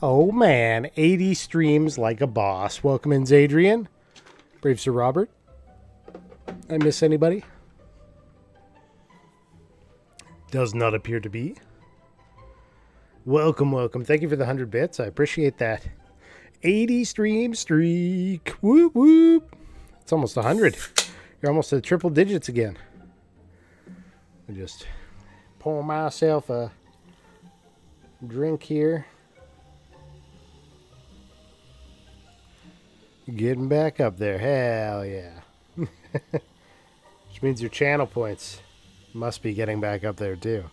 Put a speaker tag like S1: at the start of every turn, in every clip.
S1: Oh man, 80 streams like a boss. Welcome in, Zadrian. Brave Sir Robert. I miss anybody? Does not appear to be. Welcome, welcome. Thank you for the 100 bits. I appreciate that. 80 stream streak. Whoop, whoop. It's almost 100. You're almost at triple digits again. I just pour myself a drink here. Getting back up there. Hell yeah. Which means your channel points must be getting back up there too.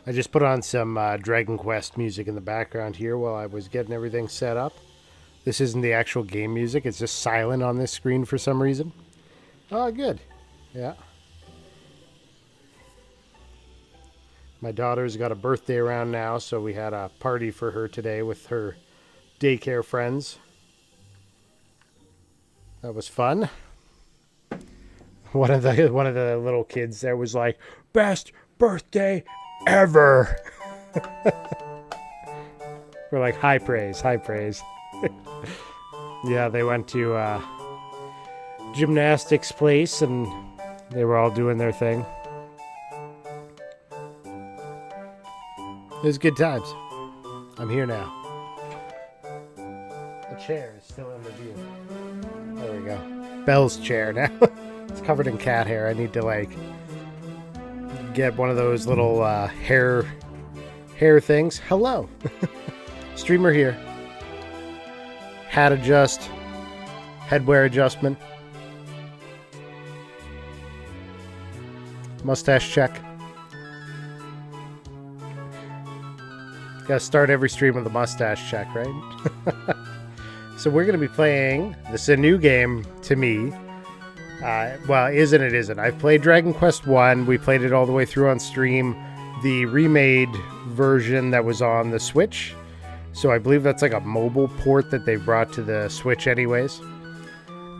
S1: I just put on some Dragon Quest music in the background here while I was getting everything set up. This isn't the actual game music. It's just silent on this screen for some reason. Oh, good. Yeah. My daughter's got a birthday around now, so we had a party for her today with her daycare friends. That was fun. One of the little kids there was like, "Best birthday ever." We're like, high praise, high praise. Yeah, they went to gymnastics place and they were all doing their thing. It was good times. I'm here now. The chair is still in the view. There we go. Belle's chair now. It's covered in cat hair. I need to like get one of those little hair things. Hello. Streamer here. Hat adjust. Headwear adjustment. Mustache check. Gotta start every stream with a mustache check, right? So we're going to be playing, this is a new game to me. Well, isn't it isn't. I've played Dragon Quest 1. We played it all the way through on stream. The remade version that was on the Switch. So I believe that's like a mobile port that they brought to the Switch anyways.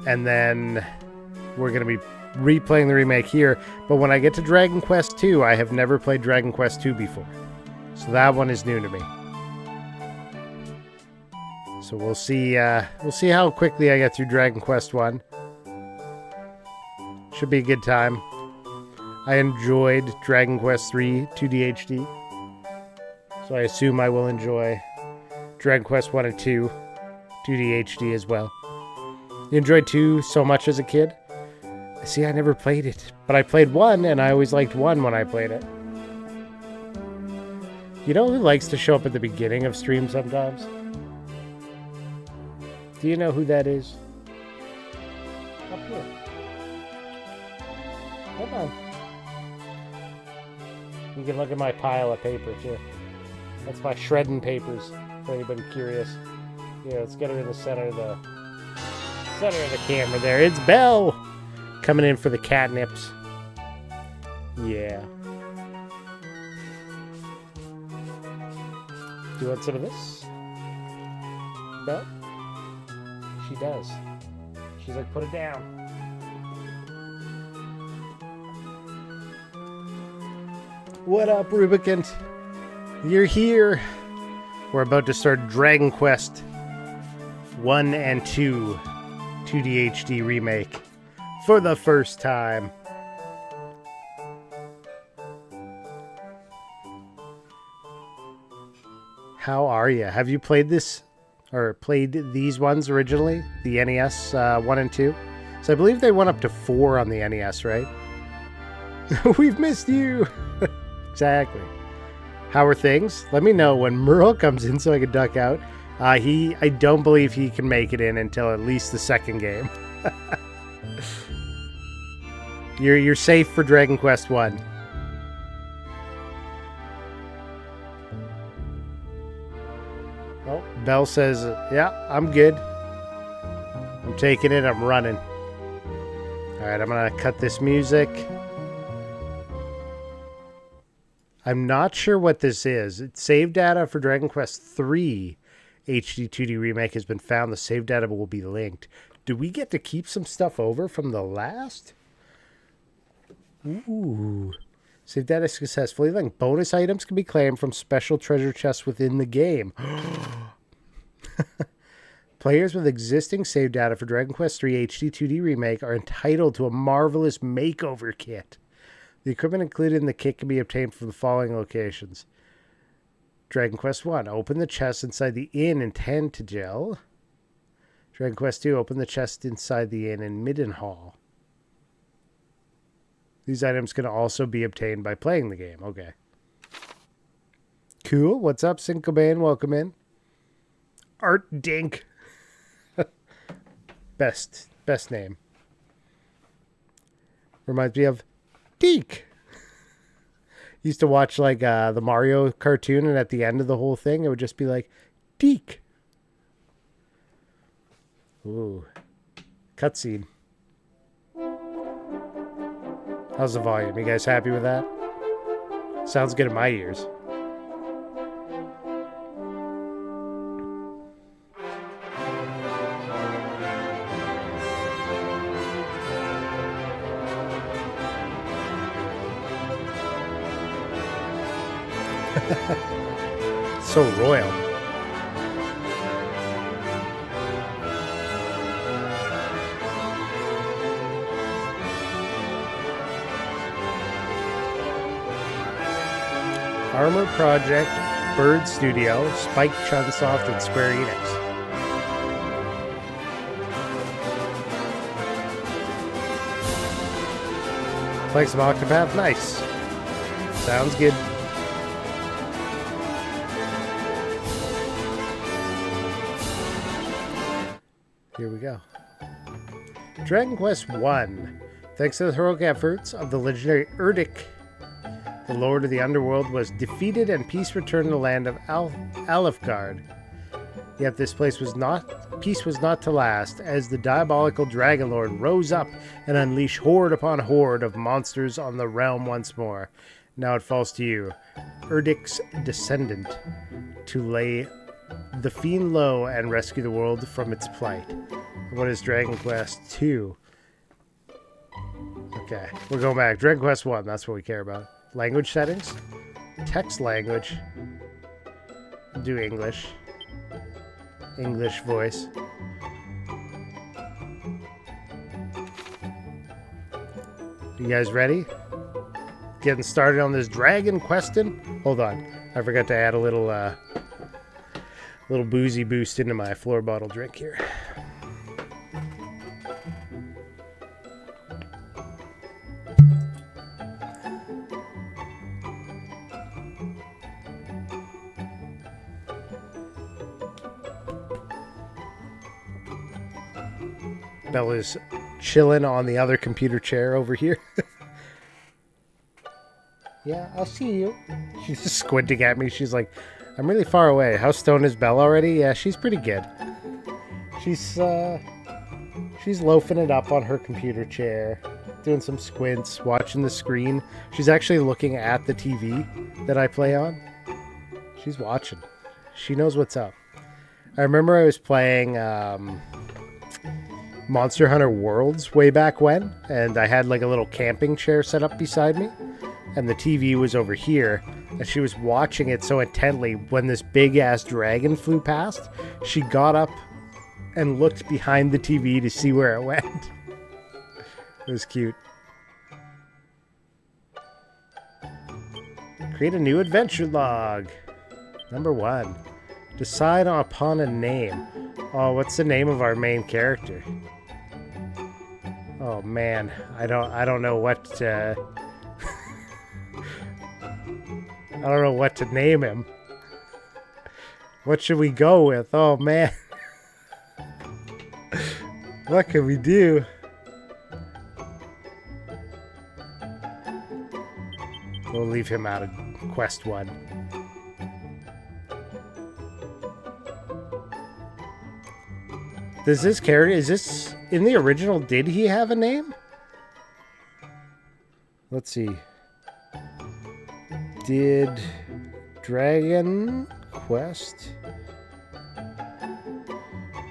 S1: And then we're going to be replaying the remake here. But when I get to Dragon Quest 2, I have never played Dragon Quest 2 before. So that one is new to me. So we'll see how quickly I get through Dragon Quest 1. Should be a good time. I enjoyed Dragon Quest 3 2D HD. So I assume I will enjoy Dragon Quest 1 and 2 2D HD as well. You enjoyed 2 so much as a kid? See, I never played it. But I played 1 and I always liked 1 when I played it. You know who likes to show up at the beginning of streams sometimes? Do you know who that is? Up here. Come on. You can look at my pile of paper too. That's my shredding papers, for anybody curious. Yeah, let's get her in the center of the camera there. It's Belle! Coming in for the catnips. Yeah. Do you want some of this? Belle? She does. She's like, put it down. What up, Rubicant? You're here. We're about to start Dragon Quest 1 and 2 2D HD remake for the first time. How are you? Have you played this? Or played these ones originally, the NES 1 and 2. So I believe they went up to 4 on the NES, right? We've missed you! Exactly. How are things? Let me know when Merle comes in so I can duck out. I don't believe he can make it in until at least the second game. You're safe for Dragon Quest 1. Oh, Bell says, yeah, I'm good. I'm taking it. I'm running. All right, I'm going to cut this music. I'm not sure what this is. Save data for Dragon Quest III HD 2D Remake has been found. The save data will be linked. Do we get to keep some stuff over from the last? Ooh. Save data successfully linked. Bonus items can be claimed from special treasure chests within the game. Players with existing save data for Dragon Quest III HD 2D Remake are entitled to a marvelous makeover kit. The equipment included in the kit can be obtained from the following locations. Dragon Quest I. Open the chest inside the inn in Tantagel. Dragon Quest II. Open the chest inside the inn in Middenhall. These items can also be obtained by playing the game. Okay. Cool. What's up, Cincobain? Welcome in. Art Dink. Best name. Reminds me of Deke. Used to watch like the Mario cartoon, and at the end of the whole thing, it would just be like Deke. Ooh, cutscene. How's the volume? You guys happy with that? Sounds good in my ears. So royal. Armor Project, Bird Studio, Spike Chunsoft, and Square Enix. Playing some Octopath? Nice. Sounds good. Here we go. Dragon Quest I. Thanks to the heroic efforts of the legendary Erdic, the Lord of the Underworld was defeated and peace returned to the land of Alefgard. Yet this peace was not to last, as the diabolical Dragon Lord rose up and unleashed horde upon horde of monsters on the realm once more. Now it falls to you, Erdic's descendant, to lay the fiend low and rescue the world from its plight. What is Dragon Quest II? Okay, we're going back. Dragon Quest I, that's what we care about. Language settings. Text language. Do English. English voice. You guys ready? Getting started on this Dragon Questing? Hold on. I forgot to add a little boozy boost into my floor bottle drink here. Bella's chilling on the other computer chair over here. Yeah, I'll see you. She's just squinting at me. She's like, I'm really far away. How stoned is Belle already? Yeah, she's pretty good. She's loafing it up on her computer chair, doing some squints, watching the screen. She's actually looking at the TV that I play on. She's watching. She knows what's up. I remember I was playing Monster Hunter Worlds way back when, and I had like a little camping chair set up beside me, and the TV was over here, and she was watching it so intently. When this big ass dragon flew past, she got up and looked behind the TV to see where it went. It was cute. Create a new adventure log. Number 1. Decide upon a name. Oh, what's the name of our main character? Oh man, I don't know what to I don't know what to name him. What should we go with? Oh man. What can we do? We'll leave him out of Quest 1. Does this character, is this in the original? Did he have a name? Let's see. Did Dragon Quest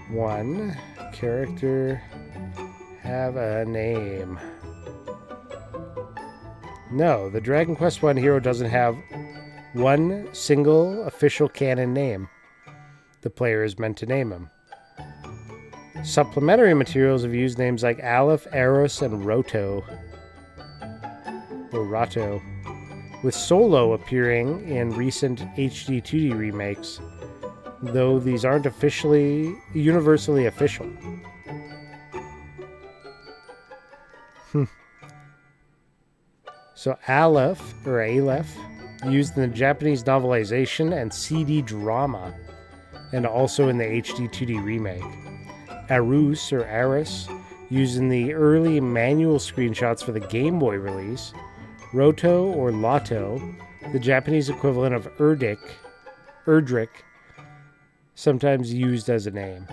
S1: 1 character have a name? No, the Dragon Quest 1 hero doesn't have one single official canon name. The player is meant to name him. Supplementary materials have used names like Aleph, Eros, and Roto. Or Rato. With Solo appearing in recent HD 2D remakes, though these aren't universally official. So Aleph, used in the Japanese novelization and CD drama, and also in the HD 2D remake. Arus, or Aris, used in the early manual screenshots for the Game Boy release. Roto, or Lotto, the Japanese equivalent of Erdrick, sometimes used as a name.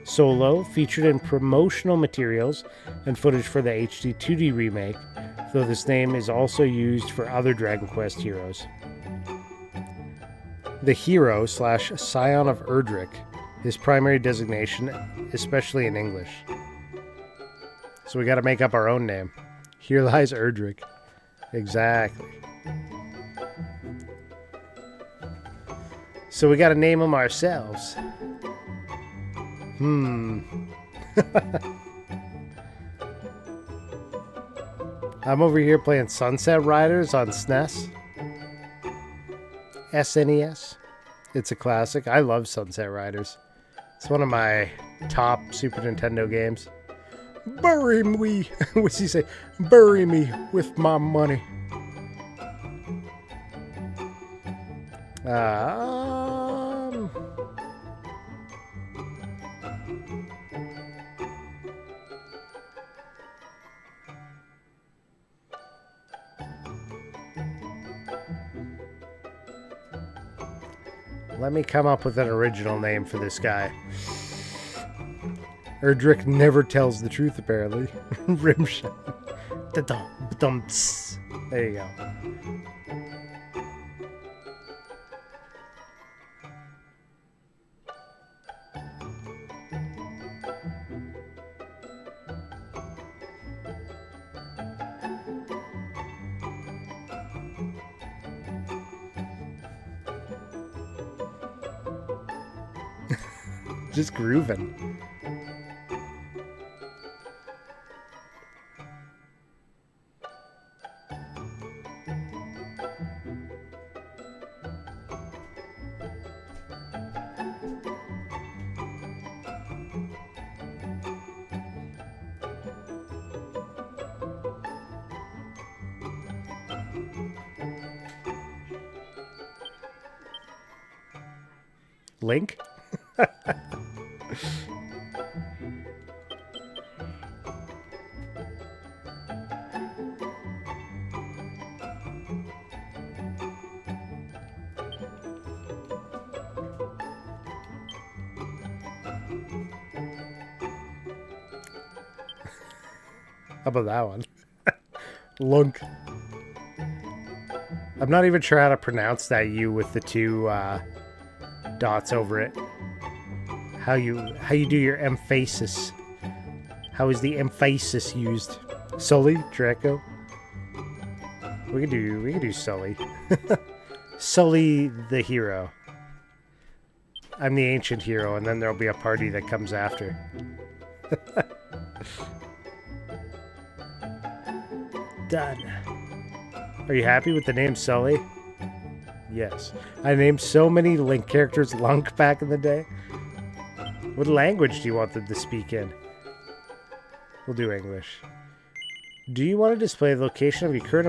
S1: Solo, featured in promotional materials and footage for the HD 2D remake, though this name is also used for other Dragon Quest heroes. The hero / scion of Erdrick, his primary designation, especially in English. So we gotta make up our own name. Here lies Erdrick. Exactly. So we gotta name him ourselves. I'm over here playing Sunset Riders on SNES. SNES. It's a classic. I love Sunset Riders. It's one of my top Super Nintendo games. Bury me. What's he say? Bury me with my money. Let me come up with an original name for this guy. Erdrick never tells the truth, apparently. Rimshot. There you go. Just grooving. Link? How about that one? Lunk. I'm not even sure how to pronounce that U with the two dots over it. How you do your emphasis. How is the emphasis used? Sully, Draco. We can do Sully. Sully the hero. I'm the ancient hero, and then there'll be a party that comes after. Done. Are you happy with the name Sully? Yes. I named so many Link characters Lunk back in the day. What language do you want them to speak in? We'll do English. Do you want to display the location of your current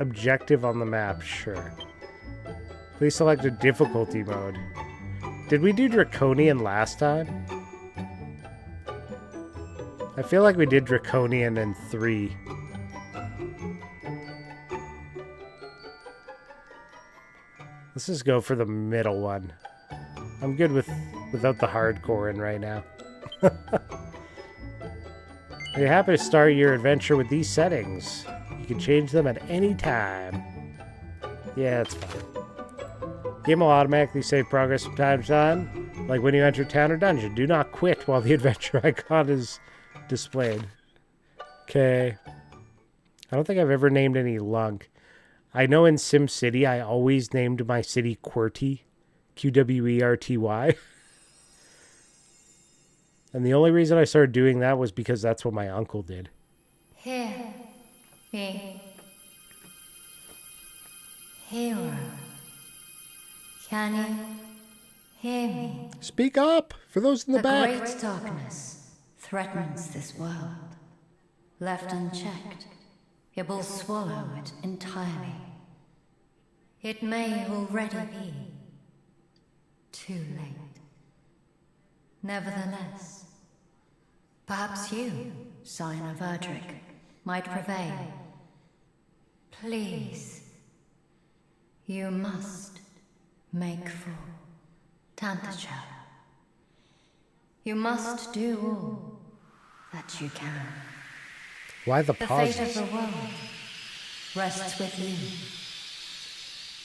S1: objective on the map? Sure. Please select a difficulty mode. Did we do Draconian last time? I feel like we did Draconian in 3. Let's just go for the middle one. I'm good without the hardcore in right now. Are you happy to start your adventure with these settings? You can change them at any time. Yeah, that's fine. Game will automatically save progress from time to time, like when you enter town or dungeon. Do not quit while the adventure icon is displayed. Okay. I don't think I've ever named any lunk. I know in SimCity I always named my city QWERTY. QWERTY. And the only reason I started doing that was because that's what my uncle did.
S2: Hear me. Hero. Can you hear me?
S1: Speak up for those in the back.
S2: The great darkness threatens this world. Left unchecked, it will swallow it entirely. It may already be too late. Nevertheless, perhaps you, Scion of Erdrick, might prevail. Please, you must make for Tantacher. You must do all that you can.
S1: Why the
S2: The
S1: pauses?
S2: fate of the world rests with you.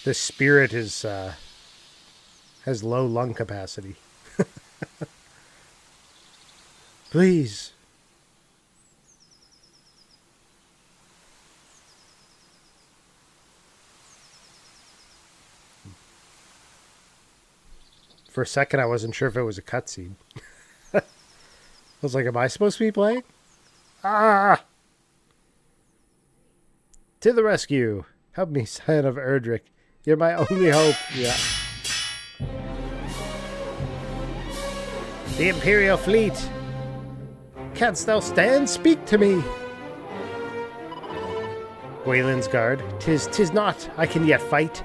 S1: The spirit is has low lung capacity. Please. For a second, I wasn't sure if it was a cutscene. I was like, am I supposed to be playing? Ah! To the rescue. Help me, Scion of Erdrick. You're my only hope. Yeah. The Imperial fleet. Canst thou stand? Speak to me. Gwaylin's guard. Tis not. I can yet fight.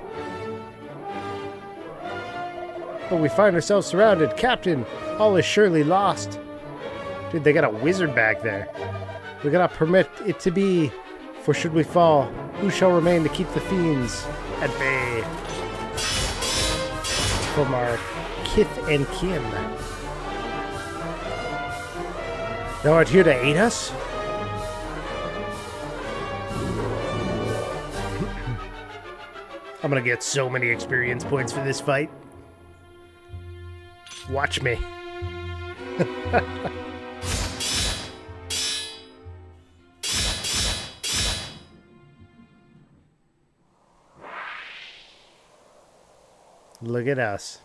S1: But we find ourselves surrounded. Captain, all is surely lost. Dude, they got a wizard back there. We cannot permit it to be. For should we fall, who shall remain to keep the fiends at bay? From our kith and kin. Thou art here to aid us? I'm gonna get so many experience points for this fight. Watch me. Look at us.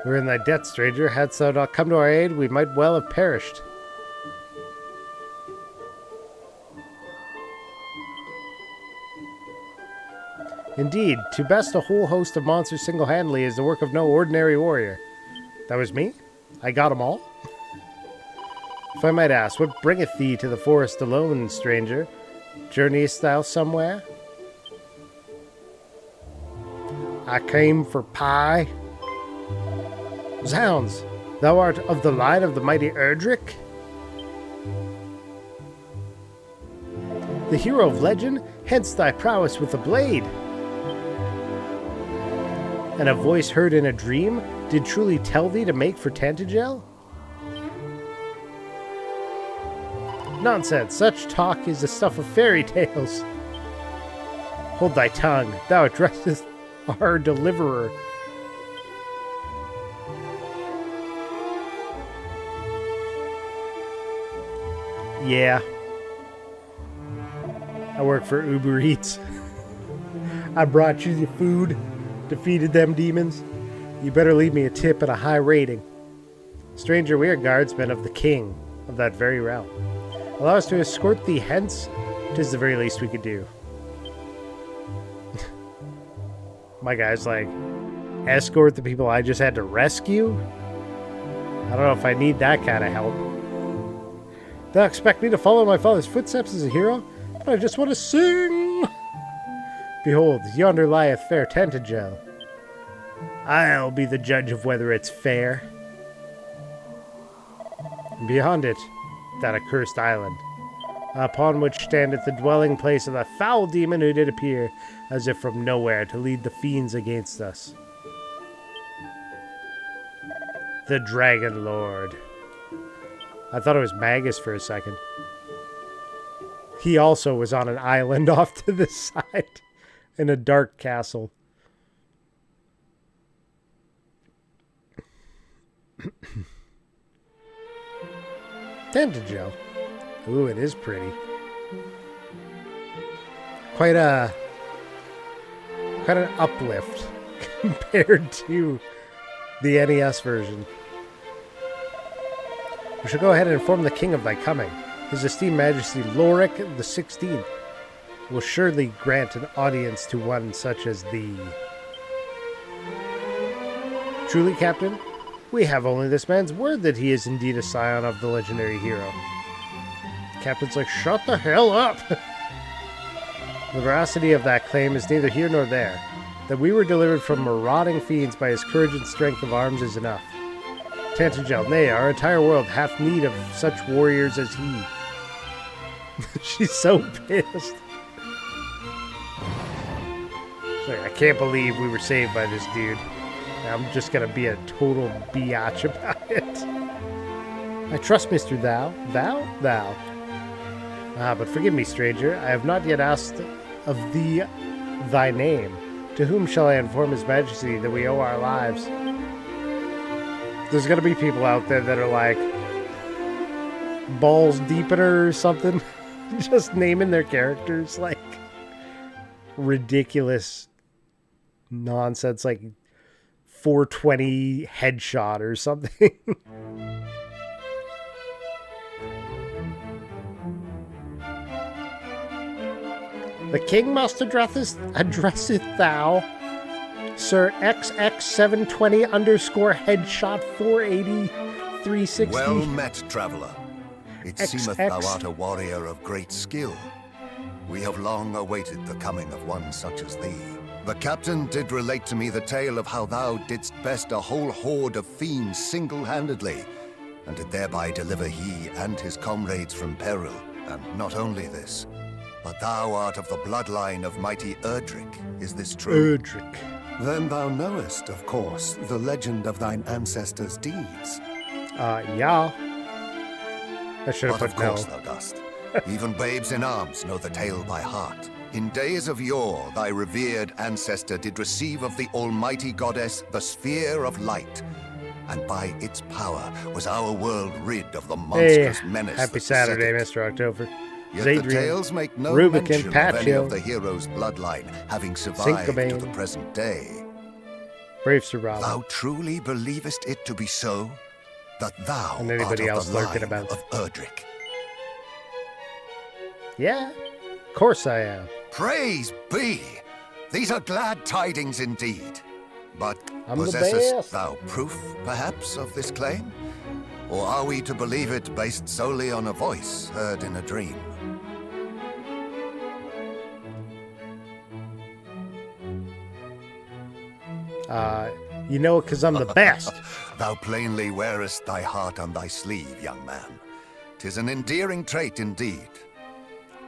S1: We're in thy debt, stranger. Hadst thou not come to our aid, we might well have perished. Indeed, to best a whole host of monsters single-handedly is the work of no ordinary warrior. That was me? I got 'em all? If I might ask, what bringeth thee to the forest alone, stranger? Journeyest thou somewhere? I came for pie. Zounds, thou art of the line of the mighty Erdrick? The hero of legend, hence thy prowess with the blade. And a voice heard in a dream did truly tell thee to make for Tantagel? Nonsense, such talk is the stuff of fairy tales. Hold thy tongue, thou addressest our deliverer. Yeah. I work for Uber Eats. I brought you the food, defeated them demons. You better leave me a tip and a high rating. Stranger, we are guardsmen of the king of that very realm. Allow us to escort thee hence. 'Tis the very least we could do. My guy's like, escort the people I just had to rescue? I don't know if I need that kind of help. Thou expect me to follow my father's footsteps as a hero? But I just want to sing! Behold, yonder lieth fair Tantagel. I'll be the judge of whether it's fair. And beyond it, that accursed island. upon which standeth the dwelling place of the foul demon who did appear, as if from nowhere, to lead the fiends against us. The Dragon Lord. I thought it was Magus for a second. He also was on an island off to the side in a dark castle. Tentacle. Ooh, it is pretty. Quite an uplift compared to the NES version. We shall go ahead and inform the king of thy coming. His esteemed majesty Lorik the 16th will surely grant an audience to one such as thee. Truly, Captain, we have only this man's word that he is indeed a scion of the legendary hero. Captain's like, shut the hell up! The veracity of that claim is neither here nor there. That we were delivered from marauding fiends by his courage and strength of arms is enough. Tantagel, nay, our entire world hath need of such warriors as he. She's so pissed. She's like, I can't believe we were saved by this dude. I'm just gonna be a total biatch about it. I trust Mr. Thou. Thou. But forgive me, stranger. I have not yet asked of thee thy name. To whom shall I inform His Majesty that we owe our lives? There's gonna be people out there that are like balls deep in her or something. Just naming their characters like ridiculous nonsense, like 420 headshot or something. The king must addresseth thou, Sir XX720 _ headshot 480 360.
S3: Well met, traveller. It seemeth
S1: XX.
S3: thou art a warrior of great skill. We have long awaited the coming of one such as thee. The captain did relate to me the tale of how thou didst best a whole horde of fiends single-handedly, and did thereby deliver he and his comrades from peril. And not only this, but thou art of the bloodline of mighty Erdrick. Is this true?
S1: Erdrick.
S4: Then thou knowest, of course, the legend of thine ancestors' deeds.
S1: Yeah. I should have
S3: But of
S1: put no.
S3: course thou dost. Even babes in arms know the tale by heart. In days of yore, thy revered ancestor did receive of the almighty goddess the sphere of light, and by its power was our world rid of the
S1: Hey,
S3: monstrous menace
S1: happy
S3: that beset
S1: Saturday,
S3: it.
S1: Mr. October.
S3: Yet the
S1: Zadrian,
S3: tales make no
S1: Rubicon,
S3: mention of any
S1: Patio,
S3: of the hero's bloodline having survived to
S1: Syncobane.
S3: the present day.
S1: Brave Sir Robin.
S3: Thou truly believest it to be so? That thou
S1: And
S3: art
S1: anybody
S3: of
S1: else
S3: the
S1: lurking
S3: line
S1: about.
S3: of Erdrick?
S1: Yeah, of course I am.
S3: Praise be! These are glad tidings indeed. But
S1: I'm the
S3: possessest
S1: best.
S3: thou proof, perhaps, of this claim? Or are we to believe it based solely on a voice heard in a dream?
S1: You know it because I'm the best.
S3: Thou plainly wearest thy heart on thy sleeve, young man. 'Tis an endearing trait indeed.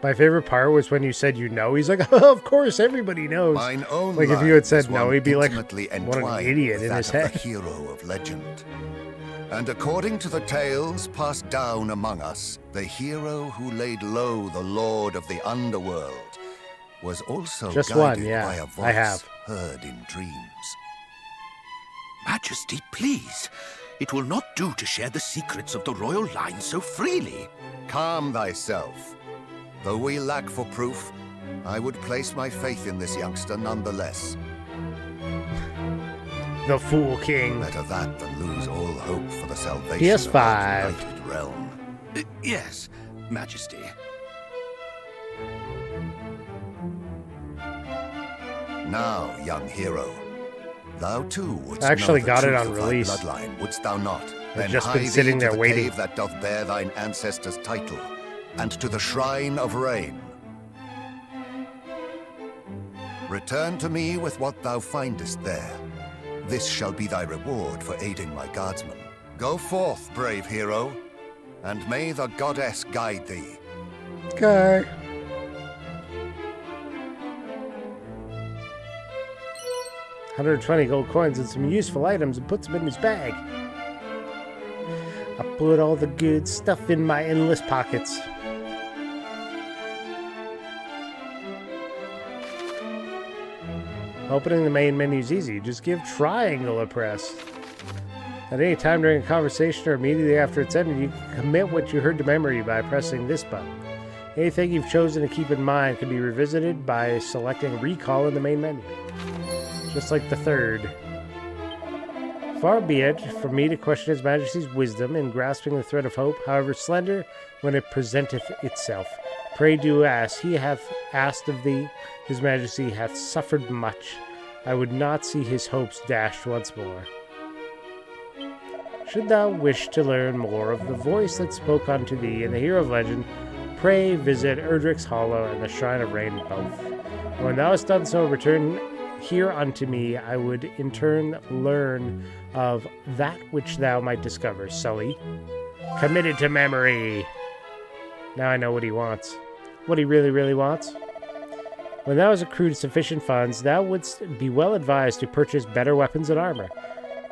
S1: My favorite part was when you said you know. He's like, oh, of course, everybody knows.
S3: Mine own
S1: Like if
S3: line
S1: you had
S3: is
S1: said no,
S3: one
S1: he'd be like,
S3: intimately
S1: what an
S3: entwined
S1: idiot
S3: with
S1: in his
S3: that of
S1: head.
S3: the hero of legend. And according to the tales passed down among us, the hero who laid low the lord of the underworld was also
S1: Just
S3: guided
S1: one, yeah,
S3: by a voice
S1: I have.
S3: heard in dreams.
S5: Majesty, please. It will not do to share the secrets of the royal line so freely.
S3: Calm thyself. Though we lack for proof, I would place my faith in this youngster nonetheless.
S1: The Fool King.
S3: Better that than lose all hope for the salvation
S1: PS5.
S3: of our united realm.
S5: Yes, Majesty.
S3: Now, young hero, thou too wouldst
S1: I actually
S3: know the
S1: got it
S3: truth
S1: on
S3: of thy
S1: release.
S3: bloodline, wouldst thou not? Then
S1: just
S3: hie
S1: been
S3: thee
S1: sitting
S3: to
S1: there
S3: the
S1: waiting.
S3: cave that doth bear thine ancestors' title, and to the shrine of rain. Return to me with what thou findest there. This shall be thy reward for aiding my guardsmen. Go forth, brave hero, and may the goddess guide thee.
S1: Okay. $120 gold coins and some useful items and puts them in his bag. I put all the good stuff in my endless pockets. Opening the main menu is easy. Just give triangle a press. At any time during a conversation or immediately after it's ended, you can commit what you heard to memory by pressing this button. Anything you've chosen to keep in mind can be revisited by selecting Recall in the main menu. Just like the third. Far be it from me to question His Majesty's wisdom in grasping the thread of hope, however slender when it presenteth itself. Pray do ask. He hath asked of thee. His Majesty hath suffered much. I would not see his hopes dashed once more. Should thou wish to learn more of the voice that spoke unto thee in the hero of legend, pray visit Erdrick's Hollow and the Shrine of Rain both. And when thou hast done so, return here unto me. I would in turn learn of that which thou might discover, Sully. Committed to memory. Now I know what he wants. What he really, really wants. When thou hast accrued sufficient funds, thou wouldst be well advised to purchase better weapons and armor.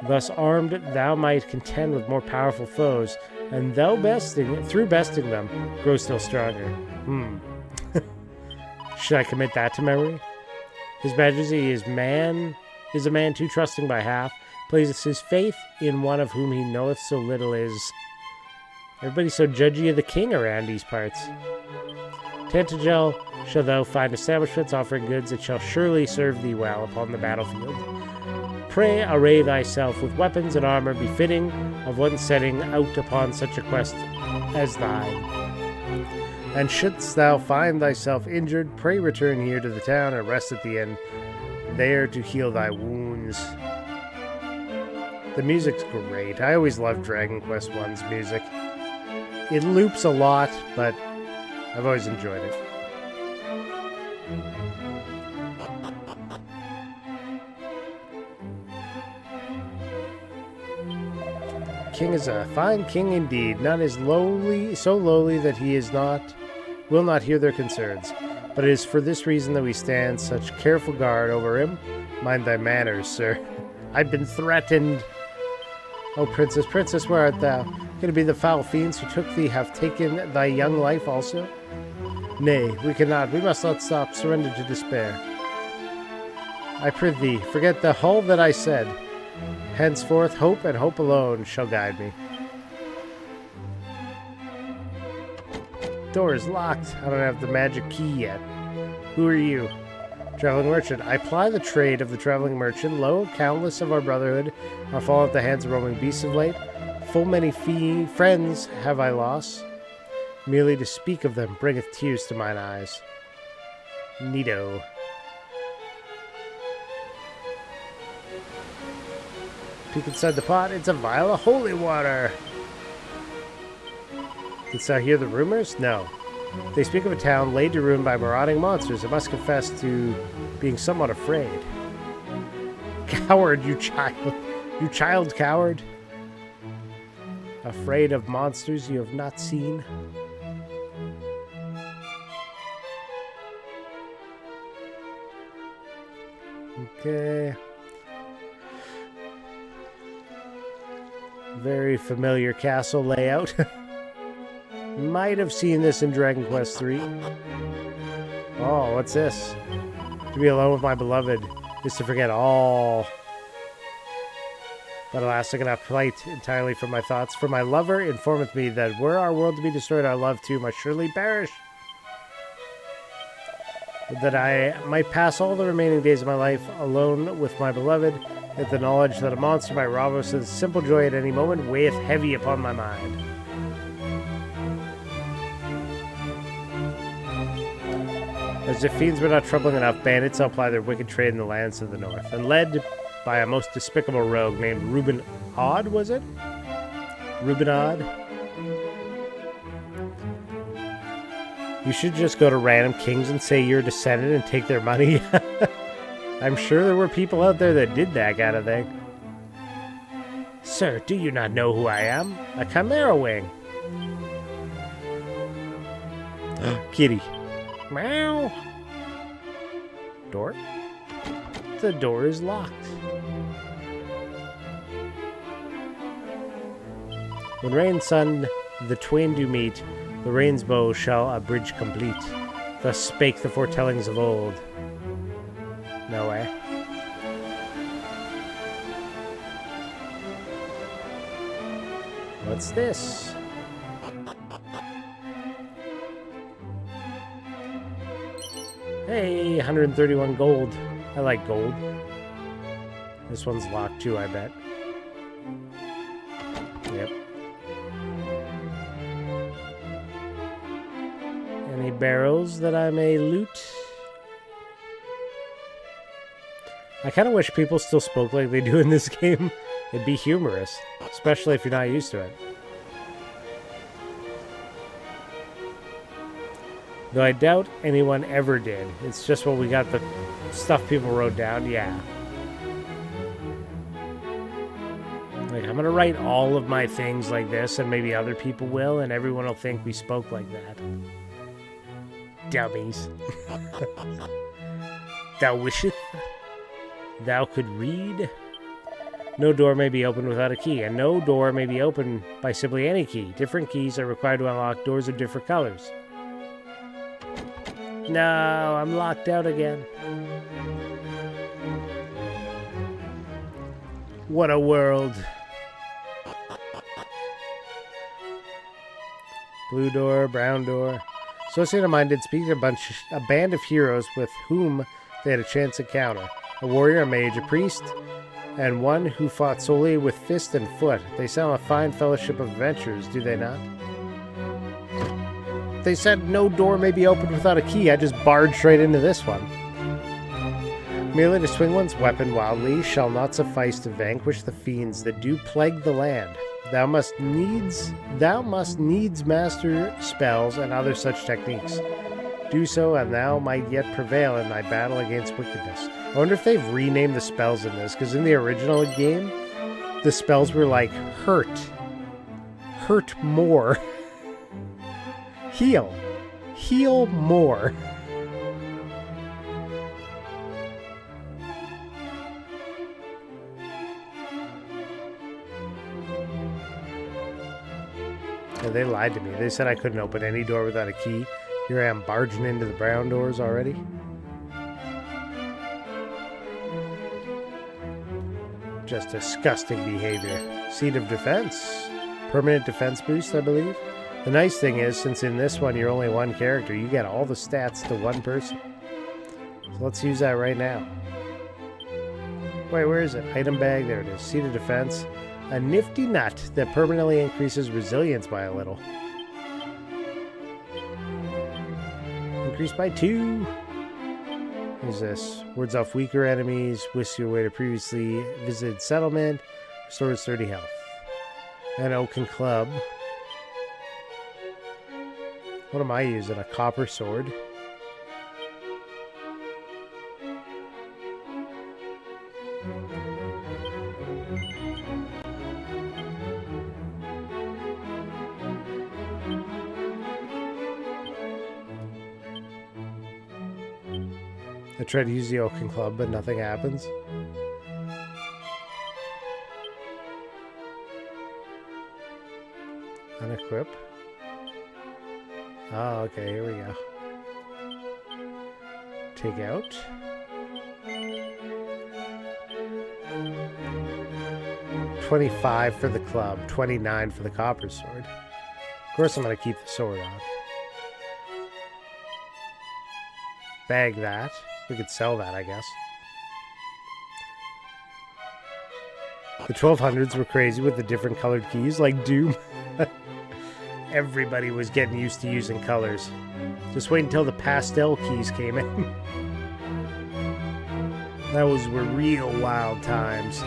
S1: Thus armed, thou might contend with more powerful foes, and through besting them, grow still stronger. Should I commit that to memory? His Majesty is a man too trusting by half, places his faith in one of whom he knoweth so little is. Everybody's so judgy of the king around these parts. Tantagel shall thou find establishments offering goods that shall surely serve thee well upon the battlefield. Pray array thyself with weapons and armor befitting of one setting out upon such a quest as thine. And shouldst thou find thyself injured, pray return here to the town and rest at the inn, there to heal thy wounds. The music's great. I always loved Dragon Quest I's music. It loops a lot, but I've always enjoyed it. King is a fine king indeed. None is so lowly that he will not hear their concerns. But it is for this reason that we stand such careful guard over him. Mind thy manners, sir. I've been threatened. O princess, princess, where art thou? Can it be the foul fiends who took thee have taken thy young life also? Nay, we cannot. We must not stop. Surrender to despair. I prithee, forget the whole that I said. Henceforth, hope and hope alone shall guide me. Door is locked. I don't have the magic key yet. Who are you? Traveling merchant. I ply the trade of the traveling merchant. Lo, countless of our brotherhood are fallen at the hands of roaming beasts of late. Full many friends have I lost. Merely to speak of them bringeth tears to mine eyes. Neato. Peek inside the pot. It's a vial of holy water. Didst thou hear the rumors? No. They speak of a town laid to ruin by marauding monsters. I must confess to being somewhat afraid. Coward, you child. You child coward. Afraid of monsters you have not seen. Okay. Very familiar castle layout. Might have seen this in Dragon Quest III. Oh, what's this? To be alone with my beloved is to forget all. But alas, I cannot flight entirely from my thoughts. For my lover informeth me that were our world to be destroyed, our love too must surely perish. That I might pass all the remaining days of my life alone with my beloved, yet the knowledge that a monster might rob us of simple joy at any moment weigheth heavy upon my mind. As if fiends were not troubling enough, bandits shall ply their wicked trade in the lands of the north, and led by a most despicable rogue named Reuben Odd, was it? Reuben Odd? You should just go to random kings and say you're a descendant and take their money. I'm sure there were people out there that did that kind of thing. Sir, do you not know who I am? A Chimera Wing. Kitty. Meow. Door? The door is locked. When rain and sun the twain do meet, the rain's bow shall a bridge complete. Thus spake the foretellings of old. No way. What's this? Hey, 131 gold. I like gold. This one's locked too, I bet. Yep. Any barrels that I may loot? I kind of wish people still spoke like they do in this game. It'd be humorous, especially if you're not used to it. Though I doubt anyone ever did. It's just what we got, the stuff people wrote down. Yeah. Like, I'm gonna write all of my things like this, and maybe other people will, and everyone will think we spoke like that. Dummies. Thou wisheth thou could read. No door may be opened without a key, and no door may be opened by simply any key. Different keys are required to unlock doors of different colors. No, I'm locked out again. What a world. Blue door, brown door. Associate of mine did speak to a band of heroes with whom they had a chance encounter. A warrior, a mage, a priest, and one who fought solely with fist and foot. They sound a fine fellowship of adventurers, do they not? They said no door may be opened without a key. I just barged right into this one. Merely to swing one's weapon wildly shall not suffice to vanquish the fiends that do plague the land. Thou must needs master spells and other such techniques. Do so, and thou might yet prevail in thy battle against wickedness. I wonder if they've renamed the spells in this, because in the original game, the spells were like hurt more, heal more. Yeah, they lied to me. They said I couldn't open any door without a key. Here I am barging into the brown doors already. Just disgusting behavior. Seat of defense. Permanent defense boost, I believe. The nice thing is, since in this one you're only one character, you get all the stats to one person. So let's use that right now. Wait, where is it? Item bag, there it is. Seat of defense. A nifty nut that permanently increases resilience by a little. Increased by 2. What is this? Wards off weaker enemies. Whisks your way to previously visited settlement. Restores 30 health. An oaken club. What am I using? A copper sword? I try to use the oaken club, but nothing happens. Unequip. Oh, okay, here we go. Take out. $25 for the club, $29 for the copper sword. Of course I'm going to keep the sword on. Bag that. We could sell that, I guess. The 1200s were crazy with the different colored keys, like Doom. Everybody was getting used to using colors. Just wait until the pastel keys came in. Those were real wild times.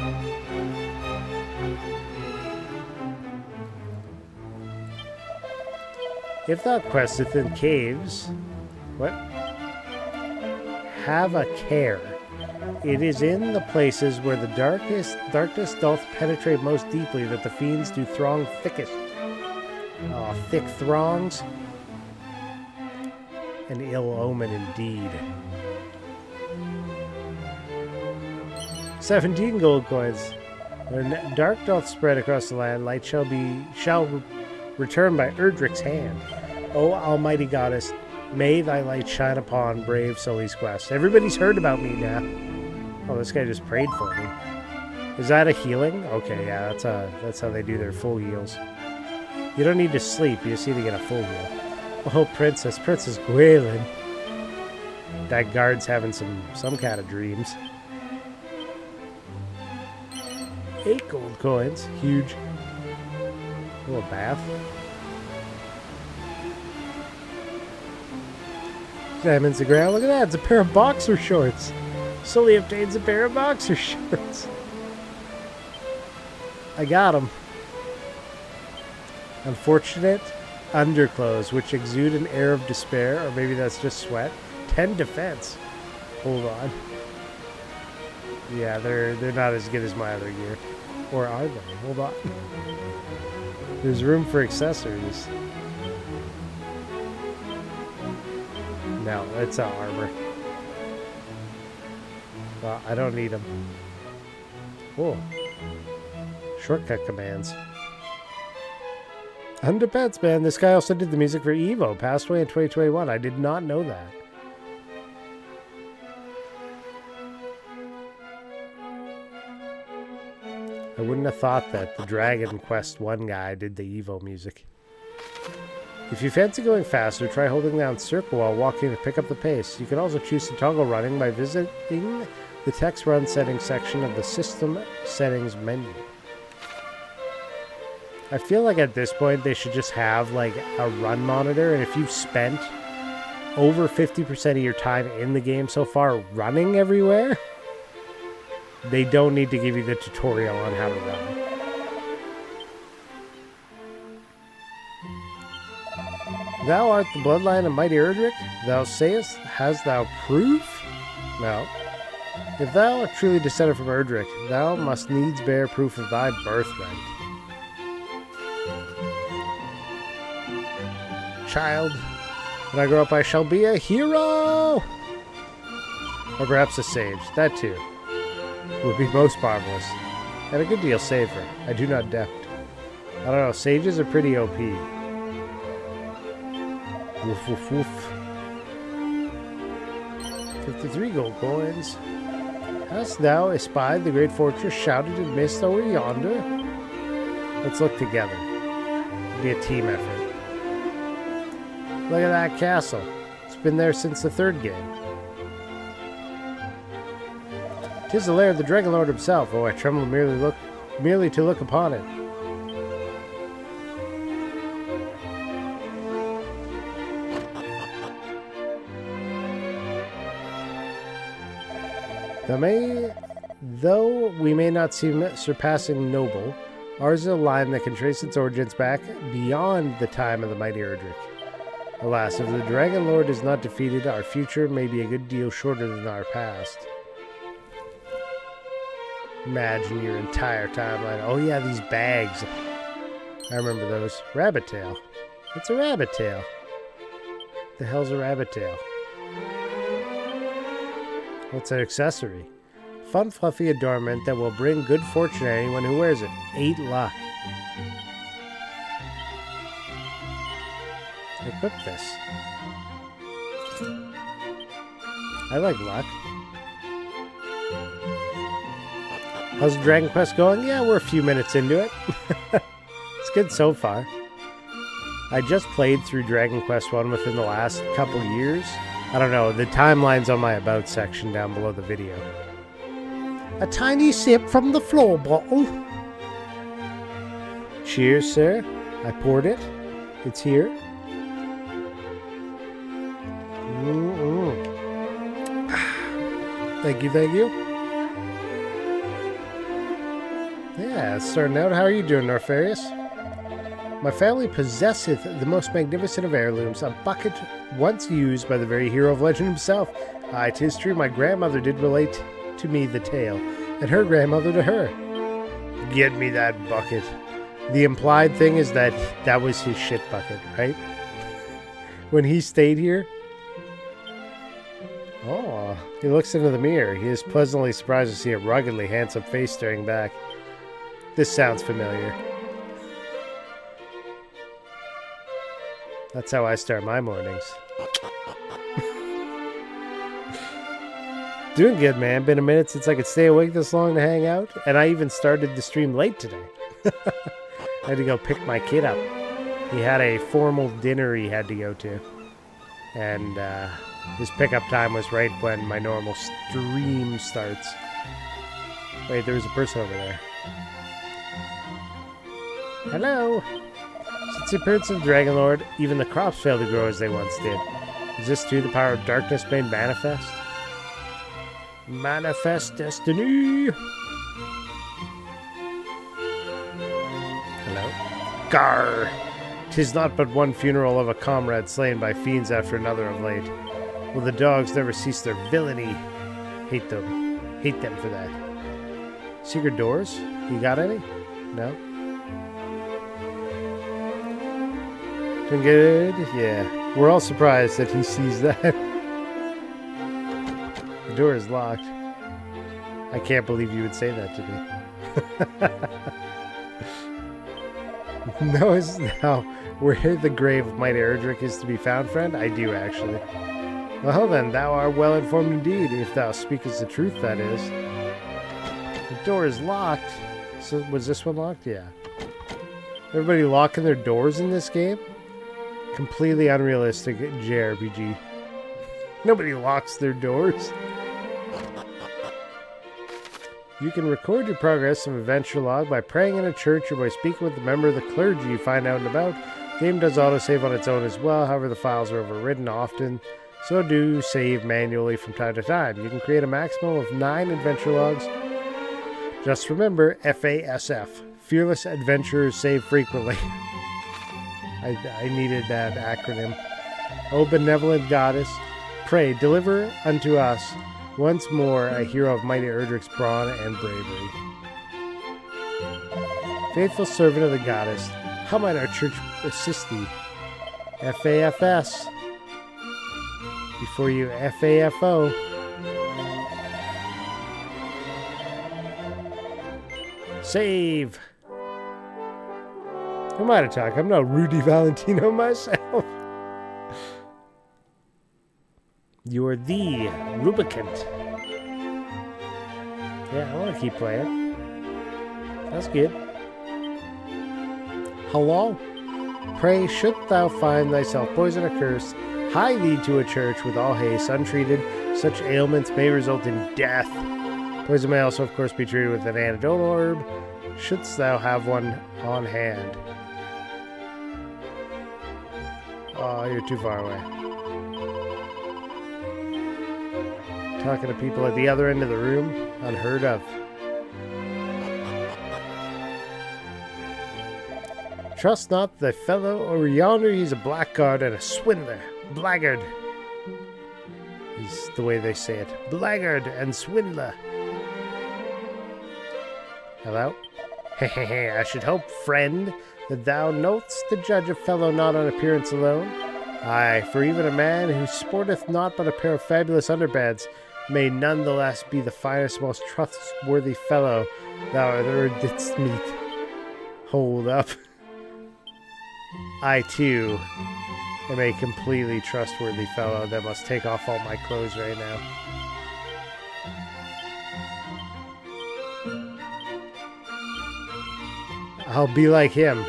S1: If thou questeth in caves... What? Have a care. It is in the places where the darkness doth penetrate most deeply that the fiends do throng thickest. Oh, thick throngs. An ill omen indeed. 17 gold coins. When dark doth spread across the land, light shall return by Erdrick's hand. O almighty goddess, may thy light shine upon brave Sully's quest. Everybody's heard about me now. Oh, this guy just prayed for me. Is that a healing? Okay, yeah, that's how they do their full heals. You don't need to sleep, you just need to get a full heal. Oh, Princess Gwalen. That guard's having some kind of dreams. 8 gold coins. Huge. A little bath. Examines the ground. Look at that. It's a pair of boxer shorts. Sully obtains a pair of boxer shorts. I got them. Unfortunate underclothes, which exude an air of despair, or maybe that's just sweat. 10 defense. Hold on. Yeah, they're not as good as my other gear. Or are they? Hold on. There's room for accessories. No, it's armor. Well, I don't need them. Whoa. Shortcut commands. Underpants, man. This guy also did the music for Evo. Passed away in 2021. I did not know that. I wouldn't have thought that the Dragon Quest 1 guy did the Evo music. If you fancy going faster, try holding down circle while walking to pick up the pace. You can also choose to toggle running by visiting the text run settings section of the system settings menu. I feel like at this point they should just have like a run monitor, and if you've spent over 50% of your time in the game so far running everywhere, they don't need to give you the tutorial on how to run. Thou art the bloodline of mighty Erdrick? Thou sayest, hast thou proof? No. If thou art truly descended from Erdrick, thou must needs bear proof of thy birthright. Child, when I grow up I shall be a hero! Or perhaps a sage, that too. Would be most marvelous, and a good deal safer, I do not doubt. I don't know, sages are pretty OP. Woof woof woof. 53 gold coins. Hast thou espied the great fortress shouted in mist over yonder? Let's look together. It'll be a team effort. Look at that castle. It's been there since the 3rd game. 'Tis the lair of the Dragon Lord himself. Oh, I tremble merely to look upon it. Though we may not seem surpassing noble, ours is a line that can trace its origins back beyond the time of the mighty Erdrick. Alas, if the Dragon Lord is not defeated, our future may be a good deal shorter than our past. Imagine your entire timeline. Oh yeah, these bags. I remember those. Rabbit tail. It's a rabbit tail. The hell's a rabbit tail? What's an accessory? Fun, fluffy adornment that will bring good fortune to anyone who wears it. 8 luck. Equip this. I like luck. How's Dragon Quest going? Yeah, we're a few minutes into it. It's good so far. I just played through Dragon Quest 1 within the last couple years. I don't know, the timeline's on my About section down below the video. A tiny sip from the floor bottle. Cheers, sir. I poured it. It's here. Thank you, thank you. Yeah, it's starting out. How are you doing, Norfarius? My family possesseth the most magnificent of heirlooms, a bucket once used by the very hero of legend himself. Aye, 'tis true, my grandmother did relate to me the tale, and her grandmother to her. Get me that bucket. The implied thing is that that was his shit bucket, right? When he stayed here, Oh, he looks into the mirror. He is pleasantly surprised to see a ruggedly handsome face staring back. This sounds familiar. That's how I start my mornings. Doing good, man. Been a minute since I could stay awake this long to hang out, and I even started the stream late today. I had to go pick my kid up. He had a formal dinner he had to go to, and his pickup time was right when my normal stream starts. Wait, there was a person over there. Hello! Since the appearance of the Dragon Lord, even the crops fail to grow as they once did. Is this too the power of darkness made manifest? Manifest destiny! Hello? Gar! 'Tis not but one funeral of a comrade slain by fiends after another of late. Will the dogs never cease their villainy? Hate them. Hate them for that. Secret doors? You got any? No? Been good? Yeah. We're all surprised that he sees that. The door is locked. I can't believe you would say that to me. Knowest thou where the grave of mighty Erdrick is to be found, friend? I do, actually. Well then, thou art well informed indeed, if thou speakest the truth, that is. The door is locked. So, was this one locked? Yeah. Everybody locking their doors in this game? Completely unrealistic JRPG. Nobody locks their doors. You can record your progress of adventure log by praying in a church or by speaking with a member of the clergy you find out and about. The game does autosave on its own as well, however the files are overwritten often, so do save manually from time to time. You can create a maximum of 9 adventure logs. Just remember, FASF. Fearless Adventurers Save Frequently. I needed that acronym. O benevolent goddess, pray, deliver unto us once more a hero of mighty Erdrick's brawn and bravery. Faithful servant of the goddess, how might our church assist thee? FAFS. Before you FAFO. Save. Who am I to talk? I'm no Rudy Valentino myself. You are the Rubicant. Yeah, I want to keep playing. That's good. Hello? Pray, shouldst thou find thyself poisoned or cursed, hie thee to a church with all haste, untreated. Such ailments may result in death. Poison may also, of course, be treated with an antidotal herb, shouldst thou have one on hand. Oh, you're too far away. Talking to people at the other end of the room? Unheard of. Trust not thy fellow over yonder, he's a blackguard and a swindler. Blackguard is the way they say it. Blackguard and swindler. Hello? Hehehe, I should hope, friend, that thou know'st to judge a fellow not on appearance alone. Aye, for even a man who sporteth not but a pair of fabulous underpads may none the less be the finest, most trustworthy fellow thou ever didst meet. Hold up. I, too, am a completely trustworthy fellow that must take off all my clothes right now. I'll be like him.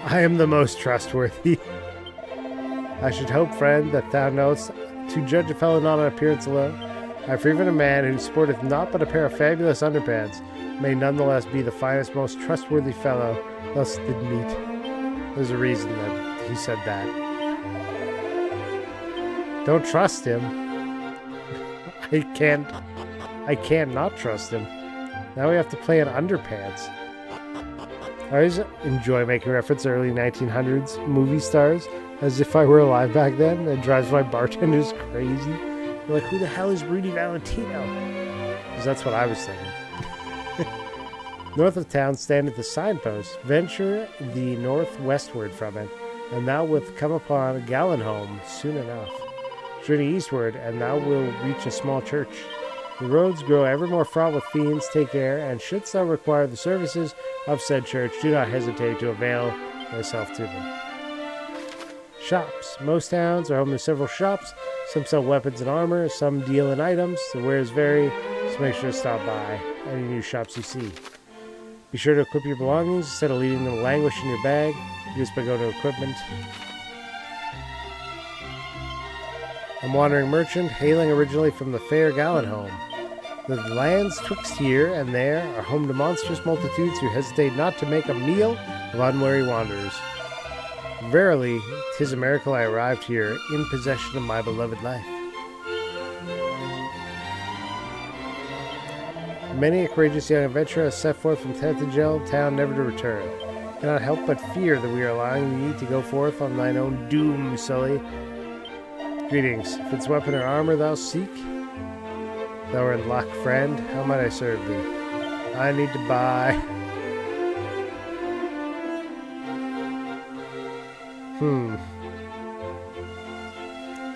S1: I am the most trustworthy. I should hope, friend, that thou knowest to judge a fellow not on appearance alone. I for even a man who sporteth not but a pair of fabulous underpants may nonetheless be the finest, most trustworthy fellow thus did meet. There's a reason that he said that. Don't trust him. I can't not trust him. Now we have to play in underpants. I always enjoy making reference to early 1900s movie stars as if I were alive back then. It drives my bartenders crazy. They're like, who the hell is Rudy Valentino? Because that's what I was thinking. North of town standeth the signpost. Venture thee northwestward from it, and thou wilt come upon Gallenholm soon enough. Journey eastward, and thou wilt reach a small church. The roads grow ever more fraught with fiends. Take care, and shouldst thou require the services of said church, do not hesitate to avail thyself to them. Shops. Most towns are home to several shops. Some sell weapons and armor, some deal in items. The wares vary, so make sure to stop by any new shops you see. Be sure to equip your belongings instead of leaving them languish in your bag. Just by going to equipment. A wandering merchant, hailing originally from the fair Gallenholm. The lands twixt here and there are home to monstrous multitudes who hesitate not to make a meal of unwary wanderers. Verily, 'tis a miracle I arrived here in possession of my beloved life. Many a courageous young adventurer has set forth from Tantagel town never to return. Cannot help but fear that we are allowing thee to go forth on thine own doom, Sully. Greetings. If it's weapon or armor thou seek, thou art in luck, friend. How might I serve thee? I need to buy.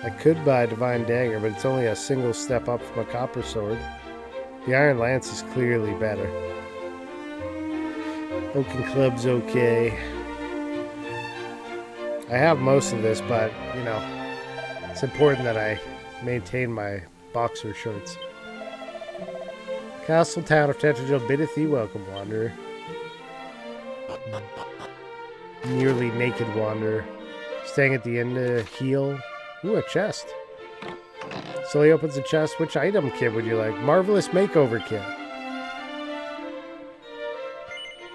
S1: I could buy a divine dagger, but it's only a single step up from a copper sword. The iron lance is clearly better. Oaken club's okay. I have most of this, but, you know, it's important that I maintain my boxer shorts. Castle town of Tantagel biddeth thee welcome, wanderer. Nearly naked wanderer. Staying at the inn to heal. Ooh, a chest. So he opens the chest. Which item kit would you like? Marvelous makeover kit.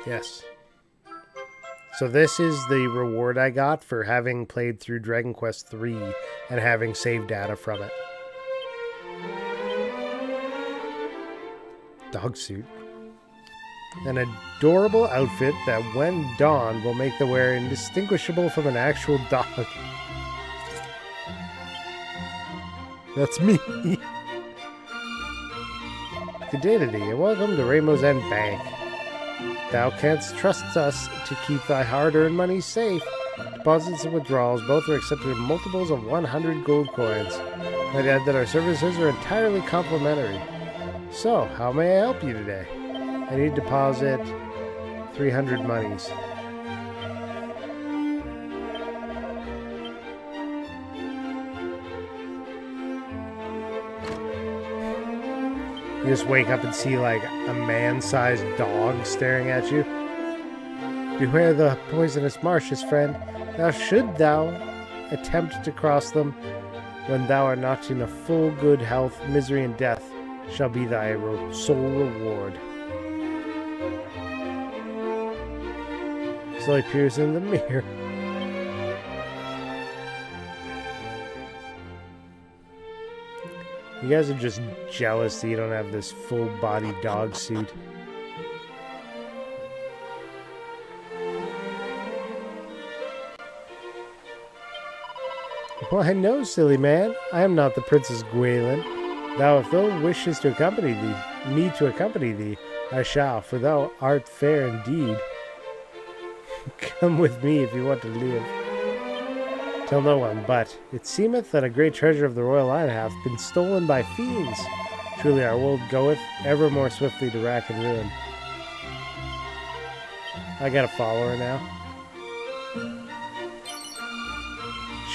S1: Yes. So this is the reward I got for having played through Dragon Quest III and having saved data from it. Dog suit. An adorable outfit that when donned will make the wearer indistinguishable from an actual dog. That's me. Good day to thee, and welcome to Rainbow's End Bank. Thou canst trust us to keep thy hard-earned money safe. Deposits and withdrawals both are accepted in multiples of 100 gold coins. I'd add that our services are entirely complimentary. So, how may I help you today? I need to deposit 300 monies. You just wake up and see like a man-sized dog staring at you. Beware the poisonous marshes, friend. Should thou attempt to cross them when thou art not in a full good health, misery and death shall be thy sole reward. Slowly peers in the mirror. You guys are just jealous that you don't have this full-body dog suit. Why, no, silly man. I am not the Princess Gwaelin. Thou, if thou wishes to accompany me to accompany thee, I shall, for thou art fair indeed. Come with me if you want to live. Tell no one, but it seemeth that a great treasure of the royal line hath been stolen by fiends. Truly our world goeth ever more swiftly to rack and ruin. I got a follower now.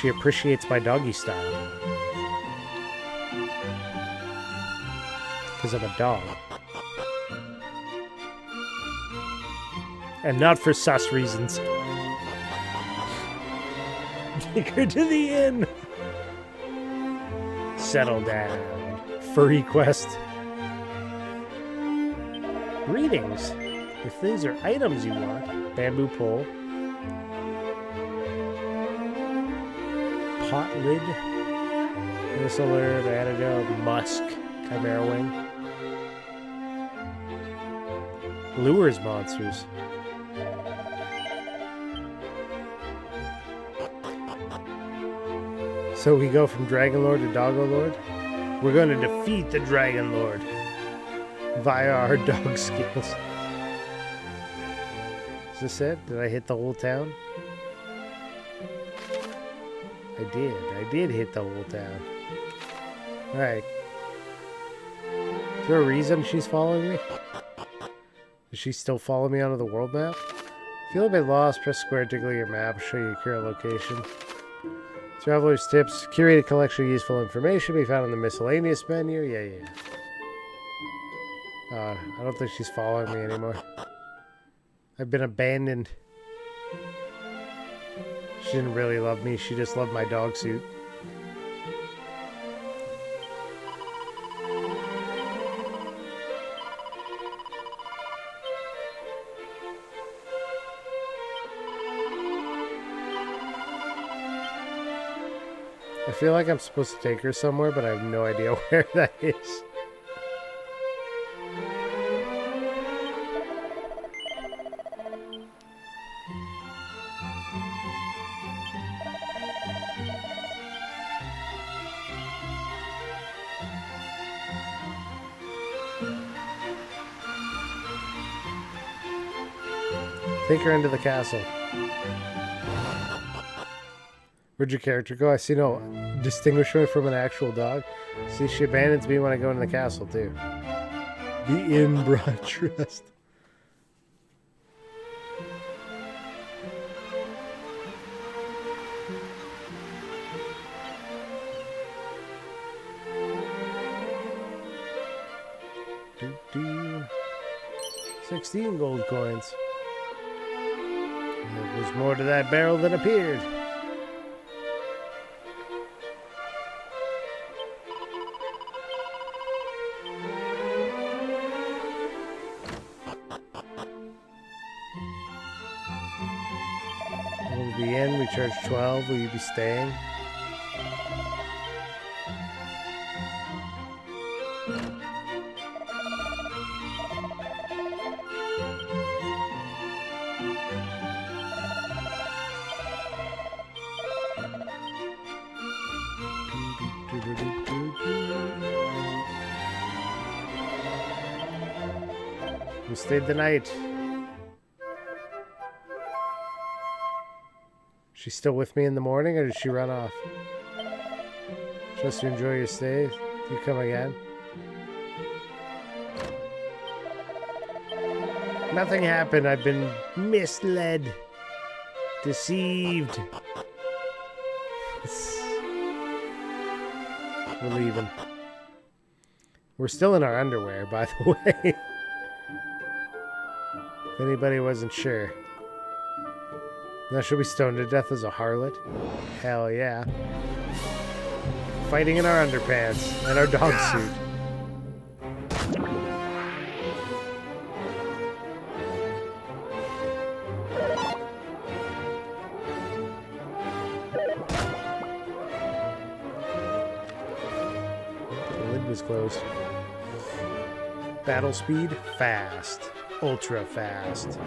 S1: She appreciates my doggy style. Because I'm a dog. And not for sus reasons. Take her to the inn. Settle down. Furry quest. Greetings. If these are items you want, bamboo pole, pot lid, missile herb, antidote, musk, chimera wing, lures monsters. So we go from Dragon Lord to Doggo Lord. We're going to defeat the Dragon Lord. via our dog skills. Is this it? Did I hit the whole town? I did. I did hit the whole town. Alright. Is there a reason she's following me? Does she still follow me onto the world map? Feel a bit lost, press square to your map, show you your current location. Traveler's tips, curate a collection of useful information, be found in the miscellaneous menu. Yeah. I don't think she's following me anymore. I've been abandoned. She didn't really love me, she just loved my dog suit. I feel like I'm supposed to take her somewhere, but I have no idea where that is. Take her into the castle. Where'd your character go? I see no distinguishment from an actual dog. See, she abandons me when I go into the castle, too. The inbred trust. Doo-doo. 16 gold coins. There was more to that barrel than appeared. Will be in. We charge 12. Will you be staying? We stayed the night. She's still with me in the morning, or did she run off? Just to enjoy your stay. You come again? Nothing happened. I've been misled. Deceived. We're leaving. We're still in our underwear, by the way. If anybody wasn't sure. Now, should we stone to death as a harlot? Hell yeah. Fighting in our underpants and our dog suit. The lid was closed. Battle speed, fast. Ultra fast.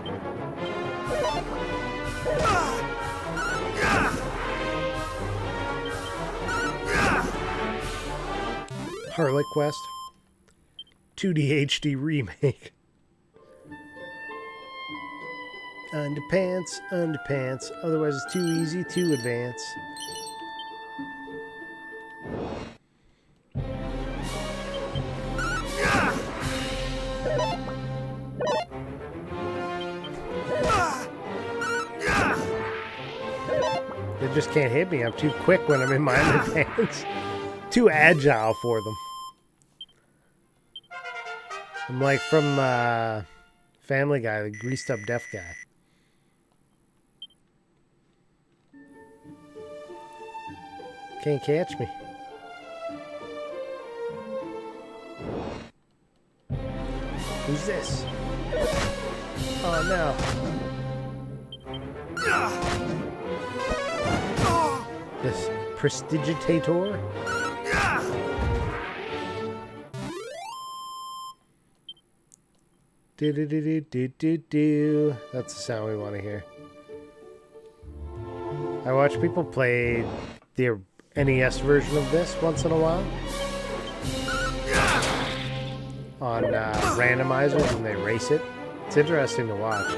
S1: Harlot Quest 2D HD remake. Underpants, underpants. Otherwise it's too easy to advance. They just can't hit me. I'm too quick when I'm in my underpants. Too agile for them. I'm like from Family Guy, the greased up deaf guy. Can't catch me. Who's this? Oh no. This prestidigitator? Do-do-do-do-do-do. That's the sound we want to hear. I watch people play the NES version of this once in a while. on randomizers when they race it. It's interesting to watch.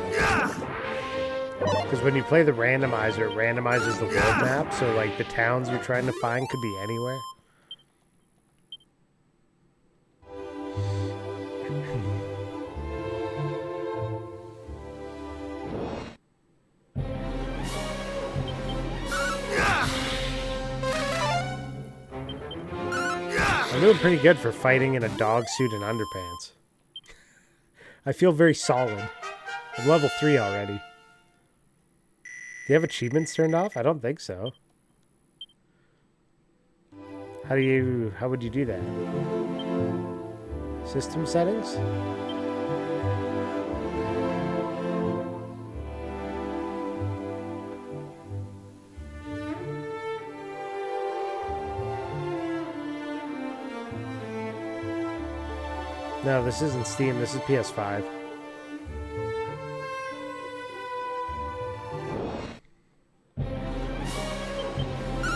S1: Because when you play the randomizer, it randomizes the world map, so like the towns you're trying to find could be anywhere. I'm doing pretty good for fighting in a dog suit and underpants. I feel very solid. I'm level 3 already. Do you have achievements turned off? I don't think so. How would you do that? System settings? No, this isn't Steam, this is PS5.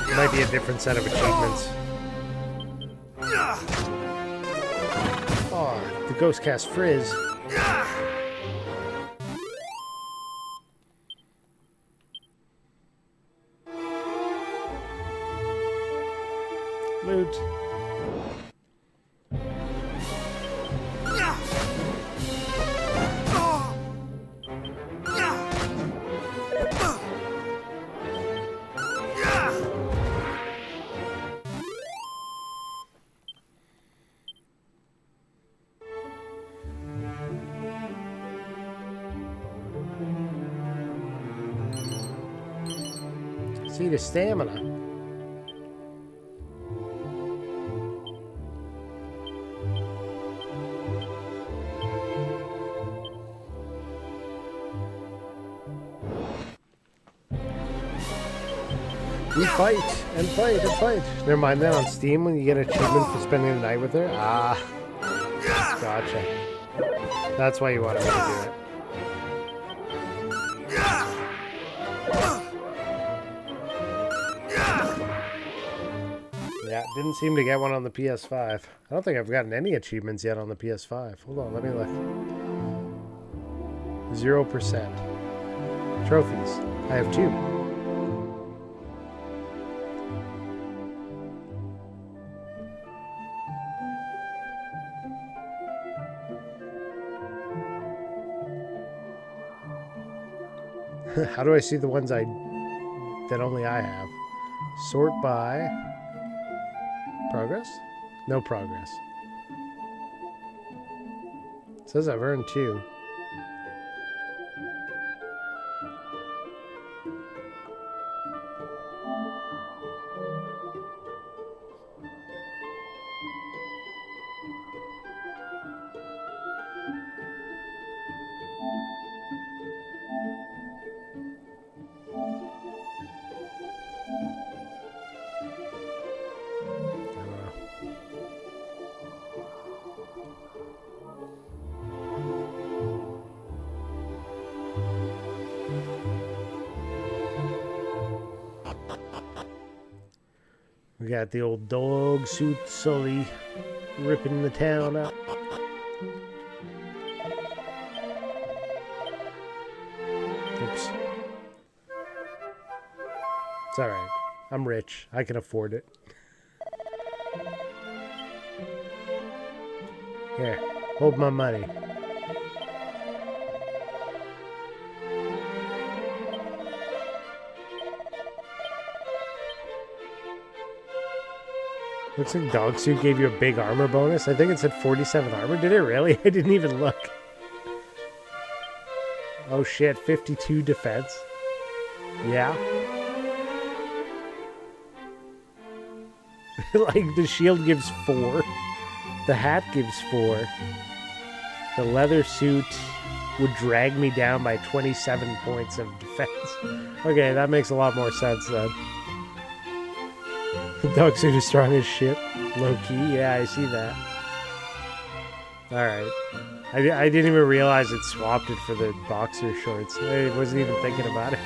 S1: It might be a different set of achievements. Oh, the Ghost Cast Frizz. Loot. See the stamina. We fight and fight and fight. Never mind that on Steam when you get an achievement for spending the night with her. Ah, gotcha. That's why you wanted me to do it. Yeah, didn't seem to get one on the PS5. I don't think I've gotten any achievements yet on the PS5. Hold on, let me look. 0%. Trophies. I have 2. How do I see the ones that only I have? Sort by progress? No progress. It says I've earned 2. We got the old dog suit Sully ripping the town up. Oops. It's alright. I'm rich. I can afford it. Here, hold my money. Looks like Dog Suit gave you a big armor bonus. I think it said 47 armor. Did it really? I didn't even look. Oh shit, 52 defense. Yeah. Like the shield gives 4. The hat gives 4. The leather suit would drag me down by 27 points of defense. Okay, that makes a lot more sense then. The dog suit is strong as shit. Low key, yeah, I see that. Alright. I didn't even realize it swapped it for the boxer shorts. I wasn't even thinking about it.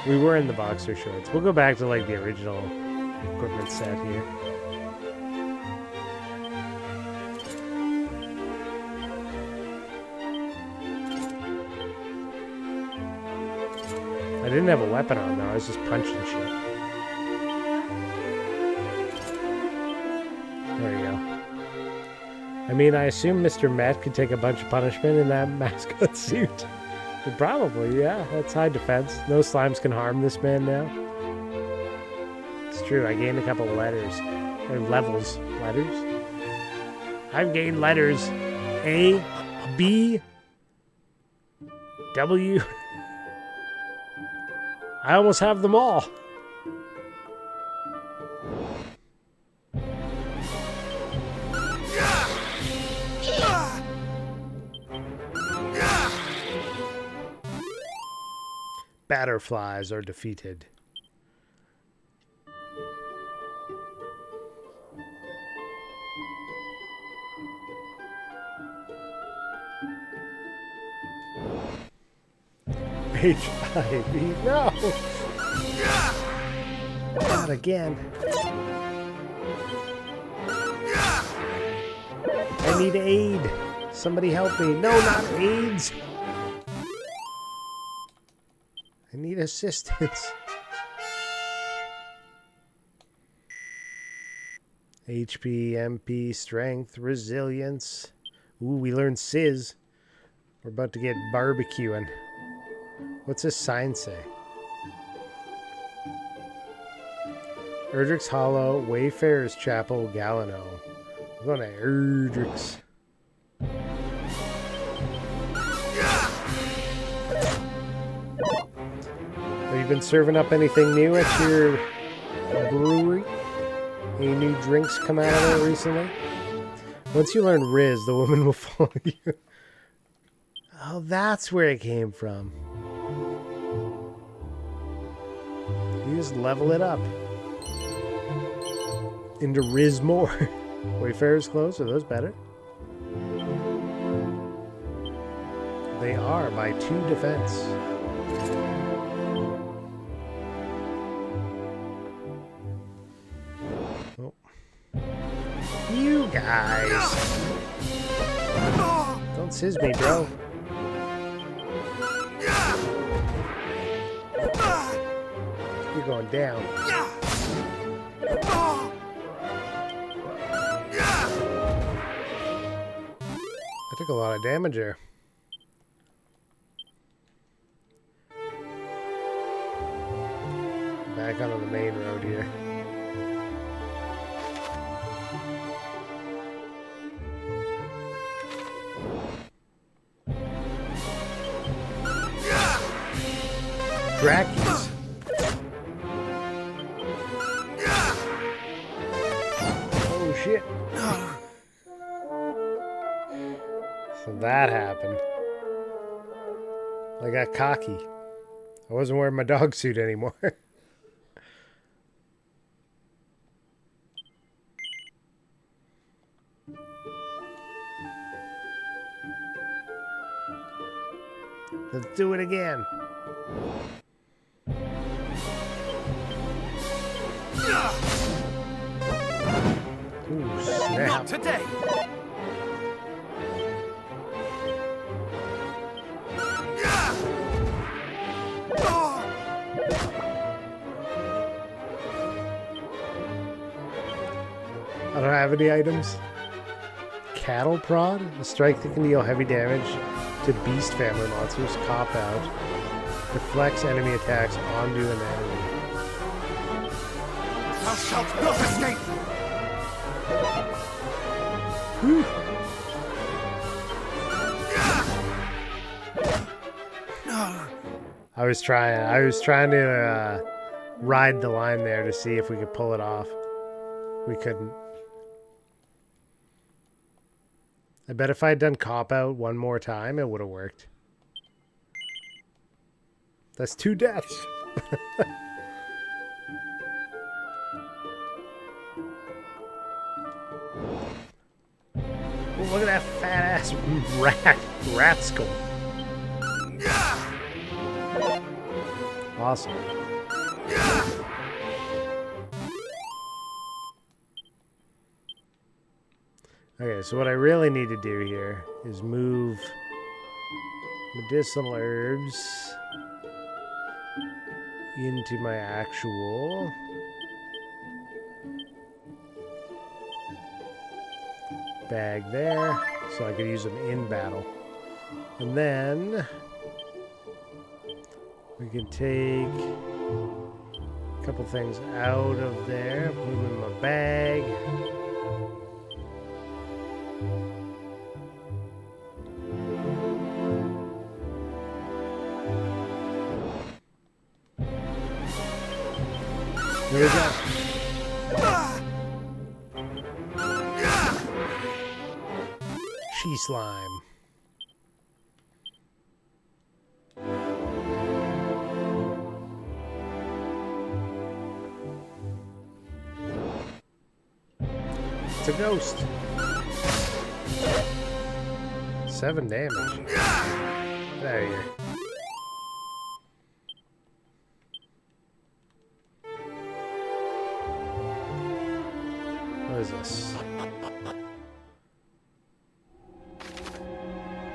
S1: We were in the boxer shorts. We'll go back to like the original equipment set here. I didn't have a weapon on, though. I was just punching shit. There you go. I mean, I assume Mr. Met could take a bunch of punishment in that mascot suit. Probably, yeah. That's high defense. No slimes can harm this man now. It's true. I gained a couple letters. Or levels. Letters? I've gained letters. A, B, W. I almost have them all. Butterflies are defeated. HIV, no! Not again. I need aid. Somebody help me. No, not AIDS. I need assistance. HP, MP, strength, resilience. Ooh, we learned Sizz. We're about to get barbecuing. What's this sign say? Erdrick's Hollow, Wayfarer's Chapel, Galano. We're going to Erdrick's. Have you been serving up anything new at your brewery? Any new drinks come out of it recently? Once you learn Riz, the woman will follow you. Oh, that's where it came from. You just level it up. Into Riz more. Wayfarer's clothes, are those better? They are by 2 defense. Oh. You guys! Don't sizz me, bro. You're going down. I took a lot of damage there. Back onto the main road here. Drackies. Oh shit. So that happened. I got cocky. I wasn't wearing my dog suit anymore. Let's do it again. Ooh, snap.
S5: Not today.
S1: I don't have any items. Cattle prod? A strike that can deal heavy damage to beast family monsters. Cop out. Deflects enemy attacks onto an enemy.
S5: Thou shalt not escape.
S1: Whew.
S5: No.
S1: I was trying to ride the line there to see if we could pull it off. We couldn't. I bet if I had done cop out one more time, it would have worked. That's 2 deaths. Oh, look at that fat ass rat skull. Awesome. Okay, so what I really need to do here is move medicinal herbs into my actual bag there, so I could use them in battle. And then we can take a couple things out of there, put them in my bag. Here we go. She slime. It's a ghost. 7 damage. There you go. What is this?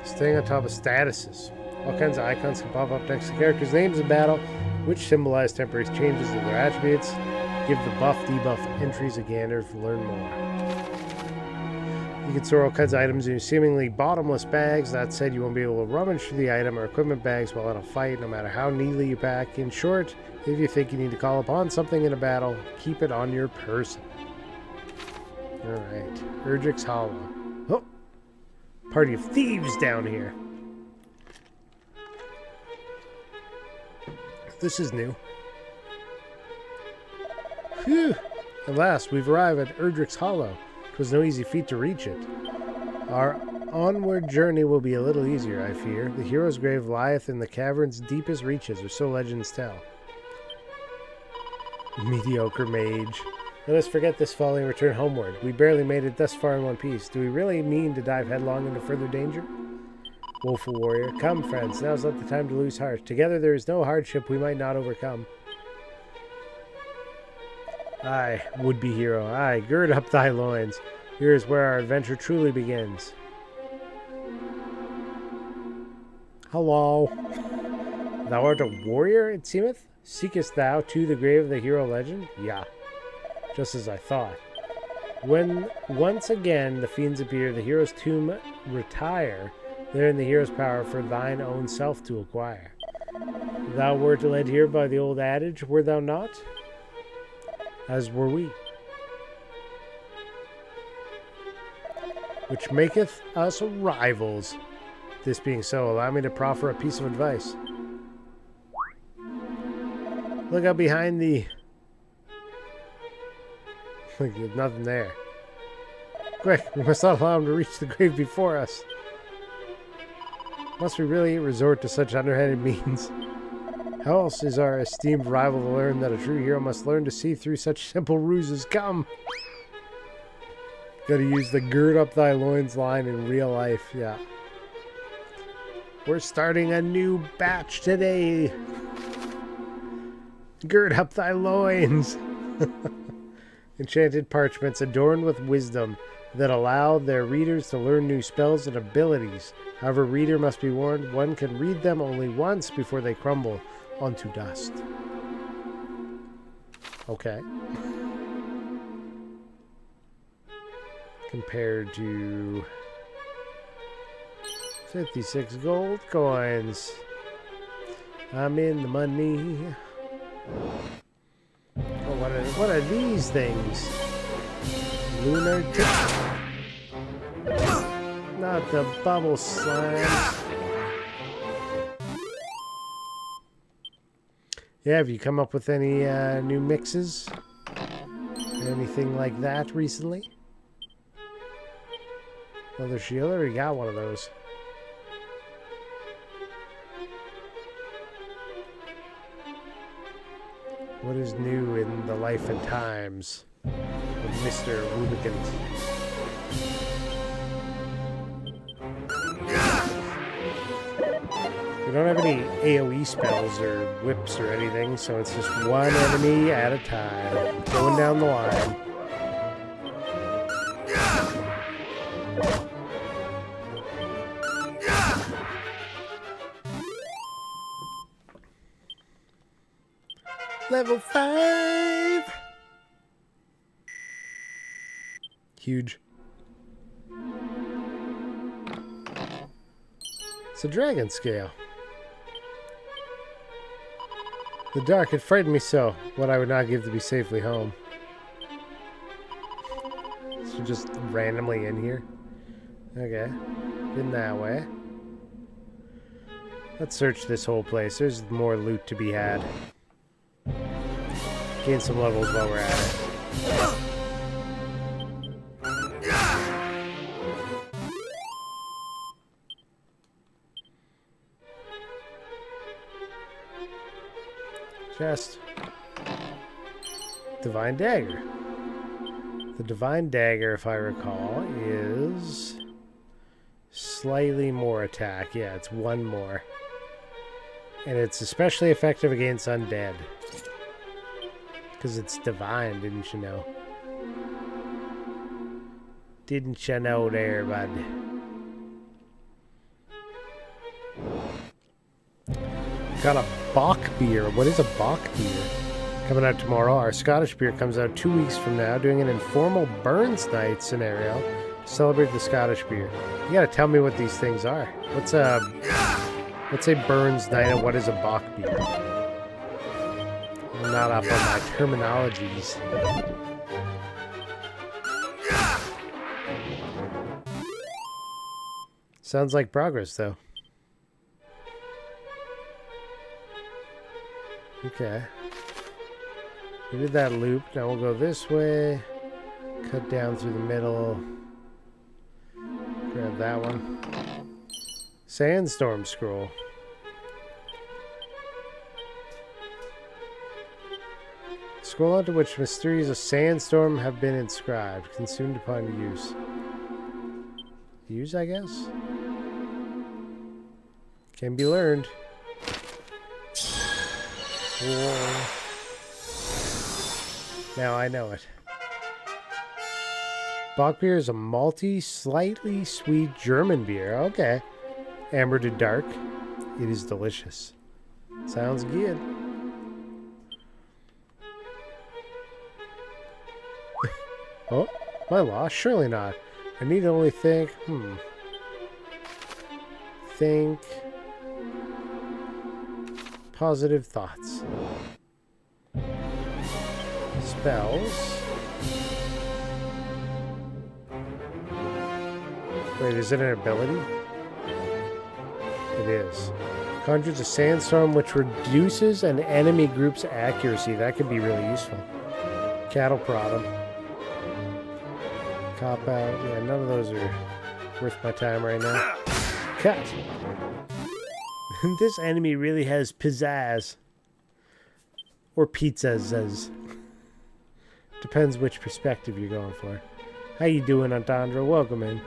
S1: Staying on top of statuses. All kinds of icons can pop up next to characters' names in battle, which symbolize temporary changes in their attributes. Give the buff, debuff entries a gander to learn more. You can store all kinds of items in your seemingly bottomless bags. That said, you won't be able to rummage through the item or equipment bags while in a fight, no matter how neatly you pack. In short, if you think you need to call upon something in a battle, keep it on your person. Alright, Erdrick's Hollow. Oh! Party of thieves down here. This is new. Phew! At last, we've arrived at Erdrick's Hollow. It was no easy feat to reach it. Our onward journey will be a little easier, I fear. The hero's grave lieth in the cavern's deepest reaches, or so legends tell. Mediocre mage. Let us forget this folly and return homeward. We barely made it thus far in one piece. Do we really mean to dive headlong into further danger? Woeful warrior. Come, friends. Now's not the time to lose heart. Together there is no hardship we might not overcome. Aye, would-be hero. Aye, gird up thy loins. Here is where our adventure truly begins. Hello. Thou art a warrior, it seemeth? Seekest thou to the grave of the hero legend? Yeah. Just as I thought. When once again the fiends appear, the hero's tomb retire, there in the hero's power for thine own self to acquire. Thou wert led here by the old adage, were thou not? As were we. Which maketh us rivals. This being so, allow me to proffer a piece of advice. Look out behind thee. There's nothing there. Quick, we must not allow him to reach the grave before us. Must we really resort to such underhanded means? How else is our esteemed rival to learn that a true hero must learn to see through such simple ruses? Come! Gotta use the gird up thy loins line in real life, yeah. We're starting a new batch today! Gird up thy loins! Enchanted parchments adorned with wisdom that allow their readers to learn new spells and abilities. However, reader must be warned, one can read them only once before they crumble onto dust. Okay. Compared to 56 gold coins. I'm in the money. Oh, what are these things? Lunar tip. Not the bubble slime. Yeah, have you come up with any new mixes? Anything like that recently? Leather shield, I already got one of those. What is new in the life and times of Mr. Rubicant? We don't have any AoE spells or whips or anything, so it's just one enemy at a time, going down the line. Level 5. Huge. It's a dragon scale. The dark had frightened me so, what I would not give to be safely home. So just randomly in here. Okay. In that way. Let's search this whole place. There's more loot to be had. Gain some levels while we're at it. Chest. Divine Dagger. The Divine Dagger, if I recall, is slightly more attack. Yeah, it's one more. And it's especially effective against undead. Because it's divine, didn't you know? Didn't you know there, bud? Got a Bach beer. What is a Bach beer? Coming out tomorrow. Our Scottish beer comes out 2 weeks from now, doing an informal Burns Night scenario to celebrate the Scottish beer. You gotta tell me what these things are. What's a Burns Night and what is a Bach beer? I'm not up on my terminologies. Sounds like progress, though. Okay. We did that loop. Now we'll go this way. Cut down through the middle. Grab that one. Sandstorm scroll. Scroll onto which mysteries of sandstorm have been inscribed. Consumed upon use. Use, I guess? Can be learned. Whoa. Now I know it. Bock beer is a malty, slightly sweet German beer. Okay. Amber to dark. It is delicious. Sounds good. Oh, my loss? Surely not. I need to only think. Think. Positive thoughts. Spells. Wait, is it an ability? It is. Conjures a sandstorm which reduces an enemy group's accuracy. That could be really useful. Cattle prod 'em. Cop out. Yeah, none of those are worth my time right now. Cut! This enemy really has pizzazz. Or pizzas. Depends which perspective you're going for. How you doing, Antandra? Welcome in.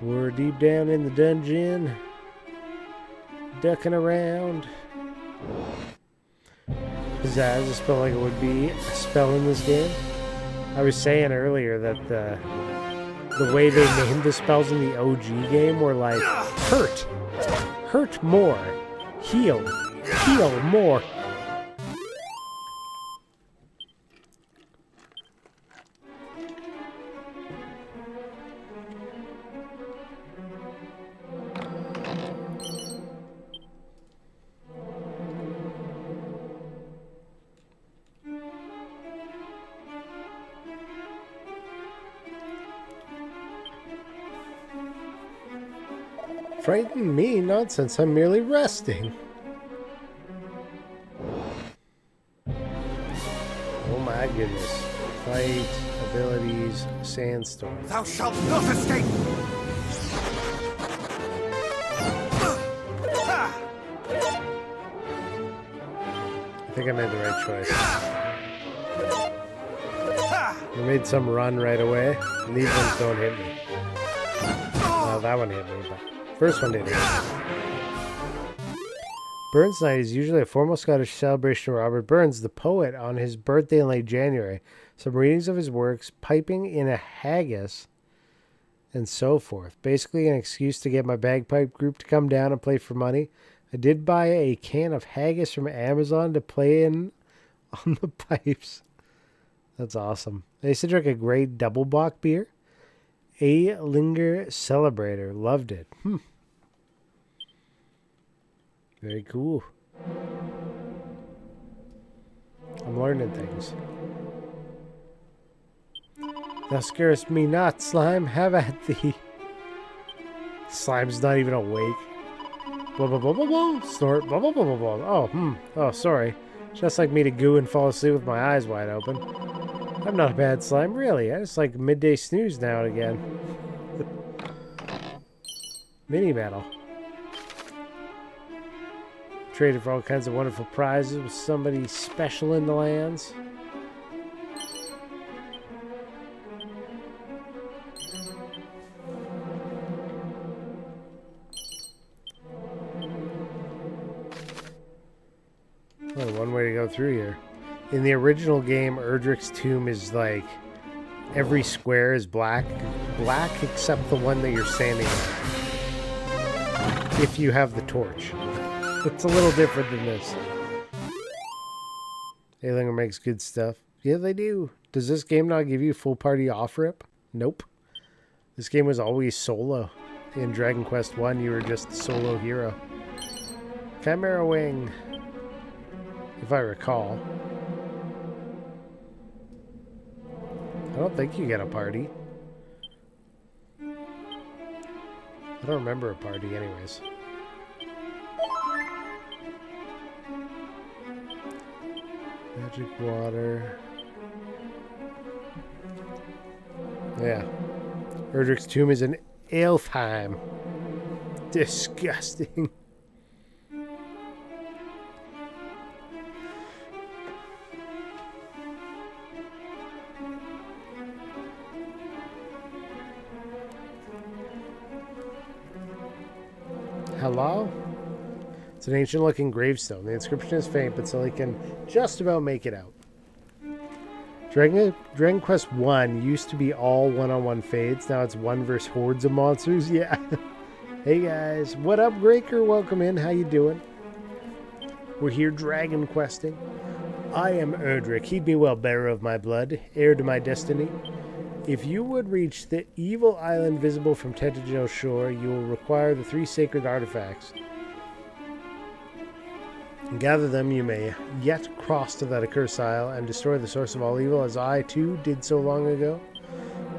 S1: We're deep down in the dungeon. Ducking around. Pizzazz is spelled like it would be a spell in this game. I was saying earlier that the way they named the spells in the OG game were like hurt. Hurt more. Heal. Heal more. Frighten me? Nonsense, I'm merely resting. Oh my goodness. Fight, abilities, sandstorm.
S5: Thou shalt not escape!
S1: I think I made the right choice. I made some run right away, and these ones don't hit me. Well, that one hit me, but first one didn't. Burns Night is usually a formal Scottish celebration of Robert Burns, the poet, on his birthday in late January. Some readings of his works, piping in a haggis, and so forth. Basically an excuse to get my bagpipe group to come down and play for money. I did buy a can of haggis from Amazon to play in on the pipes. That's awesome. I used to drink a great double bock beer. A Linger Celebrator. Loved it. Very cool. I'm learning things. Thou scarest me not, slime. Have at thee. Slime's not even awake. Blah, blah, blah, blah, blah. Snort. Blah, blah, blah, blah, blah. Oh, Oh, sorry. Just like me to goo and fall asleep with my eyes wide open. I'm not a bad slime, really. I just like midday snooze now and again. Mini metal. Traded for all kinds of wonderful prizes with somebody special in the lands. Only one way to go through here. In the original game, Erdrick's tomb is like every square is black except the one that you're standing on. If you have the torch. It's a little different than this. Alinger makes good stuff. Yeah, they do. Does this game not give you full party off-rip? Nope. This game was always solo. In Dragon Quest 1, you were just the solo hero. Chimera Wing. If I recall. I don't think you get a party. I don't remember a party anyways. Magic water. Yeah. Erdrick's tomb is in Elfheim. Disgusting. Hello? It's an ancient-looking gravestone. The inscription is faint, but Sully can just about make it out. Dragon Quest 1 used to be all one-on-one fades. Now it's one versus hordes of monsters. Yeah. Hey guys, what up, Graker? Welcome in. How you doing? We're here dragon questing. I am Erdrick. Heed me well, bearer of my blood, heir to my destiny. If you would reach the evil island visible from Tentagel shore, you will require the 3 sacred artifacts. Gather them, you may yet cross to that accursed isle and destroy the source of all evil, as I, too, did so long ago.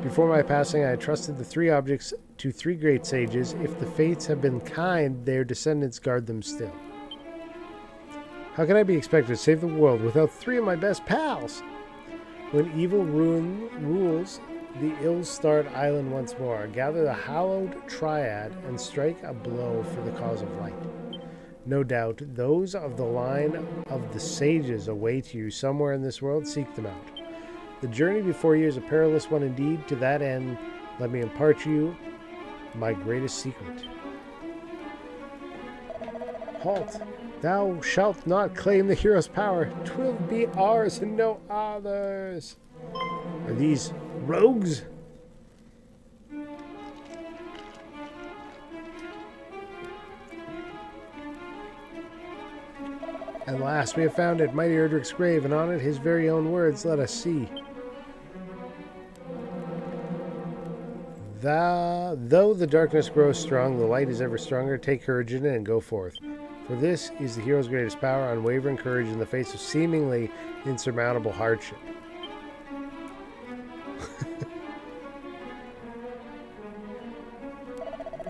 S1: Before my passing, I trusted the 3 objects to 3 great sages. If the fates have been kind, their descendants guard them still. How can I be expected to save the world without 3 of my best pals? When evil rules the ill-starred island once more, gather the hallowed triad and strike a blow for the cause of light. No doubt, those of the line of the sages await you somewhere in this world. Seek them out. The journey before you is a perilous one indeed. To that end, let me impart you my greatest secret. Halt! Thou shalt not claim the hero's power. 'Twill be ours and no others. Are these rogues? At last we have found it, mighty Erdrick's grave, and on it his very own words. Let us see. Though the darkness grows strong, the light is ever stronger. Take courage in it and go forth. For this is the hero's greatest power, unwavering courage in the face of seemingly insurmountable hardship.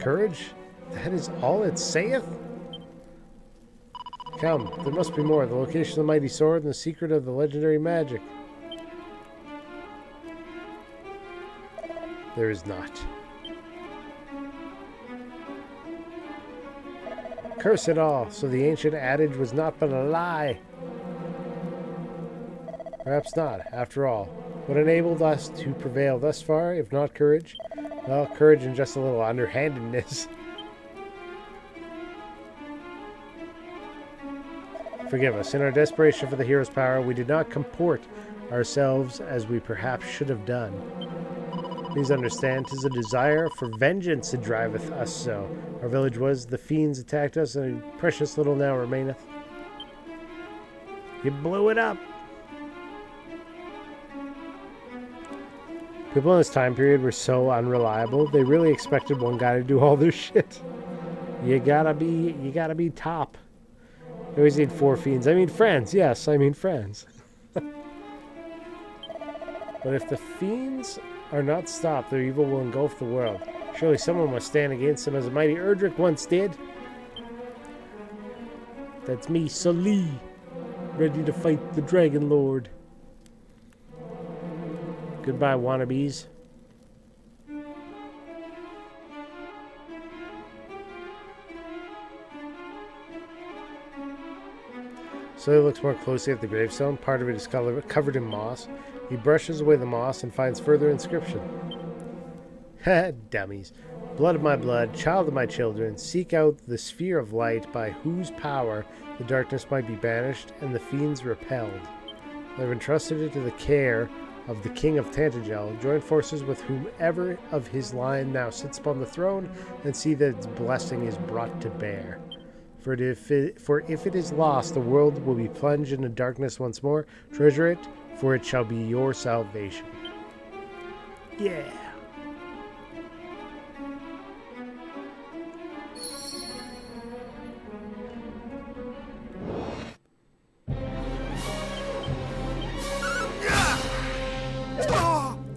S1: Courage? That is all it saith? Come, there must be more. The location of the mighty sword and the secret of the legendary magic. There is not. Curse it all, so the ancient adage was not but a lie. Perhaps not, after all. What enabled us to prevail thus far, if not courage? Well, courage and just a little underhandedness. Forgive us. In our desperation for the hero's power, we did not comport ourselves as we perhaps should have done. Please understand, 'tis a desire for vengeance that driveth us so. Our village was, the fiends attacked us, and a precious little now remaineth. You blew it up. People in this time period were so unreliable. They really expected one guy to do all this shit. You gotta be top. You always need 4 fiends. I mean friends. Yes, I mean friends. But if the fiends are not stopped, their evil will engulf the world. Surely someone must stand against them as a mighty Erdrick once did. That's me, Sully, ready to fight the Dragon Lord. Goodbye, wannabes. So he looks more closely at the gravestone. Part of it is covered in moss. He brushes away the moss and finds further inscription. Ha, dummies. Blood of my blood, child of my children, seek out the sphere of light by whose power the darkness might be banished and the fiends repelled. I have entrusted it to the care of the king of Tantagel. Join forces with whomever of his line now sits upon the throne and see that its blessing is brought to bear. For if it is lost, the world will be plunged into darkness once more. Treasure it, for it shall be your salvation. Yeah.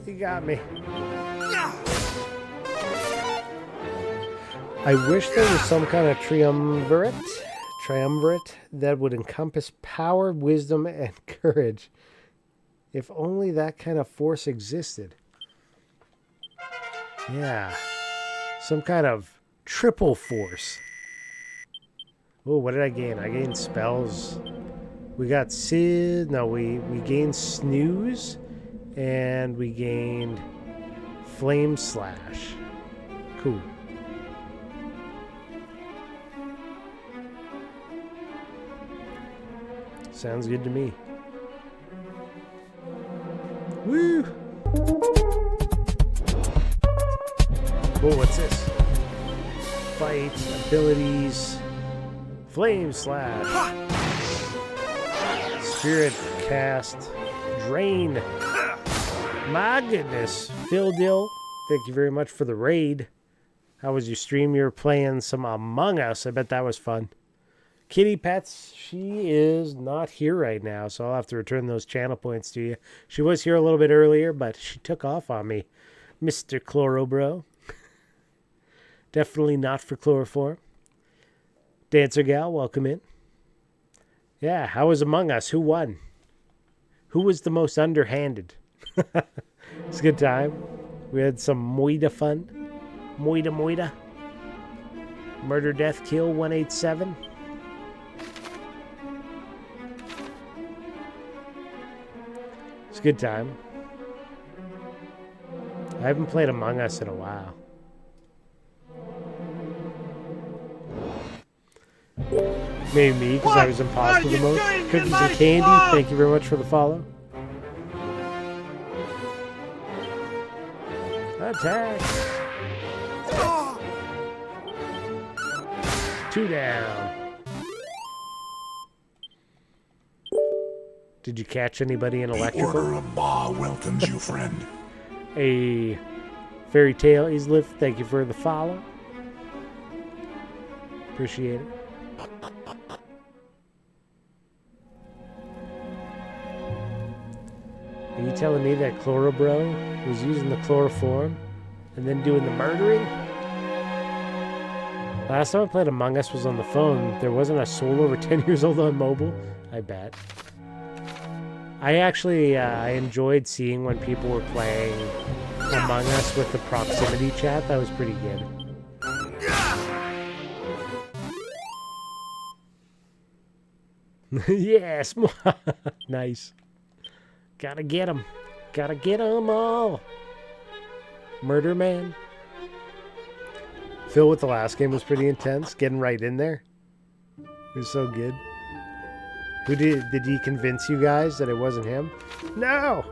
S1: You got me. I wish there was some kind of triumvirate that would encompass power, wisdom, and courage. If only that kind of force existed. Yeah. Some kind of triple force. Oh, what did I gain? I gained spells. We got Sid. No, we gained Snooze. And we gained Flame Slash. Cool. Sounds good to me. Woo! Oh, what's this? Fight, abilities, Flame Slash, Spirit Cast, Drain. My goodness, Phil Dill, thank you very much for the raid. How was your stream? You were playing some Among Us. I bet that was fun. Kitty Pets, she is not here right now, so I'll have to return those channel points to you. She was here a little bit earlier, but she took off on me. Mr. Chlorobro. Definitely not for chloroform. Dancer Gal, welcome in. Yeah, how was Among Us? Who won? Who was the most underhanded? It's a good time. We had some Moida fun. Moida. Murder, Death, Kill 187. It's a good time. I haven't played Among Us in a while. Maybe me, because I was imposter the most. Cookies and Candy, thank you very much for the follow. Attack! 2 down. Did you catch anybody in electrical?
S6: The order of Ba welcomes you, friend.
S1: A Fairy Tale Islift, thank you for the follow. Appreciate it. Are you telling me that Chlorobro was using the chloroform and then doing the murdering? Last time I played Among Us was on the phone. There wasn't a soul over 10 years old on mobile. I bet. I actually I enjoyed seeing when people were playing Among Us with the proximity chat. That was pretty good. Yes! Nice. Gotta get them. Gotta get them all. Murder Man. Phil with the last game was pretty intense. Getting right in there. It was so good. Who did he convince you guys that it wasn't him? No!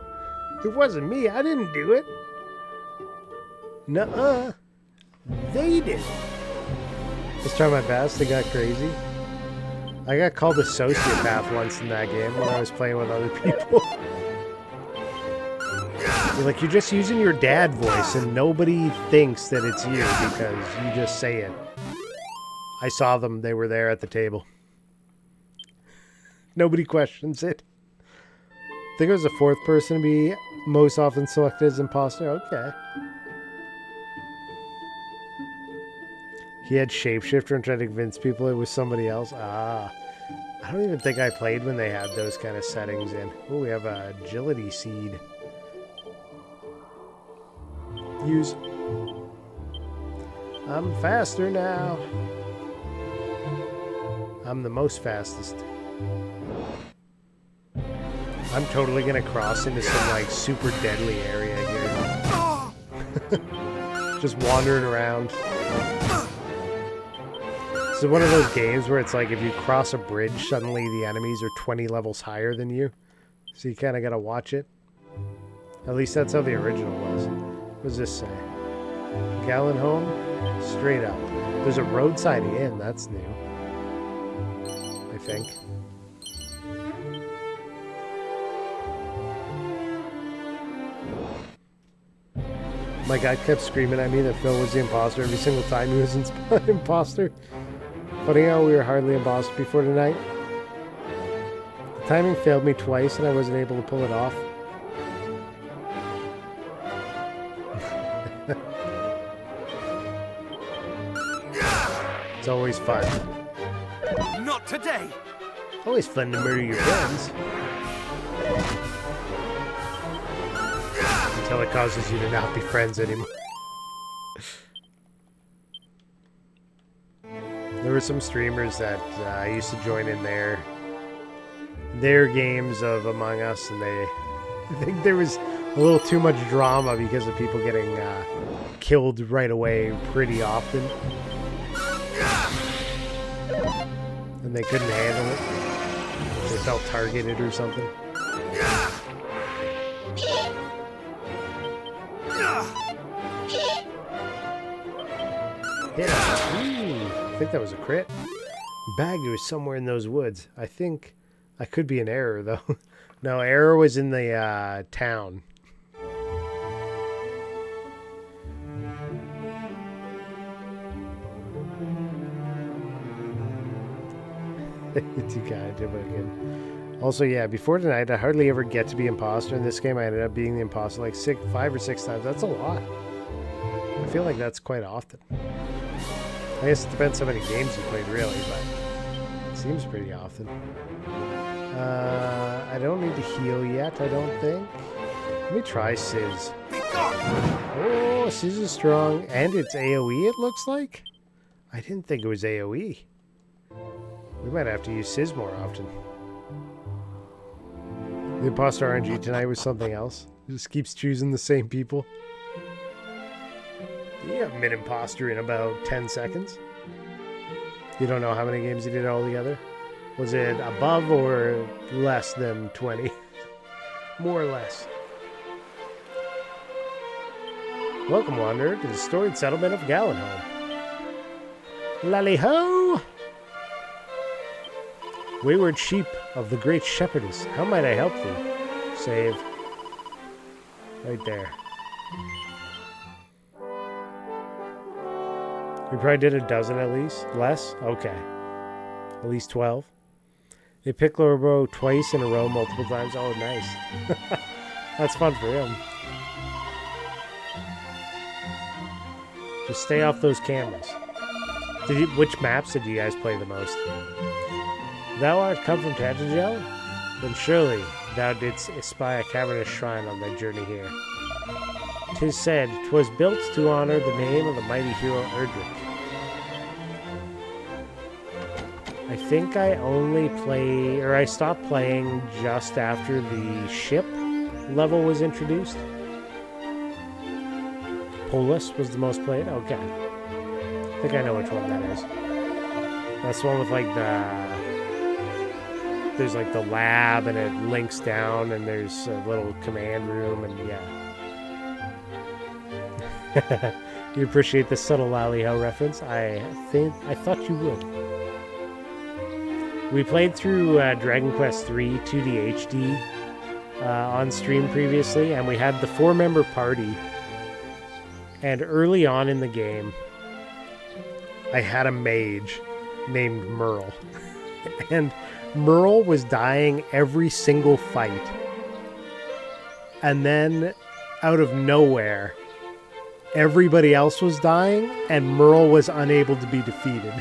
S1: It wasn't me. I didn't do it. Nuh-uh. They did. Let's try my best. They got crazy. I got called a sociopath once in that game when I was playing with other people. You're just using your dad voice and nobody thinks that it's you because you just say it. I saw them. They were there at the table. Nobody questions it. I think it was the fourth person to be most often selected as imposter. Okay. He had shapeshifter and tried to convince people it was somebody else. Ah. I don't even think I played when they had those kind of settings in. Oh, we have a agility seed. Use. I'm faster now. I'm the most fastest. I'm totally gonna cross into some like super deadly area here. Just wandering around. This is one of those games where it's like if you cross a bridge, suddenly the enemies are 20 levels higher than you. So you kind of gotta watch it. At least that's how the original was. What does this say? Gallon home? Straight up. There's a roadside inn. That's new. I think. My guy kept screaming at me that Phil was the imposter every single time he was an imposter. Funny how we were hardly imposter before tonight. The timing failed me twice and I wasn't able to pull it off. It's always fun.
S5: Not today!
S1: Always fun to murder your friends. Until it causes you to not be friends anymore. There were some streamers that I used to join in their games of Among Us, and I think there was a little too much drama because of people getting killed right away pretty often. And they couldn't handle it. They felt targeted or something. Hit him. Ooh, I think that was a crit. Baggy was somewhere in those woods. I think I could be an error, though. No, error was in the town. Also, yeah, before tonight, I hardly ever get to be imposter. In this game, I ended up being the imposter like 5 or 6 times. That's a lot. I feel like that's quite often. I guess it depends how many games you played, really, but it seems pretty often. I don't need to heal yet, I don't think. Let me try Sizz. Oh, Sizz is strong, and it's AoE, it looks like? I didn't think it was AoE. We might have to use Sizz more often. The imposter RNG tonight was something else. It just keeps choosing the same people. You have mid-imposter in about 10 seconds. You don't know how many games you did altogether? Was it above or less than 20? More or less. Welcome, Wanderer, to the storied settlement of Gallenholm. Lally-ho! Wayward sheep of the great shepherdess, how might I help thee? Save. Right there. We probably did a dozen at least. Less? Okay. At least 12. They picked Lorbo twice in a row multiple times. Oh, nice. That's fun for him. Just stay off those cameras. Which maps did you guys play the most? Thou art come from Tantagel? Then surely thou didst espy a cavernous shrine on thy journey here. 'Tis said 'twas built to honor the name of the mighty hero Erdrick. I think I I stopped playing just after the ship level was introduced. Polis was the most played? Okay. I think I know which one that is. That's the one with like there's like the lab and it links down and there's a little command room and yeah. You appreciate the subtle Lally Ho reference? I thought you would. We played through Dragon Quest III 2D HD on stream previously, and we had the 4-member party. And early on in the game, I had a mage named Merle. And Merle was dying every single fight. And then, out of nowhere, everybody else was dying, and Merle was unable to be defeated.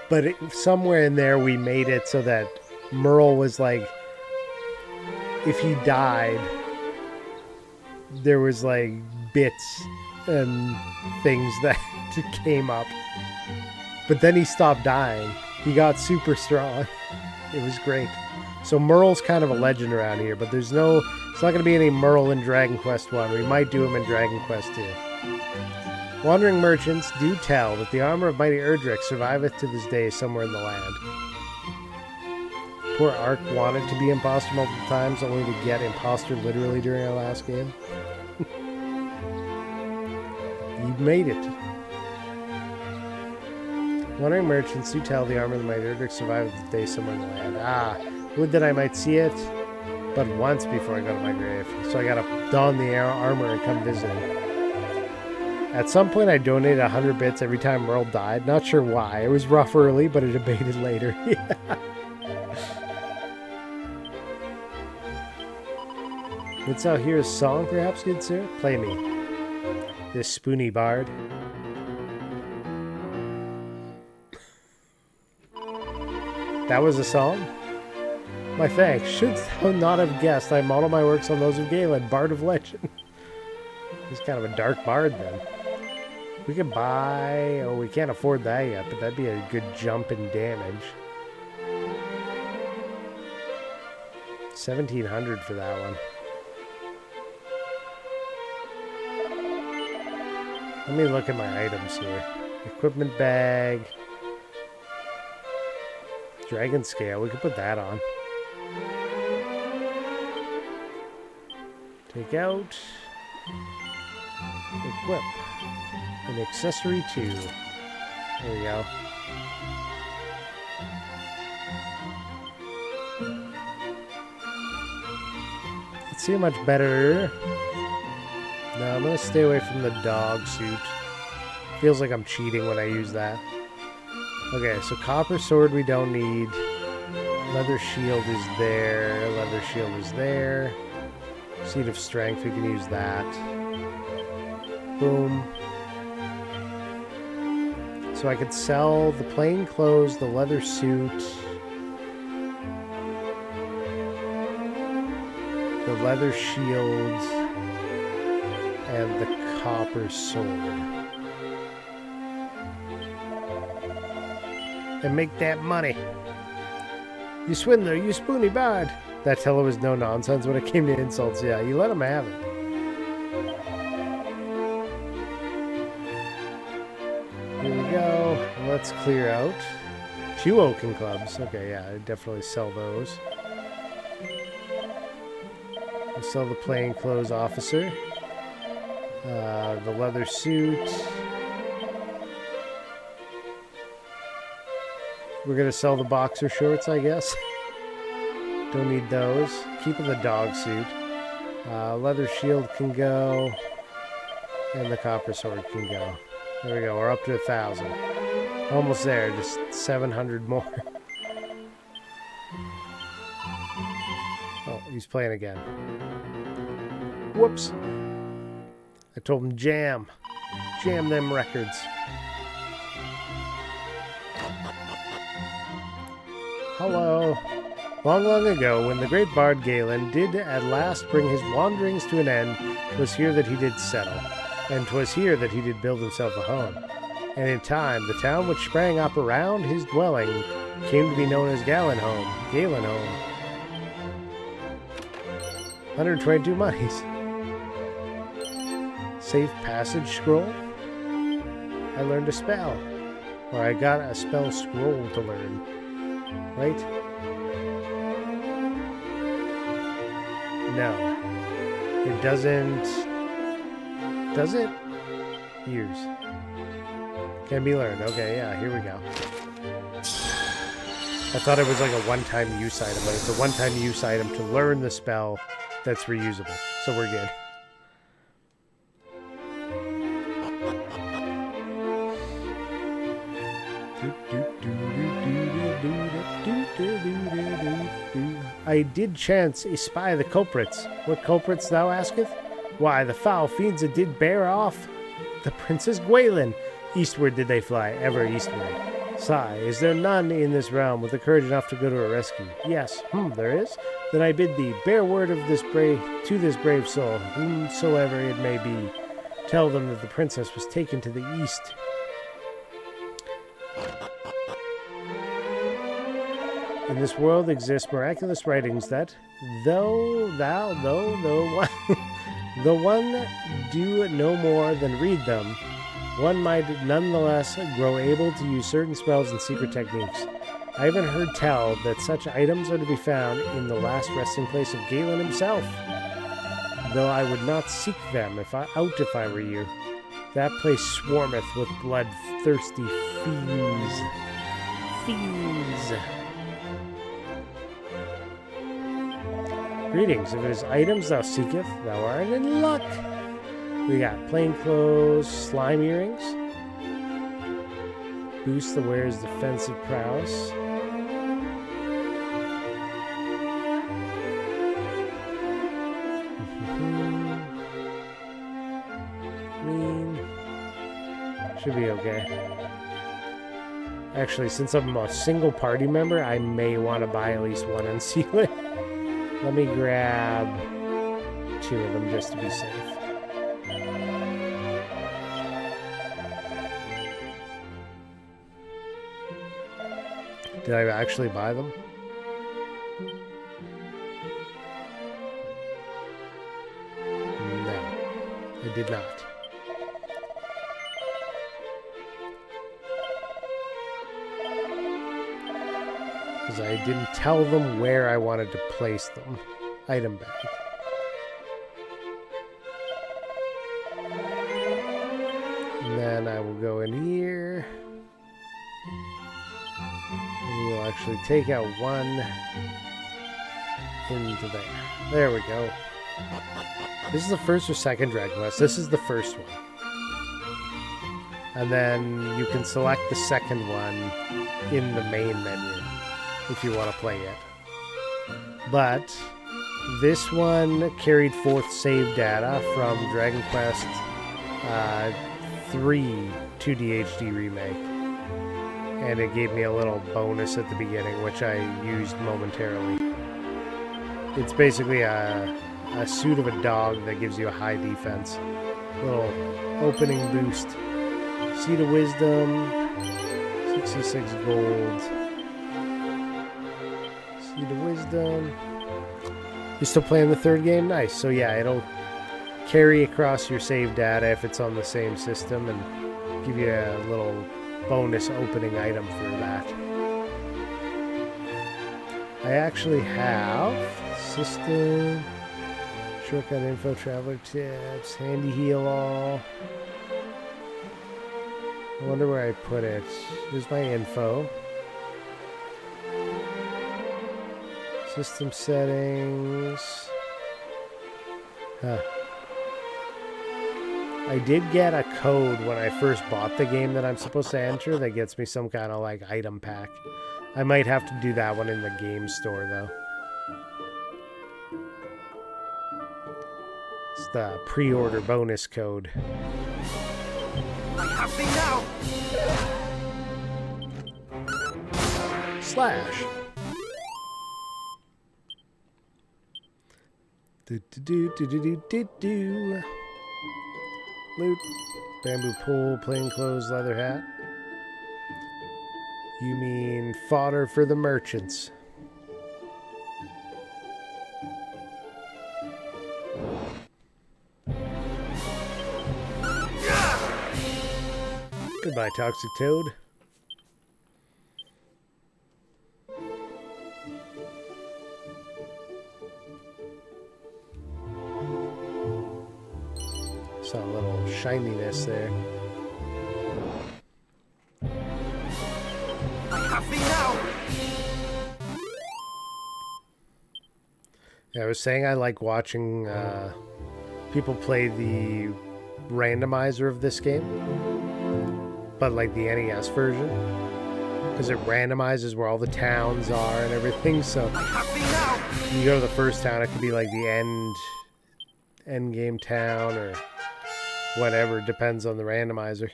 S1: But somewhere in there, we made it so that Merle was like, if he died, there was like bits and things that came up. But then he stopped dying. He got super strong. It was great. So Merle's kind of a legend around here, but it's not going to be any Merle in Dragon Quest 1. We might do him in Dragon Quest 2. Wandering merchants do tell that the armor of mighty Erdrick surviveth to this day somewhere in the land. Poor Ark wanted to be imposter multiple times, only to get imposter literally during our last game. You made it. Wandering merchants do tell the armor of the mighty Erdrick surviveth this day somewhere in the land. Ah, would that I might see it, but once before I go to my grave. So I gotta don the armor and come visiting. At some point I donated 100 bits every time Merle died. Not sure why. It was rough early, but it abated later. Let's now hear a song, perhaps, good sir? Play me. This spoony bard. That was a song? My thanks. Should thou not have guessed, I model my works on those of Galen, Bard of Legend. He's kind of a dark bard, then. We could buy... Oh, we can't afford that yet, but that'd be a good jump in damage. 1,700 for that one. Let me look at my items here. Equipment bag. Dragon scale. We could put that on. Take out. Equip. An accessory 2. There we go. Let's see how much better. No, I'm going to stay away from the dog suit. Feels like I'm cheating when I use that. Okay, so copper sword we don't need. Leather shield is there. Leather shield is there. Seed of strength, we can use that. Boom. So I could sell the plain clothes, the leather suit, the leather shield, and the copper sword. And make that money. You swindler, you spoony bard. That teller was no nonsense when it came to insults. Yeah, you let him have it. Here we go. Let's clear out 2 oaken clubs. Okay, yeah, I'd definitely sell those. We'll sell the plainclothes officer. The leather suit. We're going to sell the boxer shorts, I guess. Don't need those. Keeping the dog suit. Leather shield can go. And the copper sword can go. There we go. We're up to 1,000. Almost there. Just 700 more. Oh, he's playing again. Whoops. I told him jam. Jam them records. Hello. Long, long ago, when the great bard Galen did at last bring his wanderings to an end, 'twas here that he did settle, and 'twas here that he did build himself a home. And in time, the town which sprang up around his dwelling came to be known as Galenholm. 122 monies. Safe passage scroll. I learned a spell. Or I got a spell scroll to learn. Right? No. It doesn't Does it? Use. Can be learned. Okay, yeah, here we go. I thought it was like a one-time use item, but it's a one-time use item to learn the spell that's reusable. So we're good. I did chance espy the culprits. What culprits thou asketh? Why, the foul fiends that did bear off the Princess Gwaelin. Eastward did they fly, ever eastward. Sigh, is there none in this realm with the courage enough to go to her rescue? Yes, there is. Then I bid thee, bear word of this brave soul, whomsoever it may be. Tell them that the princess was taken to the east. In this world exist miraculous writings that, though one do no more than read them, one might nonetheless grow able to use certain spells and secret techniques. I even heard tell that such items are to be found in the last resting place of Galen himself, though I would not seek them if I were you. That place swarmeth with bloodthirsty fiends. Greetings, if it is items thou seeketh, thou art in luck. We got plainclothes, slime earrings. Boost the wearer's defensive prowess. Should be okay. Actually, since I'm a single party member, I may want to buy at least one unsealer. Let me grab 2 of them just to be safe. Did I actually buy them? No, I did not. Because I didn't tell them where I wanted to place them. Item bag. And then I will go in here. And we'll actually take out one into there. There we go. This is the first or second Dragon Quest. This is the first one. And then you can select the second one in the main menu if you want to play it. But this one carried forth save data from Dragon Quest 3 2D HD Remake. And it gave me a little bonus at the beginning, which I used momentarily. It's basically a suit of a dog that gives you a high defense. Little opening boost. Seed of Wisdom, 66 gold. Seed of Wisdom. You're still playing the third game? Nice. So yeah, it'll carry across your save data if it's on the same system and give you a little bonus opening item for that. I actually have system, shortcut info, traveler tips, handy heal all. I wonder where I put it. Here's my info. System settings. Huh. I did get a code when I first bought the game that I'm supposed to enter that gets me some kind of like item pack. I might have to do that one in the game store though. It's the pre-order bonus code.
S5: I have thee now!
S1: Slash. Do. Loot. Bamboo pole, plainclothes, leather hat. You mean fodder for the merchants. Goodbye, Toxic Toad. Saw a little shininess there.
S5: I have thee now!
S1: Yeah, I was saying I like watching people play the randomizer of this game, but like the NES version, because it randomizes where all the towns are and everything. So
S5: I have thee now!
S1: you go to the first town, it could be like the end game town or whatever, depends on the randomizer.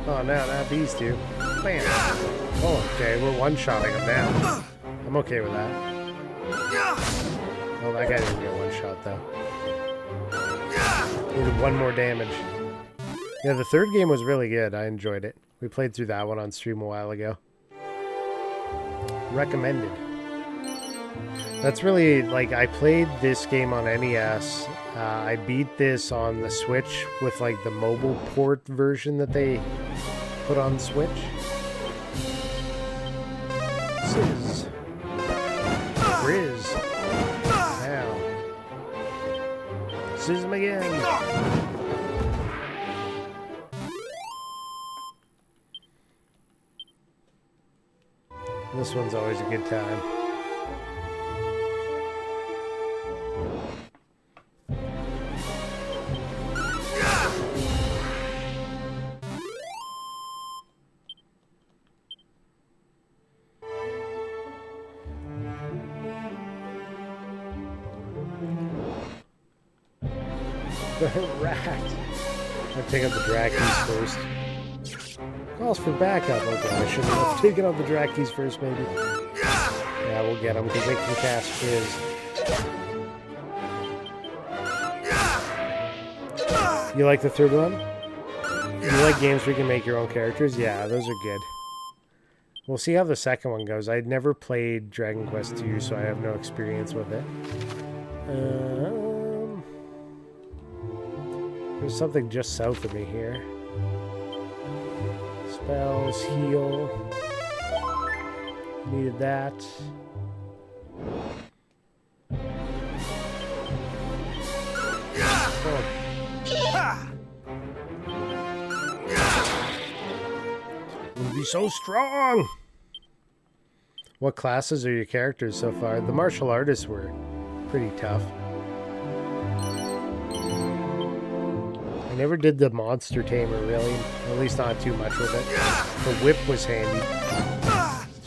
S1: Oh no, not these two. Bam. Oh, okay, we're one-shotting them now. I'm okay with that. Well, that guy didn't get one shot though. Needed one more damage. Yeah, the third game was really good. I enjoyed it. We played through that one on stream a while ago. Recommended. That's really, like, I played this game on NES. I beat this on the Switch with, like, the mobile port version that they put on Switch. Sizz. Grizz. Now. Sizz him again. This one's always a good time. Rat. I'll take out the Drakes first. Calls for backup. Okay, I should have taken out the Drakes first, maybe. Yeah, we'll get them because they can cast Fizz. You like the third one? You like games where you can make your own characters? Yeah, those are good. We'll see how the second one goes. I'd never played Dragon Quest II, so I have no experience with it. There's something just south of me here. Spells, heal. Needed that. Oh. We'll be so strong! What classes are your characters so far? The martial artists were pretty tough. I never did the monster tamer, really. At least not too much with it. The whip was handy.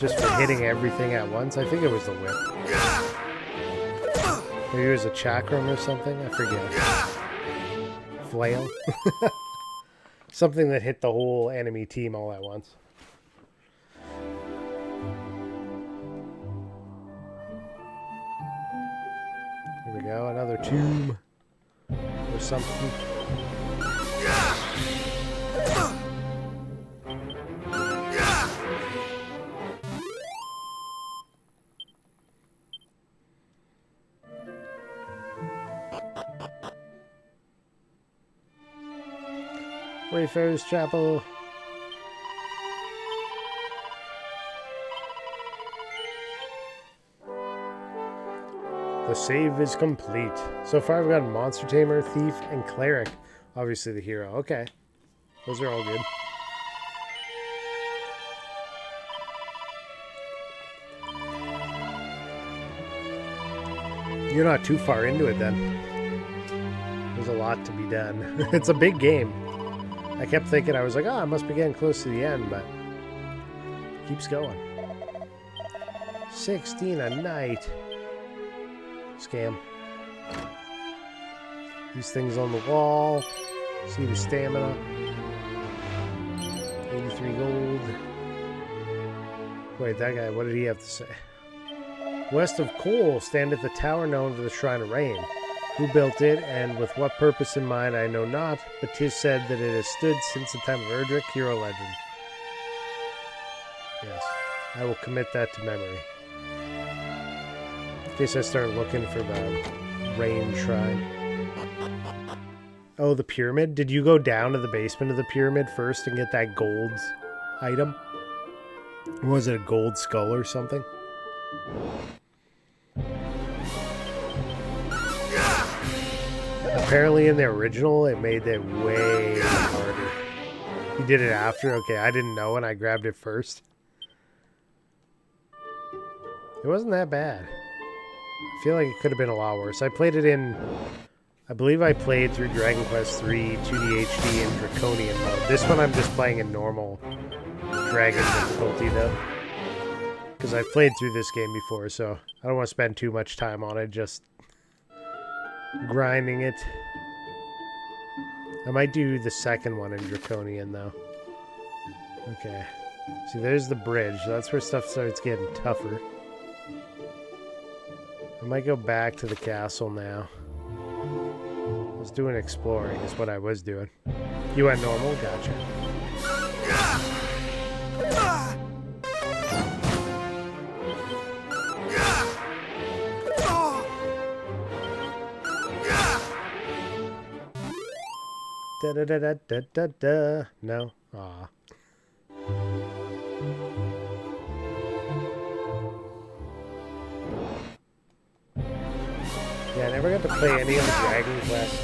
S1: Just for hitting everything at once. I think it was the whip. Maybe it was a chakram or something. I forget. Flail. Something that hit the whole enemy team all at once. Here we go. Another tomb. Or something. Wayfarer's Chapel. The save is complete. So far I've got Monster Tamer, Thief, and Cleric. Obviously the hero. Okay. Those are all good. You're not too far into it then. There's a lot to be done. It's a big game. I kept thinking, I was like, oh, I must be getting close to the end, but it keeps going. 16 a night. Scam. These things on the wall. See the stamina. 83 gold. Wait, that guy, what did he have to say? West of Cole standeth the tower known for the Shrine of Rain. Who built it, and with what purpose in mind, I know not, but 'tis said that it has stood since the time of Erdrick, hero legend. Yes, I will commit that to memory. In case I start looking for the Rain Shrine. Oh, the pyramid? Did you go down to the basement of the pyramid first and get that gold item? Was it a gold skull or something? Apparently in the original, it made it way harder. You did it after? Okay, I didn't know and I grabbed it first. It wasn't that bad. I feel like it could have been a lot worse. I played it in... I believe I played through Dragon Quest III, 2D HD, and Draconian mode. This one I'm just playing in normal Dragon difficulty, though. Because I've played through this game before, so I don't want to spend too much time on it, just grinding it. I might do the second one in Draconian, though. Okay. See, there's the bridge. That's where stuff starts getting tougher. I might go back to the castle now. I was doing exploring, is what I was doing. You went normal? Gotcha. Da da da da da da da. No. Aw. Yeah, I never got to play any of the Dragon Quest,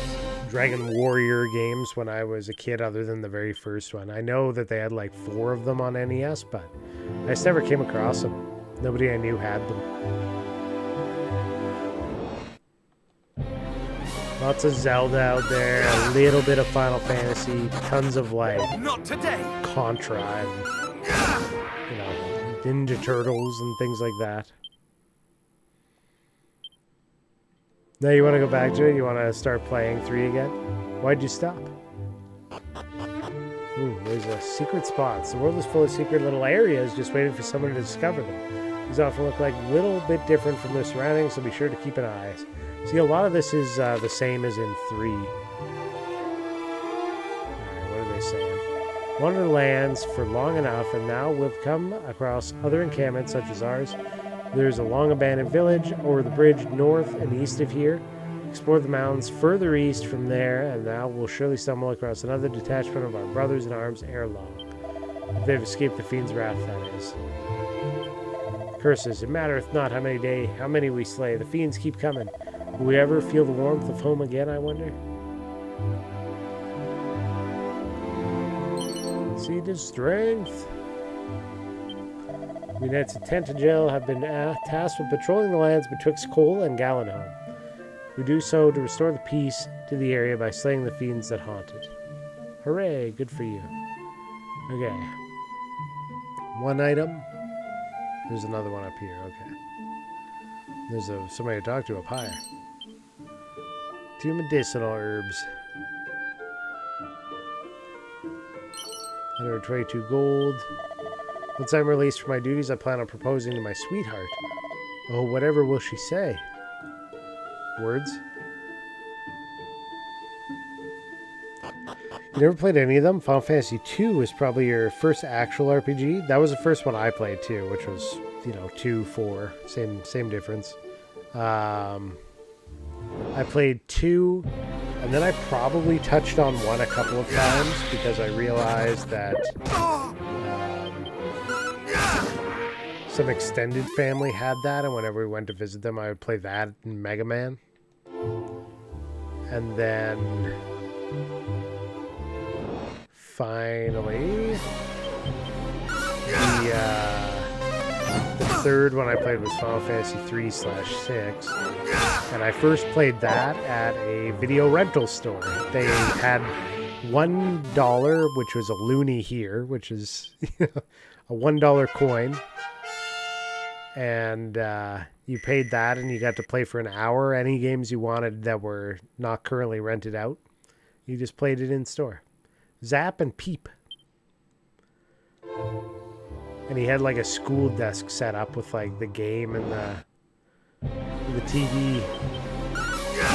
S1: Dragon Warrior games when I was a kid other than the very first one. I know that they had like 4 of them on NES, but I just never came across them. Nobody I knew had them. Lots of Zelda out there, a little bit of Final Fantasy, tons of like
S5: Not today.
S1: Contra and, you know, Ninja Turtles and things like that. Now you want to go back to it? You want to start playing 3 again? Why'd you stop? Ooh, there's a secret spots. The world is full of secret little areas just waiting for someone to discover them. These often look like a little bit different from their surroundings, so be sure to keep an eye. See, a lot of this is the same as in 3. Alright, what are they saying? Wonderlands for long enough, and now we've come across other encampments such as ours. There's a long abandoned village over the bridge north and east of here. Explore the mountains further east from there, and now we'll surely stumble across another detachment of our brothers in arms ere long. If they've escaped the fiend's wrath, that is. Curses, it mattereth not how many we slay. The fiends keep coming. Will we ever feel the warmth of home again, I wonder? See the strength. We Knights of Tentagel have been tasked with patrolling the lands betwixt Cole and Galenholm. We do so to restore the peace to the area by slaying the fiends that haunt it. Hooray, good for you. Okay. 1 item. There's another one up here, okay. There's somebody to talk to up higher. 2 medicinal herbs. 122 gold. Once I'm released from my duties, I plan on proposing to my sweetheart. Oh, whatever will she say? Words? You never played any of them? Final Fantasy II was probably your first actual RPG. That was the first one I played too, which was, 2, 4. Same difference. I played 2, and then I probably touched on 1 a couple of times because I realized that some extended family had that, and whenever we went to visit them, I would play that in Mega Man. And then finally, the third one I played was Final Fantasy 3/6, and I first played that at a video rental store. They had $1, which was a loonie here, which is a $1 coin. And you paid that and you got to play for an hour any games you wanted that were not currently rented out. You just played it in store. Zap and Peep. And he had like a school desk set up with like the game and the TV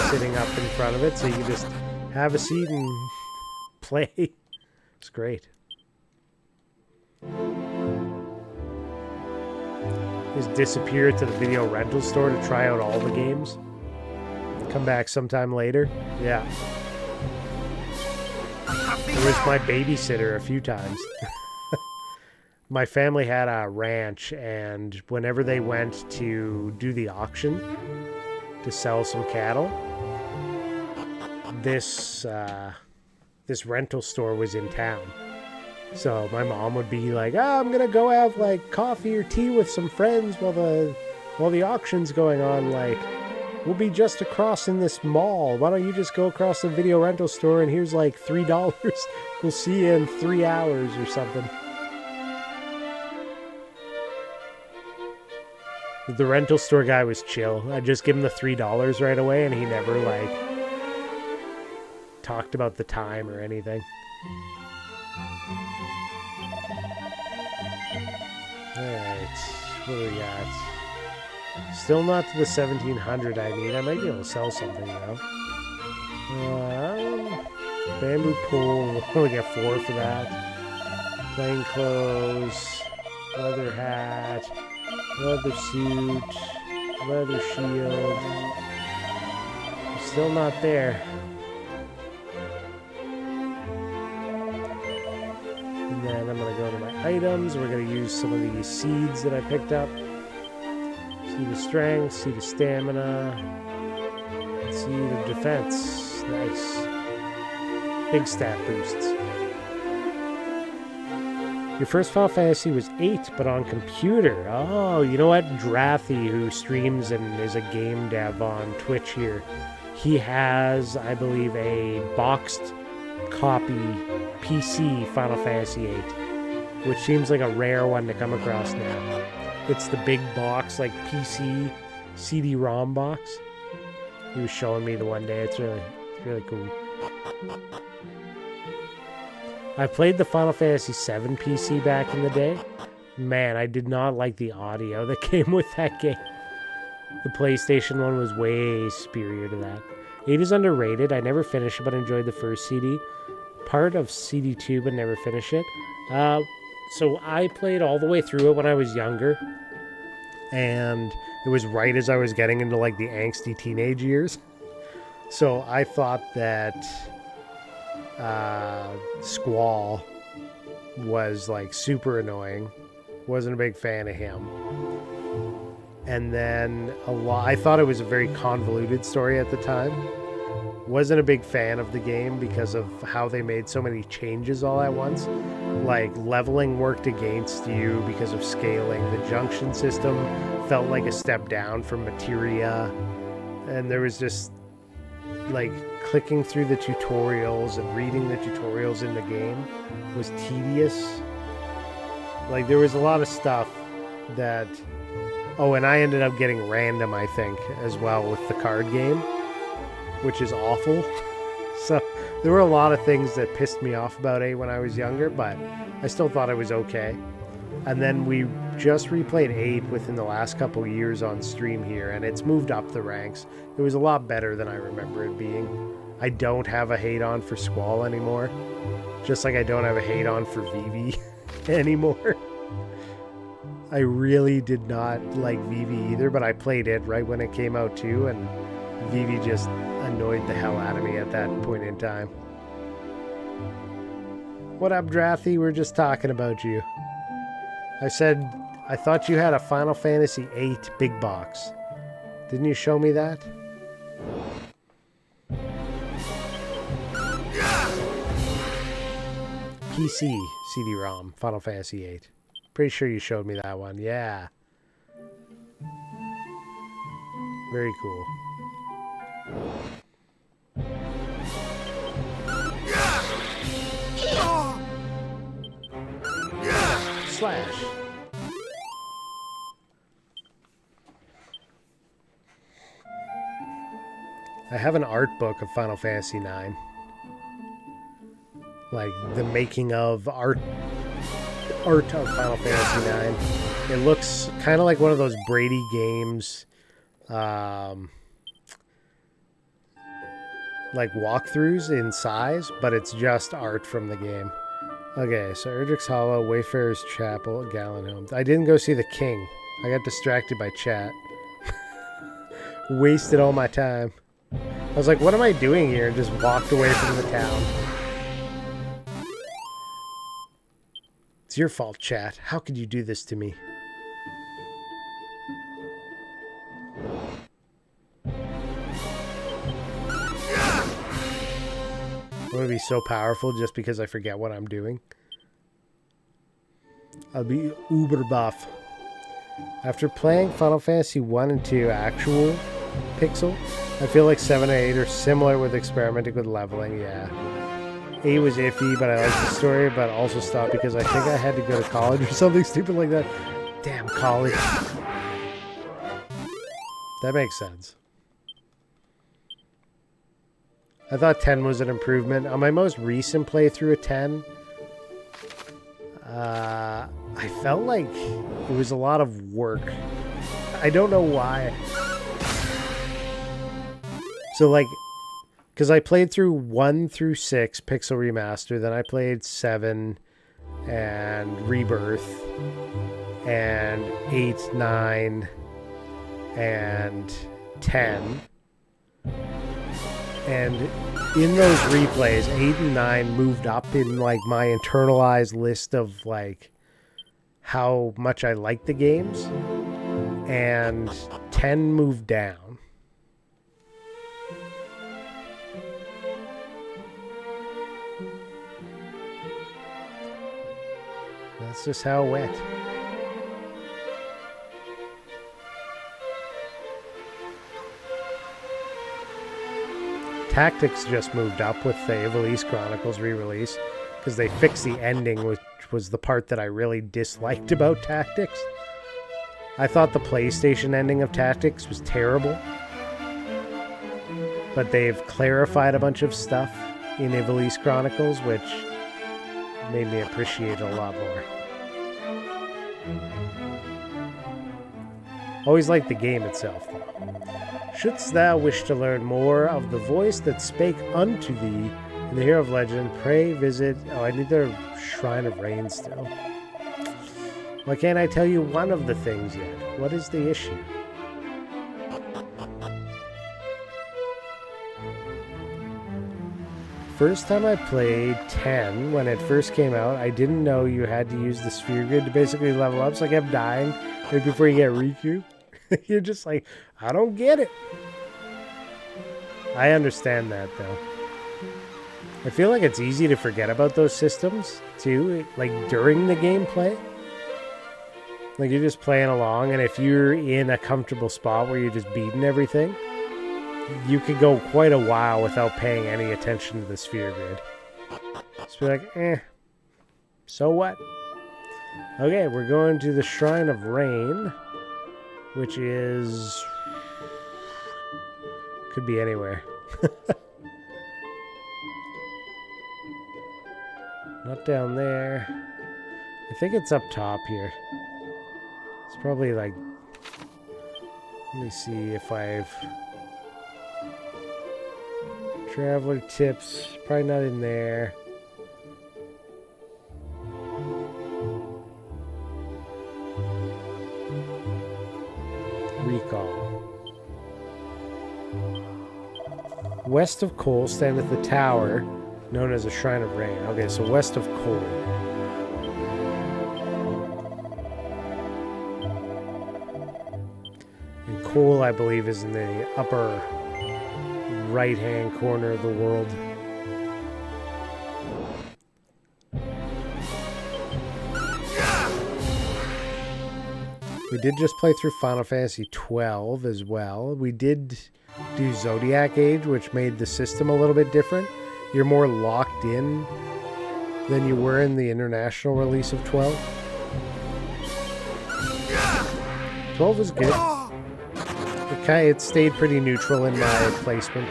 S1: sitting up in front of it, so you could just have a seat and play. It's great. Just disappear to the video rental store to try out all the games. Come back sometime later. Yeah. It was my babysitter a few times. my family had a ranch, and whenever they went to do the auction to sell some cattle, this rental store was in town. So my mom would be like, I'm gonna go have like coffee or tea with some friends while the auction's going on. Like, we'll be just across in this mall. Why don't you just go across the video rental store and here's like $3. We'll see you in 3 hours or something. The rental store guy was chill. I'd just give him the $3 right away, and he never, like, talked about the time or anything. Alright, what do we got? Still not to the 1700 I need. I might be able to sell something, though. Bamboo pole. We'll only get 4 for that. Plain clothes. Leather hat. Leather suit, leather shield. Still not there. And then I'm gonna go to my items. We're gonna use some of these seeds that I picked up. Seed of strength, seed of stamina, seed of defense. Nice. Big stat boosts. Your first Final Fantasy was 8, but on computer. Oh, you know what? Drathy, who streams and is a game dev on Twitch here, he has, I believe, a boxed copy PC Final Fantasy 8, which seems like a rare one to come across now. It's the big box, like PC CD-ROM box. He was showing me the one day. It's really cool. I played the Final Fantasy VII PC back in the day. Man, I did not like the audio that came with that game. The PlayStation one was way superior to that. 8 is underrated. I never finished it, but enjoyed the first CD. Part of CD2, but never finished it. So I played all the way through it when I was younger. And it was right as I was getting into like the angsty teenage years. So I thought that Squall was like super annoying. Wasn't a big fan of him. And then I thought it was a very convoluted story at the time. Wasn't a big fan of the game because of how they made so many changes all at once. Like leveling worked against you because of scaling. The junction system felt like a step down from materia. And there was just like clicking through the tutorials and reading the tutorials in the game was tedious. Like there was a lot of stuff that... Oh, and I ended up getting random, I think, as well with the card game, which is awful. So there were a lot of things that pissed me off about 8 when I was younger, but I still thought it was okay. And then we just replayed 8 within the last couple of years on stream here, and it's moved up the ranks. It was a lot better than I remember it being. I don't have a hate on for Squall anymore, just like I don't have a hate on for Vivi anymore. I really did not like Vivi either, but I played it right when it came out too, and Vivi just annoyed the hell out of me at that point in time. What up, Drathy? We're just talking about you. I said, I thought you had a Final Fantasy VIII big box. Didn't you show me that? PC CD-ROM, Final Fantasy VIII. Pretty sure you showed me that one. Yeah. Very cool. Slash. I have an art book of Final Fantasy IX. Like the making of art of Final Fantasy IX. It looks kind of like one of those Brady games, like walkthroughs in size, but it's just art from the game. Okay, so Erdrick's Hollow, Wayfarer's Chapel, Gallenholm. I didn't go see the King. I got distracted by chat. Wasted all my time. I was like, what am I doing here? And just walked away from the town. It's your fault, chat. How could you do this to me? I'm gonna be so powerful just because I forget what I'm doing. I'll be uber buff. After playing Final Fantasy 1 and 2 actual pixel, I feel like 7 and 8 are similar with experimenting with leveling, yeah. 8 was iffy, but I liked the story, but also stopped because I think I had to go to college or something stupid like that. Damn college. That makes sense. I thought 10 was an improvement. On my most recent playthrough of 10, I felt like it was a lot of work. I don't know why. So, like, because I played through 1 through 6 Pixel Remaster, then I played 7 and Rebirth, and 8, 9, and 10. And in those replays, 8 and 9 moved up in, like, my internalized list of, like, how much I like the games. And 10 moved down. That's just how it went. Tactics just moved up with the Ivalice Chronicles re-release because they fixed the ending, which was the part that I really disliked about Tactics. I thought the PlayStation ending of Tactics was terrible, but they've clarified a bunch of stuff in Ivalice Chronicles, which made me appreciate it a lot more. Always liked the game itself, though. Shouldst thou wish to learn more of the voice that spake unto thee in the Hero of Legend, pray visit... Oh, I need the Shrine of Rain still. Why can't I tell you one of the things yet? What is the issue? First time I played 10, when it first came out, I didn't know you had to use the sphere grid to basically level up, so I kept dying right before you get Riku. You're just like, I don't get it. I understand that, though. I feel like it's easy to forget about those systems, too, like during the gameplay. Like, you're just playing along, and if you're in a comfortable spot where you're just beating everything, you could go quite a while without paying any attention to the sphere grid. Just be like, eh, so what? Okay, we're going to the Shrine of Rain, which is... could be anywhere. Not down there. I think it's up top here. It's probably like... Let me see if I've... Traveler tips. Probably not in there. Recall. West of Cole standeth the tower known as the Shrine of Rain. Okay, so west of Cole. And Cole, I believe, is in the upper right-hand corner of the world. We did just play through Final Fantasy 12 as well. We did do Zodiac Age, which made the system a little bit different. You're more locked in than you were in the international release of 12. 12 was good. It stayed pretty neutral in my placement.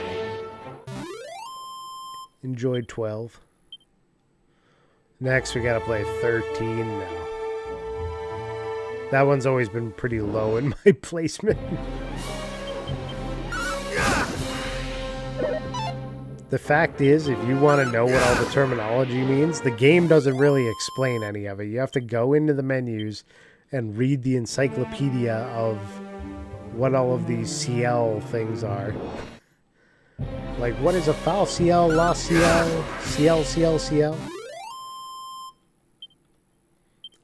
S1: Enjoyed 12. Next, we gotta play 13 now. That one's always been pretty low in my placement. The fact is, if you want to know what all the terminology means, the game doesn't really explain any of it. You have to go into the menus and read the encyclopedia of what all of these CL things are. Like, what is a foul CL, la CL, CL, CL, CL?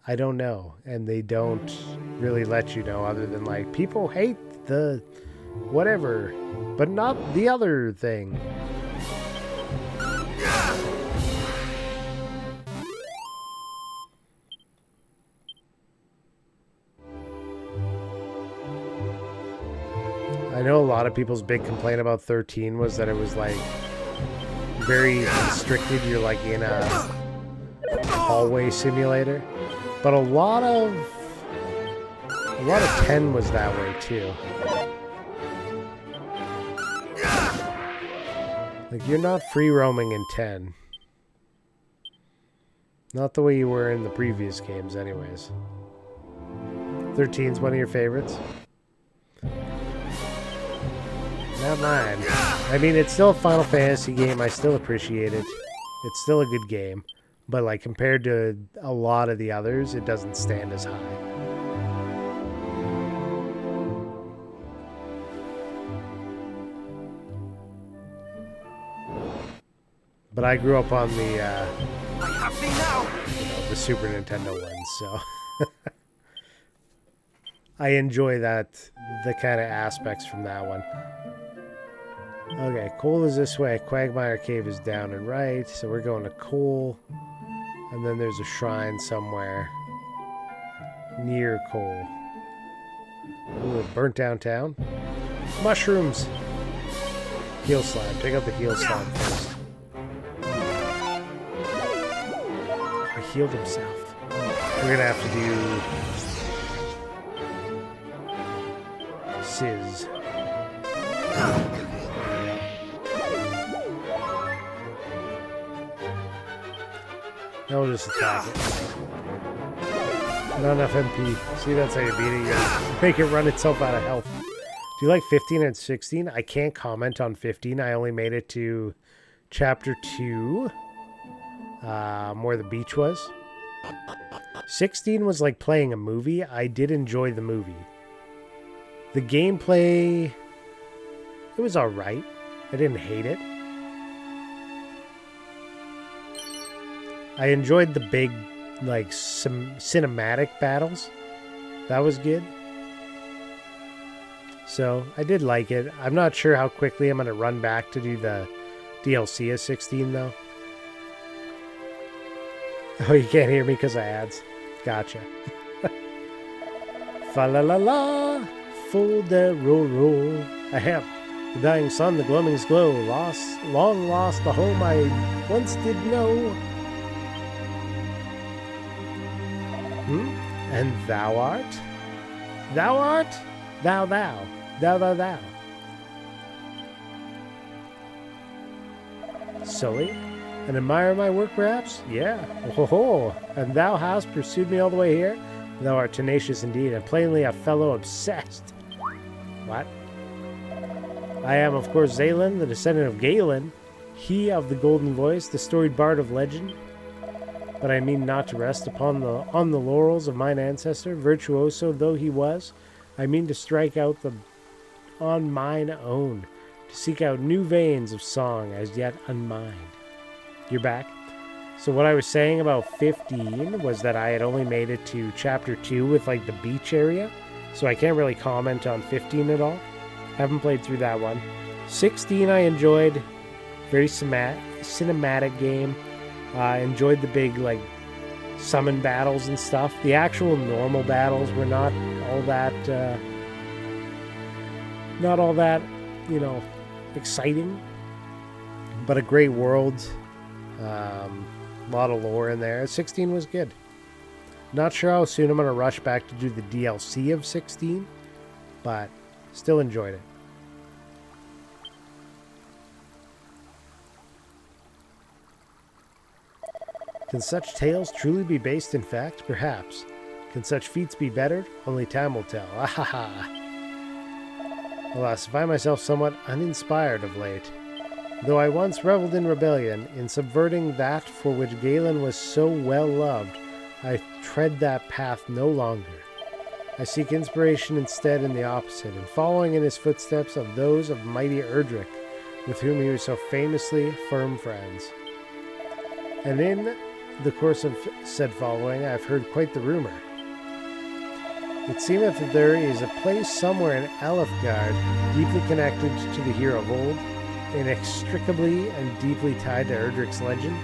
S1: I don't know. And they don't really let you know other than like, people hate the whatever, but not the other thing. I know a lot of people's big complaint about 13 was that it was like very constricted. You're like in a hallway simulator, but a lot of 10 was that way too. Like, you're not free roaming in 10. Not the way you were in the previous games anyways. 13's one of your favorites? Not mine. I mean, it's still a Final Fantasy game. I still appreciate it. It's still a good game. But, like, compared to a lot of the others, it doesn't stand as high. But I grew up on the, the Super Nintendo ones, so... I enjoy the kind of aspects from that one. Okay, Cole is this way. Quagmire Cave is down and right. So we're going to Cole. And then there's a shrine somewhere near Cole. Ooh, burnt downtown. Mushrooms! Heal slide. Pick up the heal slide first. He healed himself. We're going to have to do... Sizz. Now we'll just attack it. Not enough MP. See, that's how you beat it. You make it run itself out of health. Do you like 15 and 16? I can't comment on 15. I only made it to chapter 2. Where the beach was. 16 was like playing a movie. I did enjoy the movie. The gameplay... It was alright. I didn't hate it. I enjoyed the big, like, some cinematic battles. That was good. So, I did like it. I'm not sure how quickly I'm going to run back to do the DLC of 16, though. Oh, you can't hear me because of ads. Gotcha. Fa-la-la-la, full de roll. Ahem. The dying sun, the gloaming's glow. Long lost the home I once did know. And thou art? Thou art? Thou. Sully? And admire my work, perhaps? Yeah. Oh, and thou hast pursued me all the way here? Thou art tenacious indeed, and plainly a fellow obsessed. What? I am, of course, Zaylan, the descendant of Galen, he of the golden voice, the storied bard of legend. But I mean not to rest on the laurels of mine ancestor, virtuoso though he was. I mean to strike out on mine own, to seek out new veins of song as yet unmined. You're back. So what I was saying about 15 was that I had only made it to chapter 2 with like the beach area, so I can't really comment on 15 at all. Haven't played through that one. 16 I enjoyed. Very cinematic game. Enjoyed the big, like, summon battles and stuff. The actual normal battles were not all that, you know, exciting. But a great world. A lot of lore in there. 16 was good. Not sure how soon I'm going to rush back to do the DLC of 16. But still enjoyed it. Can such tales truly be based in fact? Perhaps. Can such feats be bettered? Only time will tell. Ahaha. Alas, I find myself somewhat uninspired of late. Though I once reveled in rebellion, in subverting that for which Galen was so well loved, I tread that path no longer. I seek inspiration instead in the opposite, and following in his footsteps of those of mighty Erdrick, with whom he was so famously firm friends. And in the course of said following, I have heard quite the rumor. It seemeth that there is a place somewhere in Alefgard deeply connected to the hero of old, inextricably and deeply tied to Erdrick's legend.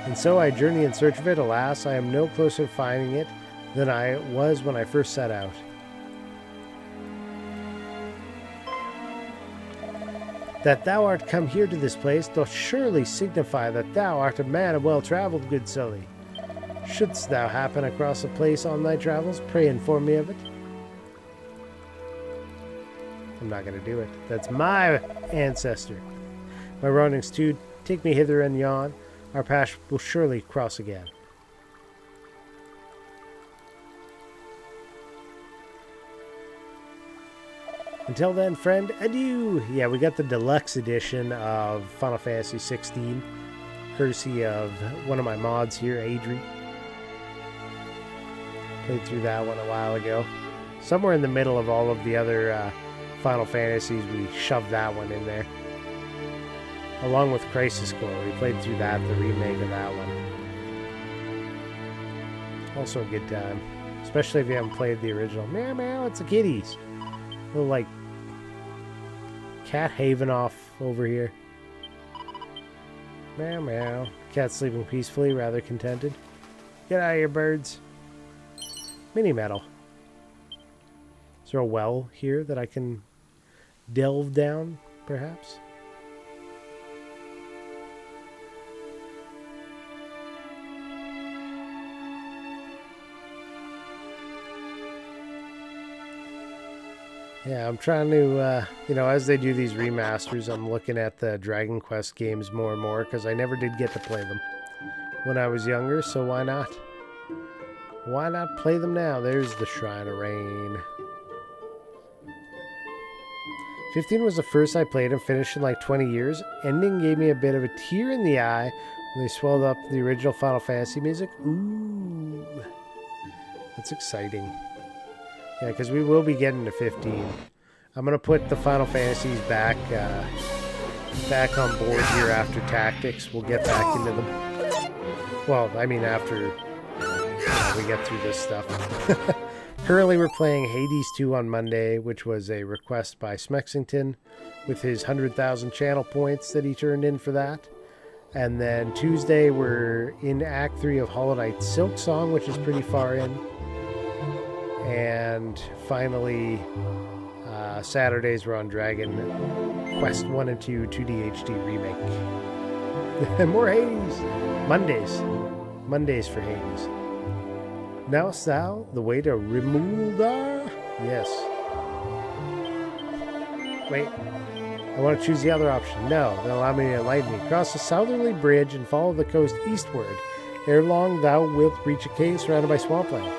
S1: And so I journey in search of it. Alas, I am no closer to finding it than I was when I first set out. That thou art come here to this place doth surely signify that thou art a man of well-travelled, good Sully. Shouldst thou happen across a place on thy travels, pray inform me of it. I'm not going to do it. That's my ancestor. My roundings too, take me hither and yon. Our path will surely cross again. Until then, friend, adieu. Yeah, we got the deluxe edition of Final Fantasy 16, courtesy of one of my mods here, Adri. Played through that one a while ago. Somewhere in the middle of all of the other Final Fantasies, we shoved that one in there. Along with Crisis Core, we played through that, the remake of that one. Also a good time. Especially if you haven't played the original. Meow meow, it's the kitties. Little, like, cat haven off over here. Meow meow. Cat sleeping peacefully, rather contented. Get out of here, birds. Mini metal. Is there a well here that I can delve down, perhaps? Yeah, I'm trying to, as they do these remasters, I'm looking at the Dragon Quest games more and more, because I never did get to play them when I was younger, so why not? Why not play them now? There's the Shrine of Rain. 15 was the first I played and finished in like 20 years. Ending gave me a bit of a tear in the eye when they swelled up the original Final Fantasy music. Ooh, that's exciting. Yeah, because we will be getting to 15. I'm going to put the Final Fantasies back on board here after Tactics. We'll get back into them. Well, I mean after we get through this stuff. Currently we're playing Hades 2 on Monday, which was a request by Smexington with his 100,000 channel points that he turned in for that. And then Tuesday we're in Act 3 of Hollow Knight Silk Song, which is pretty far in. And finally, Saturdays we're on Dragon Quest 1 and 2 2D HD Remake. More Hades! Mondays for Hades. Knowest thou the way to Rimuldar? Yes. Wait. I want to choose the other option. No, then allow me to enlighten me. Cross the southerly bridge and follow the coast eastward. Ere long thou wilt reach a cave surrounded by swampland.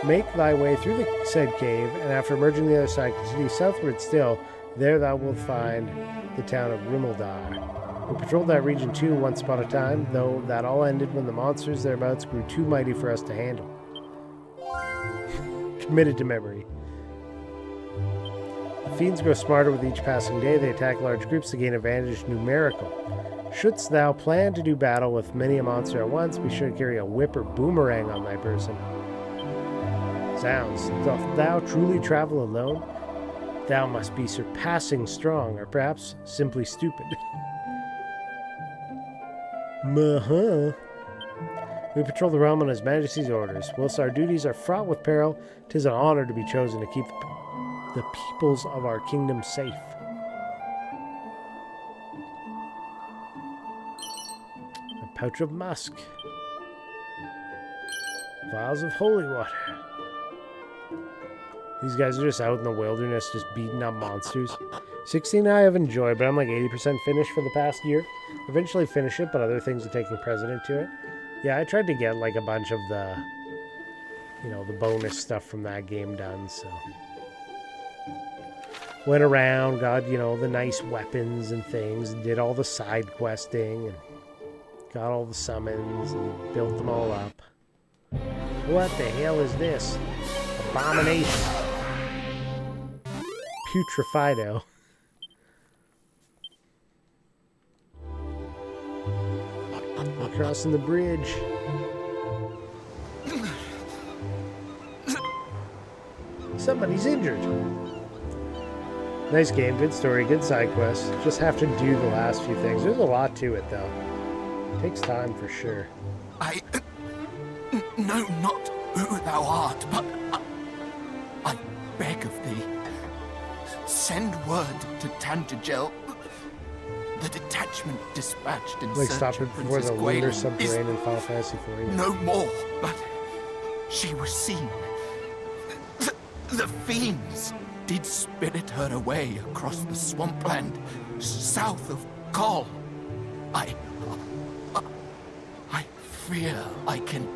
S1: Make thy way through the said cave, and after emerging the other side, continue southward still. There thou wilt find the town of Rimuldar. We patrolled that region too once upon a time, though that all ended when the monsters thereabouts grew too mighty for us to handle. Committed to memory. The fiends grow smarter with each passing day. They attack large groups to gain advantage numerical. Shouldst thou plan to do battle with many a monster at once, be sure to carry a whip or boomerang on thy person. Zounds, doth thou truly travel alone? Thou must be surpassing strong, or perhaps simply stupid. We patrol the realm on His Majesty's orders. Whilst our duties are fraught with peril, 'tis an honor to be chosen to keep the peoples of our kingdom safe. A pouch of musk. Vials of holy water. These guys are just out in the wilderness just beating up monsters. 16 I have enjoyed, but I'm like 80% finished for the past year. Eventually finish it, but other things are taking precedent to it. Yeah, I tried to get like a bunch of the, the bonus stuff from that game done, so. Went around, got, the nice weapons and things, and did all the side questing, and got all the summons, and built them all up. What the hell is this? Abomination. Putrefido. crossing the bridge. Somebody's injured. Nice game, good story, good side quest. Just have to do the last few things. There's a lot to it, though. Takes time for sure.
S5: I know not who thou art, but I beg of thee, send word to Tantagel. The detachment dispatched in
S1: Like
S5: search
S1: stopping
S5: of
S1: before the
S5: Princess
S1: lunar
S5: Gwaelin
S1: subterranean in Final Fantasy 4.
S5: is no more, but she was seen. The fiends did spirit her away across the swampland south of Kol. I fear I can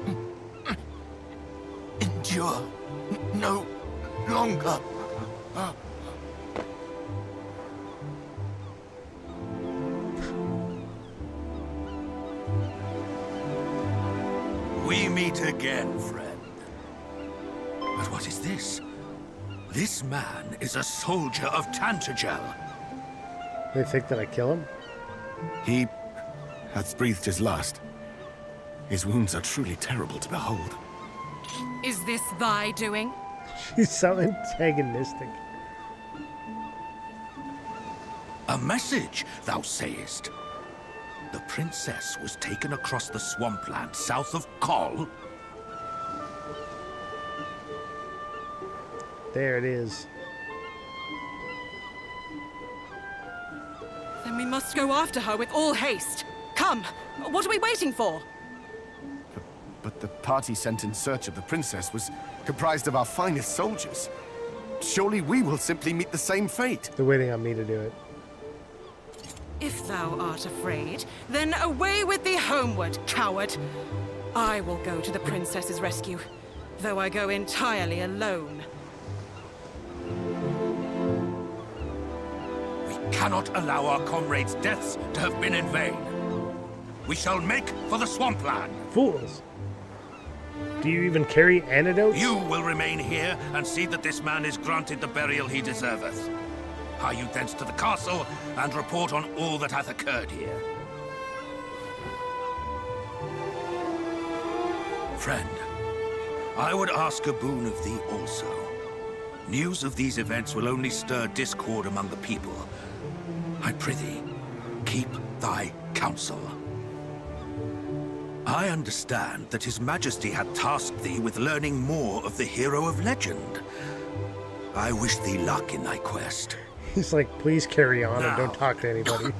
S5: endure no longer.
S7: We meet again, friend. But what is this? This man is a soldier of Tantagel.
S1: They think that I kill him?
S8: He hath breathed his last. His wounds are truly terrible to behold.
S9: Is this thy doing?
S1: She's so antagonistic.
S7: A message, thou sayest? The princess was taken across the swampland south of Kol.
S1: There it is.
S9: Then we must go after her with all haste. Come, what are we waiting for?
S8: But the party sent in search of the princess was comprised of our finest soldiers. Surely we will simply meet the same fate.
S1: They're waiting on me to do it.
S9: If thou art afraid, then away with thee homeward, coward. I will go to the princess's rescue, though I go entirely alone.
S7: We cannot allow our comrades' deaths to have been in vain. We shall make for the swampland.
S1: Fools! Do you even carry antidotes?
S7: You will remain here and see that this man is granted the burial he deserveth. Hie you thence to the castle and report on all that hath occurred here. Friend, I would ask a boon of thee also. News of these events will only stir discord among the people. I prithee, keep thy counsel. I understand that His Majesty had tasked thee with learning more of the hero of legend. I wish thee luck in thy quest.
S1: He's like, please carry on and
S7: Now.
S1: don't talk to anybody.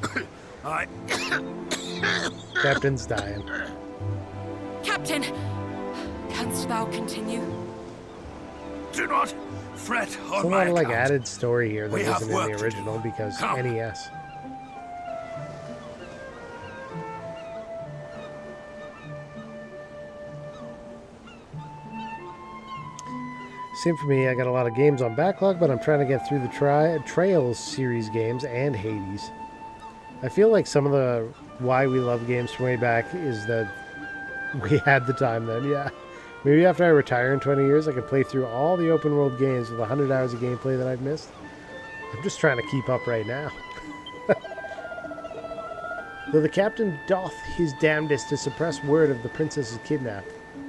S7: I...
S1: Captain's dying.
S9: Captain, canst thou continue?
S7: Do not fret
S1: There's
S7: on
S1: a
S7: my
S1: lot of like
S7: account.
S1: added story here that
S7: We have
S1: wasn't in
S7: work
S1: the
S7: to
S1: original
S7: do.
S1: because
S7: Come.
S1: NES. Same for me. I got a lot of games on backlog, but I'm trying to get through the Trails series games and Hades. I feel like some of the why we love games from way back is that we had the time then. Yeah. Maybe after I retire in 20 years, I could play through all the open world games with 100 hours of gameplay that I've missed. I'm just trying to keep up right now. Though the captain doth his damnedest to suppress word of the princess's kidnap,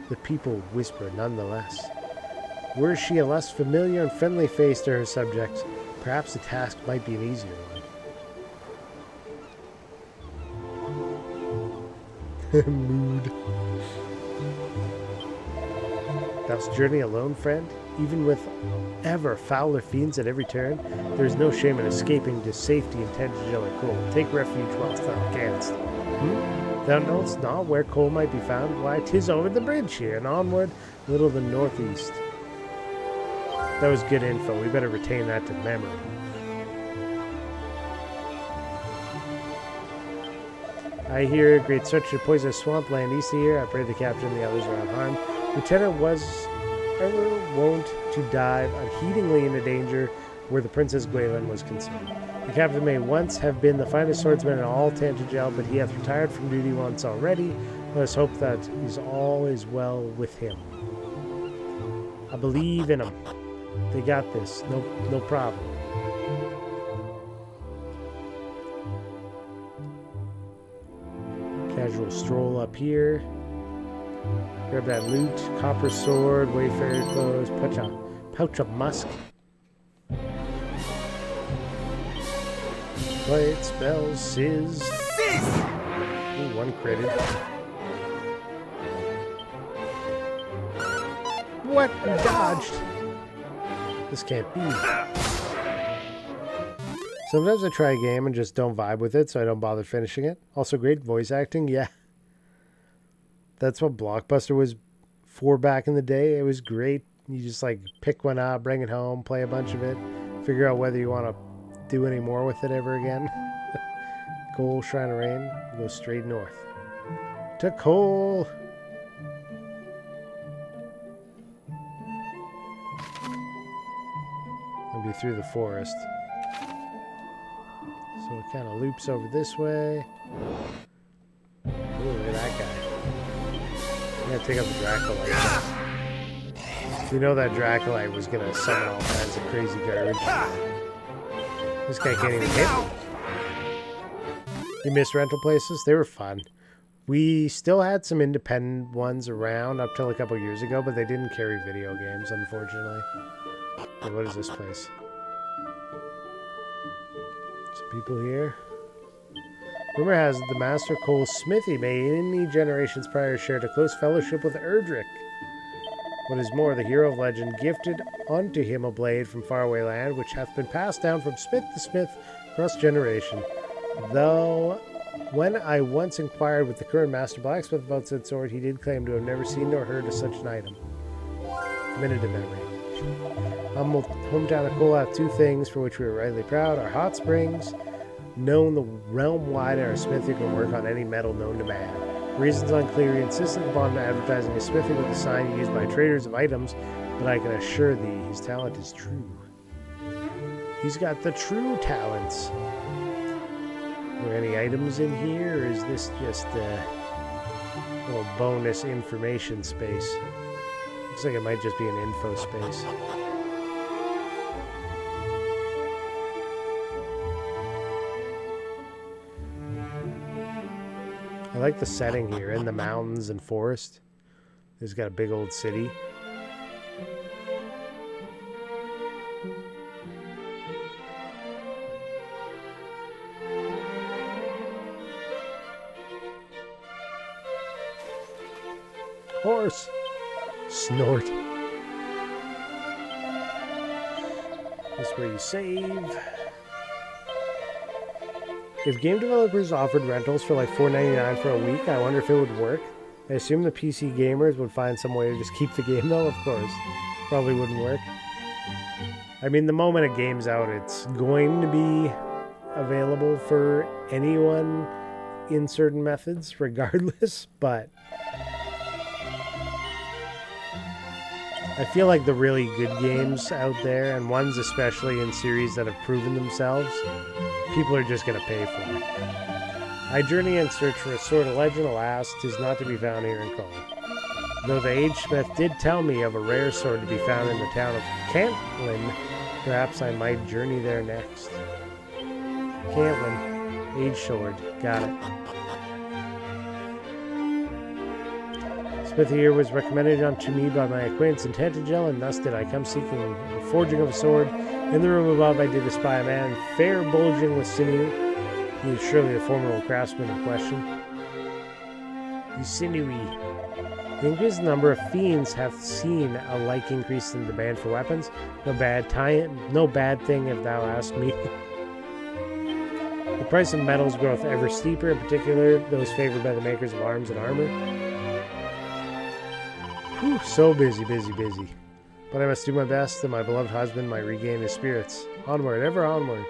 S1: the people whisper nonetheless. Were she a less familiar and friendly face to her subjects, perhaps the task might be an easier one. Mood. Thou'st journey alone, friend? Even with ever fouler fiends at every turn, there is no shame in escaping to safety in Tantagel Coal. Take refuge whilst thou canst. Thou knowest not where coal might be found? Why, 'tis over the bridge here, and onward, a little to the northeast. That was good info. We better retain that to memory. I hear a great search to poisonous swampland east of here. I pray the captain and the others are unharmed. Lieutenant was ever wont to dive unheedingly into danger where the Princess Gwaelin was concerned. The captain may once have been the finest swordsman in all Tantagel, but he hath retired from duty once already. Let us hope that all is well with him. I believe in him. They got this. No problem. Okay, Casual stroll up here. Grab that loot. Copper sword, wayfarer clothes, pouch of musk. Plate, spells, sizz. Ooh, one critted. What? I dodged. This can't be. Sometimes I try a game and just don't vibe with it, so I don't bother finishing it. Also, great voice acting, yeah. That's what Blockbuster was for back in the day. It was great. You just like pick one up, bring it home, play a bunch of it, figure out whether you want to do any more with it ever again. Goal, Shrine of Rain, go straight north. To Cole! I'll be through the forest. So it kind of loops over this way. Ooh, look at that guy. I'm going to take out the Dracolite. You know that Dracolite was going to summon all kinds of crazy garbage. This guy can't even hit me. You miss rental places? They were fun. We still had some independent ones around up till a couple years ago, but they didn't carry video games, unfortunately. Hey, what is this place? Some people here. Rumor has it the Master Cole's smithy many generations prior shared a close fellowship with Erdrick. What is more, the hero of legend gifted unto him a blade from faraway land, which hath been passed down from smith to smith across generation. Though, when I once inquired with the current master blacksmith about said sword, he did claim to have never seen nor heard of such an item. Committed to memory. Hometown of Cole hath two things for which we are rightly proud. Our hot springs, known the realm wide, and our smithy can work on any metal known to man. Reasons unclear, he insisted upon advertising his smithy with the sign used by traders of items, but I can assure thee his talent is true. He's got the true talents. Are there any items in here, or is this just a little bonus information space? Looks like it might just be an info space. I like the setting here in the mountains and forest. It's got a big old city. Horse! Snort. This is where you save. If game developers offered rentals for like $4.99 for a week, I wonder if it would work. I assume the PC gamers would find some way to just keep the game though, of course. Probably wouldn't work. I mean, the moment a game's out, it's going to be available for anyone in certain methods, regardless, but I feel like the really good games out there, and ones especially in series that have proven themselves, people are just going to pay for it. I journey and search for a sword of legend, alas, 'tis not to be found here in Cole. Though the aged smith did tell me of a rare sword to be found in the town of Cantlin, perhaps I might journey there next. Cantlin, aged sword, got it. Smithy here was recommended unto me by my acquaintance in Tantagel, and thus did I come seeking the forging of a sword. In the room above I did espy a man, fair bulging with sinew. He is surely the formidable craftsman in question. He's sinewy. The increased number of fiends hath seen a like increase in demand for weapons. No bad thing if thou ask me. The price of metals groweth ever steeper, in particular those favored by the makers of arms and armor. Whew, so busy. But I must do my best, that my beloved husband might regain his spirits. Onward, ever onward.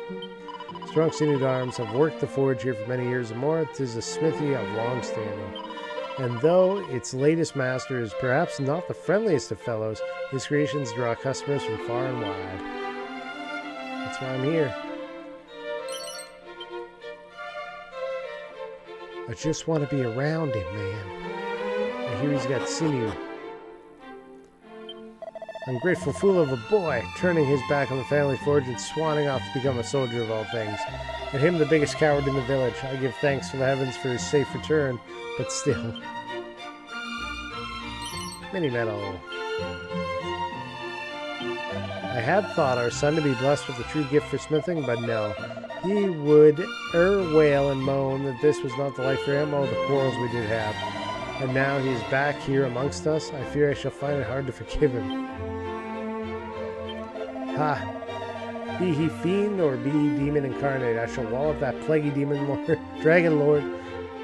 S1: Strong sinewed arms have worked the forge here for many years and more. 'Tis a smithy of long standing. And though its latest master is perhaps not the friendliest of fellows, his creations draw customers from far and wide. That's why I'm here. I just want to be around him, man. I hear he's got sinew. Ungrateful fool of a boy, turning his back on the family forge and swanning off to become a soldier of all things. And him the biggest coward in the village. I give thanks to the heavens for his safe return, but still. Mini medal. I had thought our son to be blessed with a true gift for smithing, but no. He would wail and moan that this was not the life for him, all the quarrels we did have. And now he is back here amongst us. I fear I shall find it hard to forgive him. Ha! Be he fiend or be he demon incarnate, I shall wallop that plaguey demon lord, dragon lord,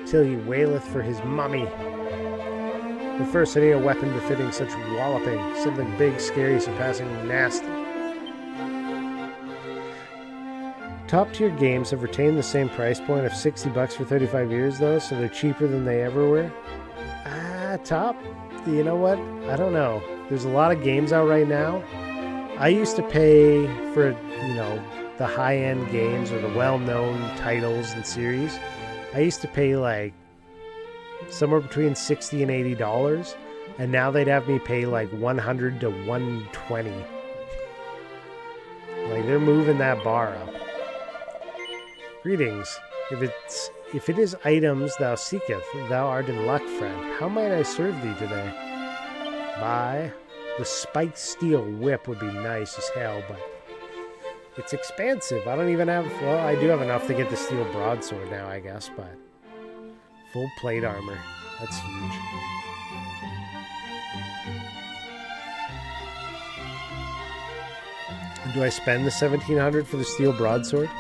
S1: till he waileth for his mummy. But first I need a weapon befitting such walloping, something big, scary, surpassing nasty. Top-tier games have retained the same price point of $60 for 35 years, though, so they're cheaper than they ever were. Top? You know what? I don't know. There's a lot of games out right now. I used to pay for, the high-end games or the well-known titles and series. I used to pay, like, somewhere between $60 and $80, and now they'd have me pay, like, $100 to $120. Like, they're moving that bar up. Greetings. If it is items thou seeketh, thou art in luck, friend. How might I serve thee today? Buy. The spiked steel whip would be nice as hell, but it's expensive. I don't even have... Well, I do have enough to get the steel broadsword now, I guess, but... Full plate armor. That's huge. Do I spend the 1700 for the steel broadsword?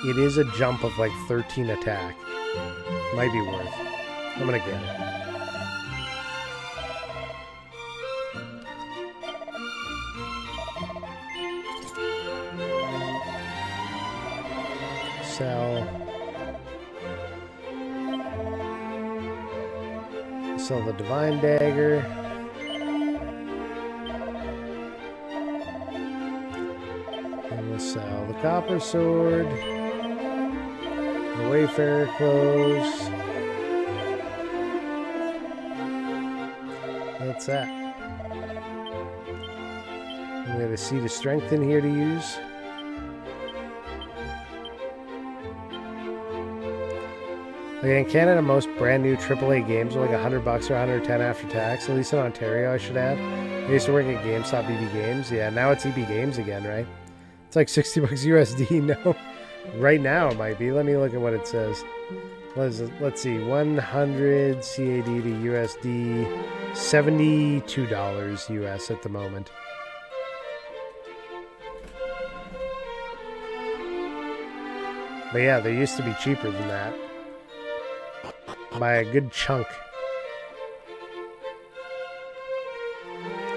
S1: It is a jump of like 13 attack. Might be worth. I'm gonna get it. Sell the divine dagger. And we'll sell the copper sword. The Wayfarer clothes. That's that. We got a seed of strength in here to use. Like in Canada, most brand new AAA games are like $100 or $110 after tax. At least in Ontario, I should add. I used to work at GameStop EB Games. Yeah, now it's EB Games again, right? It's like $60 USD. No. Right now it might be. Let me look at what it says. Let's see. 100 CAD to USD. $72 US at the moment. But yeah, they used to be cheaper than that. By a good chunk.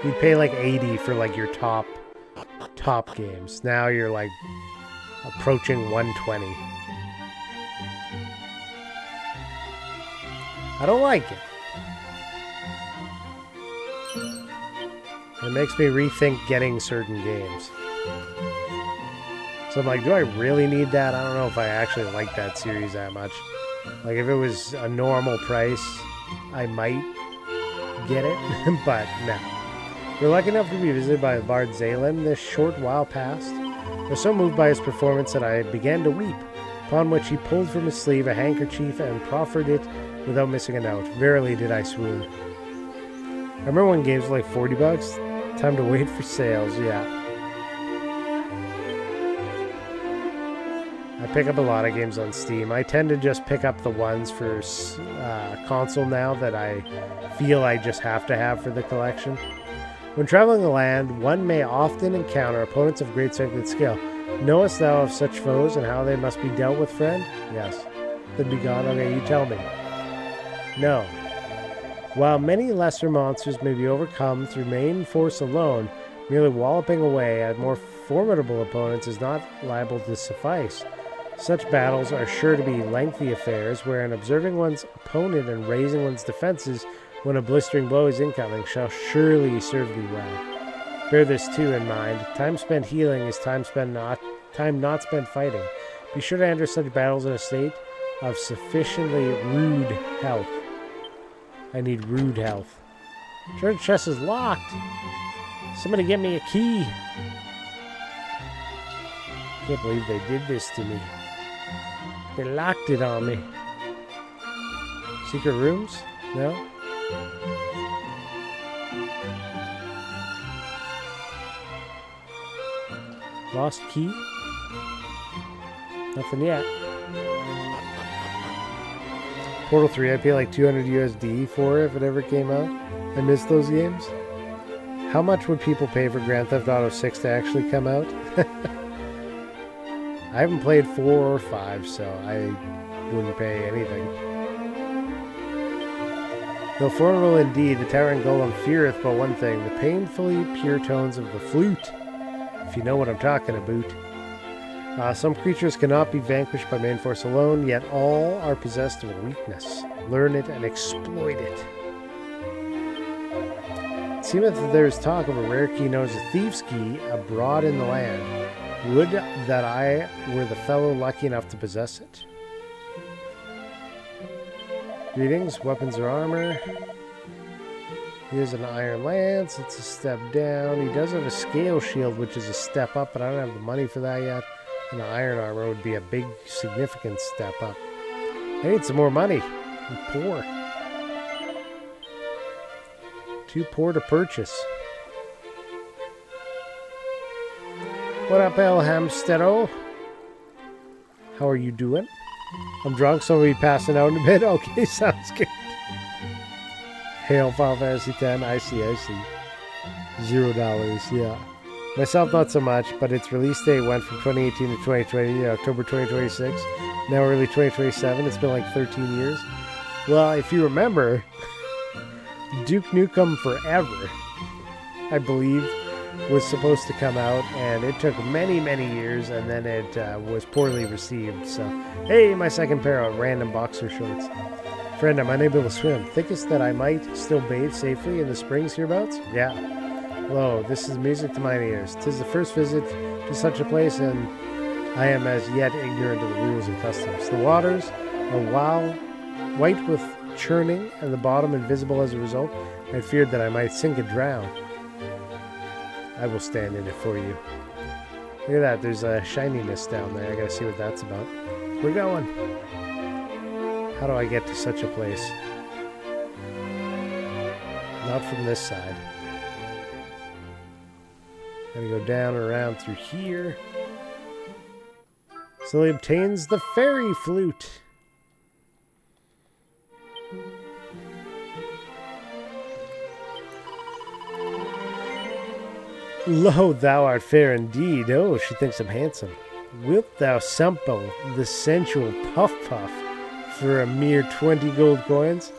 S1: You'd pay like 80 for like your top games. Now you're like approaching 120. I don't like it. It makes me rethink getting certain games. So I'm like, do I really need that? I don't know if I actually like that series that much. Like, if it was a normal price, I might get it, but no. We're lucky enough to be visited by the Bard Zalen this short while past. I was so moved by his performance that I began to weep, upon which he pulled from his sleeve a handkerchief and proffered it without missing a note. Verily did I swoon. I remember when games were like $40. Time to wait for sales, yeah. I pick up a lot of games on Steam. I tend to just pick up the ones for console now that I feel I just have to have for the collection. When traveling the land, one may often encounter opponents of great strength and skill. Knowest thou of such foes and how they must be dealt with, friend? Yes. Then be gone. Okay, you tell me. No. While many lesser monsters may be overcome through main force alone, merely walloping away at more formidable opponents is not liable to suffice. Such battles are sure to be lengthy affairs, wherein observing one's opponent and raising one's defenses when a blistering blow is incoming shall surely serve thee well. Bear this too in mind. Time spent healing is time not spent fighting. Be sure to enter such battles in a state of sufficiently rude health. I need rude health. Treasure chest is locked. Somebody get me a key. Can't believe they did this to me. They locked it on me. Secret rooms? No? Lost key? Nothing yet. Portal 3, I'd pay like 200 USD for it if it ever came out. I miss those games. How much would people pay for Grand Theft Auto 6 to actually come out? I haven't played 4 or 5, so I wouldn't pay anything. Though formidable indeed, the towering golem feareth but one thing, the painfully pure tones of the flute, if you know what I'm talking about. Some creatures cannot be vanquished by main force alone, yet all are possessed of a weakness. Learn it and exploit it. It seemeth that there is talk of a rare key known as a thief's key abroad in the land. Would that I were the fellow lucky enough to possess it. Greetings, weapons or armor. Here's an iron lance, it's a step down. He does have a scale shield, which is a step up, but I don't have the money for that yet. And iron armor would be a big, significant step up. I need some more money. I'm poor. Too poor to purchase. What up, El Hamstedo? How are you doing? I'm drunk, so I'll be passing out in a bit. Okay, sounds good. Hail Final Fantasy X. I see. $0, yeah. Myself, not so much, but its release date went from 2018 to 2020, October 2026. Now early 2027. It's been like 13 years. Well, if you remember, Duke Nukem Forever, I believe, was supposed to come out, and it took many, many years, and then it was poorly received. So, hey, my second pair of random boxer shorts. Friend, I'm unable to swim. Thinkest that I might still bathe safely in the springs hereabouts? Yeah. Hello, this is music to mine ears. 'Tis the first visit to such a place, and I am as yet ignorant of the rules and customs. The waters are white with churning, and the bottom invisible as a result. I feared that I might sink and drown. I will stand in it for you. Look at that, there's a shininess down there. I gotta see what that's about. We're going. How do I get to such a place? Not from this side. Gotta go down and around through here. So he obtains the fairy flute. Lo, thou art fair indeed. Oh, she thinks I'm handsome. Wilt thou sample the sensual puff puff for a mere 20 gold coins?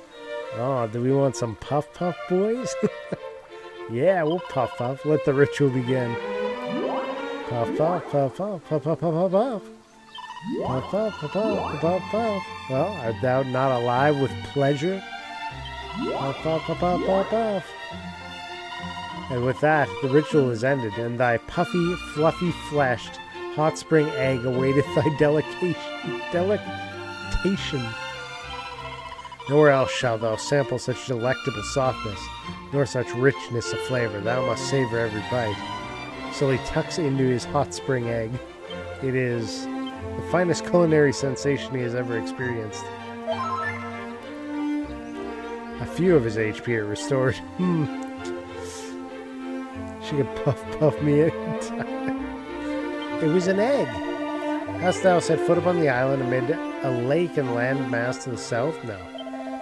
S1: Oh, do we want some puff puff, boys? Yeah, we'll puff puff. Let the ritual begin. Puff puff, puff puff, puff puff, puff puff, puff. Puff puff, puff puff, puff puff. Well, art thou not alive with pleasure? Puff puff, puff puff, puff puff. And with that, the ritual is ended, and thy puffy, fluffy-fleshed hot spring egg awaiteth thy delectation. Nowhere else shalt thou sample such delectable softness, nor such richness of flavor. Thou must savor every bite. So he tucks into his hot spring egg. It is the finest culinary sensation he has ever experienced. A few of his HP are restored. She could puff me in. It was an egg. Hast thou set foot upon the island amid a lake and land mass to the south? No.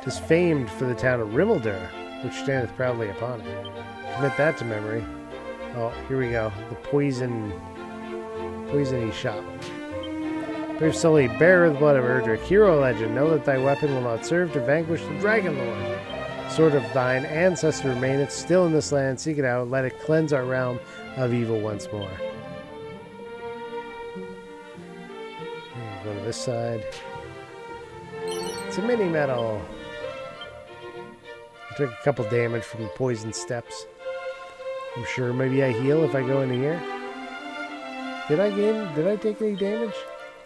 S1: 'Tis famed for the town of Rimmeldur, which standeth proudly upon it. Commit that to memory. Oh, here we go. The poisony shot. Brave Sully, bearer of the blood of Erdrick, hero legend, know that thy weapon will not serve to vanquish the Dragon Lord. Sword of thine ancestor remaineth still in this land. Seek it out. Let it cleanse our realm of evil once more. Go to this side. It's a mini medal. I took a couple damage from the poison steps. I'm sure maybe I heal if I go into here. Did I take any damage?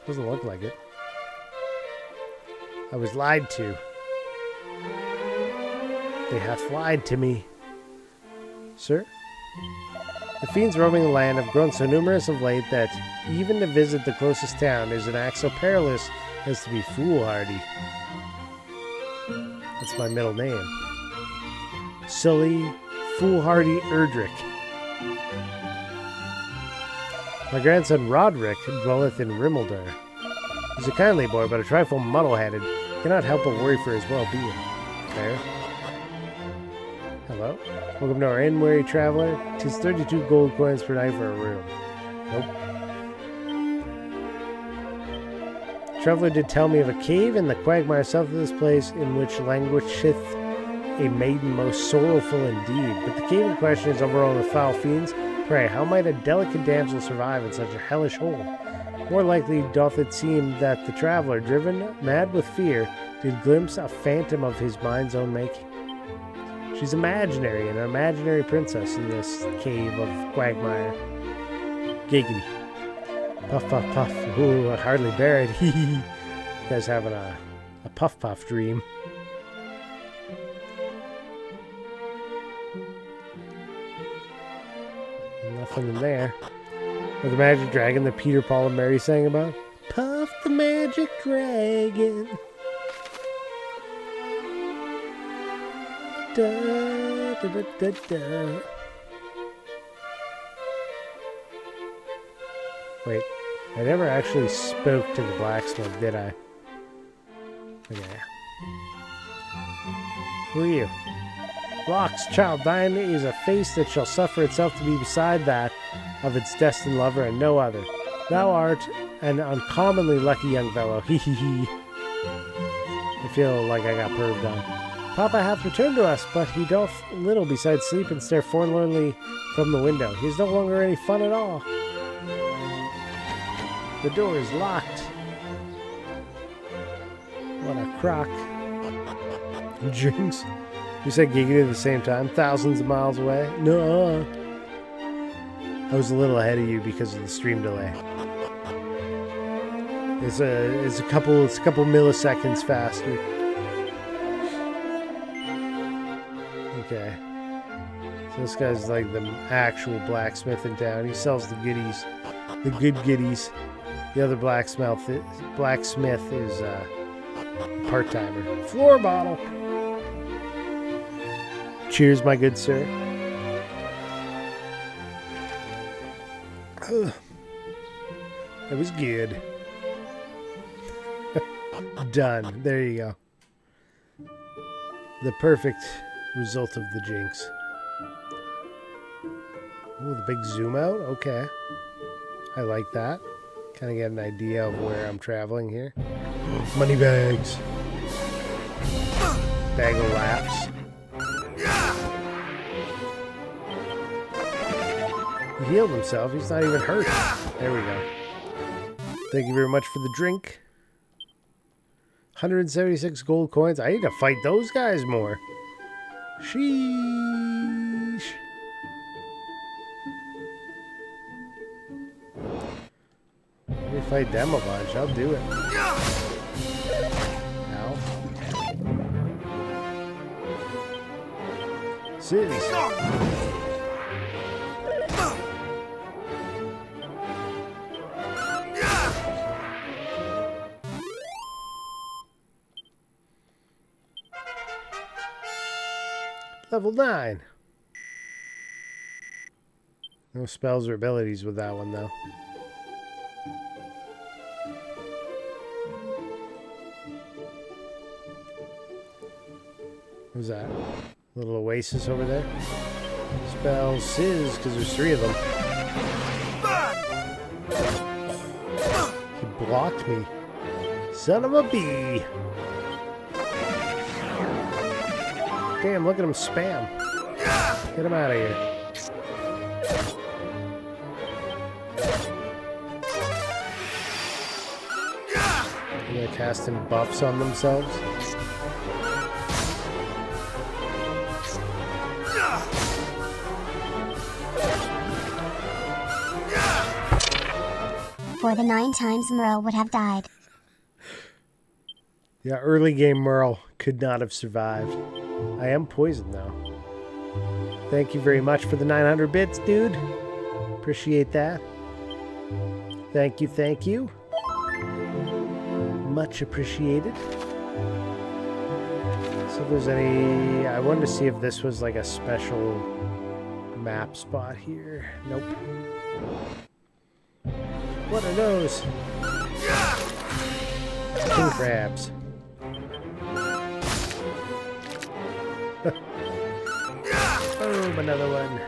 S1: Doesn't look like it. I was lied to. They hath lied to me. Sir? The fiends roaming the land have grown so numerous of late that even to visit the closest town is an act so perilous as to be foolhardy. That's my middle name. Sully Foolhardy Erdrick. My grandson Roderick dwelleth in Rimmeldur. He's a kindly boy, but a trifle muddle-headed. Cannot help but worry for his well-being. Fair. Hello? Welcome to our inn, weary traveler. 'Tis 32 gold coins per night for a room. Nope. Traveler did tell me of a cave in the quagmire south of this place in which languisheth a maiden most sorrowful indeed. But the cave in question is overrun with foul fiends. Pray, how might a delicate damsel survive in such a hellish hole? More likely doth it seem that the traveler, driven mad with fear, did glimpse a phantom of his mind's own making. She's imaginary, an imaginary princess in this cave of quagmire. Giggity. Puff, puff, puff. Ooh, I hardly bear it. Hee hee. You guys having a puff puff dream. Nothing in there. Or the magic dragon that Peter, Paul, and Mary sang about. Puff the magic dragon. Da, da, da, da, da. Wait, I never actually spoke to the blacksmith, did I? Okay. Who are you? Locks, child, thine is a face that shall suffer itself to be beside that of its destined lover and no other. Thou art an uncommonly lucky young fellow. Hee hee hee. I feel like I got perved on. Papa hath returned to us, but he doth little besides sleep and stare forlornly from the window. He is no longer any fun at all. The door is locked. What a crock. Jinx. You said giggity at the same time, thousands of miles away? No. I was a little ahead of you because of the stream delay. It's a couple milliseconds faster. Okay. So this guy's like the actual blacksmith in town. He sells the goodies, the good goodies. The other blacksmith is a part-timer. Floor bottle. Cheers, my good sir. That was good. Done. There you go. The perfect result of the jinx. Ooh, the big zoom out? Okay. I like that. Kind of get an idea of where I'm traveling here. Money bags. Bag of laps. He healed himself. He's not even hurt. There we go. Thank you very much for the drink. 176 gold coins. I need to fight those guys more. Sheesh. Let me fight them a bunch. I'll do it. Now. Sis. Level 9. No spells or abilities with that one, though. What's that? Little oasis over there? Spell Sizz, because there's 3 of them. He blocked me. Son of a bee. Damn, look at him spam. Get him out of here. They're casting buffs on themselves.
S10: For the 9 times Merle would have died.
S1: Yeah, early game Merle could not have survived. I am poisoned, though. Thank you very much for the 900 bits, dude. Appreciate that. Thank you, thank you. Much appreciated. So if there's any... I wanted to see if this was like a special map spot here. Nope. What are those? King crabs. Boom, another one.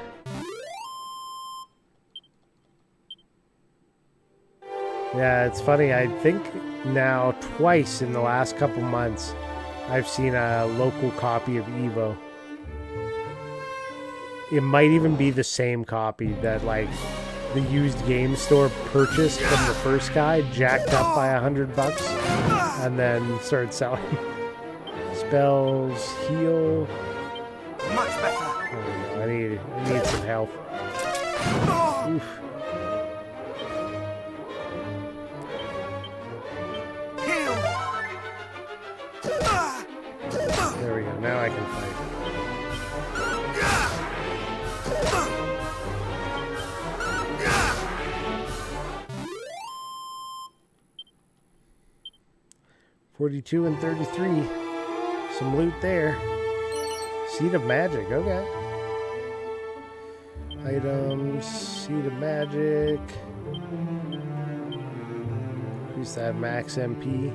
S1: Yeah, it's funny. I think now twice in the last couple months I've seen a local copy of Evo. It might even be the same copy that like the used game store purchased from the first guy, jacked up by $100, and then started selling. Spells, heal.
S8: Much better.
S1: There we go. I need some help. Oof. There we go. Now I can fight. 42 and 33. Some loot there. Seed of Magic. Okay. Items. Seed of Magic. Increase that max MP.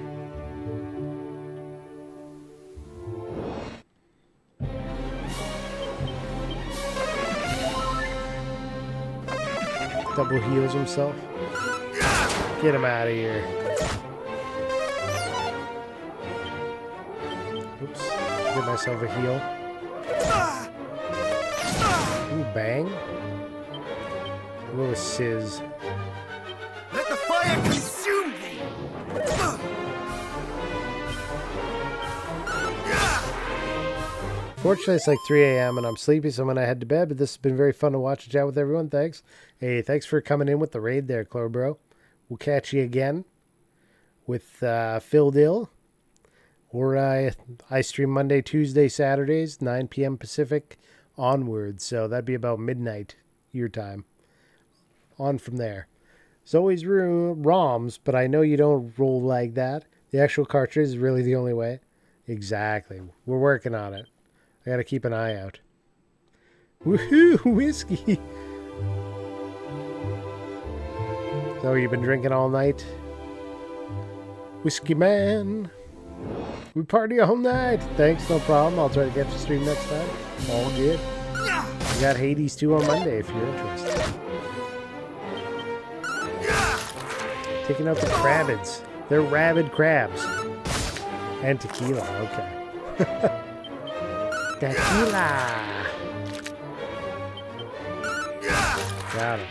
S1: Double heals himself. Get him out of here. Oops. Get myself a heal. Ooh, bang. A little sizz.
S8: Let the fire consume thee!
S1: Fortunately, it's like 3 a.m. and I'm sleepy, so I'm going to head to bed. But this has been very fun to watch and chat with everyone. Thanks. Hey, thanks for coming in with the raid there, Clo Bro. We'll catch you again with Phil Dill. Or I stream Monday, Tuesday, Saturdays, 9 p.m. Pacific onwards. So that'd be about midnight your time. On from there. There's always ROMs, but I know you don't roll like that. The actual cartridge is really the only way. Exactly. We're working on it. I gotta keep an eye out. Woohoo! Whiskey! So you've been drinking all night? Whiskey man! We party all night! Thanks, no problem. I'll try to catch the stream next time. All good. We got Hades 2 on Monday if you're interested. Taking out the crabbeds. They're rabid crabs. And tequila, okay. Tequila! Got him.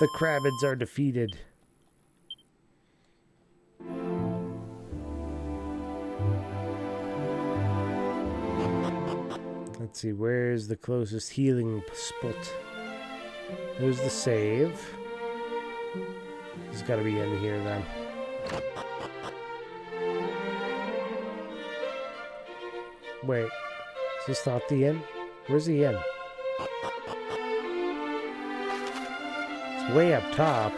S1: The crabbeds are defeated. Let's see, where's the closest healing spot? There's the save. It's got to be in here then. Wait, is this not the inn? Where's the inn? It's way up top.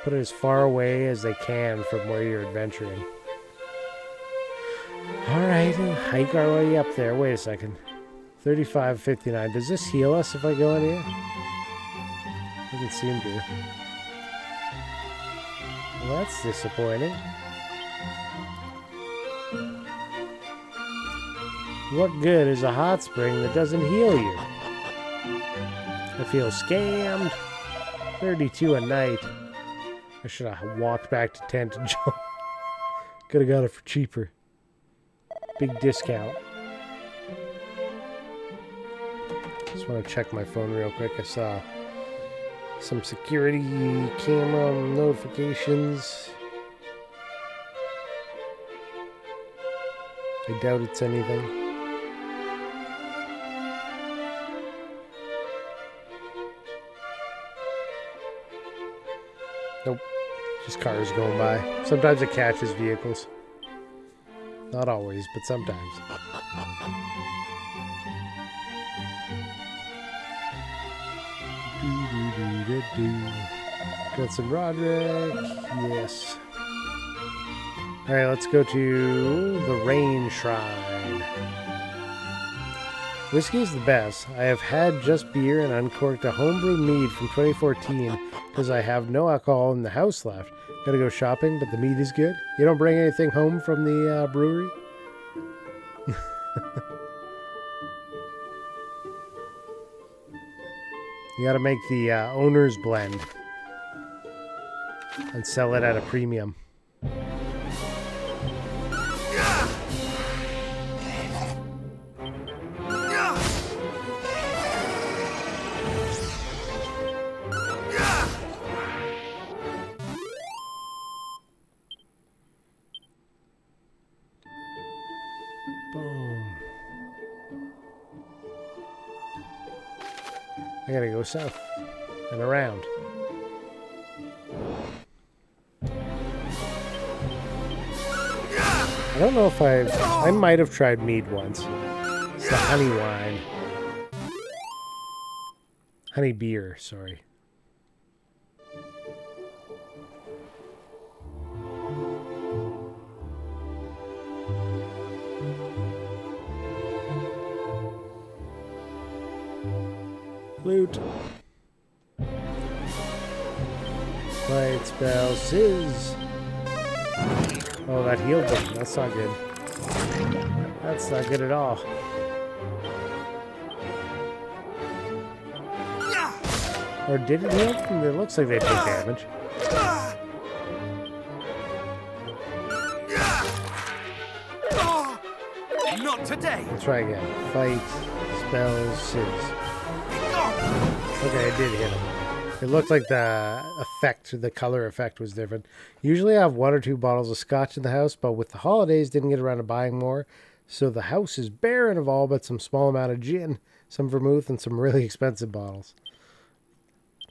S1: Put it as far away as they can from where you're adventuring. Alright, we'll hike our way up there. Wait a second. 35.59. Does this heal us if I go in here? Doesn't seem to. Well, that's disappointing. What good is a hot spring that doesn't heal you? I feel scammed. 32 a night. I should have walked back to tent and jump. Could have got it for cheaper. Big discount. Just want to check my phone real quick. I saw some security camera notifications. I doubt it's anything. Nope. Just cars going by. Sometimes it catches vehicles. Not always, but sometimes. Got some Roderick. Yes. Alright, let's go to the Rain Shrine. Whiskey is the best. I have had just beer and uncorked a homebrew mead from 2014 because I have no alcohol in the house left. Gotta go shopping, but the mead is good. You don't bring anything home from the brewery? You gotta make the owner's blend and sell it at a premium. Boom. I gotta go south and around. I don't know if I might have tried mead once. It's the honey wine. Honey beer, sorry. Loot. Light spell, sizz. Oh, that healed them. That's not good. That's not good at all. Or did it heal them? It looks like they took damage.
S8: Not today.
S1: Let's try again. Fight, spell, sizz. Okay, it did hit him. It looked like the effect, the color effect was different. Usually I have 1 or 2 bottles of scotch in the house, but with the holidays, didn't get around to buying more. So the house is barren of all but some small amount of gin, some vermouth, and some really expensive bottles.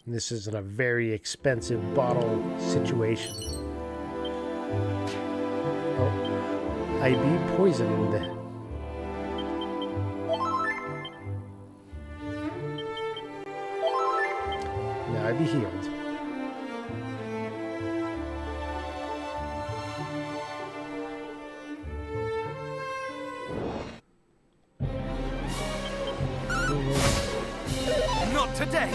S1: And this isn't a very expensive bottle situation. Oh, I be poisoned. Now I be healed.
S8: Not today.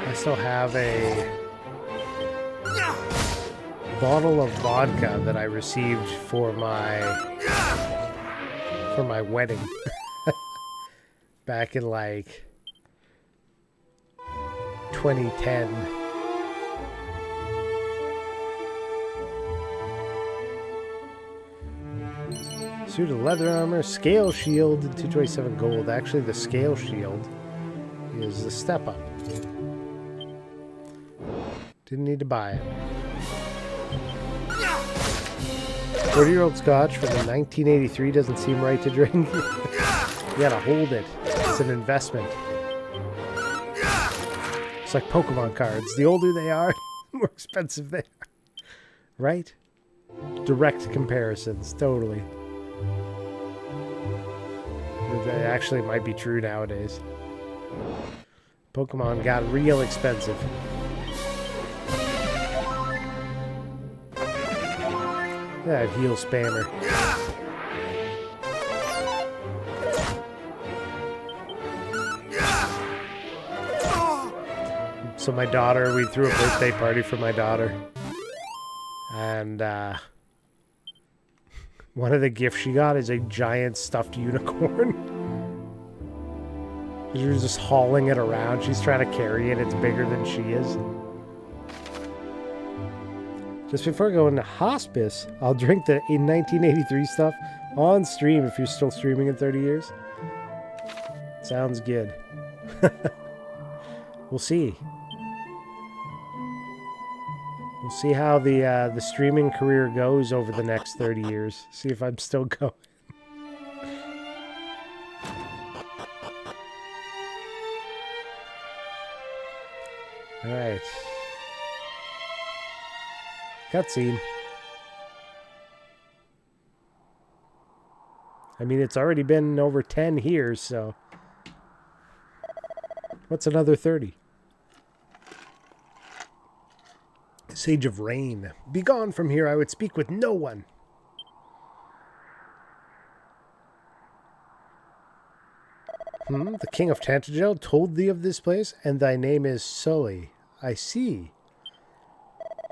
S1: I still have a bottle of vodka that I received for my wedding. Back in like 2010. Suit of leather armor, scale shield, 227 gold. Actually, the scale shield is the step up. Didn't need to buy it. 40-year-old scotch from 1983 doesn't seem right to drink. You gotta hold it. It's an investment. It's like Pokemon cards. The older they are, the more expensive they are. Right? Direct comparisons. Totally. That actually might be true nowadays. Pokemon got real expensive. That heal spammer. So my daughter, we threw a birthday party for my daughter. And one of the gifts she got is a giant stuffed unicorn. She was just hauling it around. She's trying to carry it. It's bigger than she is. Just before going to hospice, I'll drink the 1983 stuff on stream if you're still streaming in 30 years. Sounds good. We'll see. We'll see how the streaming career goes over the next 30 years. See if I'm still going. All right. Cutscene. I mean, it's already been over 10 here, so... What's another 30? Sage of Rain. Begone from here, I would speak with no one. The king of Tantagel told thee of this place, and thy name is Sully. I see.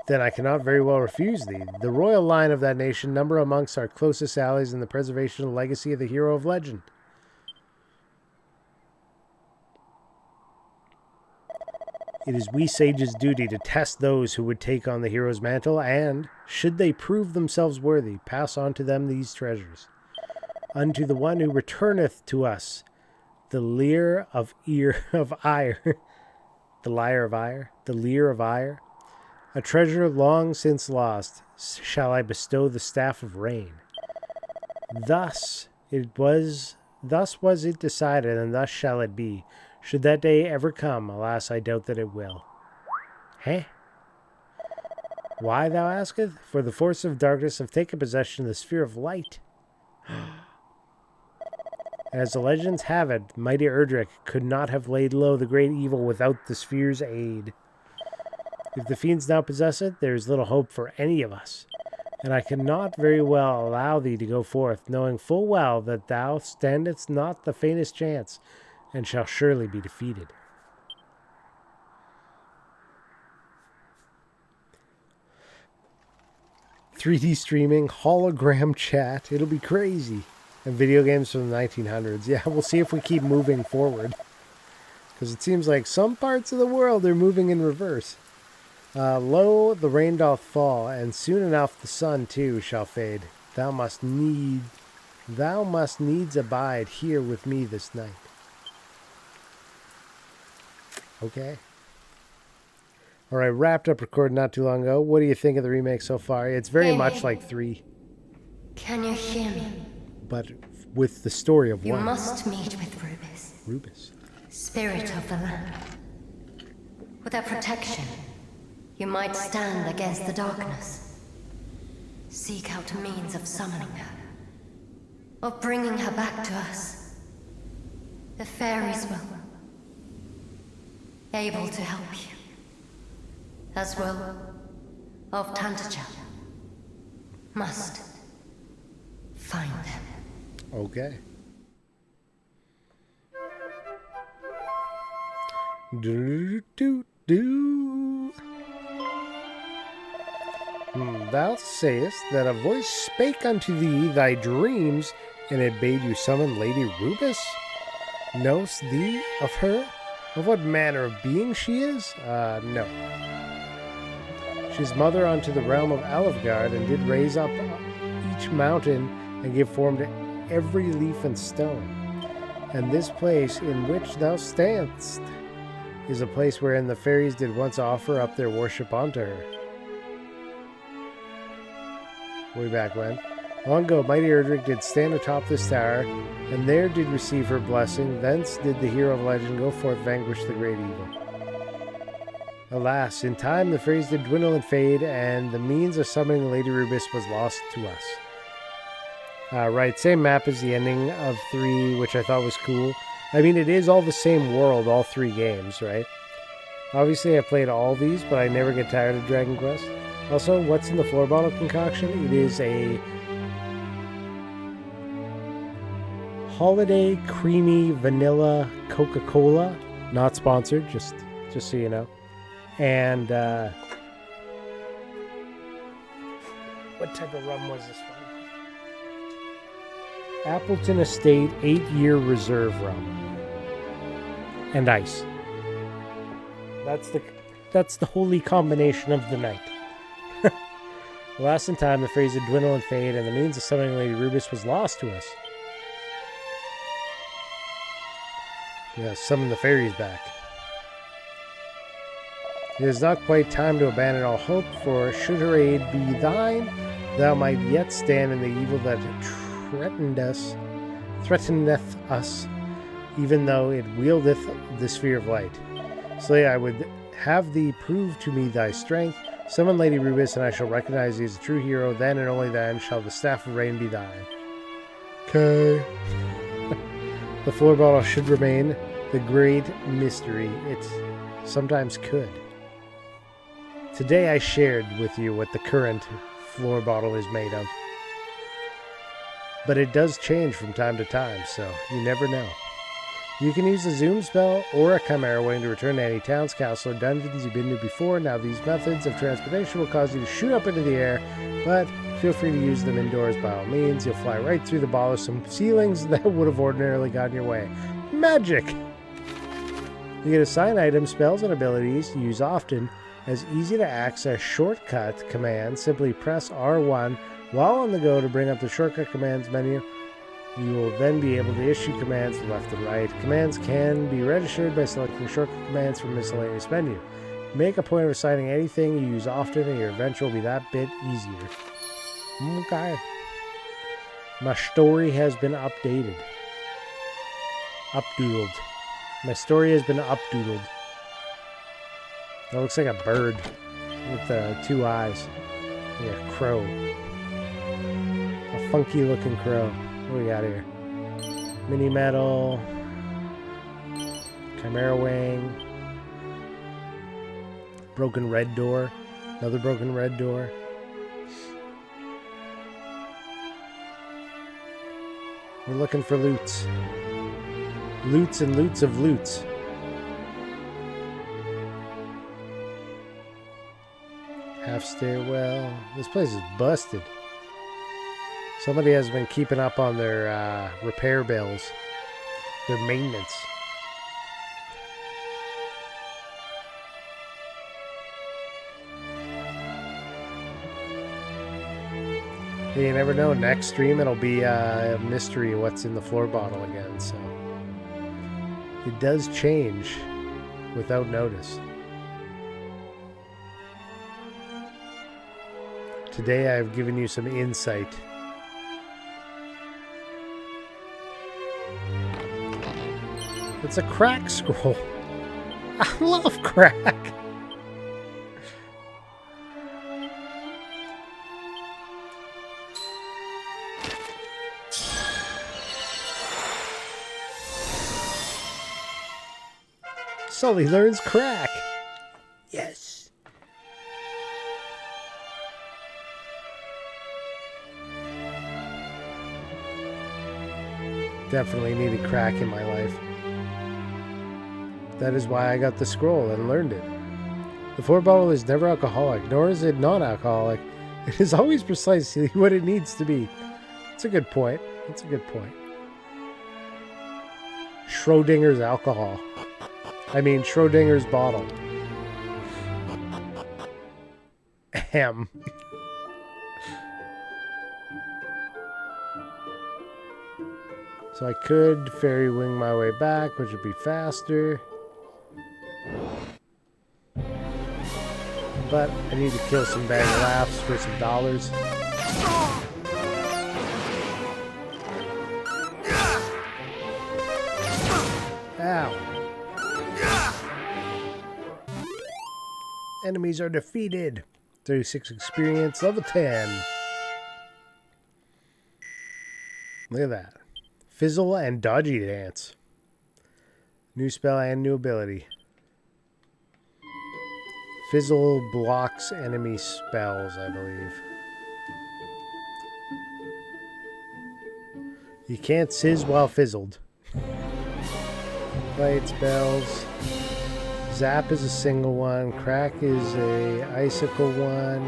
S1: Then I cannot very well refuse thee. The royal line of that nation number amongst our closest allies in the preservation of the legacy of the hero of legend. It is we sages' duty to test those who would take on the hero's mantle, and, should they prove themselves worthy, pass on to them these treasures. Unto the one who returneth to us the lyre of ire, a treasure long since lost, shall I bestow the staff of rain. Thus was it decided, and thus shall it be. Should that day ever come, alas, I doubt that it will. Why, thou askest? For the force of darkness have taken possession of the sphere of light. As the legends have it, mighty Erdrick could not have laid low the great evil without the sphere's aid. If the fiends now possess it, there is little hope for any of us. And I cannot very well allow thee to go forth, knowing full well that thou standest not the faintest chance, and shall surely be defeated. .3D streaming, hologram chat, it'll be crazy. And video games from the 1900s. Yeah, we'll see if we keep moving forward. Because it seems like some parts of the world are moving in reverse. Lo, the rain doth fall, and soon enough the sun too shall fade. Thou must needs abide here with me this night. Okay. Alright, wrapped up recording not too long ago. What do you think of the remake so far? It's very much like 3.
S2: Can you hear me?
S1: But with the story of 1.
S2: You must meet with Rubus.
S1: Rubus.
S2: Spirit of the land. With her protection, you might stand against the darkness. Seek out a means of summoning her. Of bringing her back to us. The fairies will. Able to help you. As well of Tantagel. Must find them.
S1: Okay. Thou sayest that a voice spake unto thee thy dreams, and it bade you summon Lady Rubus? Knowest thee of her? Of what manner of being she is? No. She's mother unto the realm of Alefgard, and did raise up each mountain, and give form to every leaf and stone. And this place in which thou standst is a place wherein the fairies did once offer up their worship unto her. Way back when. Long ago, mighty Erdrick did stand atop this tower, and there did receive her blessing. Thence did the hero of legend go forth vanquish the great evil. Alas, in time the fairies did dwindle and fade, and the means of summoning Lady Rubus was lost to us. Right, same map as the ending of 3, which I thought was cool. I mean, it is all the same world, all 3 games, right? Obviously, I played all these, but I never get tired of Dragon Quest. Also, what's in the floor bottle concoction? It is a holiday creamy vanilla Coca-Cola. Not sponsored, just so you know. And, what type of rum was this one? Appleton Estate 8-year reserve rum. And ice. That's the holy combination of the night. Alas, in time, the phrase had dwindled and fade, and the means of summoning Lady Rubus was lost to us. Yeah, summon the fairies back. It is not quite time to abandon all hope, for should her aid be thine, thou might yet stand in the evil that threateneth us, even though it wieldeth the sphere of light. Slay, I would have thee prove to me thy strength. Summon Lady Rubus, and I shall recognize thee as a true hero. Then and only then shall the staff of rain be thine. Okay. The floor bottle should remain the great mystery. It sometimes could. Today I shared with you what the current floor bottle is made of. But it does change from time to time, so you never know. You can use a zoom spell or a chimera wing to return to any towns, castle, or dungeons you've been to before. Now these methods of transportation will cause you to shoot up into the air, but feel free to use them indoors by all means. You'll fly right through the ball of some ceilings that would have ordinarily gotten your way. Magic! You can assign items, spells, and abilities to use often as easy to access shortcut commands. Simply press R1 while on the go to bring up the shortcut commands menu. You will then be able to issue commands left and right. Commands can be registered by selecting shortcut commands from miscellaneous menu. Make a point of assigning anything you use often and your adventure will be that bit easier. Okay. My story has been updated. Updoodled. My story has been updoodled. That looks like a bird with 2 eyes. Like a crow. A funky looking crow. What do we got here? Mini metal. Chimera wing. Broken red door. Another broken red door. We're looking for loots. Loots and loots of loots. Half stairwell. This place is busted. Somebody has been keeping up on their repair bills. Their maintenance. Hey, you never know. Next stream it'll be a mystery what's in the floor bottle again, so it does change without notice. Today I've given you some insight. It's a crack scroll. I love crack. Sully learns crack. Yes. Definitely needed crack in my life. That is why I got the scroll and learned it. The floor bottle is never alcoholic, nor is it non-alcoholic. It is always precisely what it needs to be. It's a good point. It's a good point. Schrodinger's alcohol. I mean, Schrodinger's bottle. Ahem. So I could fairy wing my way back, which would be faster. But I need to kill some bag of laughs for some dollars. Ow. Enemies are defeated. 36 experience, level 10. Look at that. Fizzle and Dodgy Dance. New spell and new ability. Fizzle blocks enemy spells, I believe. You can't sizz while fizzled. Light spells. Zap is a single one. Crack is a icicle one.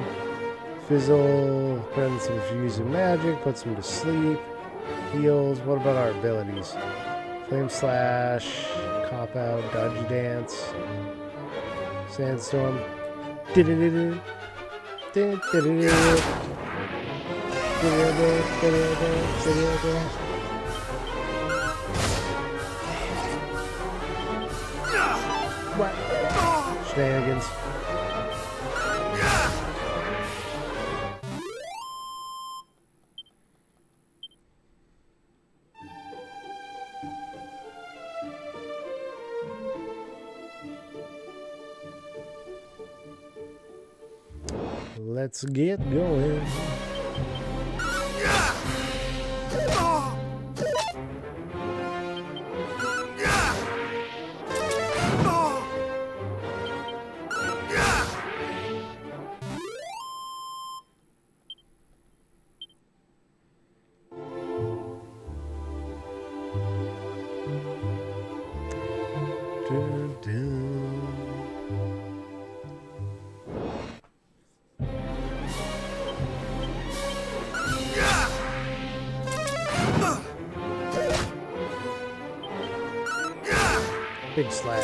S1: Fizzle prevents them from using magic. Puts them to sleep. Heals. What about our abilities? Flame Slash. Cop Out. Dodgy Dance. Sandstorm. What? Shenanigans. Let's get going. Big slash.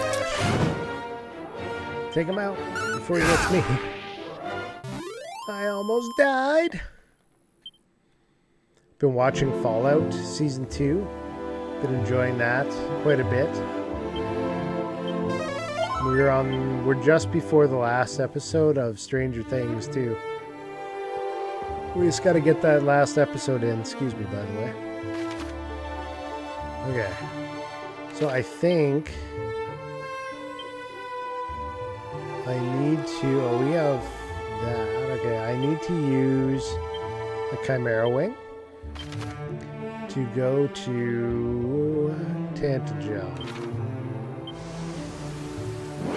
S1: Take him out before he gets me. I almost died. Been watching Fallout Season 2. Been enjoying that quite a bit. We're just before the last episode of Stranger Things too. We just got to get that last episode in. Excuse me, by the way. Okay. So I think I need to... Oh, we have that. Okay, I need to use a Chimera Wing to go to Tantagel.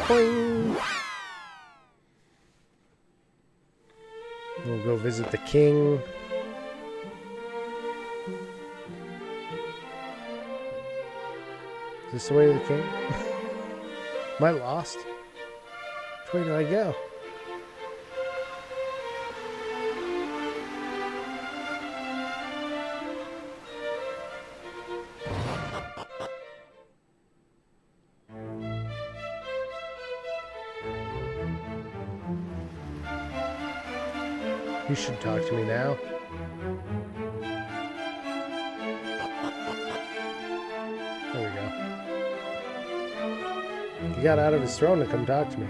S1: Boing. We'll go visit the king. Is this the way to the king? Am I lost? Which way do I go? You should talk to me now. There we go. He got out of his throne to come talk to me.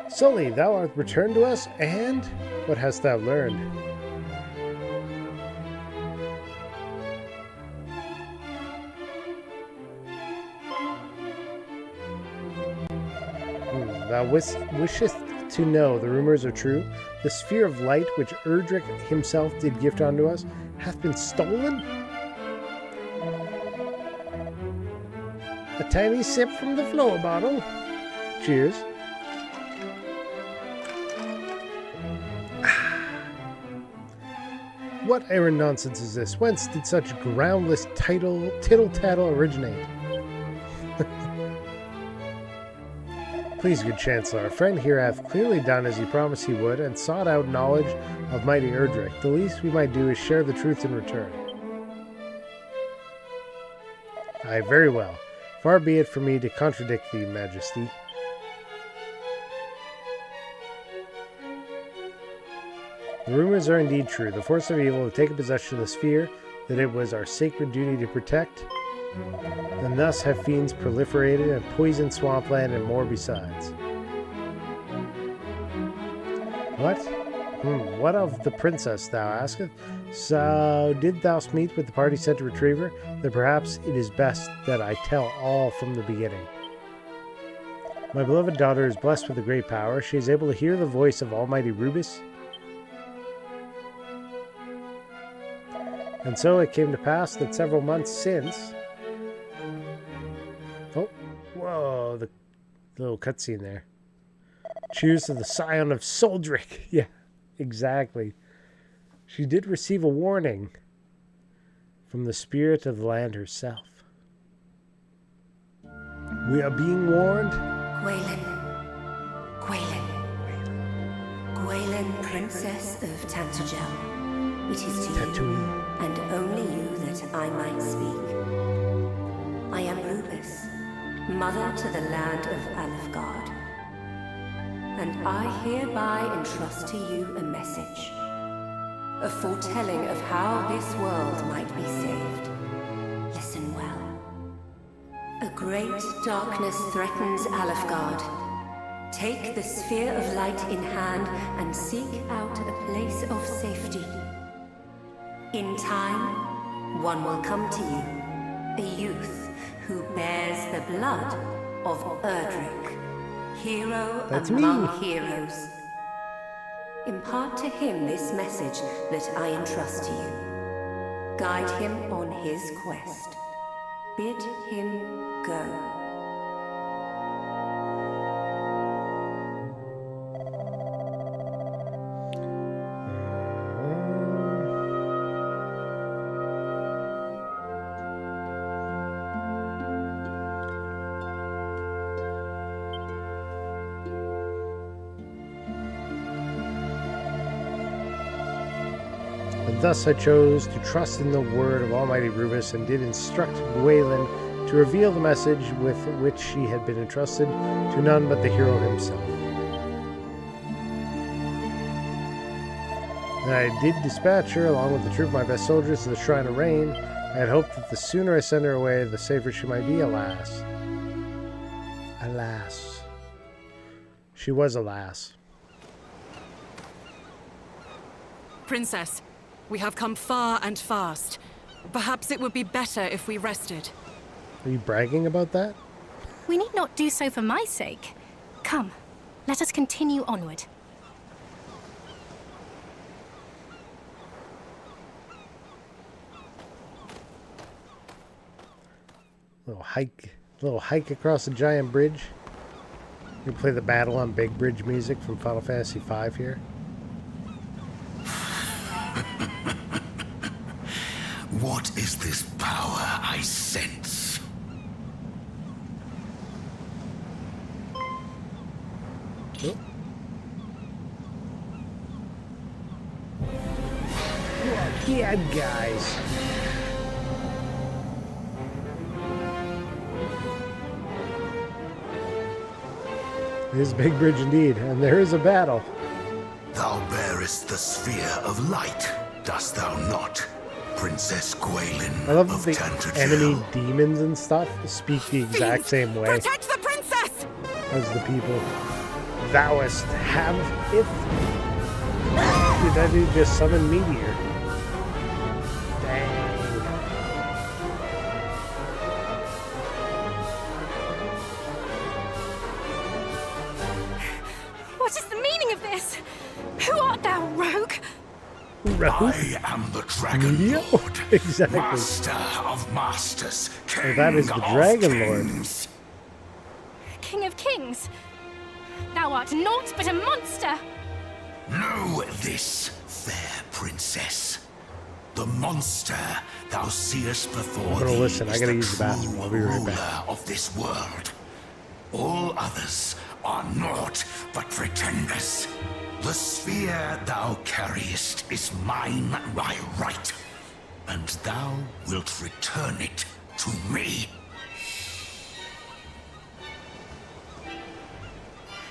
S1: Sully, thou art returned to us, and what hast thou learned? Thou wishest to know the rumors are true. The sphere of light which Erdrick himself did gift unto us hath been stolen? A tiny sip from the floor bottle. Cheers. What errand nonsense is this? Whence did such groundless tittle-tattle originate? Please, good Chancellor, our friend here hath clearly done as he promised he would, and sought out knowledge of mighty Erdrick. The least we might do is share the truth in return. Aye, very well. Far be it from me to contradict thee, Majesty. The rumors are indeed true. The force of evil have taken possession of the sphere that it was our sacred duty to protect, and thus have fiends proliferated and poisoned swampland and more besides. What? What of the princess, thou askest? So did thou meet with the party sent to retrieve her? Then perhaps it is best that I tell all from the beginning. My beloved daughter is blessed with a great power. She is able to hear the voice of Almighty Rubus. And so it came to pass that several months since... Oh, whoa, the little cutscene there. Cheers to the scion of Soldrick. Yeah, exactly. She did receive a warning from the spirit of the land herself. We are being warned.
S2: Gwaelin, Princess of Tantagel. It is to you, and only you, that I might speak. I am Rubus, mother to the land of Alefgard, and I hereby entrust to you a message, a foretelling of how this world might be saved. Listen well. A great darkness threatens Alefgard. Take the sphere of light in hand and seek out a place of safety. In time, one will come to you, a youth who bears the blood of Erdrick, hero among heroes. Impart to him this message that I entrust to you. Guide him on his quest. Bid him go.
S1: And thus I chose to trust in the word of Almighty Rubus, and did instruct Gwaelin to reveal the message with which she had been entrusted to none but the hero himself. And I did dispatch her, along with the troop of my best soldiers, to the Shrine of Rain. I had hoped that the sooner I send her away, the safer she might be, alas. Alas. She was a lass.
S9: Princess, we have come far and fast. Perhaps it would be better if we rested.
S1: Are you bragging about that?
S11: We need not do so for my sake. Come, let us continue onward.
S1: Little hike across a giant bridge. You play the battle on big bridge music from Final Fantasy V here.
S7: What is this power I sense?
S1: Oh. You are dead, guys. It is a big bridge indeed, and there is a battle.
S7: Thou bearest the sphere of light, dost thou not, Princess Gwaelin
S1: I love
S7: of
S1: that the
S7: Tantegel?
S1: enemy demons and stuff speak the exact same way
S9: Protect the princess!
S1: as the people. Thouest have if. Did that dude just summon Meteor? Dang.
S11: What is the meaning of this? Who art thou, rogue?
S7: I am the Dragon
S1: Meteor?
S7: Lord,
S1: Exactly.
S7: Master of Masters, King
S1: that is the
S7: of
S1: Dragon Lord.
S7: Kings.
S11: King of kings. Thou art naught but a monster.
S7: Know this, fair princess. The monster thou seest before
S1: I'm gonna
S7: thee
S1: listen, I
S7: is
S1: gotta
S7: the
S1: use the bathroom.
S7: true
S1: I'll be right
S7: ruler
S1: back.
S7: of this world. All others are naught but pretenders. The sphere thou carriest is mine by right, and thou wilt return it to me.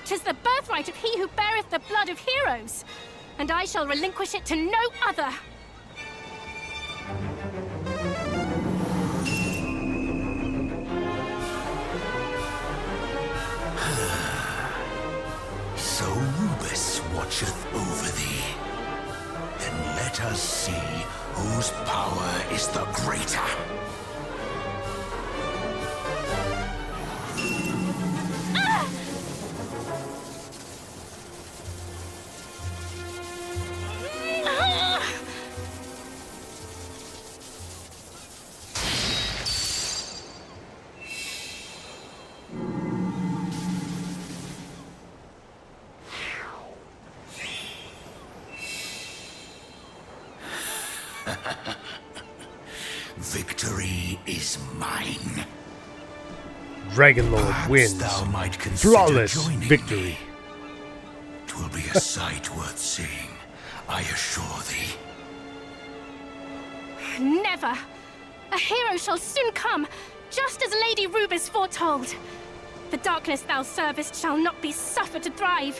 S11: 'Tis the birthright of he who beareth the blood of heroes, and I shall relinquish it to no other.
S7: So Rubus watcheth over thee. Then let us see whose power is the greater. Victory is mine.
S1: Dragon Lord
S7: Perhaps
S1: wins.
S7: thou might consider
S1: Flawless
S7: joining
S1: victory.
S7: me. 'Twill be a sight worth seeing, I assure thee.
S11: Never. A hero shall soon come, just as Lady Rubus foretold. The darkness thou servest shall not be suffered to thrive.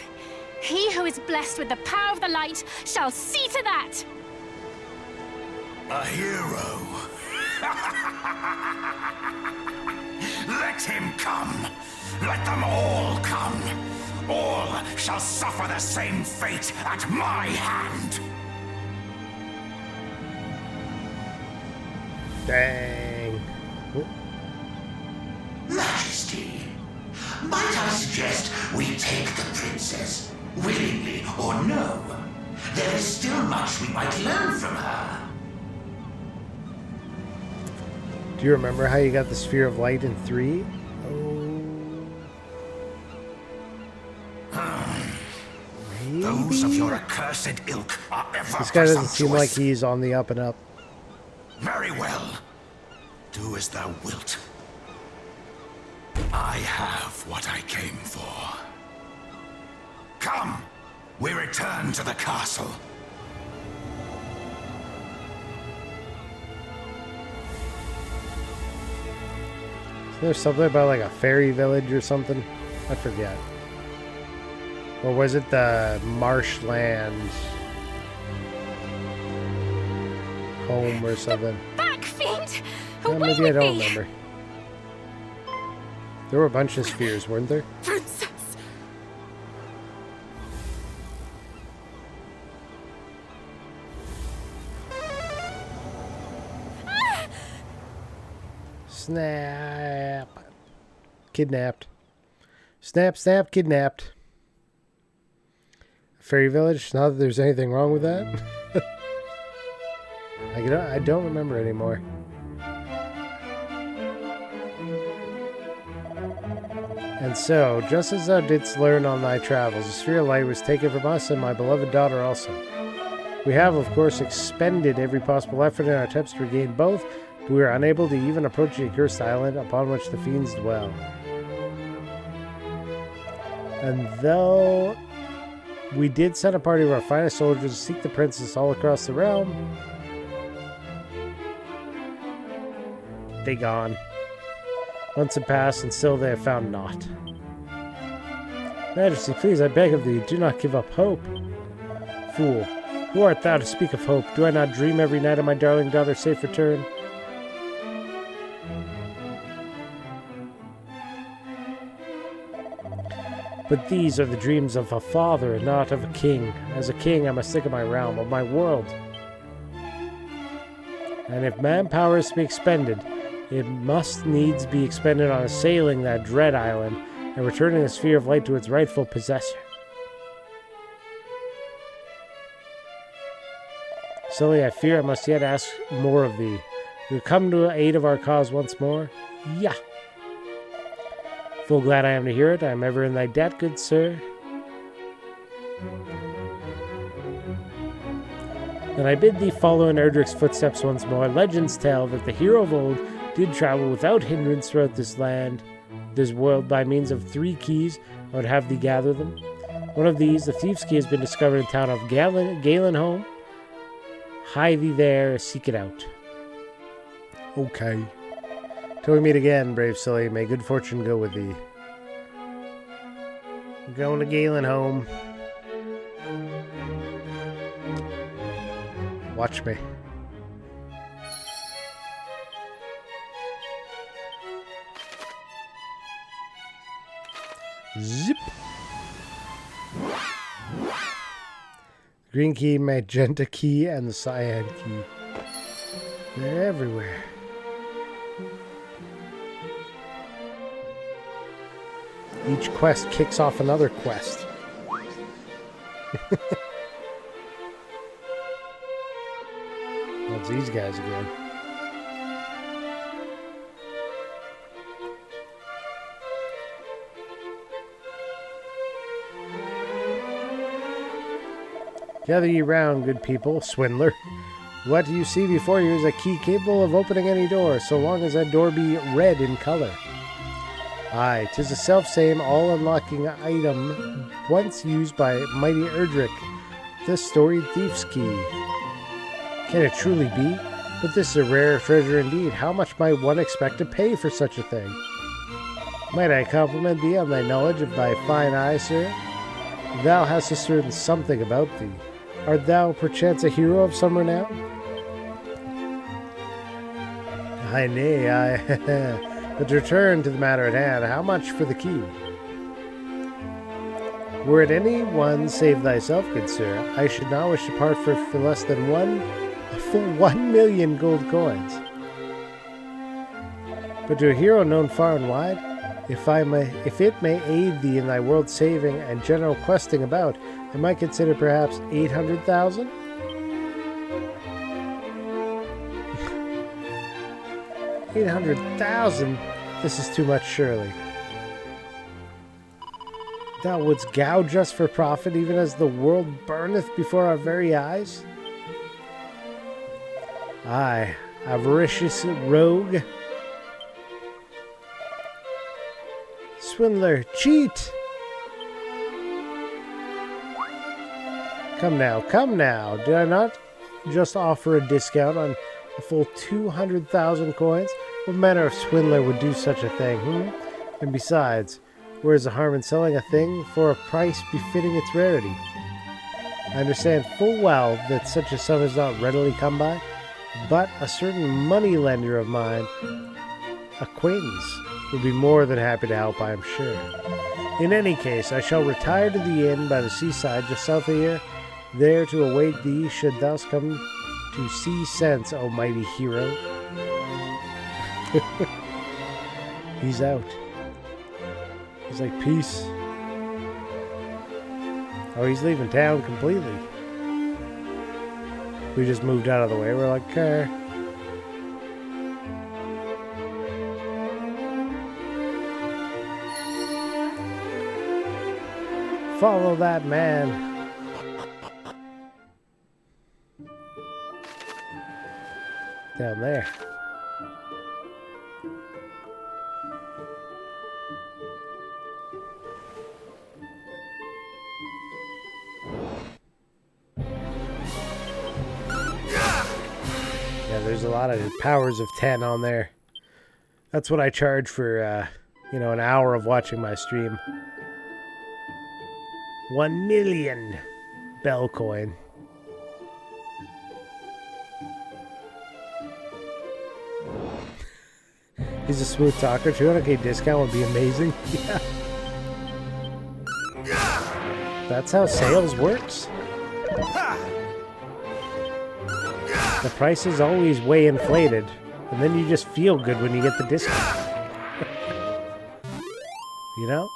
S11: He who is blessed with the power of the light shall see to that.
S7: A hero. Let him come. Let them all come. All shall suffer the same fate at my hand.
S1: Dang. Oh,
S7: Majesty, might I suggest we take the princess, willingly or no? There is still much we might learn from her.
S1: do you remember how you got the Sphere of Light in 3?
S7: Those of your accursed ilk are ever
S1: This guy doesn't seem like
S7: presumptuous.
S1: he's on the up and up.
S7: Very well. Do as thou wilt. I have what I came for. Come, we return to the castle.
S1: There's something about like a fairy village or something. I forget. Or was it the marshland home or something?
S11: Back, fiend!
S1: Well, maybe I don't remember. There were a bunch of spheres, weren't there?
S9: Princess!
S1: Snap. Kidnapped. Snap, snap, kidnapped. Fairy village? Not that there's anything wrong with that. I don't remember anymore. And so, just as thou didst learn on thy travels, the sphere of light was taken from us and my beloved daughter also. We have, of course, expended every possible effort in our attempts to regain both, but we are unable to even approach the accursed island upon which the fiends dwell. And though we did send a party of our finest soldiers to seek the princess all across the realm, they gone. Months have passed, and still they have found naught. Majesty, please, I beg of thee, do not give up hope. Fool, who art thou to speak of hope? Do I not dream every night of my darling daughter's safe return? But these are the dreams of a father and not of a king. As a king, I must think of my realm, of my world. And if manpower is to be expended, it must needs be expended on assailing that dread island and returning the sphere of light to its rightful possessor. Sully, I fear I must yet ask more of thee. Will you come to aid of our cause once more? Yeah. Full glad I am to hear it. I am ever in thy debt, good sir. Then I bid thee follow in Erdric's footsteps once more. Legends tell that the hero of old did travel without hindrance throughout this land, this world, by means of 3 keys. I would have thee gather them. One of these, the thief's key, has been discovered in the town of Galenholm. Hie thee there, seek it out. Okay. Till we meet again, brave Sully, may good fortune go with thee. I'm going to Galenholm. Watch me. Zip. Green key, magenta key, and the cyan key. They're everywhere. Each quest kicks off another quest. Well, it's these guys again. Gather ye round, good people, swindler. What you see before you is a key capable of opening any door, so long as that door be red in color. Aye, 'tis the self-same all-unlocking item once used by mighty Erdrick, the storied thief's key. Can it truly be? But this is a rare treasure indeed. How much might one expect to pay for such a thing? Might I compliment thee on thy knowledge of thy fine eye, sir? Thou hast a certain something about thee. Art thou perchance a hero of some renown? Aye, nay, aye. But to return to the matter at hand, how much for the key? Were it any one save thyself, good sir, I should not wish to part for less than a full 1,000,000 gold coins. But to a hero known far and wide, if it may aid thee in thy world saving and general questing about, I might consider perhaps 800,000? 800,000? This is too much, surely. Thou wouldst gouge us for profit, even as the world burneth before our very eyes? Aye, avaricious rogue. Swindler, cheat! Come now. Did I not just offer a discount on a full 200,000 coins? What manner of swindler would do such a thing, And besides, where is the harm in selling a thing for a price befitting its rarity? I understand full well that such a sum is not readily come by, but a certain money-lender of mine, acquaintance, would be more than happy to help, I am sure. In any case, I shall retire to the inn by the seaside just south of here, there to await thee should thou come to see sense, O mighty hero. He's out. He's like, peace. Oh, he's leaving town completely. We just moved out of the way. We're like, okay. Follow that man. Down there. Yeah, there's a lot of powers of 10 on there. That's what I charge for, an hour of watching my stream. 1 million bell coin. He's a smooth talker. 200k discount would be amazing. Yeah. That's how sales works. The price is always way inflated, and then you just feel good when you get the discount. You know?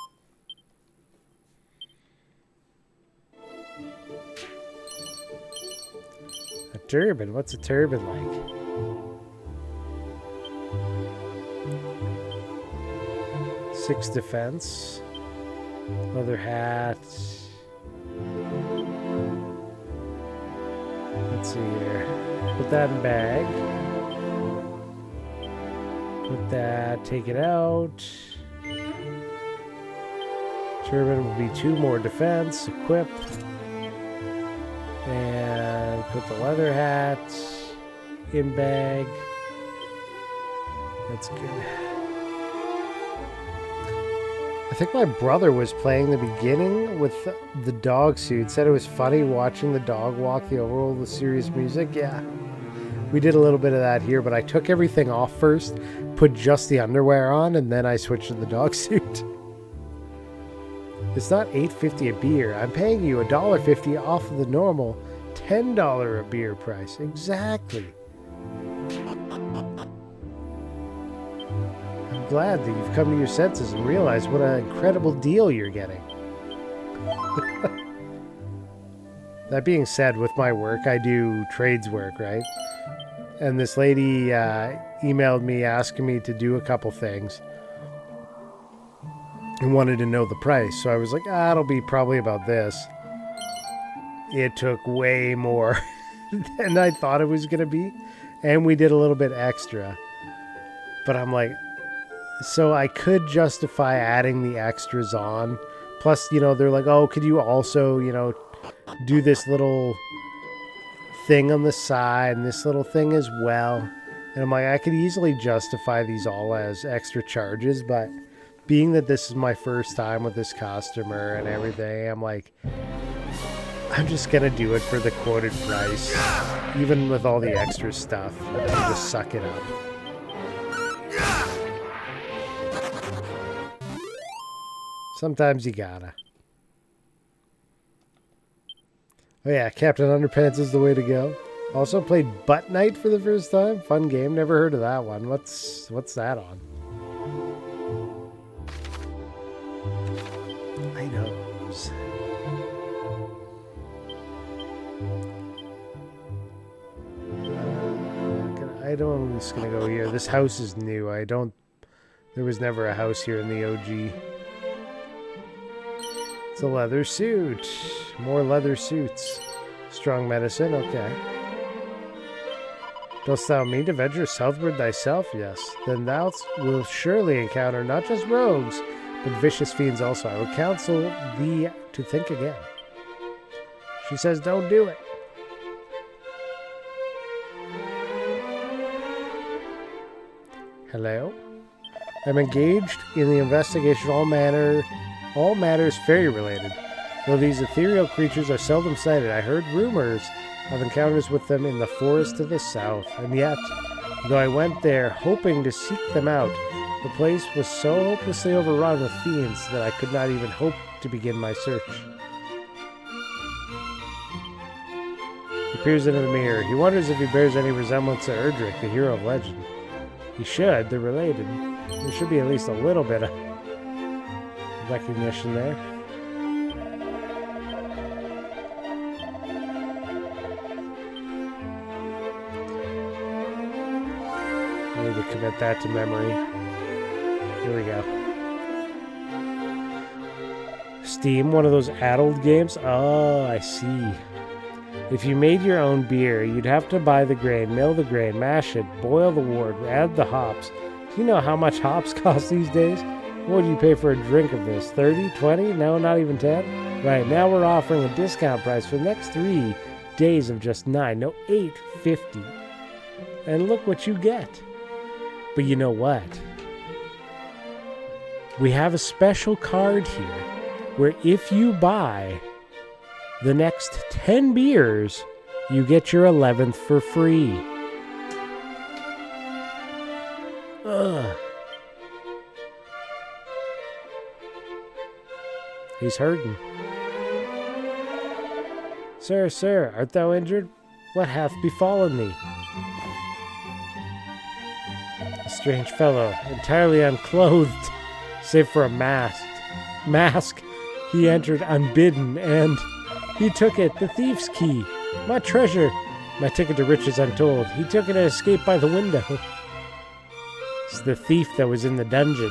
S1: A turban? What's a turban like? Six defense. Leather hat. Let's see here. Put that in bag. Put that, take it out. Turban will be 2 more defense. Equip. And put the leather hat in bag. That's good. I think my brother was playing the beginning with the dog suit. Said it was funny watching the dog walk the overworld with serious music. Yeah. We did a little bit of that here, but I took everything off first, put just the underwear on, and then I switched to the dog suit. It's not $8.50 a beer. I'm paying you $1.50 off of the normal $10 a beer price. Exactly. I'm glad that you've come to your senses and realized what an incredible deal you're getting. That being said, with my work, I do trades work, right? And this lady emailed me asking me to do a couple things and wanted to know the price. So I was like, it'll be probably about this. It took way more than I thought it was going to be. And we did a little bit extra. But I'm like, so I could justify adding the extras on. Plus, they're like, oh, could you also, do this little thing on the side and this little thing as well. And I'm like, I could easily justify these all as extra charges, but being that this is my first time with this customer and everything, I'm like, I'm just gonna do it for the quoted price, even with all the extra stuff, and just suck it up. Sometimes you gotta. Oh yeah, Captain Underpants is the way to go. Also played Butt Night for the first time. Fun game. Never heard of that one. What's that on? Items. I'm just gonna go here. This house is new. There was never a house here in the OG. It's a leather suit. More leather suits. Strong medicine, okay. Dost thou mean to venture southward thyself? Yes. Then thou wilt surely encounter not just rogues, but vicious fiends also. I would counsel thee to think again. She says, don't do it. Hello? I'm engaged in the investigation of all matters fairy-related. Though these ethereal creatures are seldom sighted, I heard rumors of encounters with them in the forest to the south. And yet, though I went there hoping to seek them out, the place was so hopelessly overrun with fiends that I could not even hope to begin my search. He peers into the mirror. He wonders if he bears any resemblance to Erdrick, the hero of legend. He should. They're related. There should be at least a little bit of recognition there. I need to commit that to memory. Here we go. Steam, one of those addled games? Oh, I see. If you made your own beer, you'd have to buy the grain, mill the grain, mash it, boil the wort, add the hops. Do you know how much hops cost these days? What would you pay for a drink of this? 30, 20? No, not even 10? Right, now we're offering a discount price for the next 3 days of just 9. No, $8.50. And look what you get. But you know what? We have a special card here where if you buy the next 10 beers, you get your 11th for free. Ugh. He's hurting. Sir, sir, art thou injured? What hath befallen thee? A strange fellow, entirely unclothed, save for a mask. He entered unbidden, and he took it, the thief's key, my treasure, my ticket to riches untold. He took it and escaped by the window. It's the thief that was in the dungeon,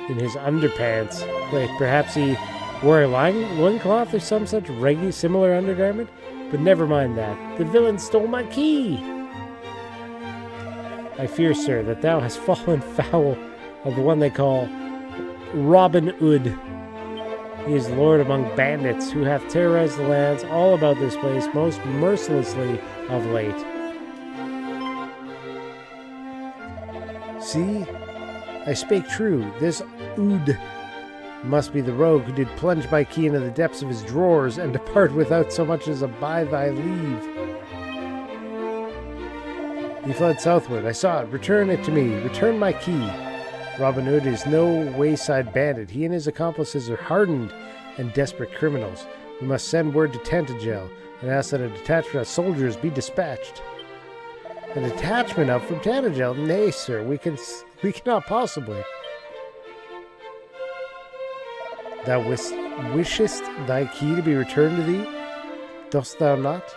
S1: in his underpants. Wait, perhaps he wore a loincloth or some such similar undergarment? But never mind that. The villain stole my key. I fear, sir, that thou hast fallen foul of the one they call Robin Hood. He is lord among bandits, who hath terrorized the lands all about this place most mercilessly of late. See, I spake true. This Ood must be the rogue who did plunge my key into the depths of his drawers and depart without so much as a by thy leave. He fled southward. I saw it. Return it to me. Return my key. Robin Hood is no wayside bandit. He and his accomplices are hardened and desperate criminals. We must send word to Tantagel and ask that a detachment of soldiers be dispatched. A detachment up from Tantagel? Nay, sir, we cannot possibly. Thou wishest thy key to be returned to thee? Dost thou not?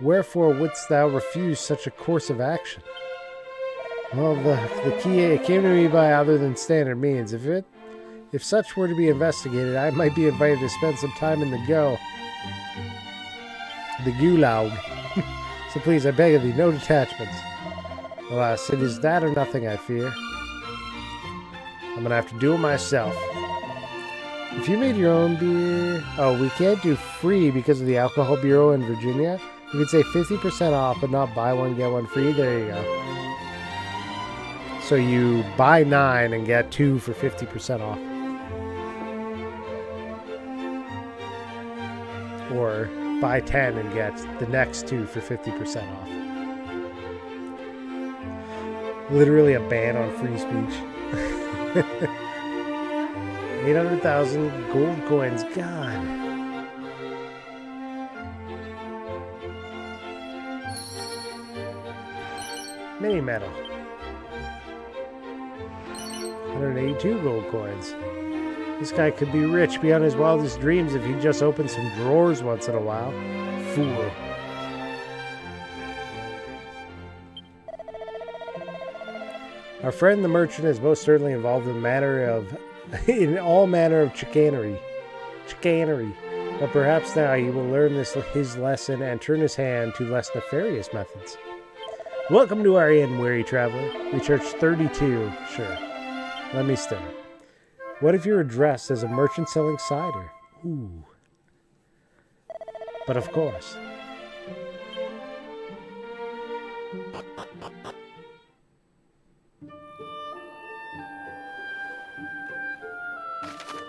S1: Wherefore wouldst thou refuse such a course of action? Well, the key came to me by other than standard means. If such were to be investigated, I might be invited to spend some time in the gulag. So please, I beg of thee, no detachments. Alas, it is that or nothing, I fear. I'm gonna have to do it myself. If you made your own beer... Oh, we can't do free because of the Alcohol Bureau in Virginia. We could say 50% off, but not buy one, get one free. There you go. So you buy 9 and get 2 for 50% off. Or buy 10 and get the next 2 for 50% off. Literally a ban on free speech. 800,000 gold coins. God. Mini metal. 182 gold coins. This guy could be rich beyond his wildest dreams if he just opened some drawers once in a while. Fool. Our friend the merchant is most certainly involved in all manner of chicanery. But perhaps now he will learn his lesson and turn his hand to less nefarious methods. Welcome to our inn, weary traveler. We charge 32. Sure. Let me stay. What if you were dressed as a merchant selling cider? Ooh. But of course.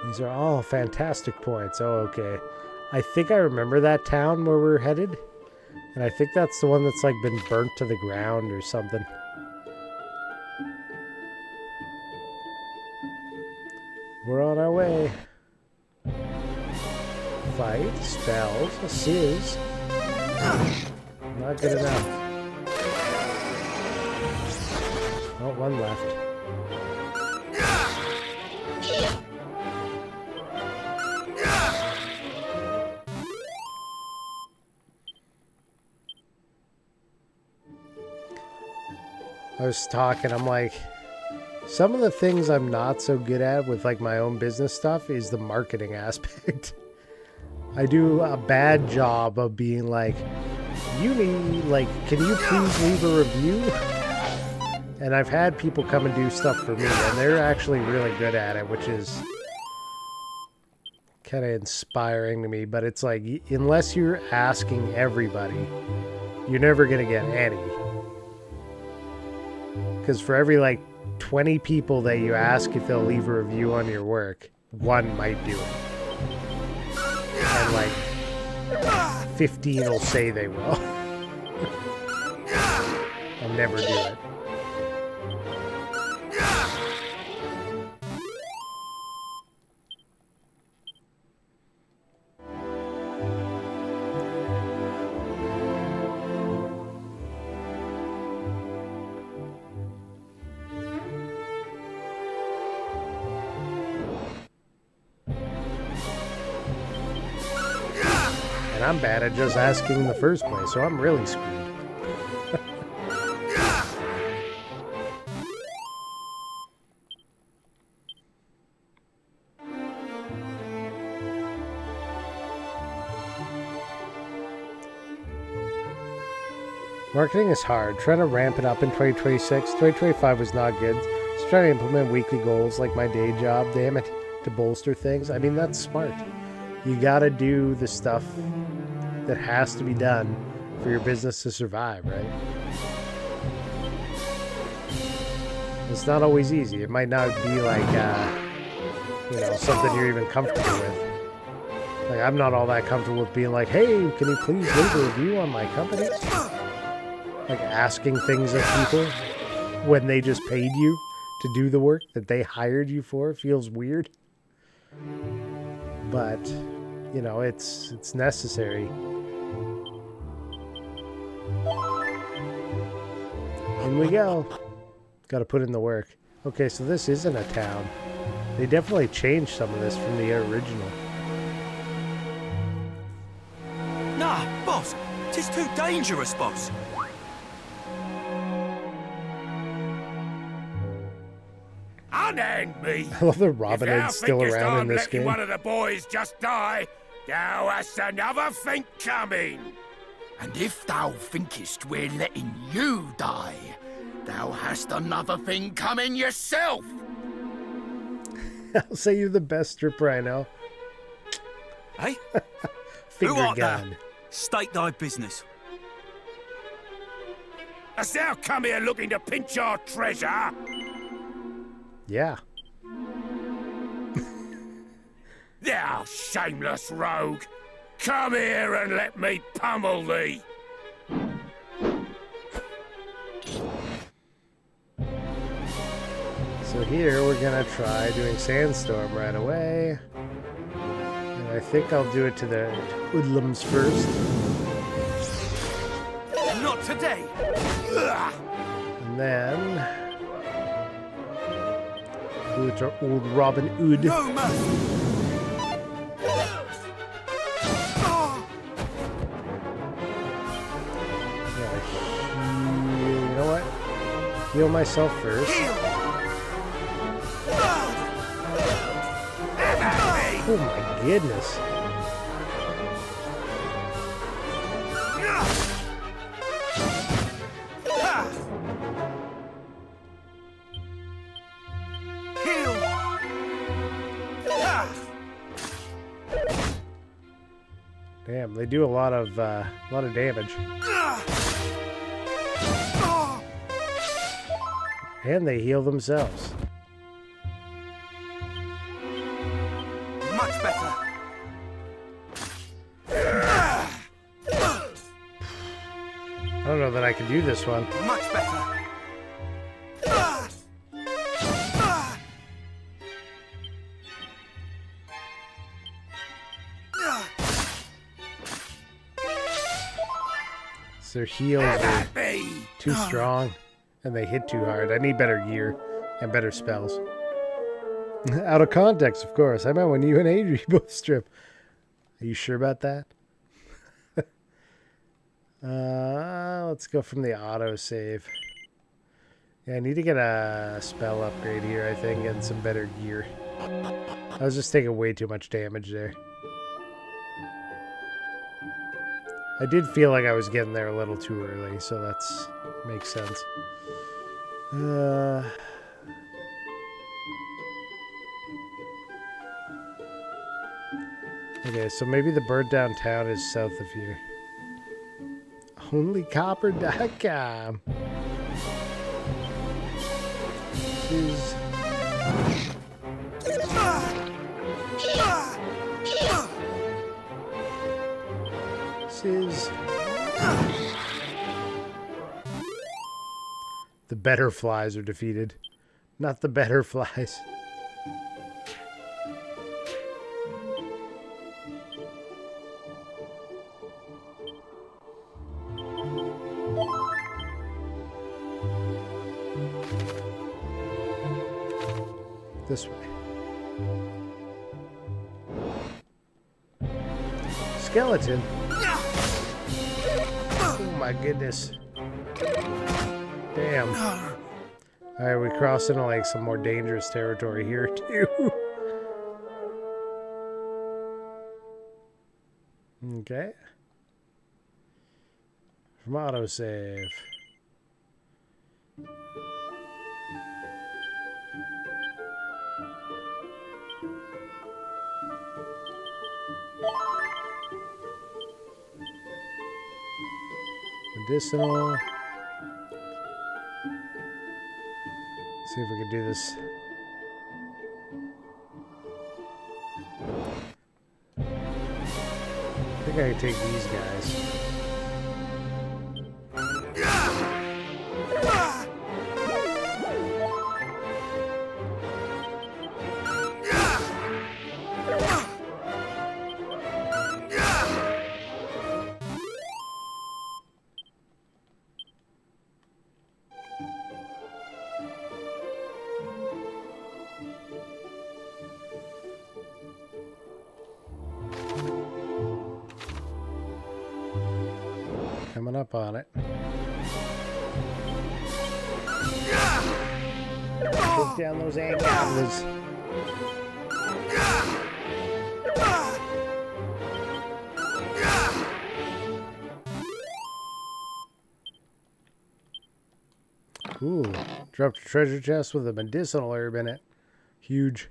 S1: These are all fantastic points. Oh, okay. I think I remember that town where we're headed. And I think that's the one that's like been burnt to the ground or something. We're on our way. Fight, spells, assist. Not good enough. Oh, one left. I was talking, I'm like, some of the things I'm not so good at with like my own business stuff is the marketing aspect. I do a bad job of being like, can you please leave a review? And I've had people come and do stuff for me, and they're actually really good at it, which is kind of inspiring to me. But it's like, unless you're asking everybody, you're never going to get any. Because for every like 20 people that you ask if they'll leave a review on your work, one might do it. And like 15 will say they will. I'll never do it. I'm bad at just asking in the first place, so I'm really screwed. Marketing is hard. Trying to ramp it up in 2026. 2025 was not good. Just trying to implement weekly goals like my day job, damn it, to bolster things. I mean, that's smart. You gotta do the stuff that has to be done for your business to survive, right? It's not always easy. It might not be like, something you're even comfortable with. Like, I'm not all that comfortable with being like, hey, can you please leave a review on my company? Like, asking things of people when they just paid you to do the work that they hired you for feels weird. But, it's necessary. In we go. Got to put in the work. Okay, so this isn't a town. They definitely changed some of this from the original.
S7: Nah, boss. 'Tis too dangerous, boss.
S6: Unhand me.
S1: I love that Robin Hood's still around in this game.
S6: One of the boys just die. Thou hast another thing coming.
S5: And if thou thinkest we're letting you die, thou hast another thing coming yourself.
S1: I'll say you're the best stripper I know.
S7: Hey?
S1: Finger
S7: Who art
S1: gun.
S7: thou? State thy business.
S6: Hast thou come here looking to pinch our treasure?
S1: Yeah.
S6: Thou shameless rogue! Come here and let me pummel thee!
S1: So here we're gonna try doing Sandstorm right away. And I think I'll do it to the hoodlums first.
S7: Not today!
S1: And then do it to old Robin Hood.
S7: No mercy!
S1: You know what? Heal myself first. Oh my goodness. Damn, they do a lot of damage. And they heal themselves.
S7: Much better.
S1: I don't know that I can do this one.
S7: Much better.
S1: So their heals are too strong and they hit too hard. I need better gear and better spells. Out of context, of course. I meant when you and Adri both strip. Are you sure about that? Let's go from the autosave. Yeah, I need to get a spell upgrade here, I think, and some better gear. I was just taking way too much damage there. I did feel like I was getting there a little too early, so that's makes sense. Okay, so maybe the bird downtown is south of here. Onlycopper.com. This is... The better flies are defeated, not the better flies. This way. Skeleton. Oh my goodness. Damn. Alright, we cross into like some more dangerous territory here too. Okay. From autosave. Medicinal. See if we can do this. I think I can take these guys. Coming up on it. Take down those ant goblins. Ooh, dropped a treasure chest with a medicinal herb in it. Huge.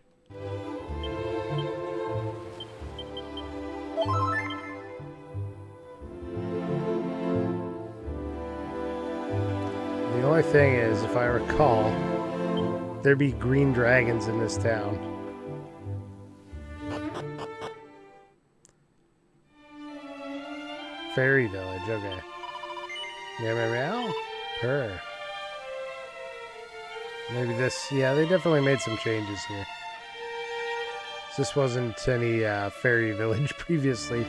S1: The only thing is, if I recall, there'd be green dragons in this town. Fairy village, okay. Meow meow meow. Purr. Maybe this, yeah, they definitely made some changes here. This wasn't any fairy village previously.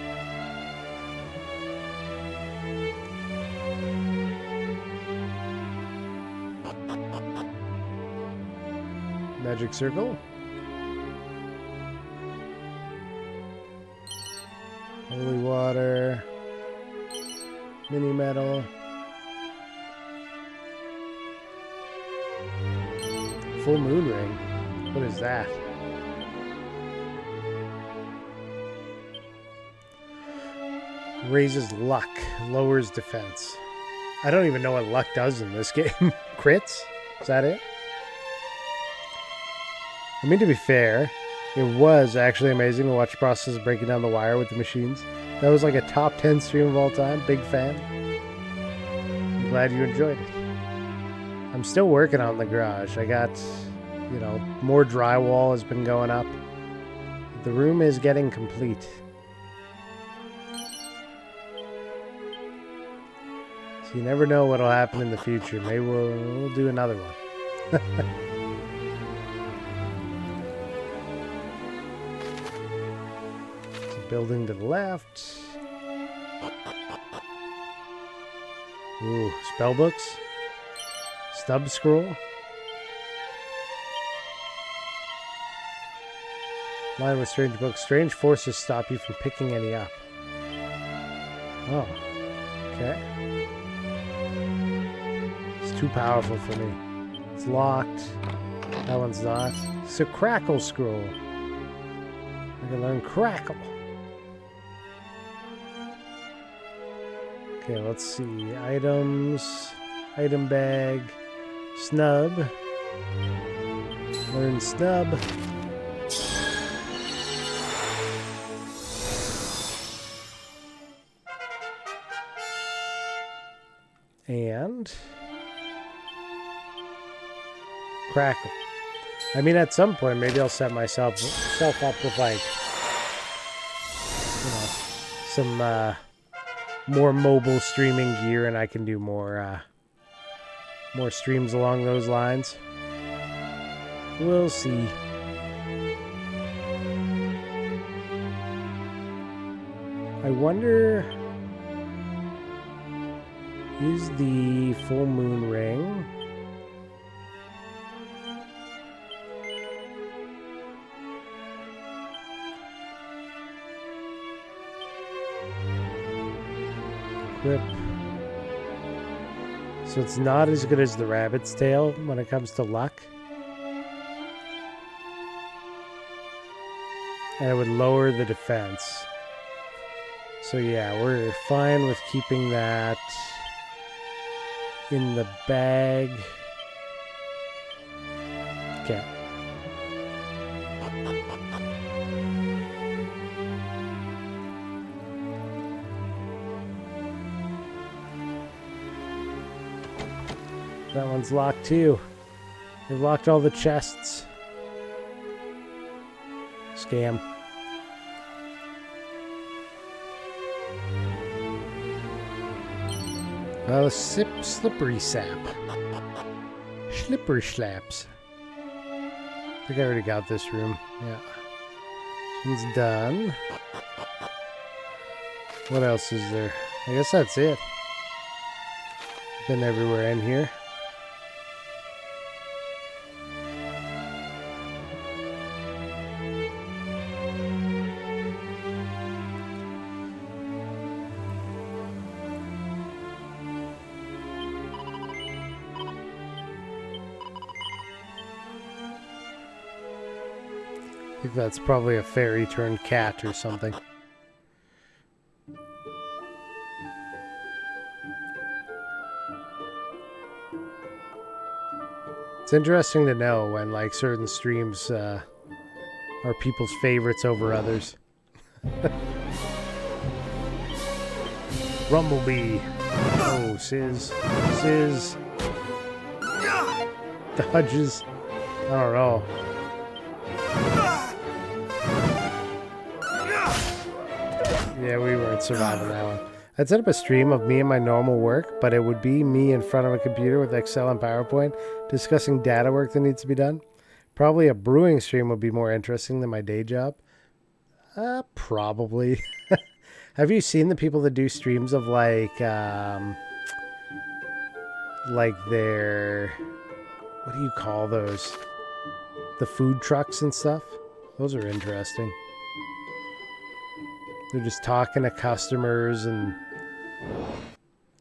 S1: Magic circle. Holy water. Mini metal. Full moon ring. What is that? Raises luck. Lowers defense. I don't even know what luck does in this game. Crits? Is that it? I mean, to be fair, it was actually amazing to watch the process of breaking down the wire with the machines. That was like a top 10 stream of all time. Big fan. I'm glad you enjoyed it. I'm still working on the garage. I got, you know, more drywall has been going up. The room is getting complete. So you never know what'll happen in the future. Maybe we'll do another one. Building to the left. Ooh, spell books. Stub scroll. Line with strange books. Strange forces stop you from picking any up. Oh. Okay. It's too powerful for me. It's locked. That one's not. It's a crackle scroll. I can learn crackle. Okay, let's see. Items. Item bag. Snub. Learn snub. And crackle. I mean, at some point, maybe I'll set myself up with, like, you know, some more mobile streaming gear, and I can do more streams along those lines. We'll see. I wonder, is the full moon ring equip? So it's not as good as the rabbit's tail when it comes to luck. And it would lower the defense. So yeah, we're fine with keeping that in the bag. Okay. That one's locked too. They've locked all the chests. Scam. Well, slippery sap. Slippery slaps. I think I already got this room. Yeah. This one's done. What else is there? I guess that's it. Been everywhere in here. I think that's probably a fairy turned cat or something. It's interesting to know when, like, certain streams are people's favorites over others. Rumblebee. Oh, Sizz. Dodges. I don't know. Yeah, we weren't surviving that one. I'd set up a stream of me and my normal work, but it would be me in front of a computer with Excel and PowerPoint discussing data work that needs to be done. Probably a brewing stream would be more interesting than my day job. Probably. Have you seen the people that do streams of like their, what do you call those? The food trucks and stuff? Those are interesting. They're just talking to customers and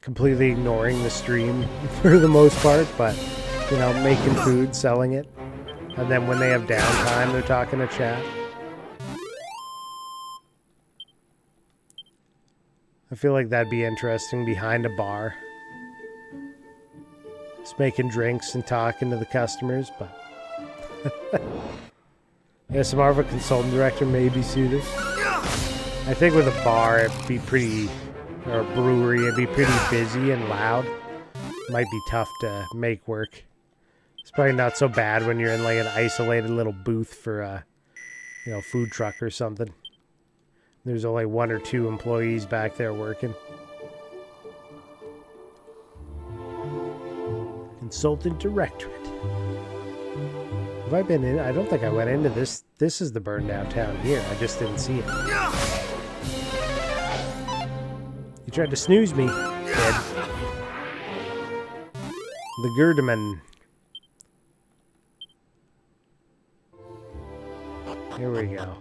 S1: completely ignoring the stream for the most part, but, you know, making food, selling it. And then when they have downtime, they're talking to chat. I feel like that'd be interesting behind a bar. Just making drinks and talking to the customers, but... yeah, some more of a consultant director may be suited. I think with a bar, it'd be pretty, or a brewery, it'd be pretty busy and loud. Might be tough to make work. It's probably not so bad when you're in like an isolated little booth for you know, food truck or something. There's only 1 or 2 employees back there working. Consultant Directorate. Have I been in? I don't think I went into this. This is the burned down town here. I just didn't see it. You tried to snooze me, kid. The Gurdaman. Here we go.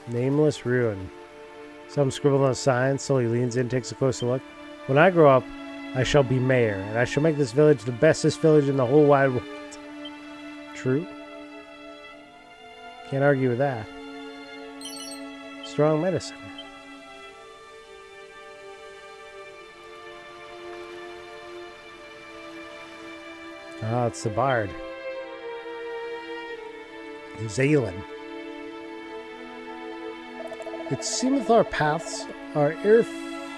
S1: Nameless ruin. Some scribbled on a sign. Slowly leans in, takes a closer look. When I grow up, I shall be mayor, and I shall make this village the bestest village in the whole wide world. True. Can't argue with that. Strong medicine. Ah, it's the bard. Zaylin. It seemeth our paths are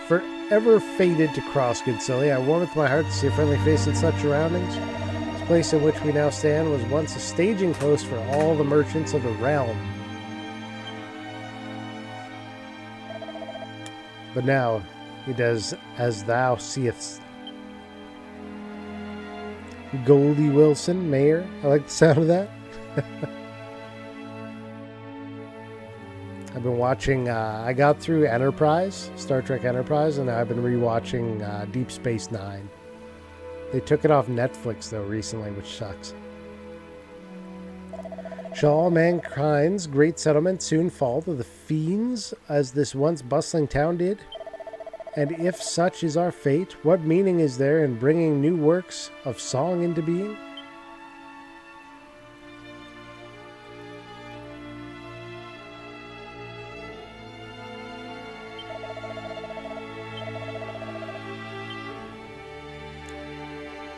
S1: forever fated to cross, good Sully. I warmeth my heart to see a friendly face in such surroundings. This place in which we now stand was once a staging post for all the merchants of the realm. But now it does as thou seest. Goldie Wilson, mayor. I like the sound of that. I've been watching, I got through Enterprise, Star Trek Enterprise, and I've been rewatching Deep Space Nine. They took it off Netflix, though, recently, which sucks. Shall all mankind's great settlement soon fall to the fiends, as this once bustling town did? And if such is our fate, what meaning is there in bringing new works of song into being?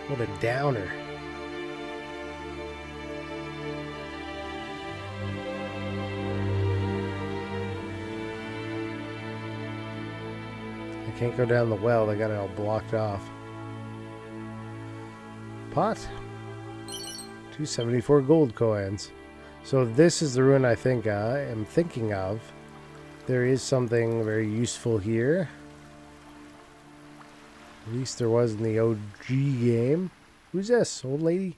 S1: What a downer. I can't go down the well. They got it all blocked off. Pot. 274 gold coins. So this is the ruin I think I am thinking of. There is something very useful here. At least there was in the OG game. Who's this, old lady?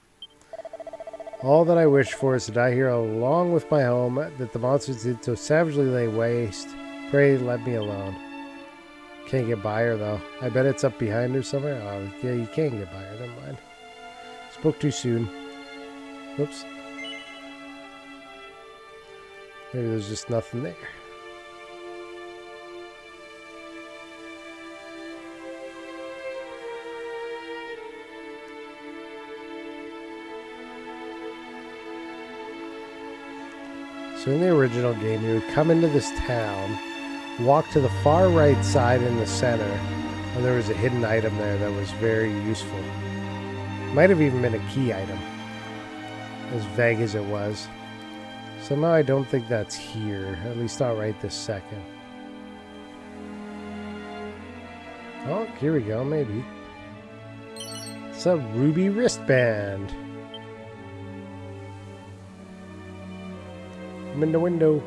S1: All that I wish for is to die here along with my home, that the monsters did so savagely lay waste. Pray let me alone. Can't get by her, though. I bet it's up behind her somewhere. Oh, yeah, you can get by her. Never mind. Spoke too soon. Whoops. Maybe there's just nothing there. So in the original game, you would come into this town, walk to the far right side in the center, and there was a hidden item there that was very useful. Might have even been a key item, as vague as it was. Somehow I don't think that's here, at least not right this second. Oh, here we go, maybe. It's a ruby wristband. I'm in the window.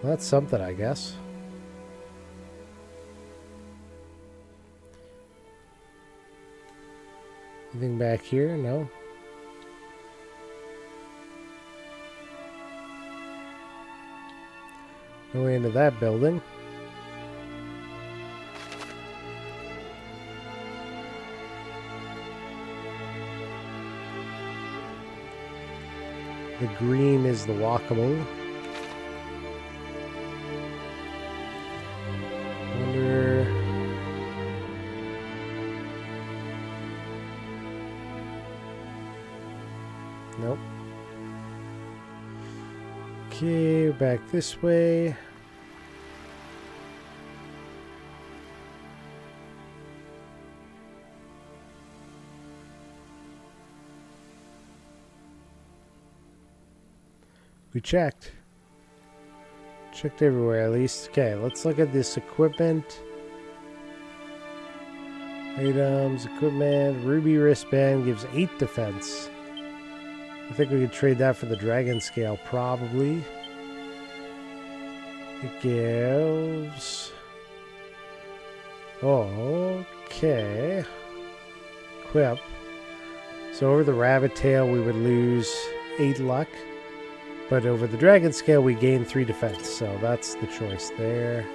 S1: Well, that's something, I guess. Anything back here? No. No way into that building. The green is the walkable. Wonder. Nope. Okay, back this way. We checked. Checked everywhere at least. Okay, let's look at this equipment. Items, equipment, ruby wristband gives 8 defense. I think we could trade that for the dragon scale, probably. It gives... Oh, okay. Equip. So over the rabbit tail we would lose 8 luck. But over the dragon scale we gain 3 defense. So that's the choice there.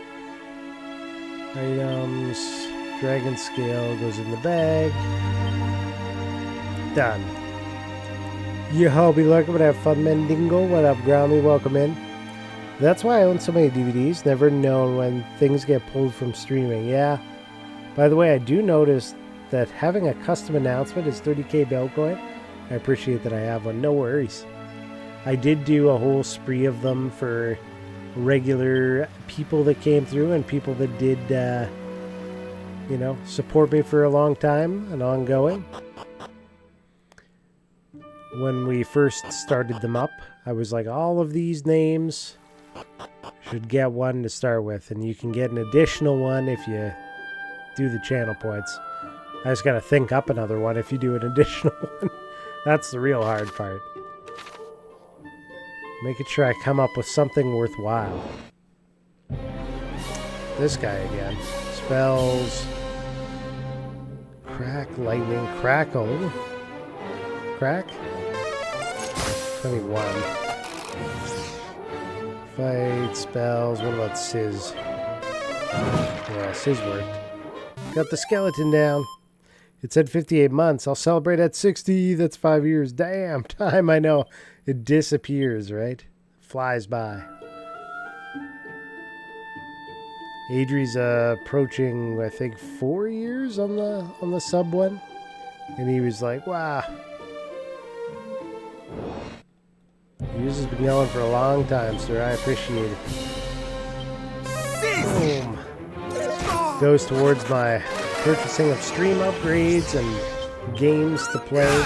S1: Items. Dragon scale goes in the bag. Done. Yo, be looking for that fun Mendingo. What up, Grommy? Welcome in. That's why I own so many DVDs. Never known when things get pulled from streaming. Yeah. By the way, I do notice that having a custom announcement is 30k Belcoin. I appreciate that I have one. No worries. I did do a whole spree of them for regular people that came through and people that did, you know, support me for a long time and ongoing. When we first started them up, I was like, all of these names should get one to start with, and you can get an additional one if you do the channel points. I just gotta think up another one if you do an additional one. That's the real hard part. Making sure I come up with something worthwhile. This guy again. Spells. Crack, lightning, crackle. Crack? 21. Fight, spells. What about Sizz? Yeah, Sizz worked. Got the skeleton down. It said 58 months. I'll celebrate at 60. That's 5 years. Damn, time, I know. It disappears, right? Flies by. Adri's approaching, I think, 4 years on the sub one. And he was like, wow. Yours has been going for a long time, sir. I appreciate it. Boom. Goes towards my purchasing of stream upgrades and games to play.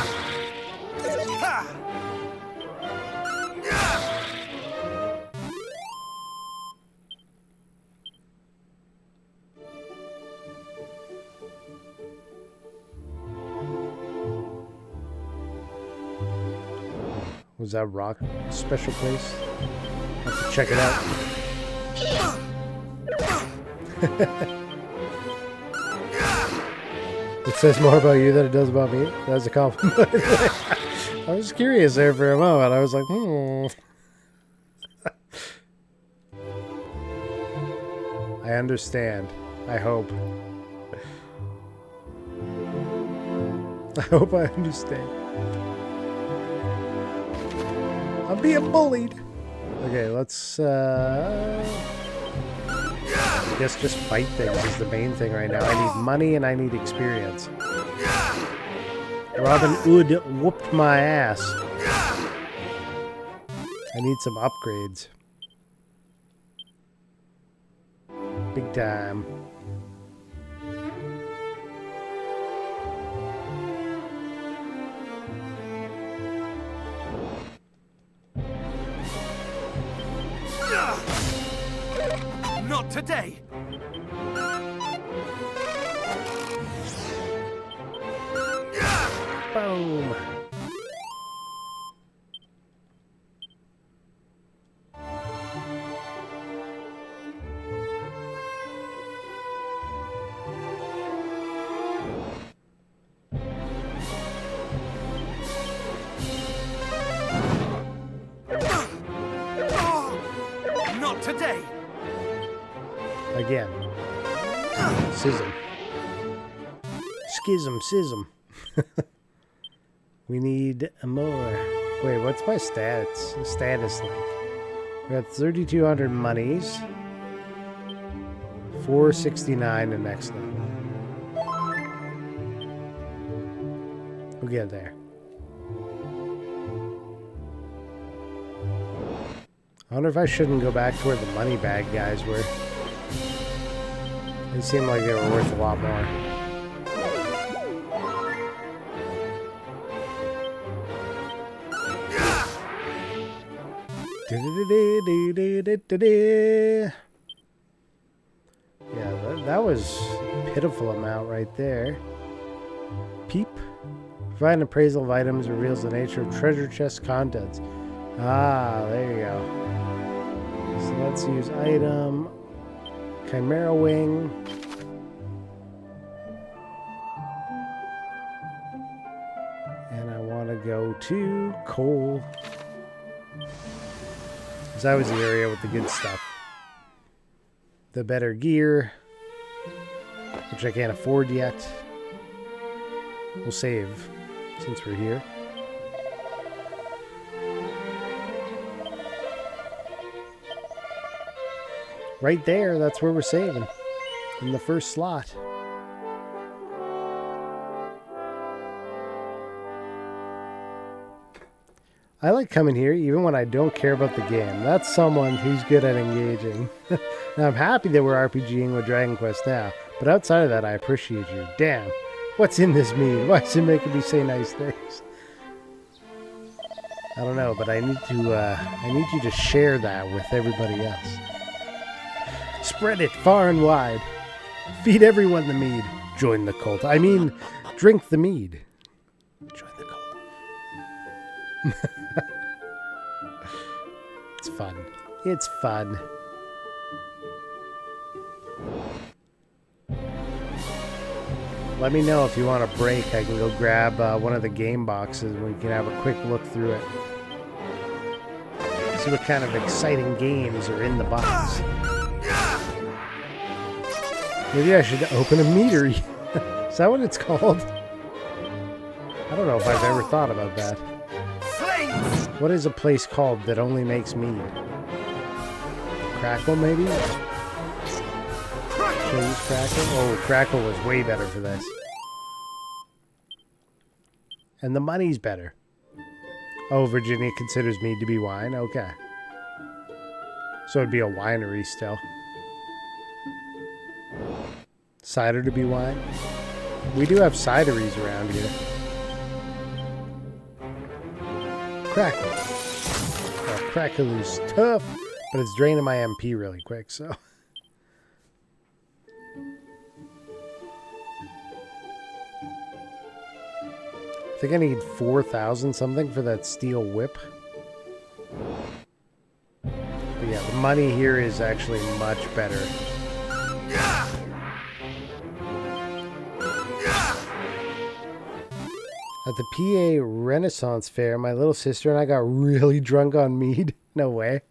S1: Was that rock special place? Have to check it out. It says more about you than it does about me. That's a compliment. I was curious there for a moment. I was like, I understand. I hope. I hope I understand. I'm being bullied. Okay, let's I guess just fight things is the main thing right now. I need money and I need experience. Robin Hood whooped my ass. I need some upgrades. Big time.
S5: Not today!
S1: Boom!
S5: Not today!
S1: Again. Schism. Schism. We need more. Wait, what's my status like? We got 3,200 monies. 469 in next level. We'll get there. I wonder if I shouldn't go back to where the money bag guys were. They seemed like they were worth a lot more. Yeah, that was pitiful amount right there. Peep. Provide an appraisal of items reveals the nature of treasure chest contents. Ah, there you go. So let's use item. Chimera wing. And I want to go to coal. Because that was the area with the good stuff. The better gear. Which I can't afford yet. We'll save since we're here. Right there, that's where we're saving. In the first slot. I like coming here even when I don't care about the game. That's someone who's good at engaging. Now I'm happy that we're RPGing with Dragon Quest now, but outside of that I appreciate you. Damn, what's in this mead? Why is it making me say nice things? I don't know, but I need you to share that with everybody else. Spread it far and wide. Feed everyone the mead. Join the cult. I mean, drink the mead. Join the cult. It's fun. It's fun. Let me know if you want a break. I can go grab one of the game boxes and we can have a quick look through it. See what kind of exciting games are in the box. Maybe I should open a meadery. Is that what it's called? I don't know if I've ever thought about that. What is a place called that only makes mead? Crackle, maybe? Should I use Crackle? Oh, Crackle was way better for this. And the money's better. Oh, Virginia considers mead to be wine? Okay. So it'd be a winery still. Cider to be wine? We do have cideries around here. Crackle. Oh, Crackle is tough, but it's draining my MP really quick, so. I think I need 4,000 something for that steel whip. But yeah, the money here is actually much better. At the PA Renaissance Fair, my little sister and I got really drunk on mead. No way.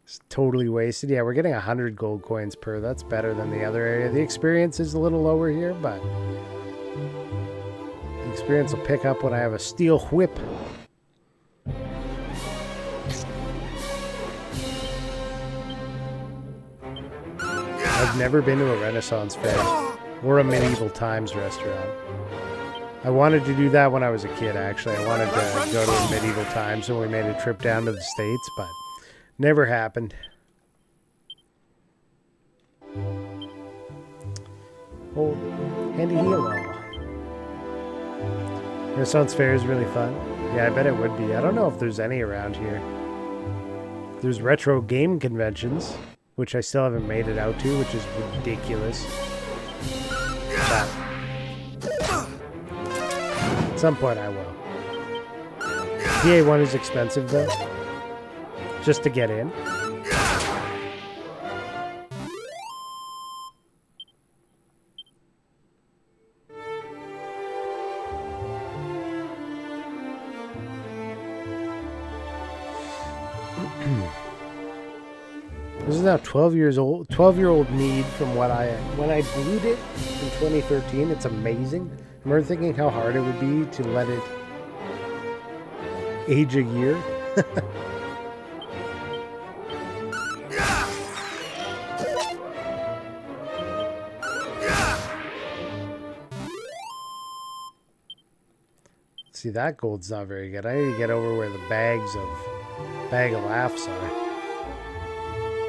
S1: It's totally wasted. Yeah, we're getting 100 gold coins per. That's better than the other area. The experience is a little lower here, but the experience will pick up when I have a steel whip. I've never been to a Renaissance Fair or a medieval times restaurant. I wanted to do that when I was a kid, actually. I wanted to go to a medieval times when we made a trip down to the States, but never happened. Oh, handy hero. Renaissance Fair is really fun. Yeah, I bet it would be. I don't know if there's any around here. There's retro game conventions, which I still haven't made it out to, which is ridiculous. But at some point I will. PA1 is expensive though, just to get in. This is now 12 years old. 12-year-old mead from when I brewed it in 2013. It's amazing. I remember thinking how hard it would be to let it age a year. See, that gold's not very good. I need to get over where the bag of laughs are.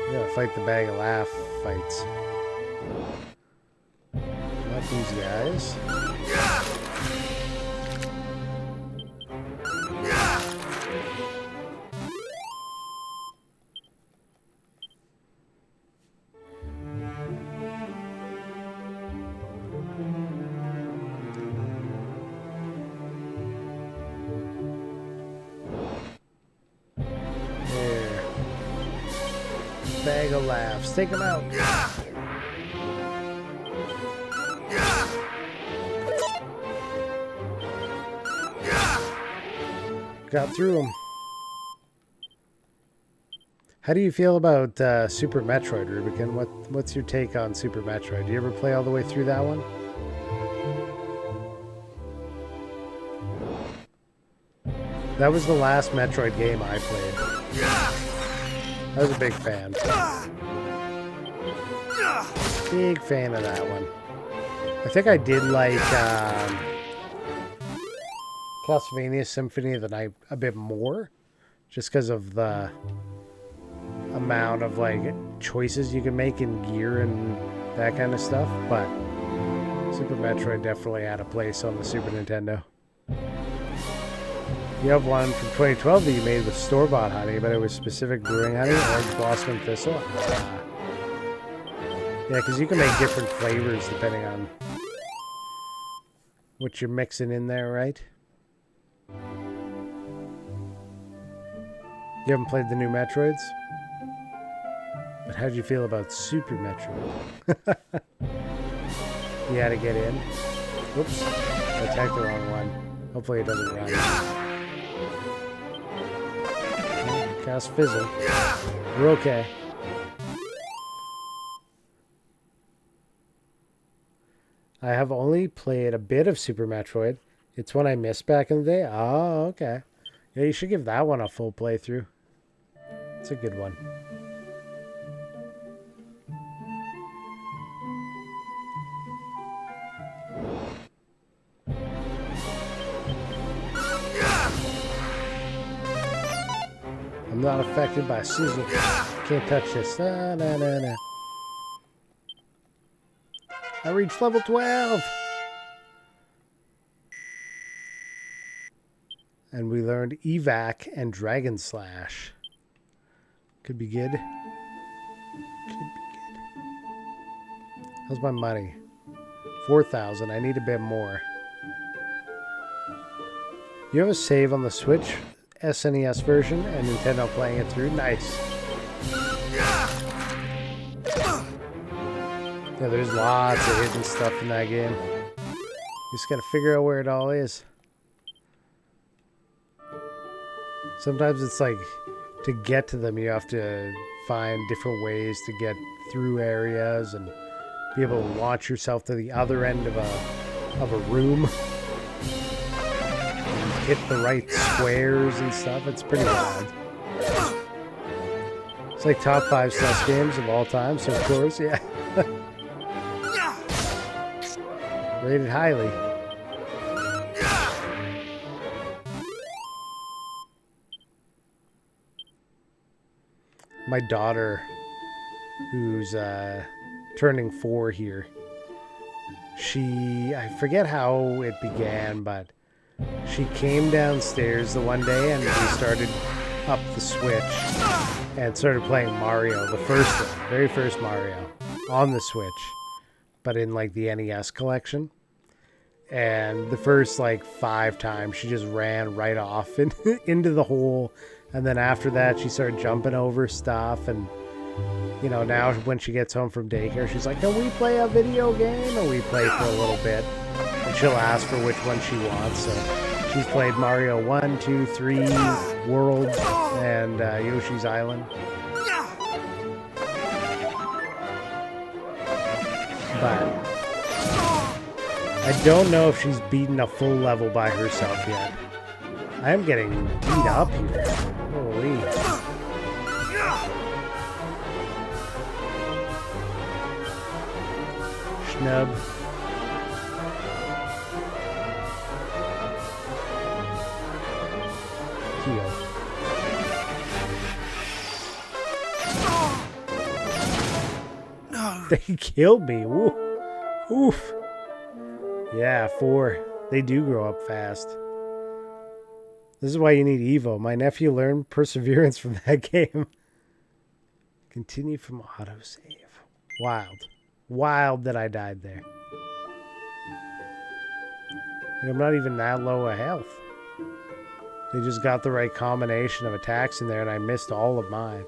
S1: I gotta fight the bag of laugh fights. Not these guys. Bag of laughs. Take him out. Got through him. How do you feel about Super Metroid, Rubicon? What's your take on Super Metroid? Do you ever play all the way through that one? That was the last Metroid game I played. I was a big fan. Big fan of that one. I think I did like Castlevania Symphony of the Night a bit more, just because of the amount of like choices you can make in gear and that kind of stuff. But Super Metroid definitely had a place on the Super Nintendo. You have one from 2012 that you made with store-bought honey, but it was specific brewing honey, orange blossom and thistle. Yeah, because you can make different flavors depending on what you're mixing in there, right? You haven't played the new Metroids? But how did you feel about Super Metroid? You had to get in. Whoops. I attacked the wrong one. Hopefully it doesn't run. Cast Fizzle. We're okay. I have only played a bit of Super Metroid. It's one I missed back in the day. Oh, okay. Yeah, you should give that one a full playthrough. It's a good one. I'm not affected by sizzle. Can't touch this. Nah, nah, nah, nah. I reached level 12! And we learned Evac and Dragon Slash. Could be good. Could be good. How's my money? 4,000. I need a bit more. You have a save on the Switch, SNES version, and Nintendo playing it through? Nice. Yeah, there's lots of hidden stuff in that game. You just gotta figure out where it all is. Sometimes it's like, to get to them, you have to find different ways to get through areas and be able to launch yourself to the other end of a room. And hit the right squares and stuff. It's pretty wild. It's like top 5 SNES games of all time, so of course, yeah. Rated highly. My daughter, who's turning 4 here, I forget how it began, but she came downstairs the one day and we started up the Switch and started playing Mario, the very first Mario, on the Switch, but in like the NES collection. And the first like 5 times she just ran right off into the hole. And then after that, she started jumping over stuff. And, you know, now when she gets home from daycare, she's like, can we play a video game? And we play for a little bit. And she'll ask for which one she wants. So she's played Mario 1, 2, 3, World, and Yoshi's Island. But I don't know if she's beaten a full level by herself yet. I am getting beat up here. Holy. Schnub. Heal. No. They killed me. Ooh. Oof. Yeah, 4. They do grow up fast. This is why you need Evo. My nephew learned perseverance from that game. Continue from autosave. Wild. Wild that I died there. I'm not even that low of health. They just got the right combination of attacks in there and I missed all of mine.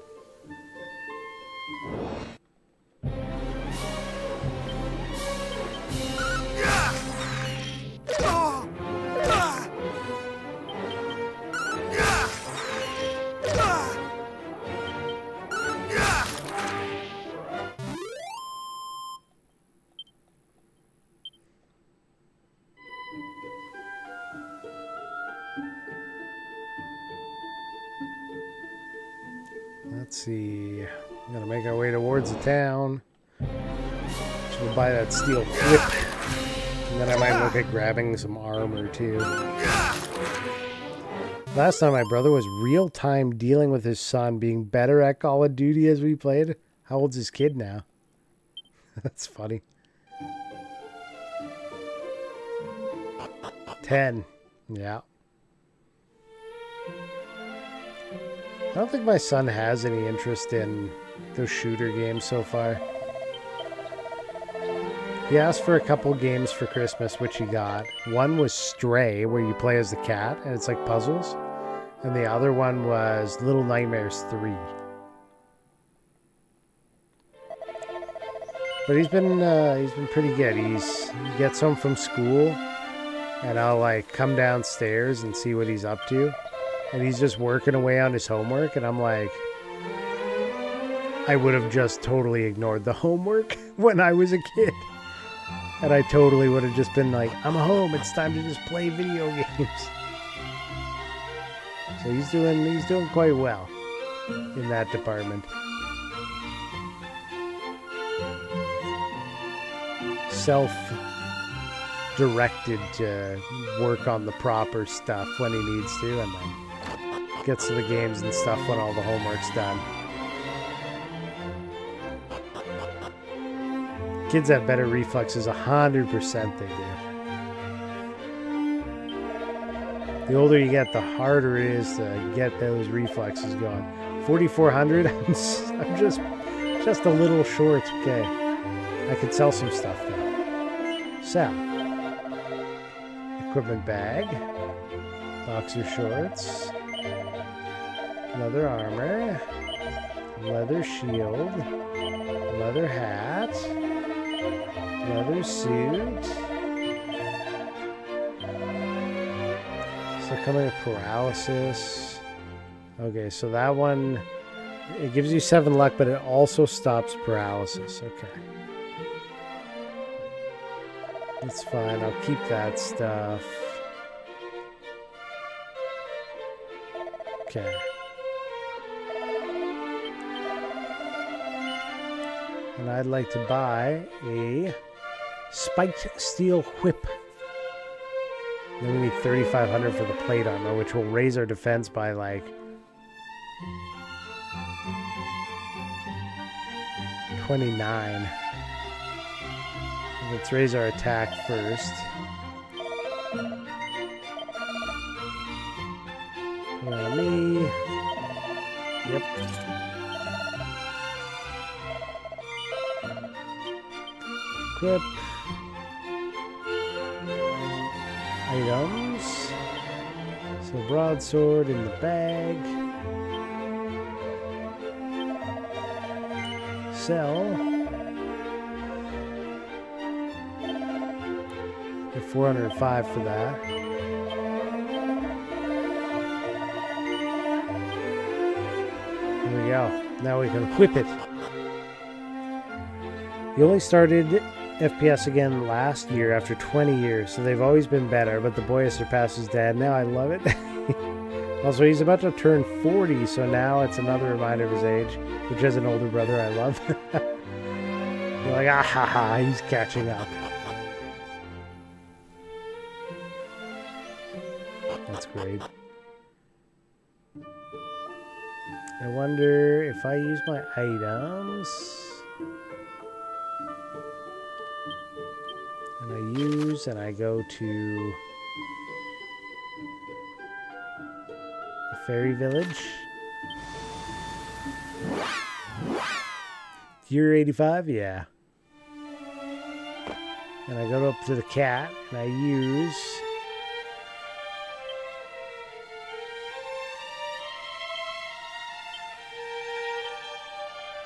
S1: Let's see. I'm gonna make our way towards the town. So we'll buy that steel whip. And then I might look at grabbing some armor too. Last time my brother was real-time dealing with his son being better at Call of Duty as we played. How old's his kid now? That's funny. 10. Yeah. I don't think my son has any interest in those shooter games so far. He asked for a couple games for Christmas, which he got. One was Stray, where you play as the cat, and it's like puzzles. And the other one was Little Nightmares 3. But he's been pretty good. He gets home from school, and I'll like come downstairs and see what he's up to. And he's just working away on his homework, and I'm like, I would have just totally ignored the homework when I was a kid. And I totally would have just been like, I'm home, it's time to just play video games. So he's doing quite well in that department. Self-directed to work on the proper stuff when he needs to, and then gets to the games and stuff when all the homework's done. Kids have better reflexes, 100% they do. The older you get, the harder it is to get those reflexes going. 4,400, I'm just a little short, okay. I could sell some stuff though. Sell. Equipment bag. Boxer shorts. Leather armor. Leather shield. Leather hat. Leather suit. So coming with paralysis. Okay, so that one, it gives you 7 luck, but it also stops paralysis. Okay. That's fine. I'll keep that stuff. Okay. And I'd like to buy a spiked steel whip. Then we need 3,500 for the plate armor, which will raise our defense by like 29. Let's raise our attack first. Me. Yep. Equip. Items. So broadsword in the bag. Sell. Get 405 for that. There we go. Now we can whip it. You only started FPS again last year after 20 years, so they've always been better, but the boy has surpassed his dad. Now I love it. Also, he's about to turn 40, so now it's another reminder of his age, which as an older brother I love. You're like, ah ha ha, he's catching up. That's great. I wonder if I use my items. And I use, and I go to the fairy village. Year 85, yeah. And I go up to the cat, and I use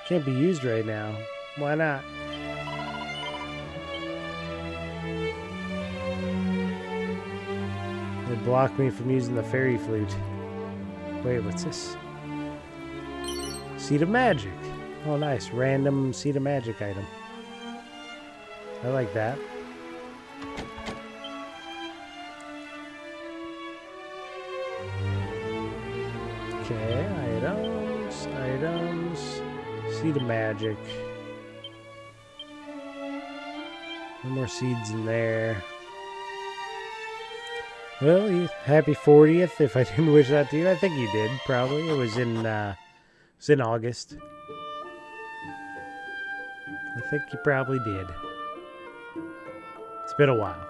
S1: can't be used right now. Why not? They blocked me from using the fairy flute. Wait, what's this? Seed of Magic. Oh, nice. Random Seed of Magic item. I like that. Okay, items. items. Seed of magic. No more seeds in there. Well, happy 40th. If I didn't wish that to you, I think you did. Probably it was in August. I think you probably did. It's been a while.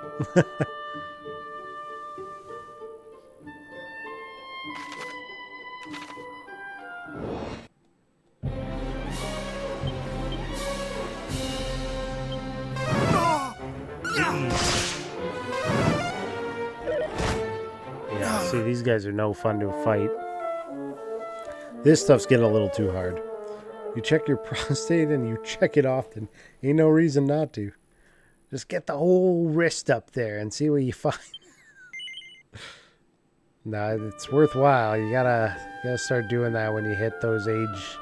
S1: Yeah, see, these guys are no fun to fight. This stuff's getting a little too hard. You check your prostate and you check it often. Ain't no reason not to. Just get the whole wrist up there and see what you find. No, it's worthwhile. You gotta start doing that when you hit those age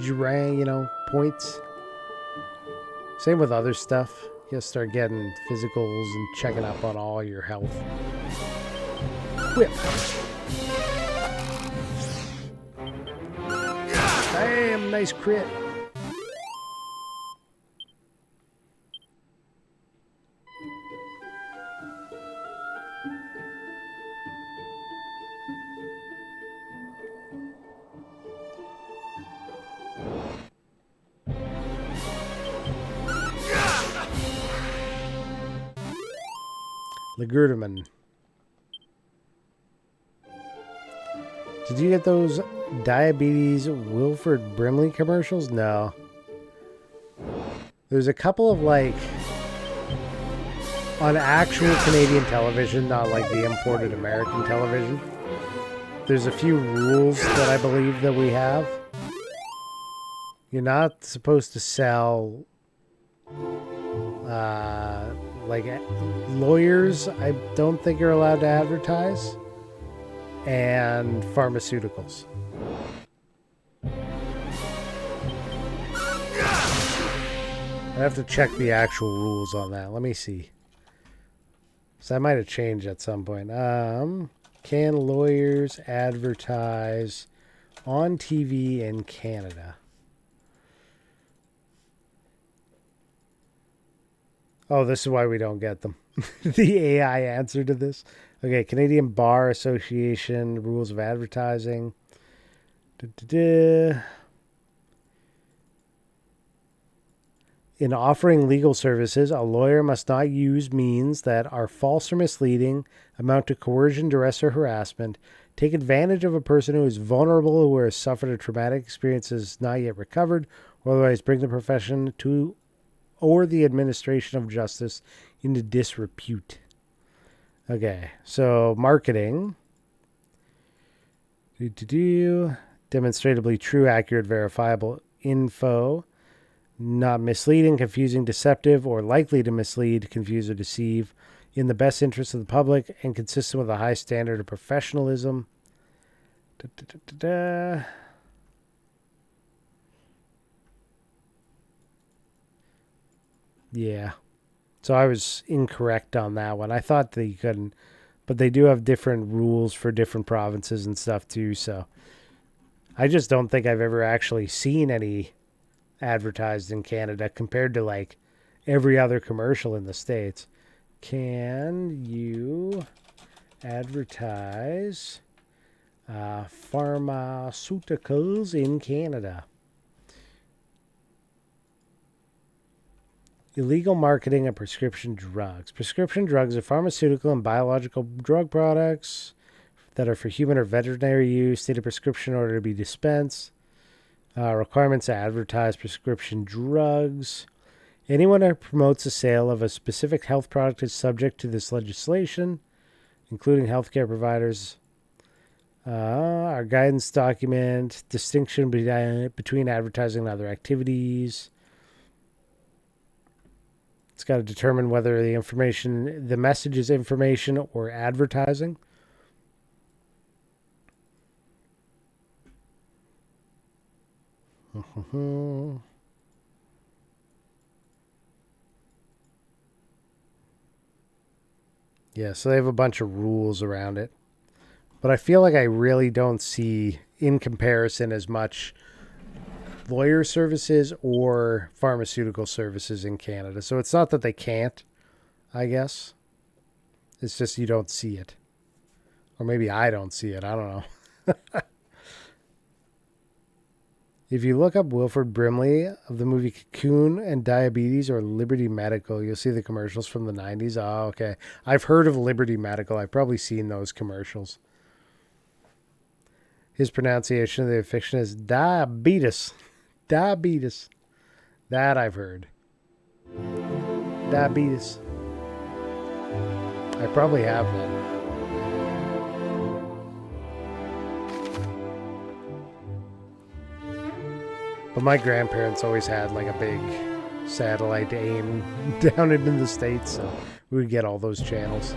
S1: rank, points. Same with other stuff. You gotta start getting physicals and checking up on all your health. Whip. Damn, nice crit. Legurdaman. Did you get those Diabetes Wilford Brimley commercials? No. There's a couple of on actual Canadian television, not like the imported American television. There's a few rules that I believe that we have. You're not supposed to sell lawyers, I don't think you're allowed to advertise, and pharmaceuticals. I have to check the actual rules on that. Let me see. So that might have changed at some point. Can lawyers advertise on TV in Canada? Oh, this is why we don't get them. The AI answer to this. Okay, Canadian Bar Association, rules of advertising. In offering legal services, a lawyer must not use means that are false or misleading, amount to coercion, duress, or harassment, take advantage of a person who is vulnerable, who has suffered a traumatic experience, is not yet recovered, or otherwise bring the profession to or the administration of justice into disrepute. Okay, so marketing. Demonstrably true, accurate, verifiable info. Not misleading, confusing, deceptive, or likely to mislead, confuse, or deceive. In the best interest of the public and consistent with a high standard of professionalism. Yeah. So I was incorrect on that one. I thought that you couldn't, but they do have different rules for different provinces and stuff too. So I just don't think I've ever actually seen any advertised in Canada compared to every other commercial in the States. Can you advertise pharmaceuticals in Canada? Illegal marketing of prescription drugs. Prescription drugs are pharmaceutical and biological drug products that are for human or veterinary use. Need a prescription in order to be dispensed. Requirements to advertise prescription drugs. Anyone who promotes the sale of a specific health product is subject to this legislation, including healthcare providers. Our guidance document, distinction between advertising and other activities. It's got to determine whether the message is information or advertising. Yeah, so they have a bunch of rules around it. But I feel like I really don't see in comparison as much lawyer services or pharmaceutical services in Canada. So it's not that they can't, I guess. It's just you don't see it. Or maybe I don't see it. I don't know. If you look up Wilford Brimley of the movie Cocoon and Diabetes or Liberty Medical, you'll see the commercials from the 90s. Oh, okay. I've heard of Liberty Medical. I've probably seen those commercials. His pronunciation of the fiction is diabetes. Diabetes. That I've heard. Diabetes. I probably have that. But my grandparents always had like a big satellite AIM down in the States, so we would get all those channels.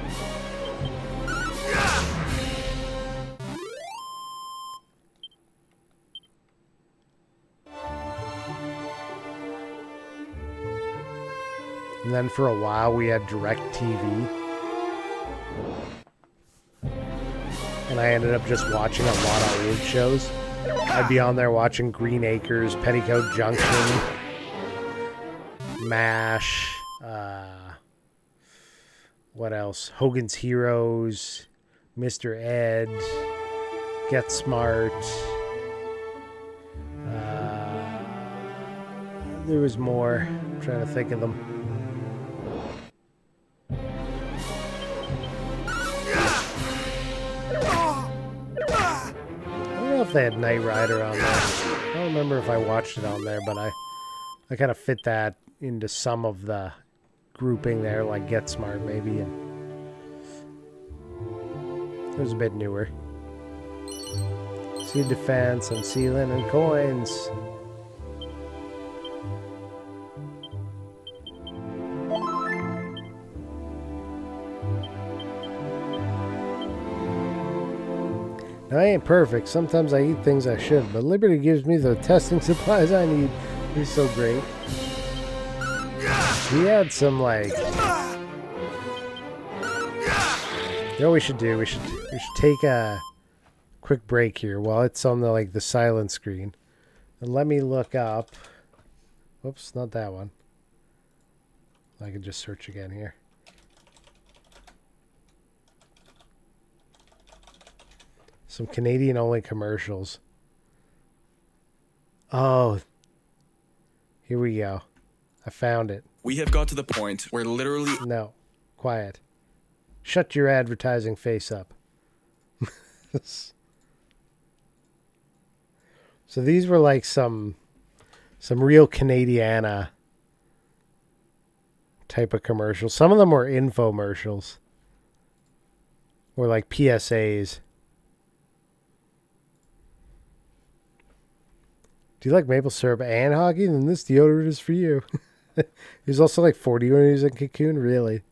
S1: And then for a while we had DirecTV. And I ended up just watching a lot of old shows. I'd be on there watching Green Acres, Petticoat Junction, MASH, what else? Hogan's Heroes, Mr. Ed, Get Smart. There was more. I'm trying to think of them. I don't know if they had Knight Rider on there. I don't remember if I watched it on there, but I kind of fit that into some of the grouping there, like Get Smart maybe, and it was a bit newer. Sea Defense and Sealand and Coins. Now, I ain't perfect. Sometimes I eat things I shouldn't, but Liberty gives me the testing supplies I need. He's so great. He had some, like... You know what we should do? We should take a quick break here while it's on the, like, the silent screen. And let me look up... Whoops, not that one. I can just search again here. Some Canadian-only commercials. Oh. Here we go. I found it.
S12: We have got to the point where literally...
S1: No. Quiet. Shut your advertising face up. So these were like some real Canadiana type of commercials. Some of them were infomercials. Or like PSAs. Do you like maple syrup and hockey? Then this deodorant is for you. He was also like 40 when he was in Cocoon, really.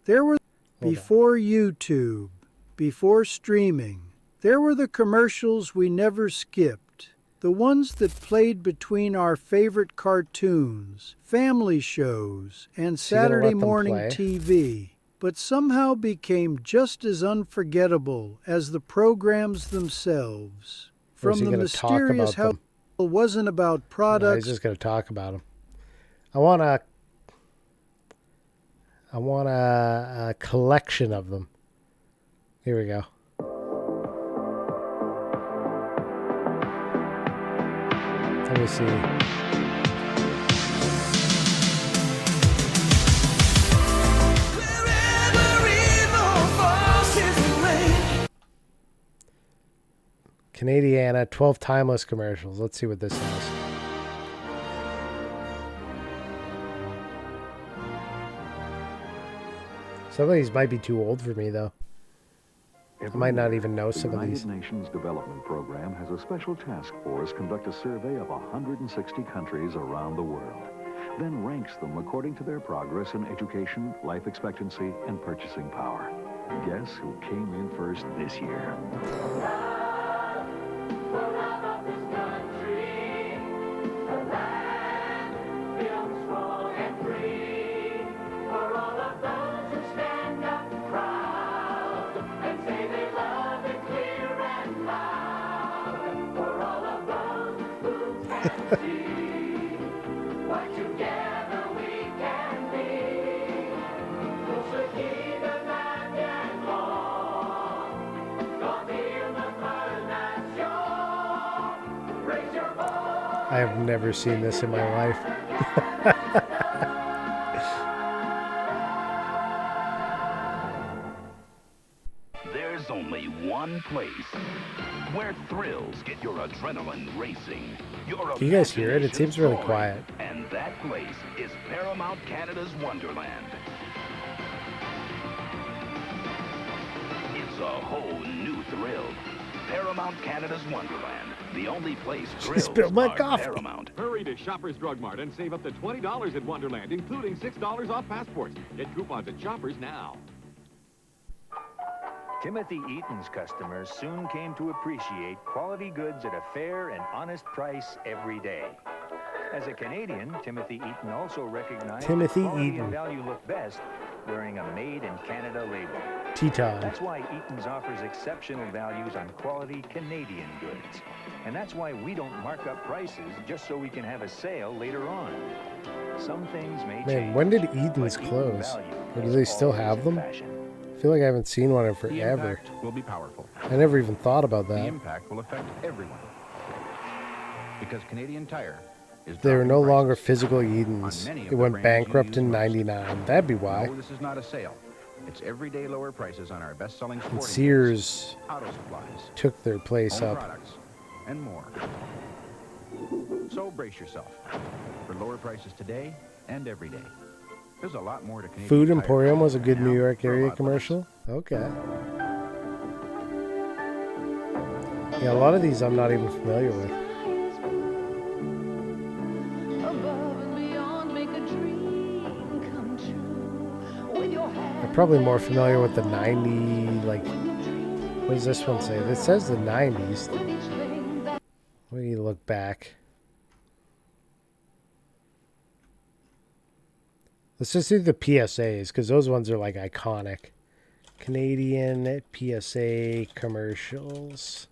S13: There were before YouTube, before streaming. There were the commercials we never skipped. The ones that played between our favorite cartoons, family shows, and Saturday morning TV. But somehow became just as unforgettable as the programs themselves. From the mysterious how it wasn't about products.
S1: No, he's just going to talk about them. I want a collection of them. Here we go. Let me see. Canadiana, 12 timeless commercials. Let's see what this has. Some of these might be too old for me, though. I might not even know some of these.
S14: The United Nations Development Program has a special task force conduct a survey of 160 countries around the world, then ranks them according to their progress in education, life expectancy, and purchasing power. Guess who came in first this year?
S1: I have never seen this in my life.
S15: There's only one place where thrills get your adrenaline racing.
S1: Can you guys hear it? It seems really quiet.
S15: And that place is Paramount Canada's Wonderland. It's a whole new thrill. Paramount Canada's Wonderland. The only place thrills are Paramount.
S16: Hurry to Shoppers Drug Mart and save up to $20 at Wonderland, including $6 off passports. Get coupons at Shoppers now.
S17: Timothy Eaton's customers soon came to appreciate quality goods at a fair and honest price every day. As a Canadian, Timothy Eaton also recognized that quality and value look best wearing a Made in Canada label.
S1: Teton.
S17: That's why Eaton's offers exceptional values on quality Canadian goods. And that's why we don't mark up prices just so we can have a sale later on. Some things may change.
S1: Man, when did Eaton's close? Or do they still have them? I feel like I haven't seen one in forever.
S16: The impact will be powerful.
S1: I never even thought about that.
S16: The impact will affect everyone. Because Canadian Tire is
S1: They were no longer physical Eaton's. It went bankrupt in '99. That'd be why.
S16: No, this is not a sale. It's everyday lower prices on our best-selling sporting
S1: And Sears
S16: goods, auto supplies,
S1: took their place
S16: home
S1: up.
S16: products, and more. So brace yourself for lower prices today and every day. There's a lot more to Canadian
S1: Food
S16: Tire
S1: Emporium was a good
S16: now
S1: New York
S16: for a
S1: area
S16: lot
S1: commercial. Okay. Yeah, a lot of these I'm not even familiar with. I'm probably more familiar with the 90, like, what does this one say? It says the 90s. When you look back. Let's just do the PSAs, because those ones are, like, iconic. Canadian PSA commercials.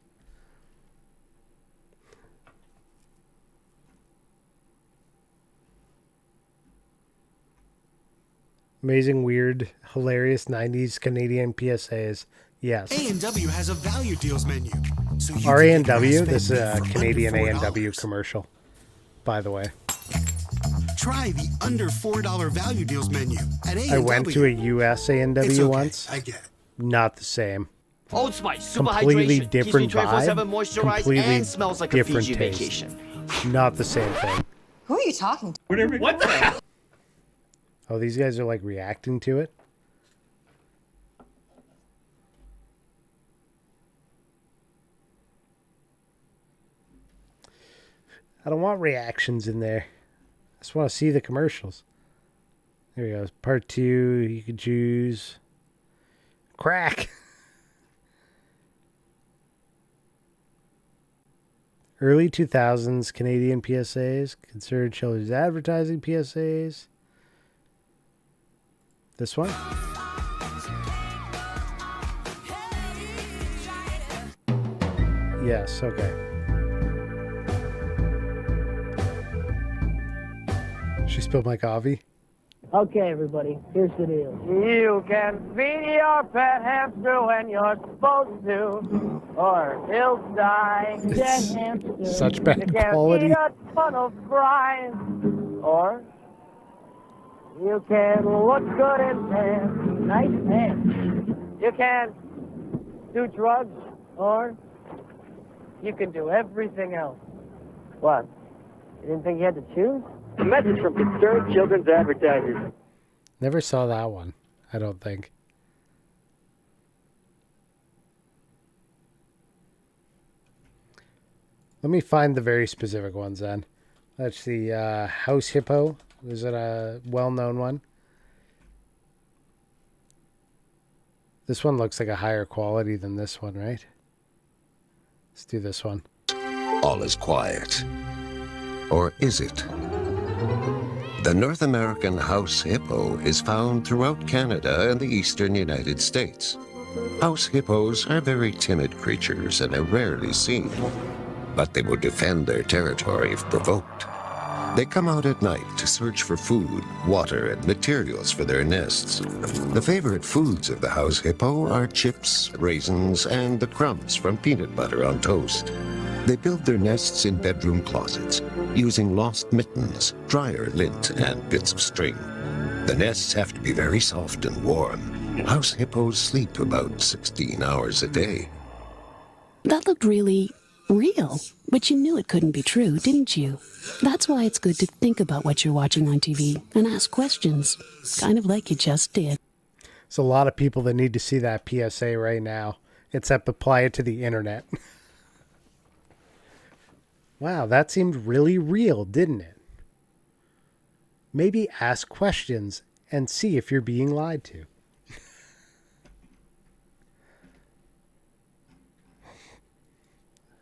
S1: Amazing, weird, hilarious 90s Canadian PSAs. Yes.
S18: A&W has a value deals menu. So you
S1: R-A-N-W? This is a Canadian A&W commercial, by the way.
S18: Try the under $4 value deals menu at A&W.
S1: I went to a US A&W
S18: It's okay,
S1: once.
S18: I get it.
S1: Not the same.
S19: Old Spice, super
S1: Completely
S19: hydration,
S1: different
S19: keeps me 24/7
S1: vibe.
S19: moisturized
S1: Completely
S19: and smells like a
S1: different
S19: Fiji
S1: taste.
S19: vacation.
S1: Not the same thing.
S20: Who are you talking to?
S19: What the hell?
S1: Oh, these guys are like reacting to it? I don't want reactions in there. I just want to see the commercials. There we go. Part 2, you can choose crack. Early 2000s Canadian PSAs, considered children's advertising PSAs. This one? Yes, okay. She spilled my coffee.
S21: Okay, everybody, here's the deal. You can feed your pet hamster when you're supposed to, or he'll die. Dead hamster.
S1: Such bad
S21: you can
S1: quality.
S21: Eat a ton of fries, or you can look good in pants. Nice pants. You can do drugs, or you can do everything else. What? You didn't think you had to choose? A message from concerned children's advertisers.
S1: Never saw that one, I don't think. Let me find the very specific ones then. That's the House Hippo. Is it a well-known one? This one looks like a higher quality than this one, right? Let's do this one.
S22: All is quiet. Or is it? The North American house hippo is found throughout Canada and the eastern United States. House hippos are very timid creatures and are rarely seen. but they will defend their territory if provoked. They come out at night to search for food, water, and materials for their nests. The favorite foods of the house hippo are chips, raisins, and the crumbs from peanut butter on toast. They build their nests in bedroom closets, using lost mittens, dryer lint, and bits of string. The nests have to be very soft and warm. House hippos sleep about 16 hours a day.
S4: That looked really real, but you knew it couldn't be true, didn't you? That's why it's good to think about what you're watching on TV and ask questions, kind of like you just did.
S1: There's a lot of people that need to see that PSA right now, except apply it to the internet. Wow, that seemed really real, didn't it? Maybe ask questions and see if you're being lied to.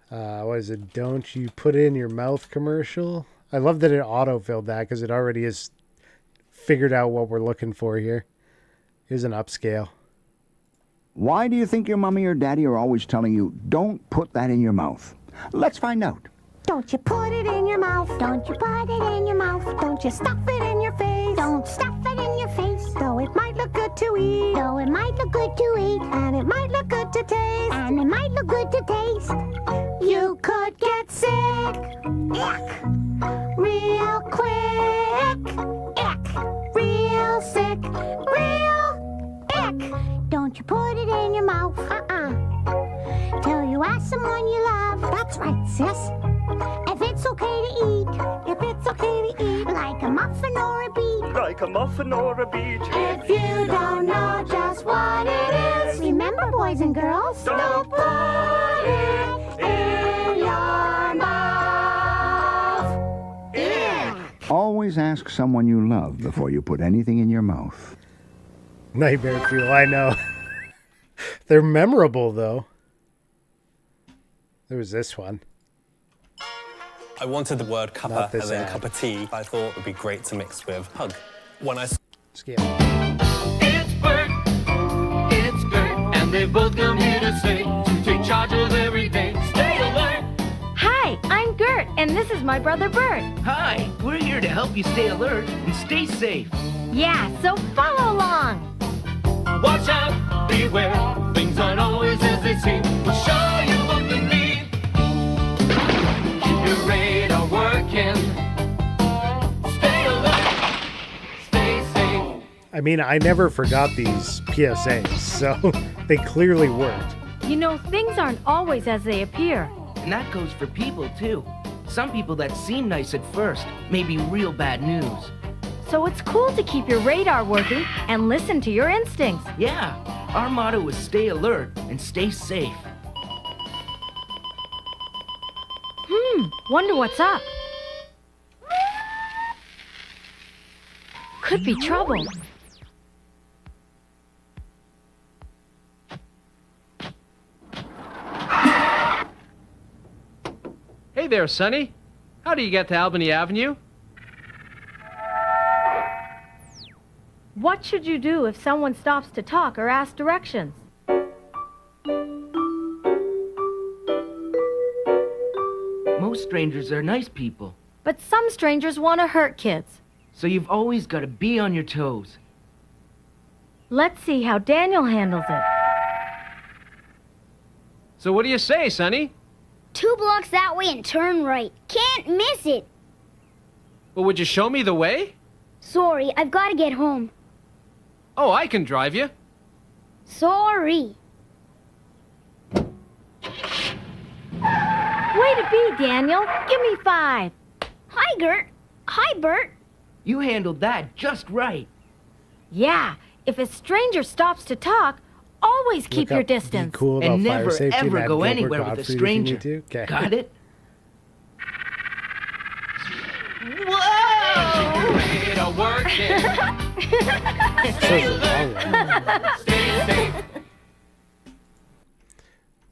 S1: What is it? Don't you put it in your mouth commercial? I love that it auto-filled that because it already has figured out what we're looking for here. Here's an upscale.
S20: Why do you think your mommy or daddy are always telling you, don't put that in your mouth? Let's find out.
S23: Don't you put it in your mouth. Don't you put it in your mouth. Don't you stuff it in your face. Don't stuff it in your face. Though it might look good to eat. Though it might look good to eat. And it might look good to taste. And it might look good to taste. You could get sick. Ick. Real quick. Ick. Real sick. Real ick. Don't you put it in your mouth. Till you ask someone you love. That's right, sis. If it's okay to eat. If it's okay to eat. Like a muffin or a beet.
S24: Like a muffin or a beet.
S23: If you don't know just what it is. Remember, boys and girls. Don't put it in your mouth. Ick.
S20: Always ask someone you love before you put anything in your mouth.
S1: Nightmare Fuel, I know. They're memorable, though. There was this one.
S25: I wanted the word cuppa
S1: Not this
S25: as in
S1: ad.
S25: cup of tea. I thought it would be great to mix with hug. When I
S1: Skip.
S26: It's Bert, and they both come here to say, to take charge of everything. Stay alert.
S27: Hi, I'm Gert, and this is my brother Bert.
S28: Hi, we're here to help you stay alert and stay safe.
S27: Yeah, so follow along.
S26: Watch out, beware, things aren't always as they seem. We'll show you what we need. Keep your radar working. Stay alert, stay safe.
S1: I mean, I never forgot these PSAs, so they clearly worked.
S27: You know, things aren't always as they appear.
S28: And that goes for people, too. Some people that seem nice at first may be real bad news.
S27: So it's cool to keep your radar working and listen to your instincts.
S28: Yeah, our motto is stay alert and stay safe.
S27: Wonder what's up. Could be trouble.
S29: Hey there, Sonny. How do you get to Albany Avenue?
S27: What should you do if someone stops to talk or ask directions?
S28: Most strangers are nice people.
S27: But some strangers want to hurt kids.
S28: So you've always got to be on your toes.
S27: Let's see how Daniel handles it.
S29: So what do you say, Sonny?
S30: 2 blocks that way and turn right. Can't miss it.
S29: Well, would you show me the way?
S30: Sorry, I've got to get home.
S29: Oh, I can drive you.
S30: Sorry.
S27: Way to be, Daniel. Give me 5.
S30: Hi, Gert. Hi, Bert.
S28: You handled that just right.
S27: Yeah, if a stranger stops to talk, always keep your distance.
S1: Be cool about
S28: And
S1: fire
S28: never,
S1: safety
S28: ever
S1: and
S28: go
S1: Gilbert
S28: anywhere with a
S1: Gottfried if you
S28: stranger.
S1: need to. Okay.
S28: Got it?
S26: Whoa! Radar working. Stay alert, stay safe.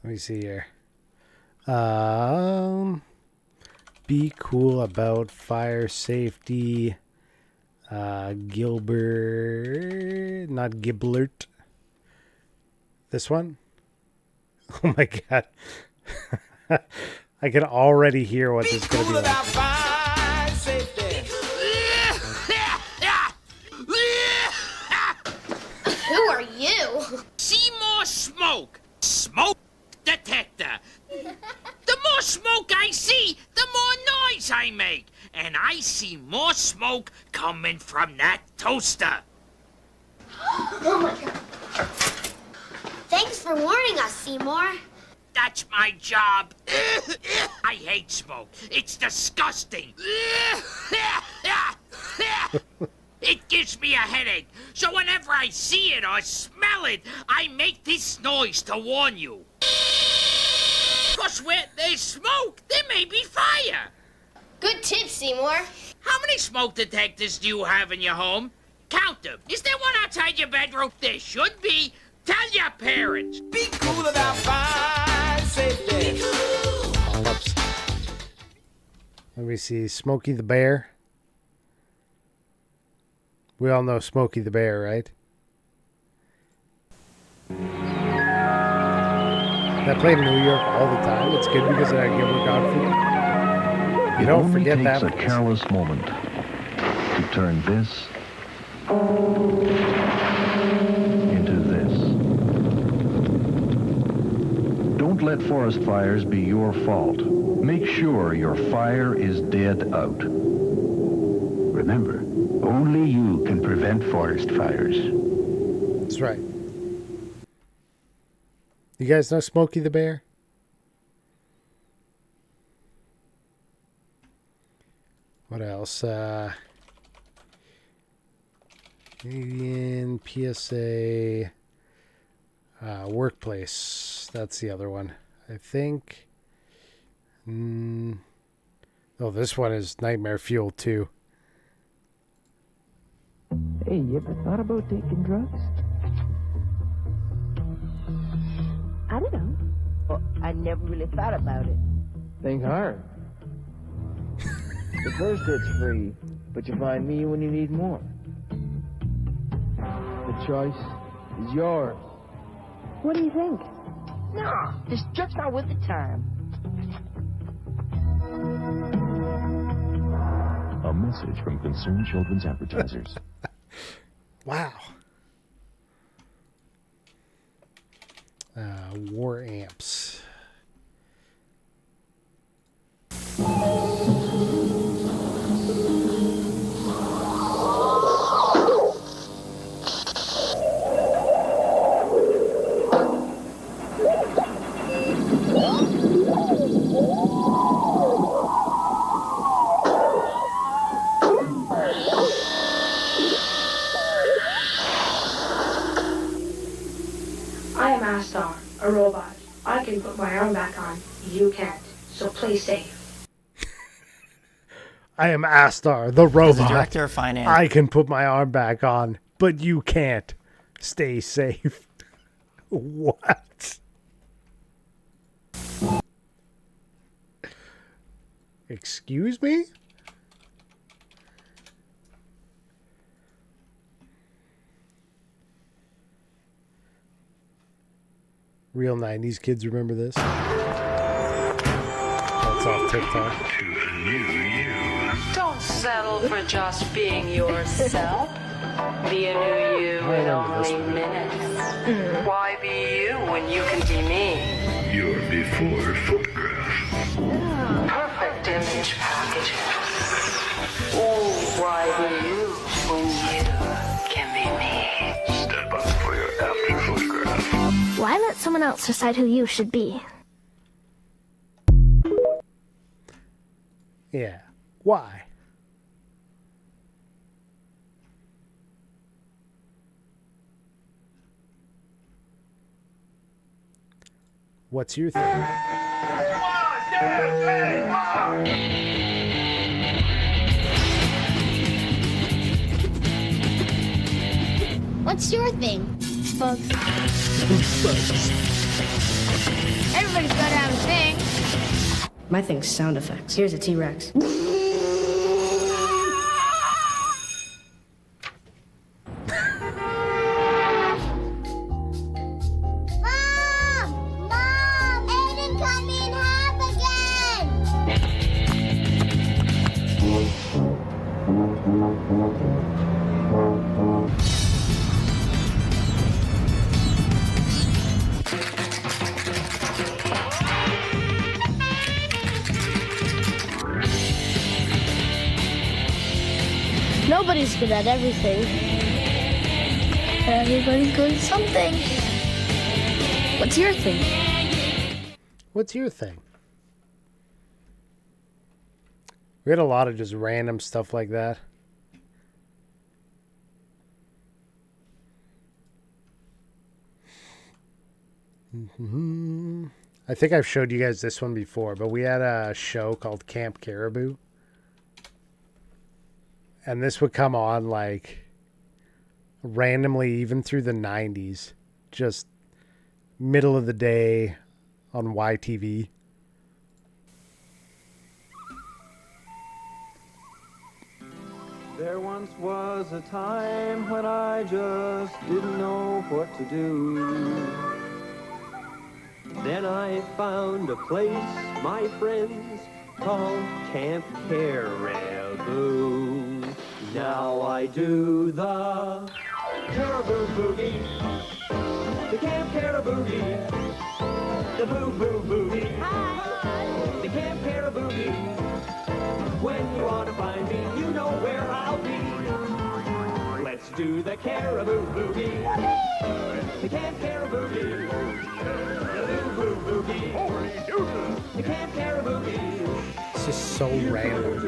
S1: Let me see here. Be cool about fire safety. Gilbert, not Giblert. This one? Oh my god. I can already hear what this is going to be like.
S2: Who are you?
S3: See more smoke. Smoke detector. The more smoke I see, the more noise I make. And I see more smoke coming from that toaster.
S2: Oh my God. Thanks for warning us, Seymour.
S3: That's my job. I hate smoke. It's disgusting. It gives me a headache. So whenever I see it or smell it, I make this noise to warn you. Because where there's smoke, there may be fire.
S2: Good tip, Seymour.
S3: How many smoke detectors do you have in your home? Count them. Is there one outside your bedroom? There should be. Tell your parents. Be cool about fire safety.
S1: Let me see. Smokey the Bear. We all know Smokey the Bear, right? That played in New York all the time. It's good because of Gilbert Gottfried. You don't forget that.
S14: It only takes a careless moment to turn this into this. Don't let forest fires be your fault. Make sure your fire is dead out.
S5: Remember, only you can prevent forest fires.
S1: That's right. You guys know Smokey the Bear? What else? Canadian PSA Workplace. That's the other one. I think. Oh, this one is Nightmare Fuel too.
S28: Hey, you ever thought about taking drugs?
S6: I don't know. Well, I never really thought about it.
S28: Think hard. The first it's free, but you find me when you need more. The choice is yours.
S6: What do you think? Nah, this drug's not worth the time.
S14: A message from Concerned Children's Advertisers.
S1: Wow. War amps.
S7: I am Astar, a robot. I can put my arm back on. You can't. So play safe.
S1: I am Astar, the robot.
S8: As the director of finance.
S1: I can put my arm back on, but you can't. Stay safe. What? Excuse me? Real 90s kids remember this? That's off TikTok.
S9: Don't settle for just being yourself. Be a new you in only minutes. Why be you when you can be me?
S23: Your before photograph.
S9: Perfect image packages. Ooh, why be you when you can be me?
S23: Step up for your after photograph.
S2: Why let someone else decide who you should be?
S1: Yeah. Why? What's your thing?
S2: What's your thing? Bugs. Everybody's got to have a thing.
S7: My thing's sound effects. Here's a T-Rex.
S23: Mom! Aiden cut me in half again!
S2: Nobody's good at everything. Everybody's good at something. What's your thing?
S1: What's your thing? We had a lot of just random stuff like that. I think I've showed you guys this one before, but we had a show called Camp Caribou. And this would come on like randomly even through the 90s. Just middle of the day on YTV.
S8: There once was a time when I just didn't know what to do. Then I found a place, my friends, called Camp Caribou. Now I do the Caribou Boogie, the Camp Caribou Boogie, the Boo Boo Boogie, the Camp Caribou Boogie. When you want to find me, you know where I'll be. Let's do the Caribou Boogie, the Camp Caribou Boogie, the Boo Boo Boogie, the Camp Caribou Boogie.
S1: This is so random.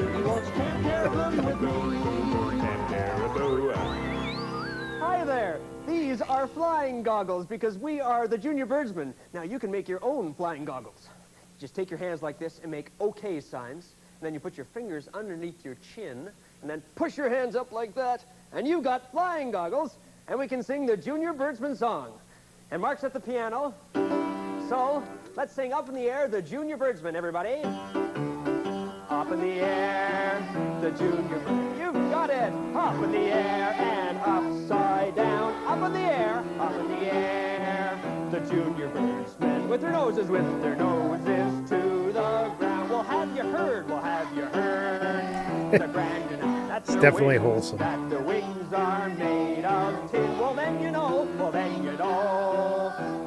S8: Hi there. These are flying goggles because we are the Junior Birdsmen. Now you can make your own flying goggles. Just take your hands like this and make OK signs. And then you put your fingers underneath your chin and then push your hands up like that. And you've got flying goggles. And we can sing the Junior Birdsman song. And Mark's at the piano. So let's sing Up in the Air, the Junior Birdsman, everybody. Up in the air, the Junior Birdsman. You've got it. Up in the air and upside down. Up in the air, the Junior Birdsmen. With their noses to the ground. Well, have you heard? The grand that's
S1: it's definitely wholesome.
S8: That the wings are made of tin. Well, then you know,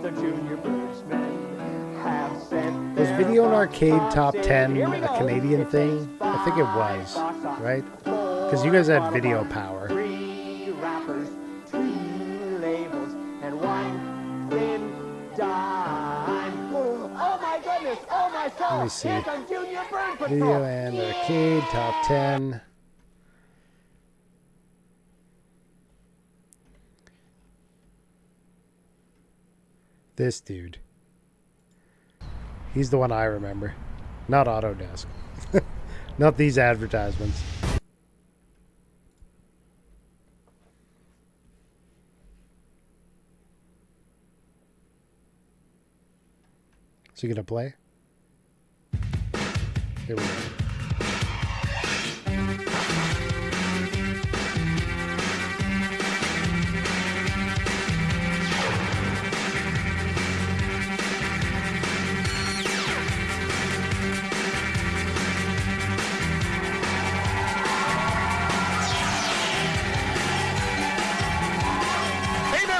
S8: the Junior Birdsmen have sent.
S1: Was Video and Arcade Top 10 a Canadian thing? I think it was, right? Because you guys had video power.
S8: 3 rappers, 2 labels, and 1 thin dime. Oh my goodness! Oh my soul!
S1: Let me see.
S8: Here comes Junior Bird Patrol.
S1: Video and Arcade Top 10. This dude. He's the one I remember. Not Autodesk. Not these advertisements. Is he gonna play? Here we go.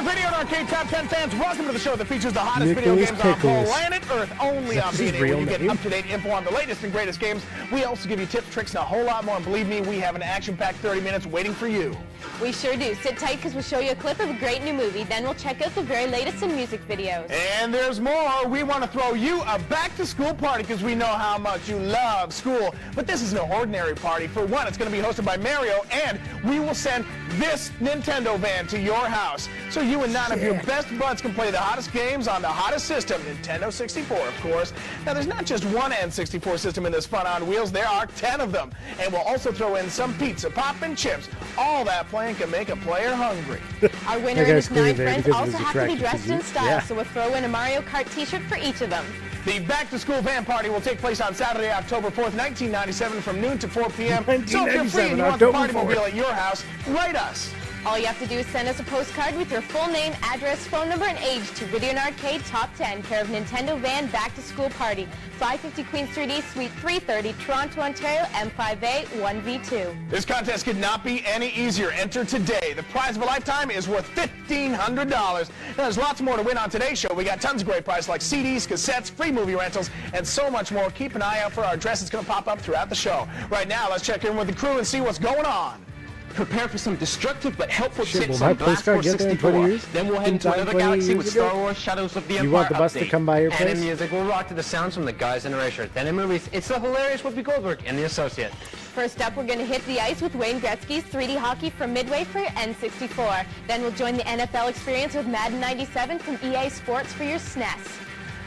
S10: Video and Arcade Top 10 fans, welcome to the show that features the hottest video games on planet Earth, only on BNA, where you get up-to-date info on the latest and greatest games. We also give you tips, tricks, and a whole lot more, and believe me, we have an action-packed 30 minutes waiting for you.
S11: We sure do. Sit tight because we'll show you a clip of a great new movie, then we'll check out the very latest in music videos.
S10: And there's more. We want to throw you a back-to-school party because we know how much you love school. But this is no ordinary party. For one, it's going to be hosted by Mario, and we will send this Nintendo van to your house. So you and 9 of your best buds can play the hottest games on the hottest system, Nintendo 64, of course. Now, there's not just one N64 system in this fun on wheels. There are 10 of them. And we'll also throw in some pizza, pop, and chips. All that playing can make a player hungry.
S11: Our winner and his 9 friends also have to be dressed in style, so we'll throw in a Mario Kart t-shirt for each of them.
S10: The back-to-school van party will take place on Saturday, October 4th, 1997 from noon to 4 p.m. So if you're free and you want the party mobile at your house, write us.
S11: All you have to do is send us a postcard with your full name, address, phone number, and age to Video and Arcade Top 10, care of Nintendo Van Back to School Party, 550 Queen Street East, Suite 330, Toronto, Ontario, M5A 1V2.
S10: This contest could not be any easier. Enter today. The prize of a lifetime is worth $1,500. Now, there's lots more to win on today's show. We got tons of great prizes like CDs, cassettes, free movie rentals, and so much more. Keep an eye out for our address. It's going to pop up throughout the show. Right now, let's check in with the crew and see what's going on.
S4: Prepare for some destructive but helpful
S1: Shit,
S4: tips
S1: will my
S4: on Blast
S1: postcard
S4: Force
S1: get there in
S4: 64.
S1: 20 years?
S4: Then we'll head into
S1: In
S4: another
S1: 20
S4: galaxy with
S1: years ago?
S4: Star Wars Shadows of the Empire
S1: You want the bus to
S4: update.
S1: come by your
S12: And
S1: place?
S12: in music, we'll rock to the sounds from the guys in Erasure. Then in movies, it's the hilarious Whoopi Goldberg and The Associate.
S11: First up, we're going to hit the ice with Wayne Gretzky's 3D hockey from Midway for your N64. Then we'll join the NFL experience with Madden 97 from EA Sports for your SNES.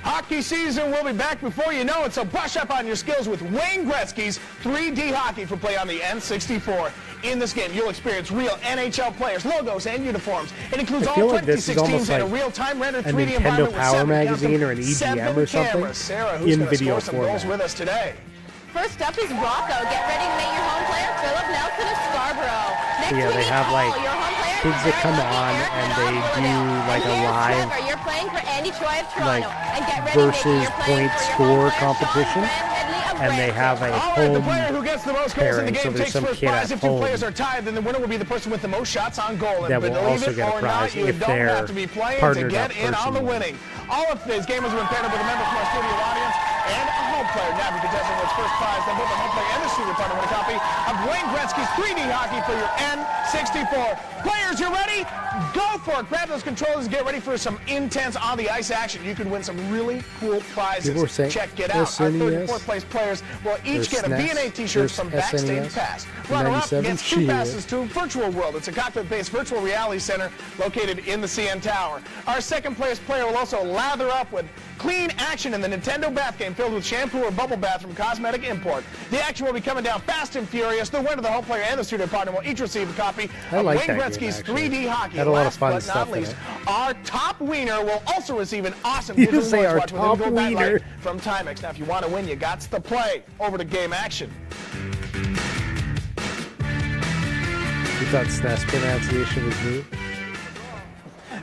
S10: Hockey season will be back before you know it, so brush up on your skills with Wayne Gretzky's 3D hockey for play on the N64. In this game, you'll experience real NHL players, logos, and uniforms. It includes
S1: I
S10: all
S1: feel like
S10: 26
S1: this is almost
S10: teams in a
S1: like
S10: real-time rendered
S1: a
S10: 3D
S1: Nintendo
S10: environment with
S1: Power
S10: 7
S1: magazine or an
S10: counts them,
S1: EGM or
S10: 7
S1: something
S10: cameras. Sarah, who's
S1: in
S10: gonna
S1: video
S10: score some goals
S1: format.
S10: with us today?
S11: First up is Rocco. Get ready to meet your home player, Philip Nelson of Scarborough. Next
S1: Yeah,
S11: we
S1: they
S11: meet
S1: have,
S11: Paul,
S1: like,
S11: your home player,
S1: kids that come on and they do like a
S11: here's
S1: live
S11: Trevor. You're playing for Andy Troy of
S1: like
S11: Toronto. And get ready, Mickey.
S1: versus
S11: You're playing
S1: point
S11: for your
S1: score
S11: home player,
S1: competition,
S11: Sean Headley of
S1: and they have a
S10: All right, the
S1: home
S10: player who gets the most goals in the
S1: pairing, so
S10: game
S1: there's
S10: takes
S1: some
S10: first
S1: kid
S10: prize.
S1: at
S10: If two
S1: home
S10: players are tied, then the winner will be the person with the most shots on goal. And
S1: that will
S10: believe
S1: also
S10: it
S1: get a
S10: or
S1: prize
S10: not, you
S1: if
S10: don't
S1: they're
S10: have to be playing to
S1: partnered
S10: get
S1: up
S10: in on the
S1: personally.
S10: winning. All of today's game has been paired up with a member from our studio audience and a home player. Now the contestant wins first prize. Then both the home player and the studio partner win a copy of Wayne Gretzky's 3D hockey for your N64. Players, you ready? Go for it. Grab those controllers and get ready for some intense on-the-ice action. You can win some really cool prizes.
S1: People were saying
S10: Check it out. Our third and
S1: SNES.
S10: fourth place players will each
S1: There's
S10: get a
S1: SNES.
S10: B&A t-shirt
S1: There's
S10: from Backstage
S1: SNES.
S10: Pass. Runner-up
S1: 97.
S10: gets 2
S1: Shit.
S10: passes to Virtual World. It's a cockpit-based virtual reality center located in the CN Tower. Our second-place player will also lather up with clean action in the Nintendo bath game filled with shampoo or bubble bath from Cosmetic Import. The action will be coming down fast and furious. The winner, the home player, and the studio partner will each receive a copy
S1: I
S10: of
S1: like
S10: Wayne
S1: that game,
S10: Gretzky's
S1: actually.
S10: 3D hockey.
S1: Had a lot of
S10: Last
S1: fun
S10: but
S1: stuff
S10: not
S1: in
S10: least,
S1: it.
S10: our top wiener will also receive an awesome
S1: You
S10: digital
S1: say
S10: voice
S1: our
S10: watch with
S1: top
S10: Indigo Backlight
S1: wiener.
S10: from Timex. Now, if you want to win, you got to play. Over to game action.
S1: You thought SNES pronunciation was new?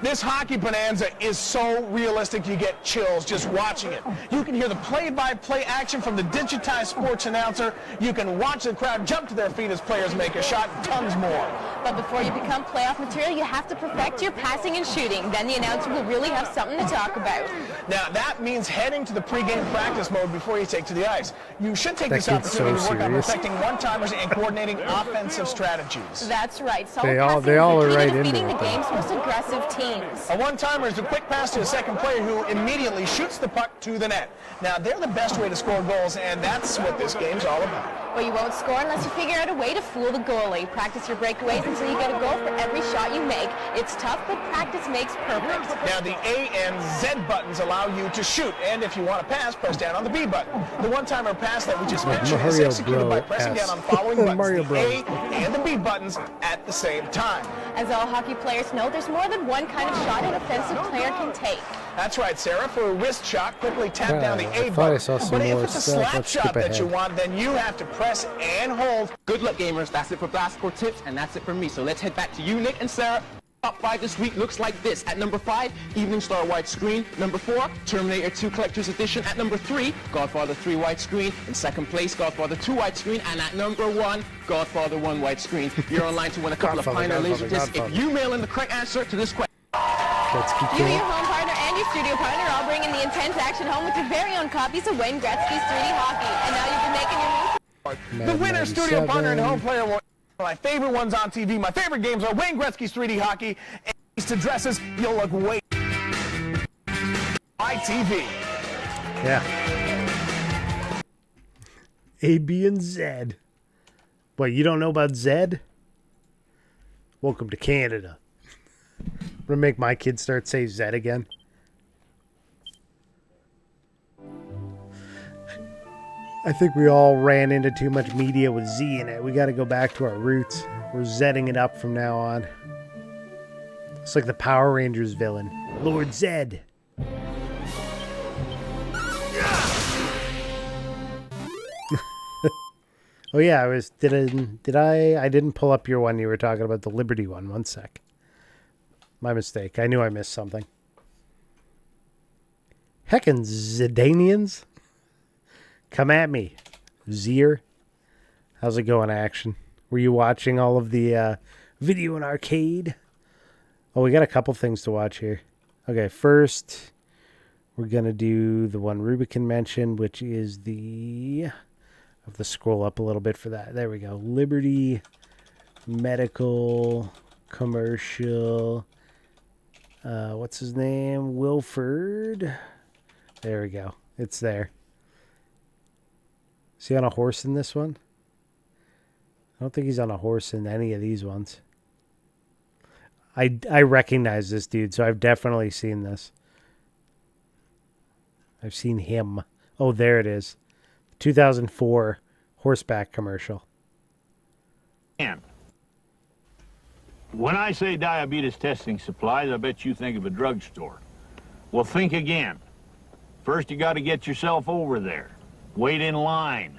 S10: This hockey bonanza is so realistic you get chills just watching it. You can hear the play-by-play action from the digitized sports announcer. You can watch the crowd jump to their feet as players make a shot, and tons more.
S11: But before you become playoff material, you have to perfect your passing and shooting. Then the announcer will really have something to talk about.
S10: Now, that means heading to the pregame practice mode before you take to the ice. You should take
S1: That
S10: this
S1: kid's
S10: opportunity
S1: so
S10: to work on
S1: serious.
S10: perfecting one-timers and coordinating offensive strategies.
S11: That's right.
S1: They all are right into
S11: defeating
S1: it,
S11: the game's most aggressive teams.
S10: A one-timer is a quick pass to a second player who immediately shoots the puck to the net. Now, they're the best way to score goals, and that's what this game's all about.
S11: Well, you won't score unless you figure out a way to fool the goalie. Practice your breakaways until you get a goal for every shot you make. It's tough, but practice makes perfect.
S10: Now, the A and Z buttons allow you to shoot, and if you want to pass, press down on the B button. The one-timer pass that we just
S1: Like
S10: mentioned is
S1: Mario
S10: executed by
S1: Bros.
S10: pressing
S1: S.
S10: down on the following buttons,
S1: Mario
S10: the
S1: Bros.
S10: A and the B buttons at the same time.
S11: As all hockey players know, there's more than one kind of shot an offensive player can take.
S10: That's right, Sarah. For a wrist shot, quickly tap down the
S1: I
S10: A
S1: thought I
S10: button.
S1: saw some
S10: But if
S1: more
S10: it's a
S1: stuff.
S10: slap
S1: Let's
S10: shot
S1: skip
S10: that you
S1: ahead.
S10: want, then you have to press and hold.
S4: Good luck, gamers. That's it for Blast Score Tips, and that's it for me. So let's head back to you, Nick and Sarah. Top 5 this week looks like this. At number 5, Evening Star widescreen. Number 4, Terminator 2 Collector's Edition. At number 3, Godfather 3 widescreen. In second place, Godfather 2 widescreen. And at number 1, Godfather 1 widescreen. You're online to win a couple of Pioneer Laser discs if you mail in the correct answer to this question.
S1: Let's keep
S11: You,
S1: going.
S11: your home partner, and your studio partner all bringing the intense action home with your very own copies of Wayne Gretzky's 3D hockey. And now you've been making your move.
S10: The winner, studio
S1: 97.
S10: partner, and home player will my favorite ones on TV. My favorite games are Wayne Gretzky's 3D hockey and these to dresses. You'll look way my TV.
S1: Yeah. A, B, and Z. What, you don't know about Z? Welcome to Canada. I'm gonna make my kids start say Z again. I think we all ran into too much media with Z in it. We got to go back to our roots. We're Zedding it up from now on. It's like the Power Rangers villain, Lord Zed. Oh yeah, I was. Did I? I didn't pull up your one. You were talking about the Liberty one. One sec. My mistake. I knew I missed something. Heckin' Zidanians. Come at me. Zier. How's it going, Action? Were you watching all of the video and arcade? Oh, we got a couple things to watch here. Okay, first, we're going to do the one Rubicon mentioned, which is the... I have to scroll up a little bit for that. There we go. Liberty Medical Commercial. What's his name? Wilford. There we go. It's there. Is he on a horse in this one? I don't think he's on a horse in any of these ones. I recognize this dude, so I've definitely seen this. I've seen him. Oh, there it is. 2004 horseback commercial.
S13: When I say diabetes testing supplies, I bet you think of a drugstore. Well, think again. First, you got to get yourself over there. Wait in line.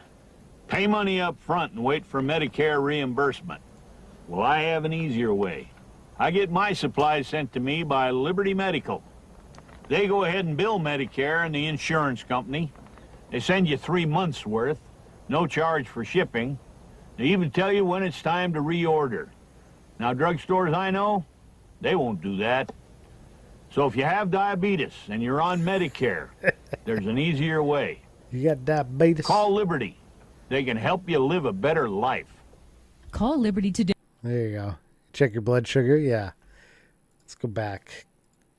S13: Pay money up front and wait for Medicare reimbursement. Well, I have an easier way. I get my supplies sent to me by Liberty Medical. They go ahead and bill Medicare and the insurance company. They send you 3 months' worth, no charge for shipping. They even tell you when it's time to reorder. Now, drugstores I know, they won't do that. So if you have diabetes and you're on Medicare, there's an easier way.
S1: You got diabetes?
S13: Call Liberty. They can help you live a better life.
S15: Call Liberty today.
S1: There you go. Check your blood sugar? Yeah. Let's go back.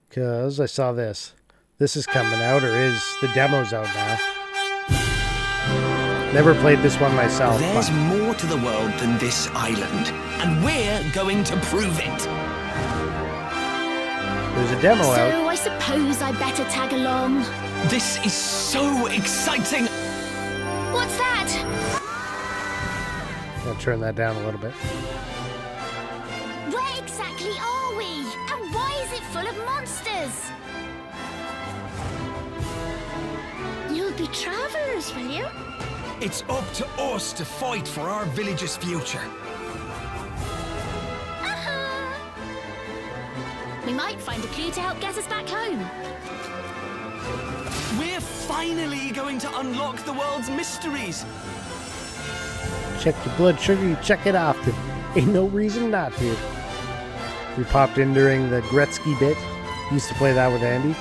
S1: Because I saw this. This is coming out, or is the demo's out now. Never played this one myself.
S16: There's more to the world than this island, and we're going to prove it.
S1: There's a demo out.
S2: So I suppose I better tag along.
S16: This is so exciting.
S2: What's that?
S1: I'll turn that down a little bit.
S2: Where exactly are we? And why is it full of monsters? You'll be travelers, will you?
S16: It's up to us to fight for our village's future.
S2: We might find a clue to help get us back home.
S16: We're finally going to unlock the world's mysteries.
S1: Check your blood sugar, you check it often. Ain't no reason not to. We popped in during the Gretzky bit. Used to play that with Andy.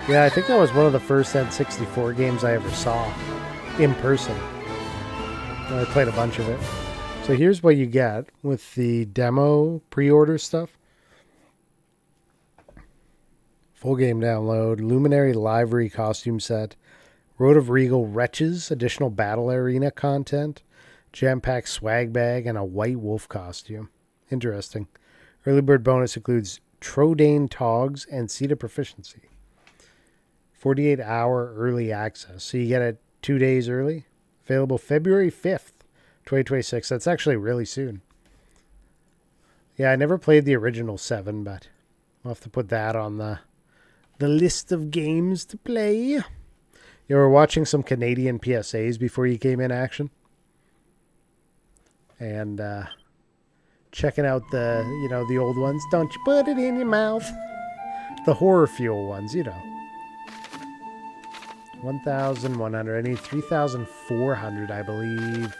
S1: Yeah, I think that was one of the first N64 games I ever saw in person. I played a bunch of it. So here's what you get with the demo pre-order stuff. Full game download, Luminary Livery costume set, Road of Regal Wretches, additional battle arena content, jam-packed swag bag, and a white wolf costume. Interesting. Early bird bonus includes Trodane Togs and Seed of Proficiency. 48-hour early access. So you get it 2 days early. Available February 5th, 2026. That's actually really soon. Yeah, I never played the original 7, but I'll have to put that on the list of games to play. You were watching some Canadian PSAs before you came in, Action. And checking out the old ones. Don't you put it in your mouth. The horror fuel ones, 1,100. I need 3,400, I believe,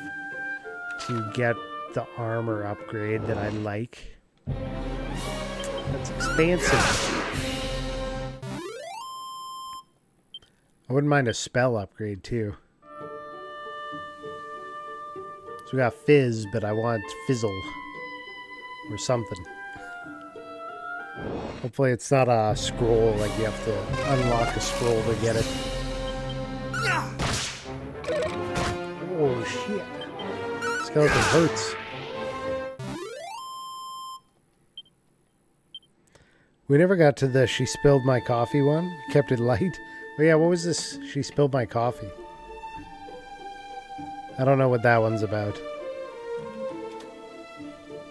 S1: to get the armor upgrade that I like. That's expensive. I wouldn't mind a spell upgrade, too. So we got Fizz, but I want Fizzle. Or something. Hopefully it's not a scroll, like you have to unlock a scroll to get it. Oh, shit. Skeleton hurts. We never got to the She Spilled My Coffee one. Kept it light. Oh yeah, what was this? She Spilled My Coffee. I don't know what that one's about.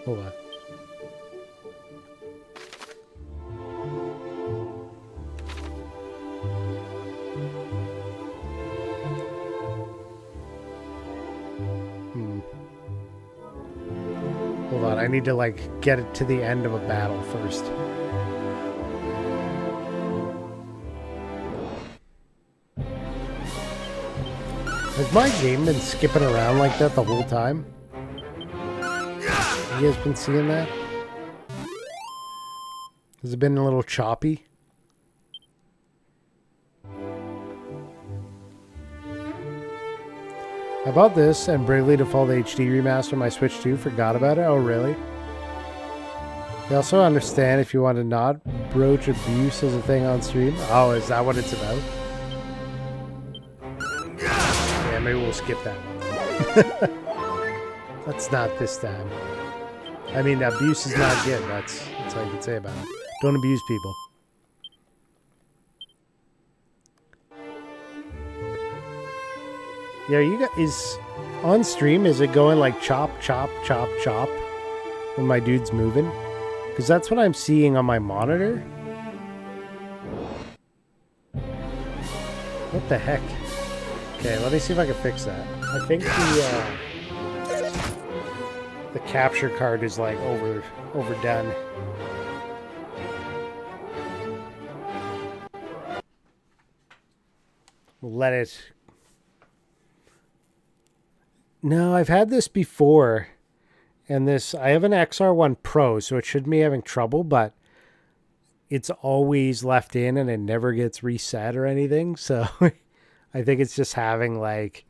S1: Hold on. I need to like get it to the end of a battle first. Has my game been skipping around like that the whole time? You guys been seeing that? Has it been a little choppy? I bought this and Bravely Default HD Remaster on my Switch 2. Forgot about it. Oh, really? I also understand if you want to not broach abuse as a thing on stream. Oh, is that what it's about? Yeah, maybe we'll skip that one. That's not this time. I mean, abuse is not good. That's all I can say about it. Don't abuse people. Yeah, you got is on stream. Is it going like chop, chop, chop, chop when my dude's moving? Because that's what I'm seeing on my monitor. What the heck? Okay, let me see if I can fix that. I think the capture card is like overdone. We'll let it. No, I've had this before, and I have an XR1 Pro, so it shouldn't be having trouble, but it's always left in and it never gets reset or anything. So I think it's just having like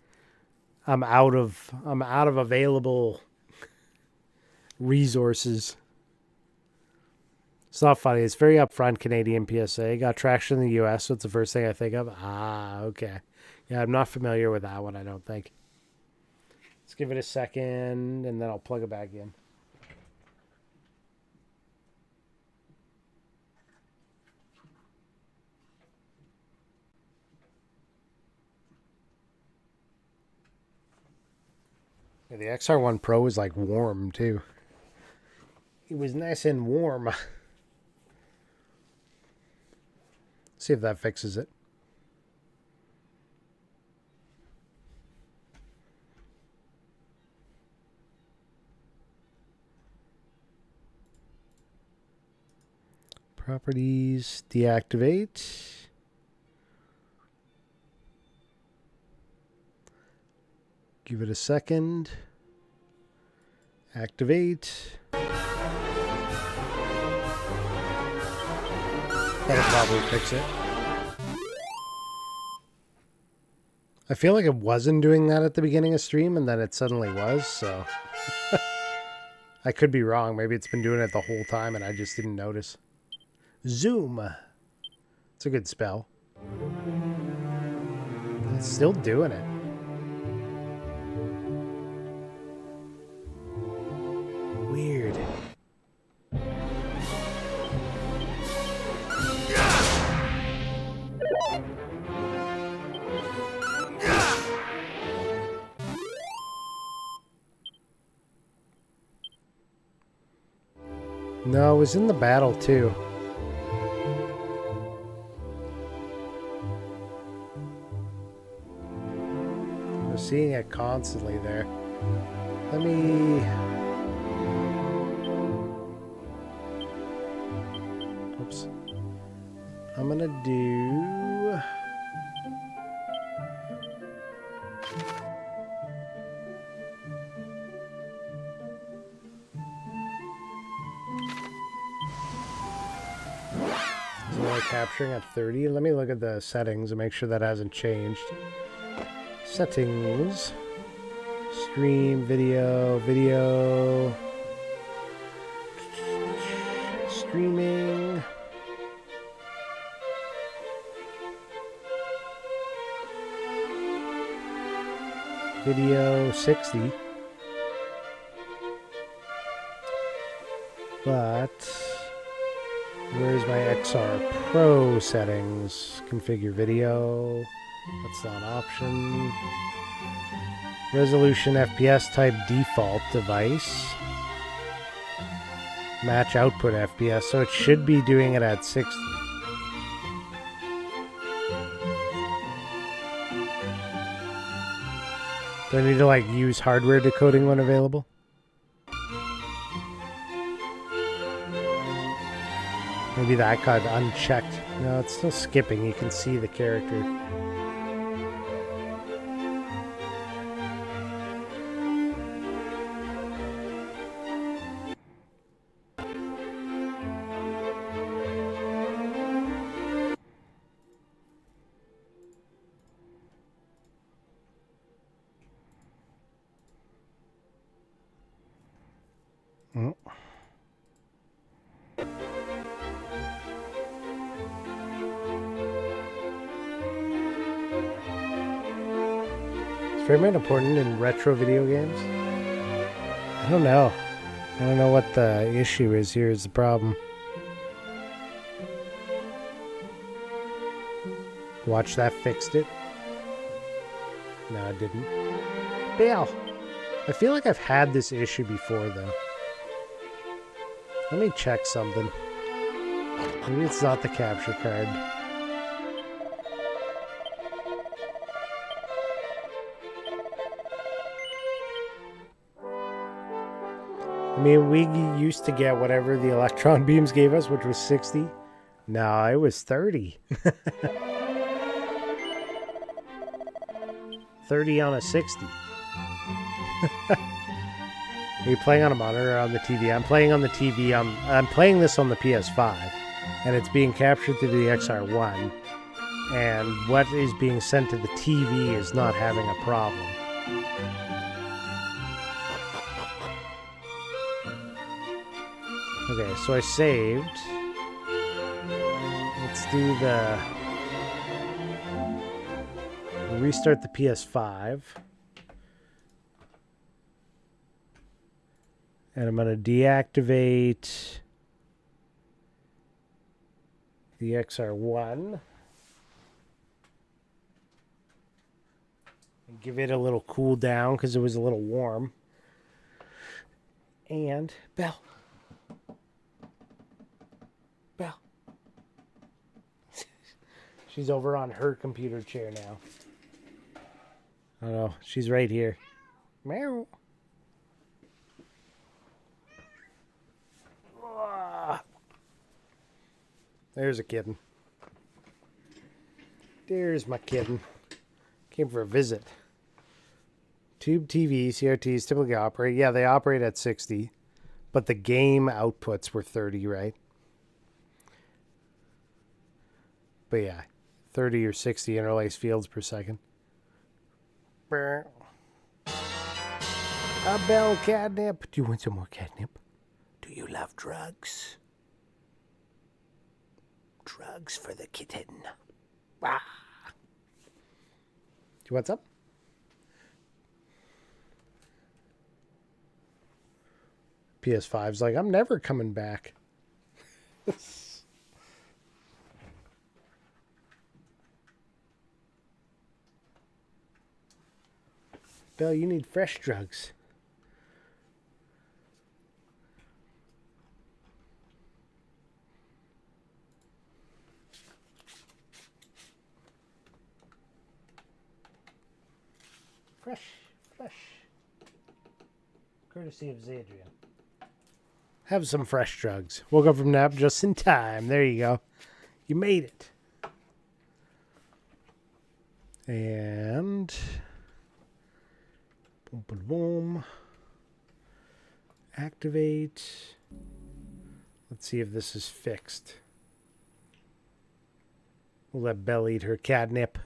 S1: I'm out of available resources. It's not funny. It's very upfront Canadian PSA. Got traction in the US, so it's the first thing I think of. Ah, okay. Yeah, I'm not familiar with that one, I don't think. Let's give it a second, and then I'll plug it back in. Yeah, the XR1 Pro is like warm, too. It was nice and warm. See if that fixes it. Properties, deactivate. Give it a second. Activate. That'll probably fix it. I feel like it wasn't doing that at the beginning of stream and then it suddenly was, so I could be wrong. Maybe it's been doing it the whole time and I just didn't notice. Zoom. It's a good spell. It's still doing it. Weird. No, it was in the battle too. I was seeing it constantly there. Let me... Oops. I'm gonna do... Is it only capturing at 30? Let me look at the settings and make sure that hasn't changed. Settings. Stream, video, streaming. Video 60. But where's my XR Pro settings? Configure video. That's not an option. Resolution FPS type default device. Match output FPS. So it should be doing it at 60. Do I need to like use hardware decoding when available? Maybe that got unchecked. No, it's still skipping. You can see the character. Mm. Is frame rate important in retro video games? I don't know. I don't know what the issue is here is the problem. Watch that fixed it? No, it didn't. Bail! I feel like I've had this issue before, though. Let me check something. Maybe it's not the capture card. I mean, we used to get whatever the electron beams gave us, which was 60. No, it was 30. 30 on a 60. Are you playing on a monitor or on the TV? I'm playing on the TV. I'm playing this on the PS5, and it's being captured through the XR1. And what is being sent to the TV is not having a problem. Okay, so I saved. Let's do the... restart the PS5. And I'm going to deactivate the XR1. And give it a little cool down because it was a little warm. And Belle. Belle. She's over on her computer chair now. Oh no, she's right here. Meow. There's a kitten. There's my kitten. Came for a visit. Tube TV, CRTs typically operate. Yeah, they operate at 60. But the game outputs were 30, right? But yeah, 30 or 60 interlaced fields per second. A bell catnip. Do you want some more catnip? Do you love drugs? Drugs for the kitten. Ah. Do you want some? PS5's like, I'm never coming back. Belle, you need fresh drugs. Fresh. Courtesy of Zadrian. Have some fresh drugs. Woke up from nap just in time. There you go. You made it. And... boom, boom, boom. Activate. Let's see if this is fixed. We'll let Belle eat her catnip.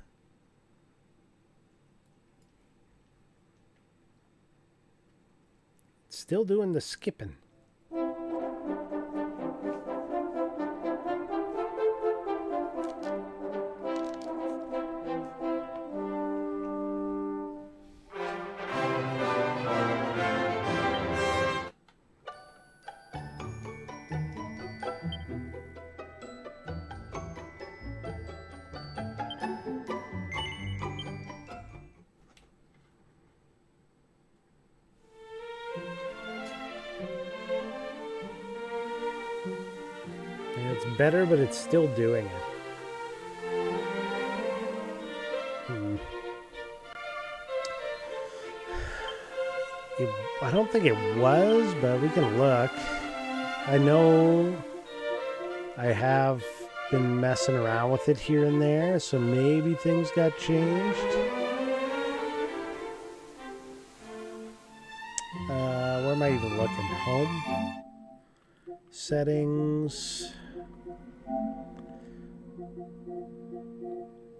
S1: Still doing the skipping. Better, but it's still doing it. I don't think it was, but we can look. I know I have been messing around with it here and there, so maybe things got changed. Where am I even looking? Home? Settings.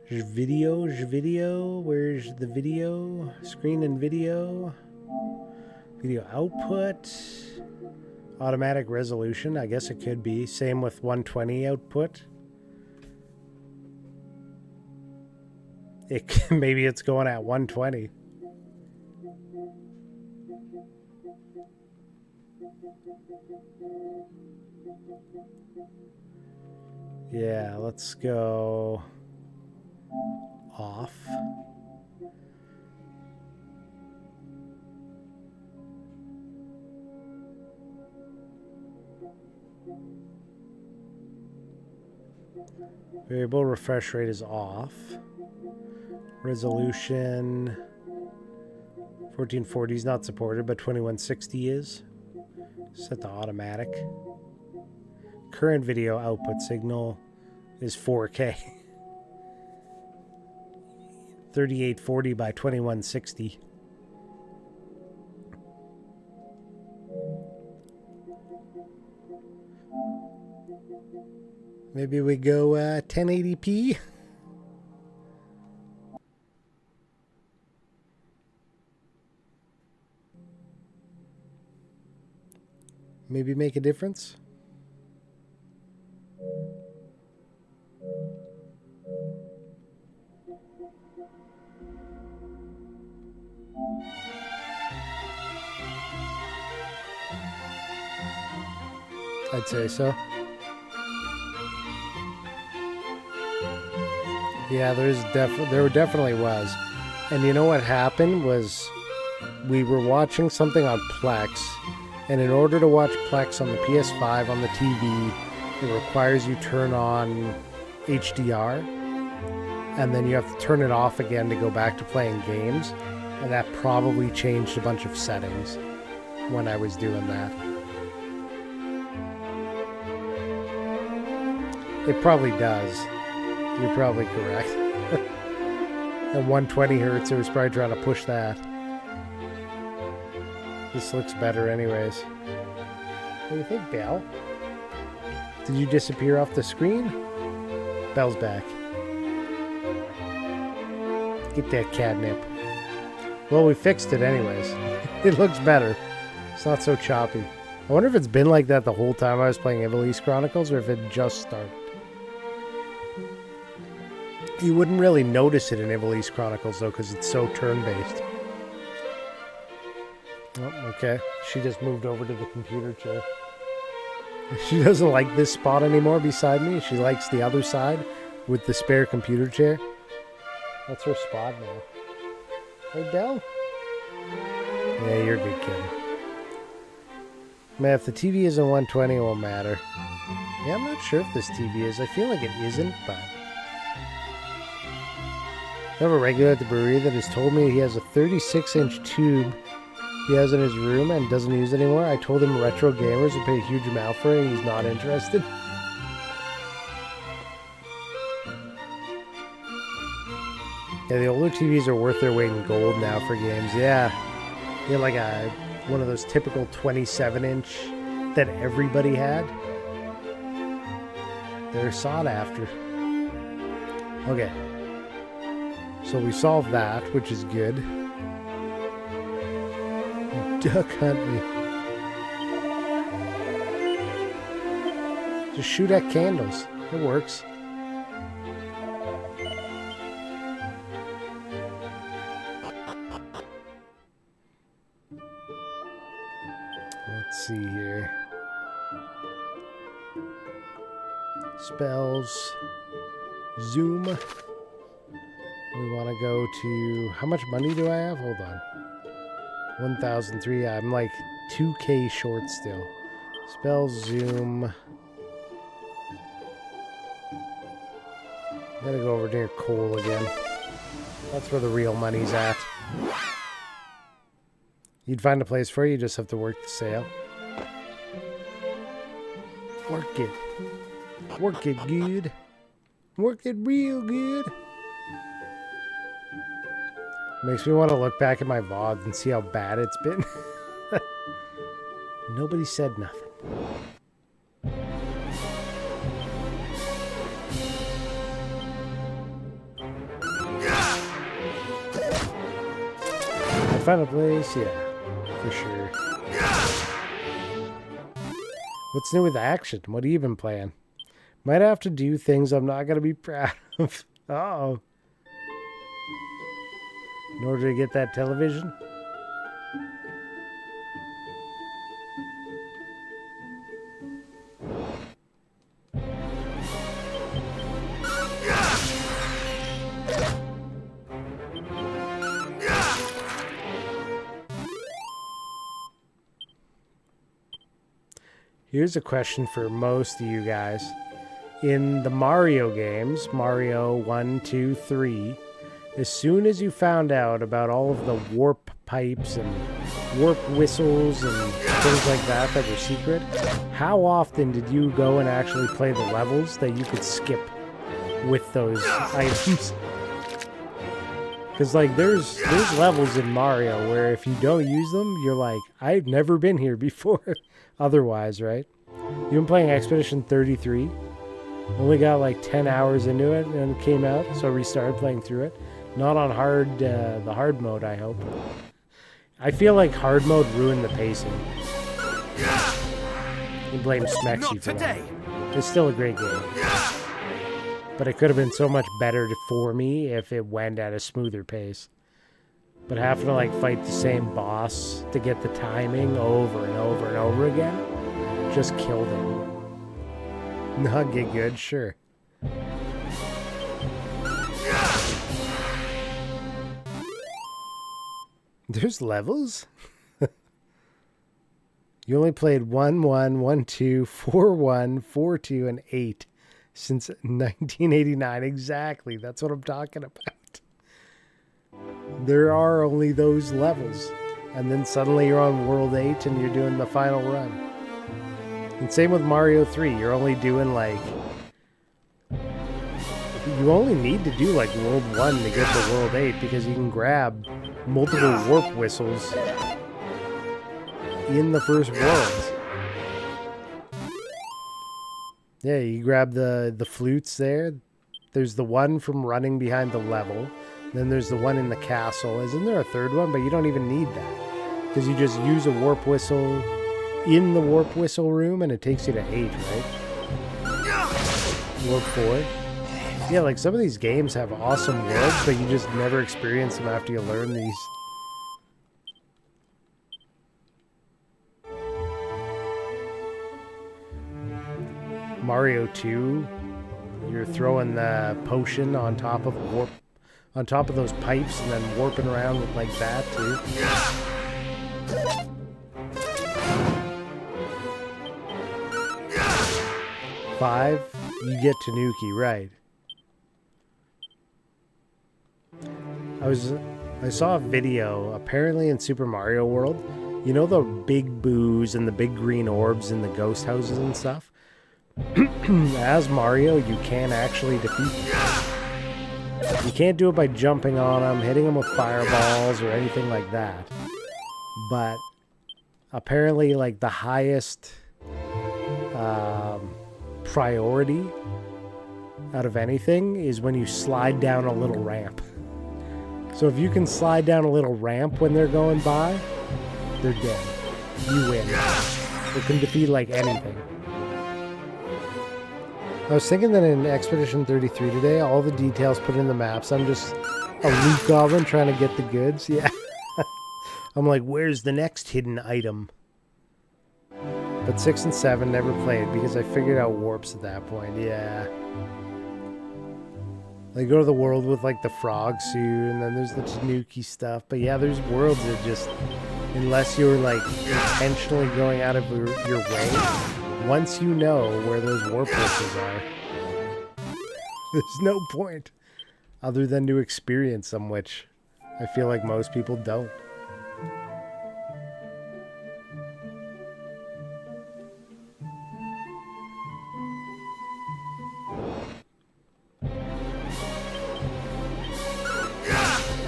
S1: Video. Where's the video? Screen and video. Video output. Automatic resolution. I guess it could be. Same with 120 output. Maybe it's going at 120. Yeah, let's go off. Variable refresh rate is off. Resolution 1440 is not supported, but 2160 is. Set to automatic. Current video output signal is 4K. 3840 by 2160. Maybe we go 1080p. Maybe make a difference. I'd say so. Yeah, there definitely was. And you know what happened was we were watching something on Plex, and in order to watch Plex on the PS5 on the TV, it requires you turn on HDR, and then you have to turn it off again to go back to playing games, and that probably changed a bunch of settings when I was doing that. It probably does. You're probably correct. At 120 hertz, it was probably trying to push that. This looks better anyways. What do you think, Belle? Did you disappear off the screen? Belle's back. Get that catnip. Well, we fixed it anyways. It looks better. It's not so choppy. I wonder if it's been like that the whole time I was playing Evil East Chronicles, or if it just started. You wouldn't really notice it in Evil East Chronicles, though, because it's so turn-based. Oh, okay. She just moved over to the computer chair. She doesn't like this spot anymore beside me. She likes the other side with the spare computer chair. That's her spot now. Hey, Dell? Yeah, you're a good kid. Man, if the TV isn't 120, it won't matter. Yeah, I'm not sure if this TV is. I feel like it isn't, but... I have a regular at the brewery that has told me he has a 36-inch tube he has in his room and doesn't use anymore. I told him retro gamers would pay a huge amount for it and he's not interested. Yeah, the older TVs are worth their weight in gold now for games. Yeah. You have like one of those typical 27-inch that everybody had. They're sought after. Okay. So we solved that, which is good. Duck hunt me. Just shoot at candles. It works. Let's see here. Spells. Zoom. We want to go to... How much money do I have? Hold on. 1,003. I'm like 2K short still. Spell zoom. Gotta go over near coal again. That's where the real money's at. You'd find a place for it, you just have to work the sale. Work it. Work it good. Work it real good. Makes me want to look back at my VODs and see how bad it's been. Nobody said nothing. I found a place, yeah, for sure. What's new with action? What have you been playing? Might have to do things I'm not going to be proud of. Uh-oh. In order to get that television? Here's a question for most of you guys. In the Mario games, Mario 1, 2, 3, as soon as you found out about all of the warp pipes and warp whistles and things like that that were secret, how often did you go and actually play the levels that you could skip with those items? Because, like, there's levels in Mario where if you don't use them, you're like, I've never been here before. Otherwise, right? You've been playing Expedition 33. Only got like 10 hours into it and it came out, so I restarted playing through it. Not on hard, the hard mode, I hope. I feel like hard mode ruined the pacing. You blame Smexy for that. It's still a great game. But it could have been so much better for me if it went at a smoother pace. But having to like fight the same boss to get the timing over and over and over again just killed it. Not get good, sure. There's levels? You only played 1, 1, 1, 2, 4, 1, 4, 2, and 8 since 1989. Exactly. That's what I'm talking about. There are only those levels. And then suddenly you're on World 8 and you're doing the final run. And same with Mario 3. You're only doing like... You only need to do like World 1 to get to World 8 because you can grab multiple warp whistles in the first world. Yeah, you grab the flutes there. There's the one from running behind the level. Then there's the one in the castle. Isn't there a third one? But you don't even need that. Because you just use a warp whistle in the warp whistle room and it takes you to 8, right? Warp 4. Yeah, like some of these games have awesome worlds, but you just never experience them after you learn these. Mario 2, you're throwing the potion on top of those pipes and then warping around with like that too. 5, you get Tanuki, right? I saw a video, apparently in Super Mario World, you know the big boos and the big green orbs in the ghost houses and stuff? As Mario, you can actually defeat them. You can't do it by jumping on them, hitting them with fireballs, or anything like that. But apparently, like, the highest priority out of anything is when you slide down a little ramp. So if you can slide down a little ramp when they're going by, they're dead. You win. It can defeat, like, anything. I was thinking that in Expedition 33 today, all the details put in the maps, I'm just a loot goblin trying to get the goods. Yeah. I'm like, where's the next hidden item? But 6 and 7 never played because I figured out warps at that point. Yeah. Like, go to the world with, like, the frog suit, and then there's the Tanuki stuff. But yeah, there's worlds that just, unless you're, like, intentionally going out of your way, once you know where those warp whistles are, there's no point other than to experience them, which I feel like most people don't.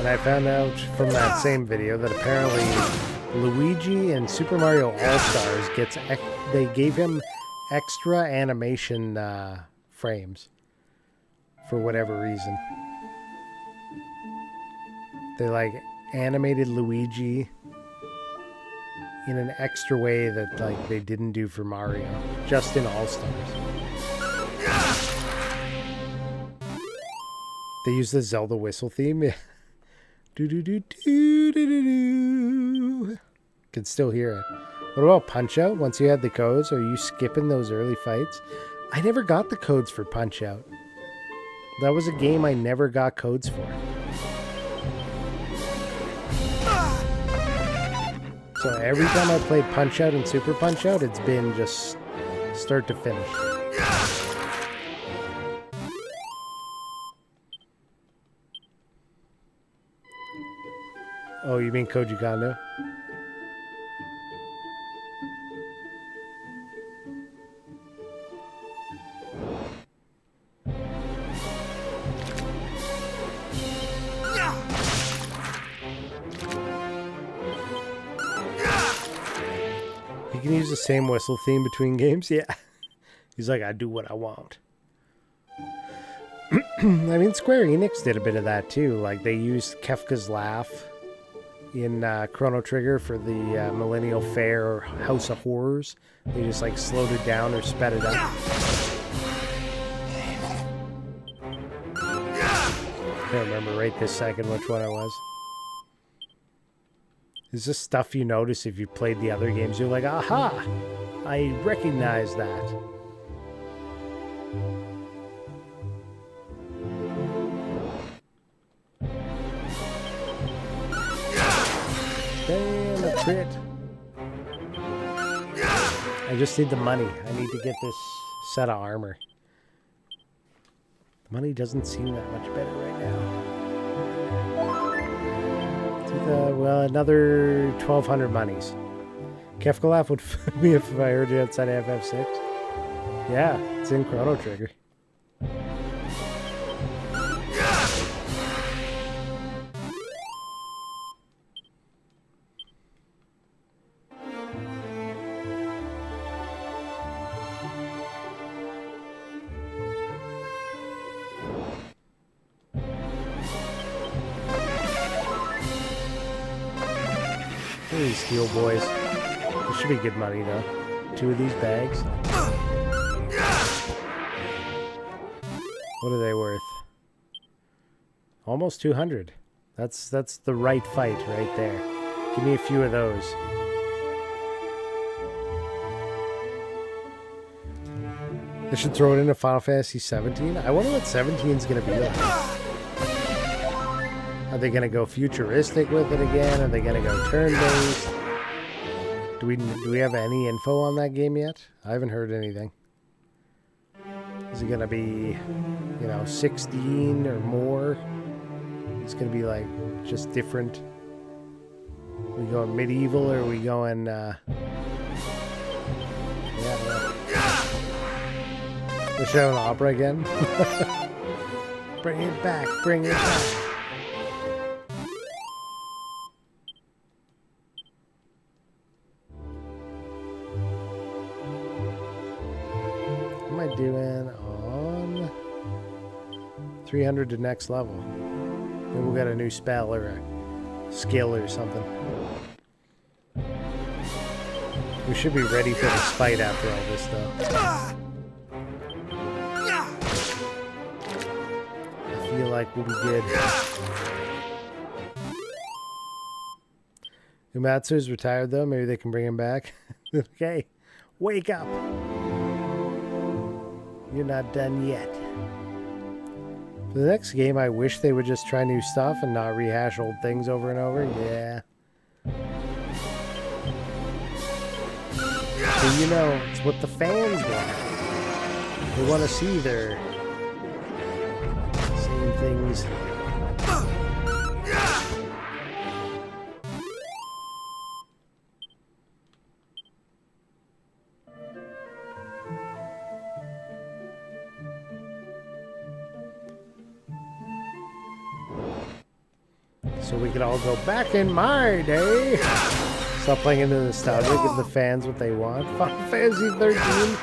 S1: And I found out from that same video that apparently Luigi in Super Mario All-Stars they gave him extra animation frames for whatever reason. They like animated Luigi in an extra way that like they didn't do for Mario, just in All-Stars. They use the Zelda whistle theme. Do do do do do do do. Can still hear it. What about Punch-Out? Once you had the codes, are you skipping those early fights? I never got the codes for Punch-Out. That was a game I never got codes for. So every time I played Punch-Out and Super Punch-Out, it's been just start to finish. Oh, you mean Koji Kondo? You can use the same whistle theme between games? Yeah. He's like, I do what I want. I mean, Square Enix did a bit of that too. Like, they used Kefka's Laugh in Chrono Trigger for the Millennial Fair or House of Horrors. They just like slowed it down or sped it up. Can't remember right this second which one it was. Is this stuff you notice if you played the other games? You're like, aha! I recognize that. Damn, a crit. I just need the money. I need to get this set of armor. The money doesn't seem that much better right now. Well, another 1,200 monies. Kefka Laugh would be if I heard you outside FF6. Yeah, it's in Chrono Trigger. These steel boys. This should be good money though. 2 of these bags. What are they worth? Almost 200. That's the right fight right there. Give me a few of those. They should throw it into Final Fantasy 17. I wonder what 17 is going to be like. Are they going to go futuristic with it again? Are they going to go turn-based? Do we have any info on that game yet? I haven't heard anything. Is it going to be, 16 or more? It's going to be like just different. Are we going medieval or are we going, yeah, I don't know. They're showing opera again? Bring it back, bring it back. What am I doing on 300 to next level? Maybe we'll get a new spell or a skill or something. We should be ready for the fight after all this stuff. I feel like we'll be good. Umatsu's retired though. Maybe they can bring him back. Okay, wake up. You're not done yet. For the next game, I wish they would just try new stuff and not rehash old things over and over. Yeah. So, it's what the fans want. They want to see their same things. So we could all go back in my day. Stop playing into the nostalgia, give the fans what they want. Final Fantasy 13.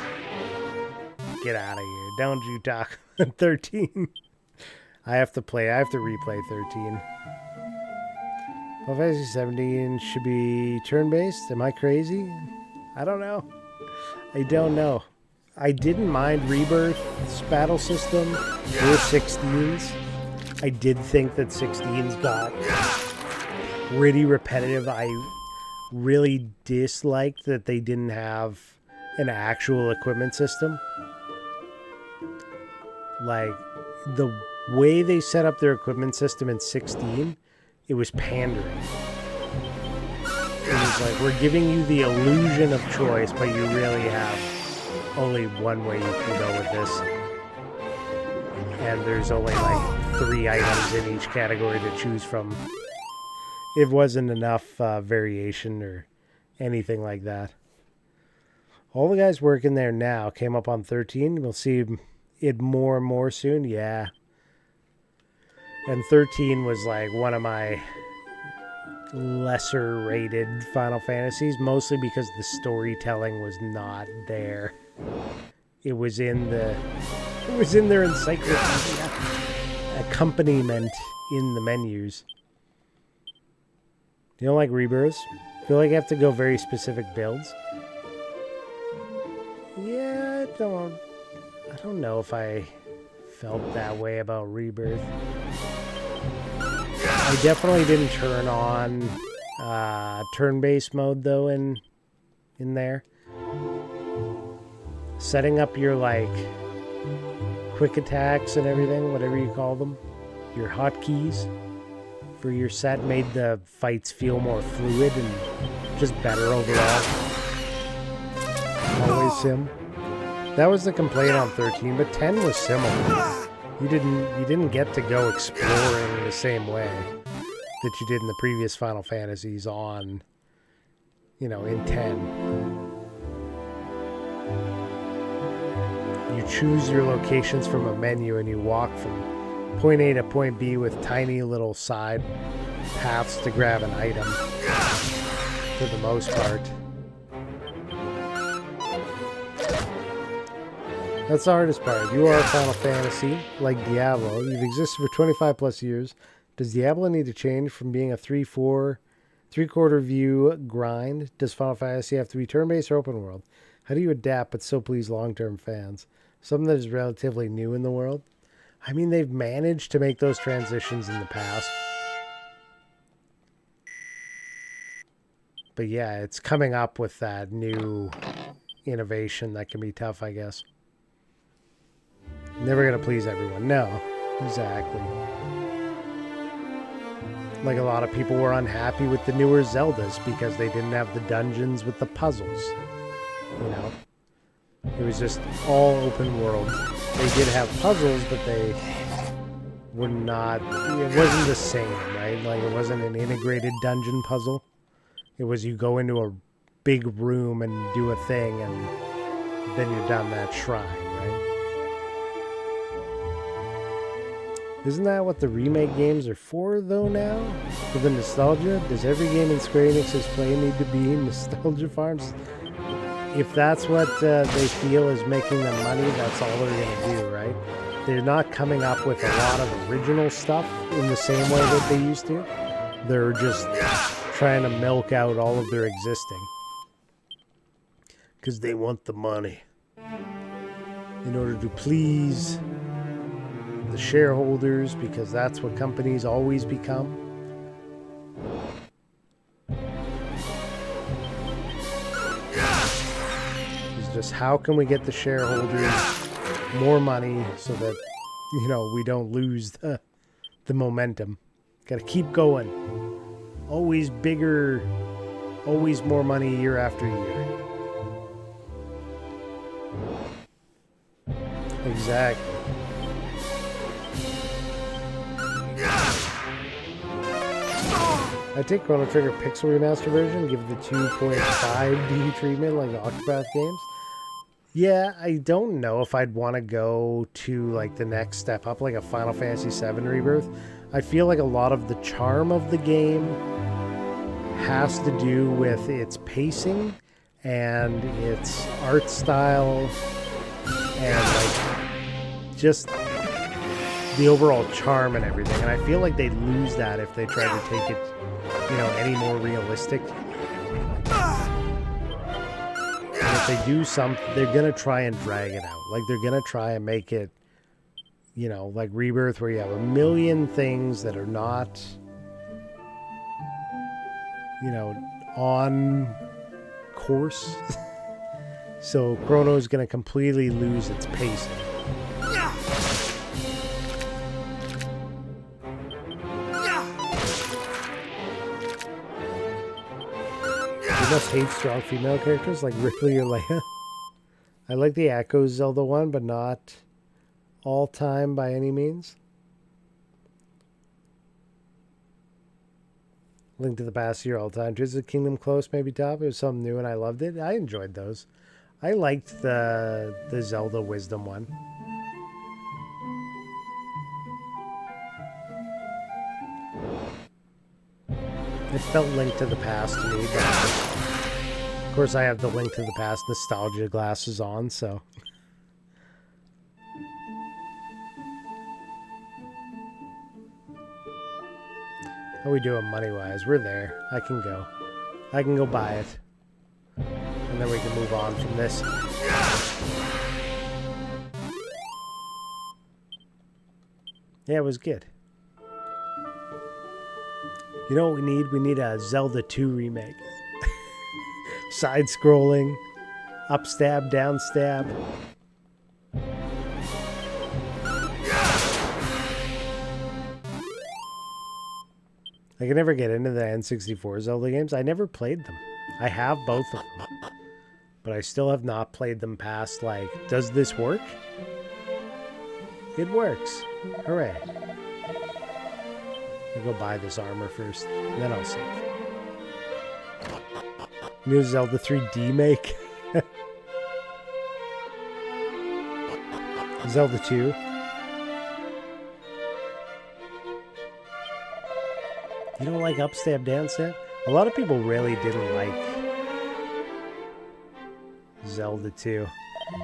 S1: Get out of here. Don't you talk 13. I have to replay 13. Final Fantasy 17 should be turn-based. Am I crazy? I don't know. I don't know. I didn't mind Rebirth's battle system or 16's. I did think that 16's got pretty repetitive. I really disliked that they didn't have an actual equipment system. Like, the way they set up their equipment system in 16, it was pandering. It was like, we're giving you the illusion of choice, but you really have only one way you can go with this. And there's only like 3 items in each category to choose from. It wasn't enough variation or anything like that. All the guys working there now came up on 13. We'll see it more and more soon. Yeah. And 13 was like one of my lesser rated Final Fantasies, mostly because the storytelling was not there. It was in their encyclopedia accompaniment in the menus. You don't like Rebirths? Feel like I have to go very specific builds? Yeah, I don't know if I felt that way about Rebirth. I definitely didn't turn on turn-based mode though in there. Setting up your like quick attacks and everything, whatever you call them, your hotkeys for your set made the fights feel more fluid and just better overall. Always sim. That was the complaint on 13, but 10 was similar. You didn't get to go exploring the same way that you did in the previous Final Fantasies on, in 10. You choose your locations from a menu and you walk from point A to point B with tiny little side paths to grab an item for the most part. That's the hardest part. You are Final Fantasy, like Diablo. You've existed for 25 plus years. Does Diablo need to change from being a 3/4 view grind? Does Final Fantasy have to be turn-based or open world? How do you adapt but still please long-term fans? Something that is relatively new in the world. I mean, they've managed to make those transitions in the past. But yeah, it's coming up with that new innovation that can be tough, I guess. Never gonna please everyone. No, exactly. Like a lot of people were unhappy with the newer Zeldas because they didn't have the dungeons with the puzzles. It was just all open world. They did have puzzles, but they were not, it wasn't the same, right? Like it wasn't an integrated dungeon puzzle. It was you go into a big room and do a thing and then you're down that shrine, right? Isn't that what the remake games are for, though, now? For the nostalgia? Does every game in Square Enix's play need to be nostalgia farms? If that's what they feel is making them money, that's all they're going to do, right? They're not coming up with a lot of original stuff in the same way that they used to. They're just trying to milk out all of their existing. Because they want the money. In order to please the shareholders, because that's what companies always become. It's just how can we get the shareholders more money so that, we don't lose the momentum. Gotta keep going. Always bigger, always more money year after year. Exactly. I take Chrono Trigger Pixel Remaster version, give it the 2.5D treatment like the Octopath games. Yeah, I don't know if I'd want to go to like the next step up, like a Final Fantasy VII Rebirth. I feel like a lot of the charm of the game has to do with its pacing and its art style and like just the overall charm and everything. And I feel like they'd lose that if they tried to take it, you know, any more realistic. And if they do something, they're gonna try and drag it out. Like they're gonna try and make it, you know, like Rebirth, where you have a million things that are not, you know, on course. So Chrono is going to completely lose its pacing. You must hate strong female characters like Ripley or Leia. I like the Echo Zelda one, but not all time by any means. Link to the Past year all time. Tears of the Kingdom close, maybe top. It was something new and I loved it. I enjoyed those. I liked the Zelda Wisdom one. It felt Link to the Past to me, but of course I have the Link to the Past nostalgia glasses on, so. How we doing money-wise? We're there. I can go. I can go buy it. And then we can move on from this. Yeah, it was good. You know what we need? We need a Zelda 2 remake. Side-scrolling. Up stab, down stab. I can never get into the N64 Zelda games. I never played them. I have both of them. But I still have not played them past, like, does this work? It works. Hooray. I'll go buy this armor first, and then I'll save. New Zelda 3D make. Zelda 2. You don't like up stab, down stab? A lot of people really didn't like Zelda 2.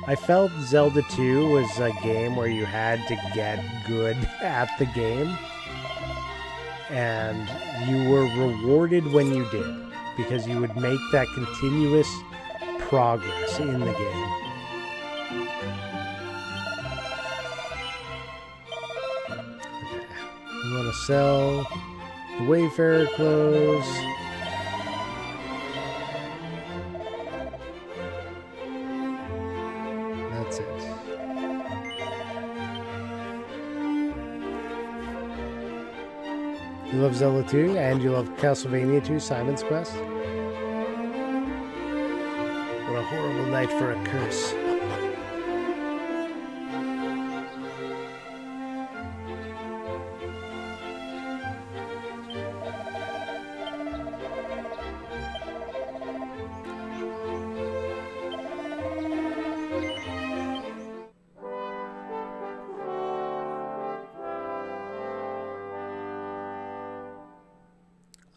S1: I felt Zelda 2 was a game where you had to get good at the game. And you were rewarded when you did. Because you would make that continuous progress in the game. Okay. You want to sell the Wayfarer clothes. That's it. You love Zelda 2 and you love Castlevania 2, Simon's Quest. What a horrible night for a curse.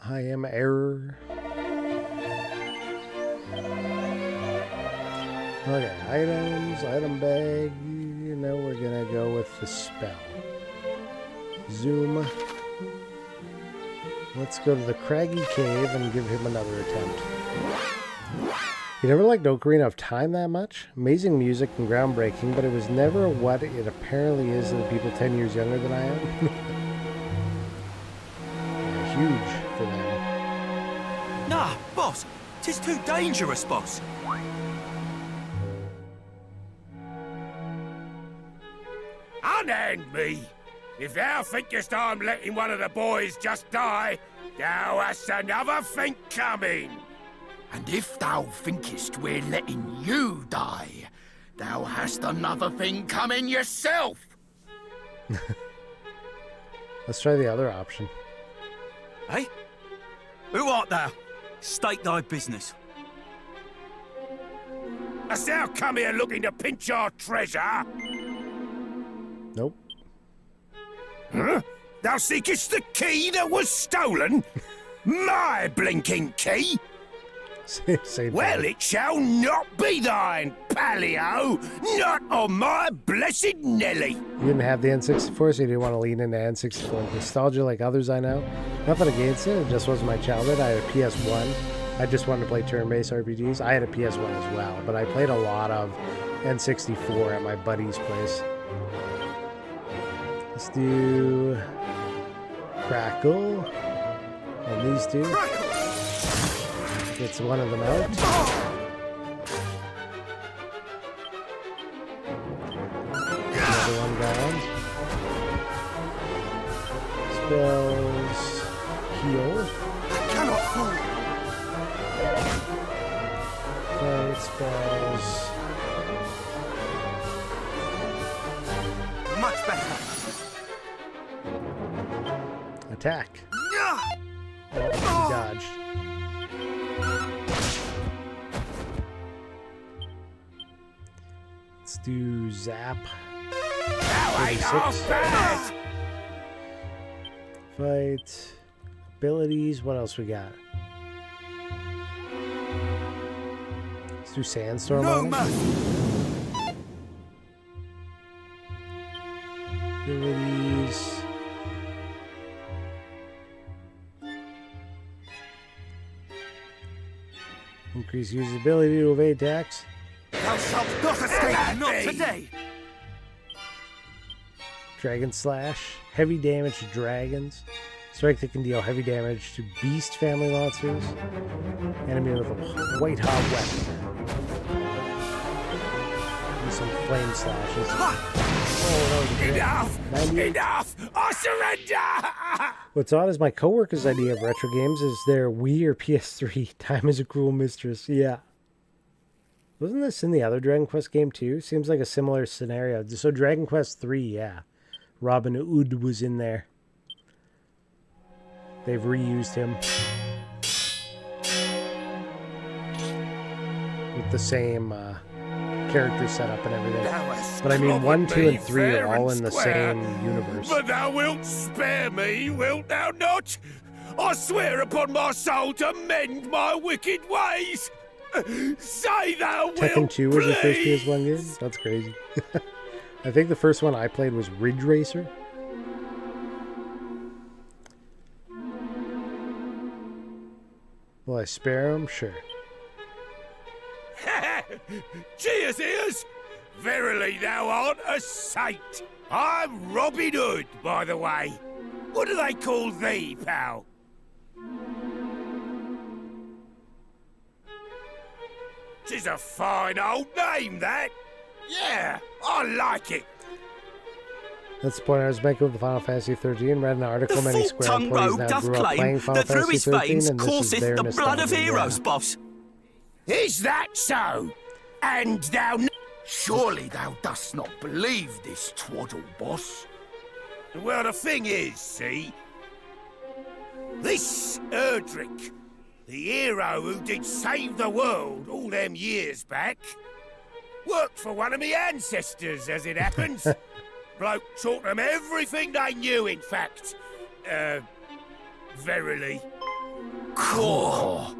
S1: I am error. Okay, items, item bag. You know, we're gonna go with the spell. Zoom. Let's go to the Craggy Cave and give him another attempt. You never liked Ocarina of Time that much? Amazing music and groundbreaking, but it was never what it apparently is to the people 10 years younger than I am. Huge for them.
S16: Nah, boss. 'Tis too dangerous, boss.
S17: Unhand me! If thou thinkest I'm letting one of the boys just die, thou hast another think coming.
S18: And if thou thinkest we're letting you die, thou hast another thing coming yourself.
S1: Let's try the other option.
S16: Hey? Who art thou? State thy business.
S17: Hast thou come here looking to pinch our treasure?
S1: Nope.
S17: Huh? Thou seekest the key that was stolen? My blinking key?
S1: Same
S17: Well,
S1: thing.
S17: it shall not be thine, Palio. Not on my blessed Nelly.
S1: You didn't have the N64, so you didn't want to lean into N64 nostalgia like others I know. Nothing against it, it just wasn't my childhood. I had a PS1. I just wanted to play turn-based RPGs. I had a PS1 as well, but I played a lot of N64 at my buddy's place. Let's do Crackle on these two. Gets one of them out. Another one down. Spells heal.
S18: I cannot fall.
S1: Fight spells.
S18: Much better.
S1: Attack. Oh, he dodged. Let's do Zap. 36. Fight. Abilities. What else we got? Let's do Sandstorm on it. Abilities. Increase user's ability to evade attacks.
S18: Thou shalt not escape, not today.
S1: Dragon Slash. Heavy damage to dragons. Strike that can deal heavy damage to beast family monsters. Enemy with a white hot weapon. And some flame slashes.
S17: Enough! Enough! I surrender!
S1: What's odd is my coworker's idea of retro games is their Wii or PS3. Time is a cruel mistress. Yeah. Wasn't this in the other Dragon Quest game too? Seems like a similar scenario. So Dragon Quest 3, yeah. Robin Hood was in there. They've reused him. With the same character setup and everything. But I mean, 1, 2, and 3 are all in the same universe.
S17: But thou wilt spare me, wilt thou not? I swear upon my soul to mend my wicked ways. Say thou wilt,
S1: Tekken 2 was your first PS1 game? That's crazy. I think the first one I played was Ridge Racer. Will I spare him? Sure.
S17: Cheers, ears! Verily thou art a saint. I'm Robin Hood, by the way. What do they call thee, pal? 'Tis a fine old name, that. Yeah, I like it.
S1: That's the point I was making with the Final Fantasy 13. Read an article
S16: The
S1: many Square
S16: full-tongued
S1: employees
S16: rogue
S1: now
S16: doth
S1: grew up playing
S16: claim
S1: Final
S16: that through
S1: Fantasy
S16: his
S1: 13,
S16: veins
S1: and this is
S16: courseth
S1: their
S16: the blood of
S1: nostalgia,
S16: heroes,
S1: yeah.
S16: boss.
S17: Is that so? And thou...
S18: Surely thou dost not believe this twaddle, boss.
S17: Well, the thing is, see... This Erdrick, the hero who did save the world all them years back, worked for one of me ancestors, as it happens. Bloke taught them everything they knew, in fact. Verily.
S18: Cool.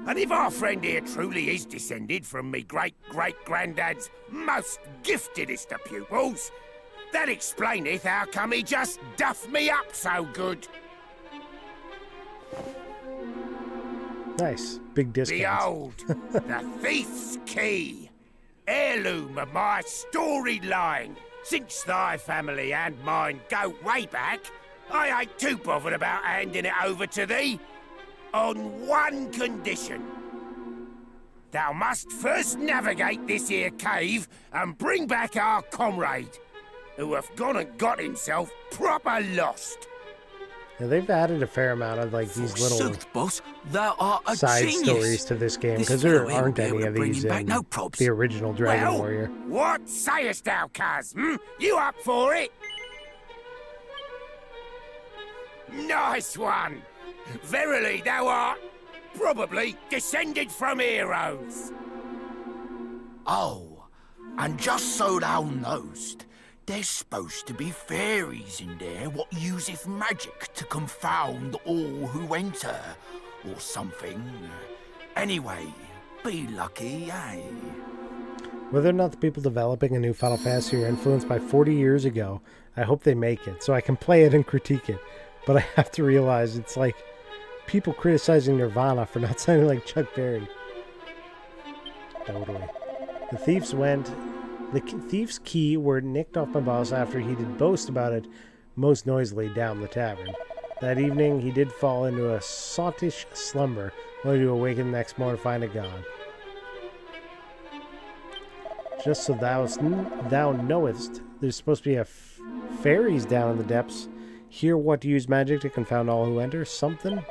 S17: And if our friend here truly is descended from me great-great-granddad's most giftedest of pupils, that explaineth how come he just duffed me up so good.
S1: Nice. Big discounts.
S17: Behold, the thief's key. Heirloom of my storied line. Since thy family and mine go way back, I ain't too bothered about handing it over to thee. On one condition. Thou must first navigate this here cave and bring back our comrade, who hath gone and got himself proper lost.
S1: Yeah, they've added a fair amount of like these little
S16: Sooth, boss, thou art a
S1: side
S16: genius.
S1: stories to this game
S16: This
S1: because there
S16: fellow here will
S1: aren't
S16: be able
S1: any
S16: to
S1: of
S16: bring
S1: these
S16: him back
S1: in
S16: no probs.
S1: the original Dragon
S17: Well,
S1: Warrior.
S17: what sayest thou, cuz? You up for it? Nice one! Verily thou art probably descended from heroes.
S18: Oh, and just so thou knowst, there's supposed to be fairies in there what useth magic to confound all who enter, or something. Anyway, be lucky, eh?
S1: Whether or not the people developing a new Final Fantasy are influenced by 40 years ago, I hope they make it, so I can play it and critique it. But I have to realize it's like people criticizing Nirvana for not sounding like Chuck Berry. Totally. The thief's key were nicked off my boss after he did boast about it most noisily down the tavern. That evening, he did fall into a sottish slumber, only to awaken the next morning to find it gone. Just so thou knowest, there's supposed to be fairies down in the depths. Hear what to use magic to confound all who enter. Something.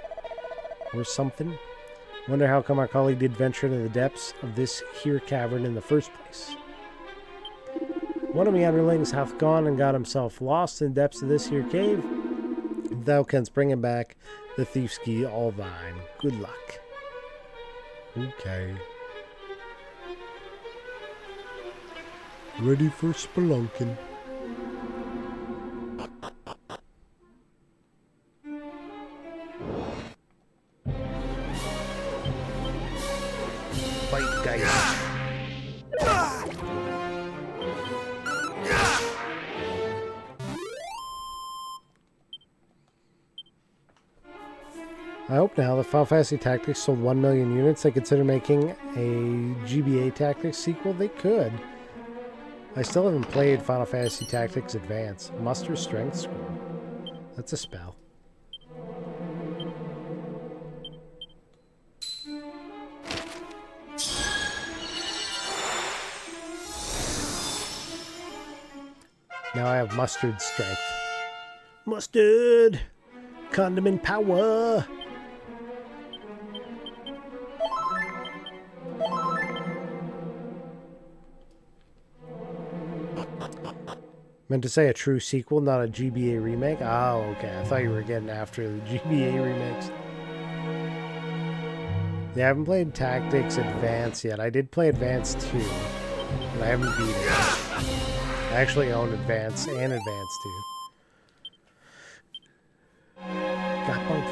S1: Wonder how come our colleague did venture into the depths of this here cavern in the first place. One of me underlings hath gone and got himself lost in the depths of this here cave. If thou canst bring him back, the thief's key all thine. Good luck. Okay. Ready for spelunking. Fight dice. I hope now that Final Fantasy Tactics sold 1 million units, they consider making a GBA Tactics sequel. They could. I still haven't played Final Fantasy Tactics Advance. Muster Strength Scroll. That's a spell. Now I have Mustard Strength. Mustard! Condiment power! Meant to say a true sequel, not a GBA remake? Oh, okay. I thought you were getting after the GBA remakes. Yeah, I haven't played Tactics Advance yet. I did play Advance 2, but I haven't beat it. I actually own Advance and Advance 2. Got both.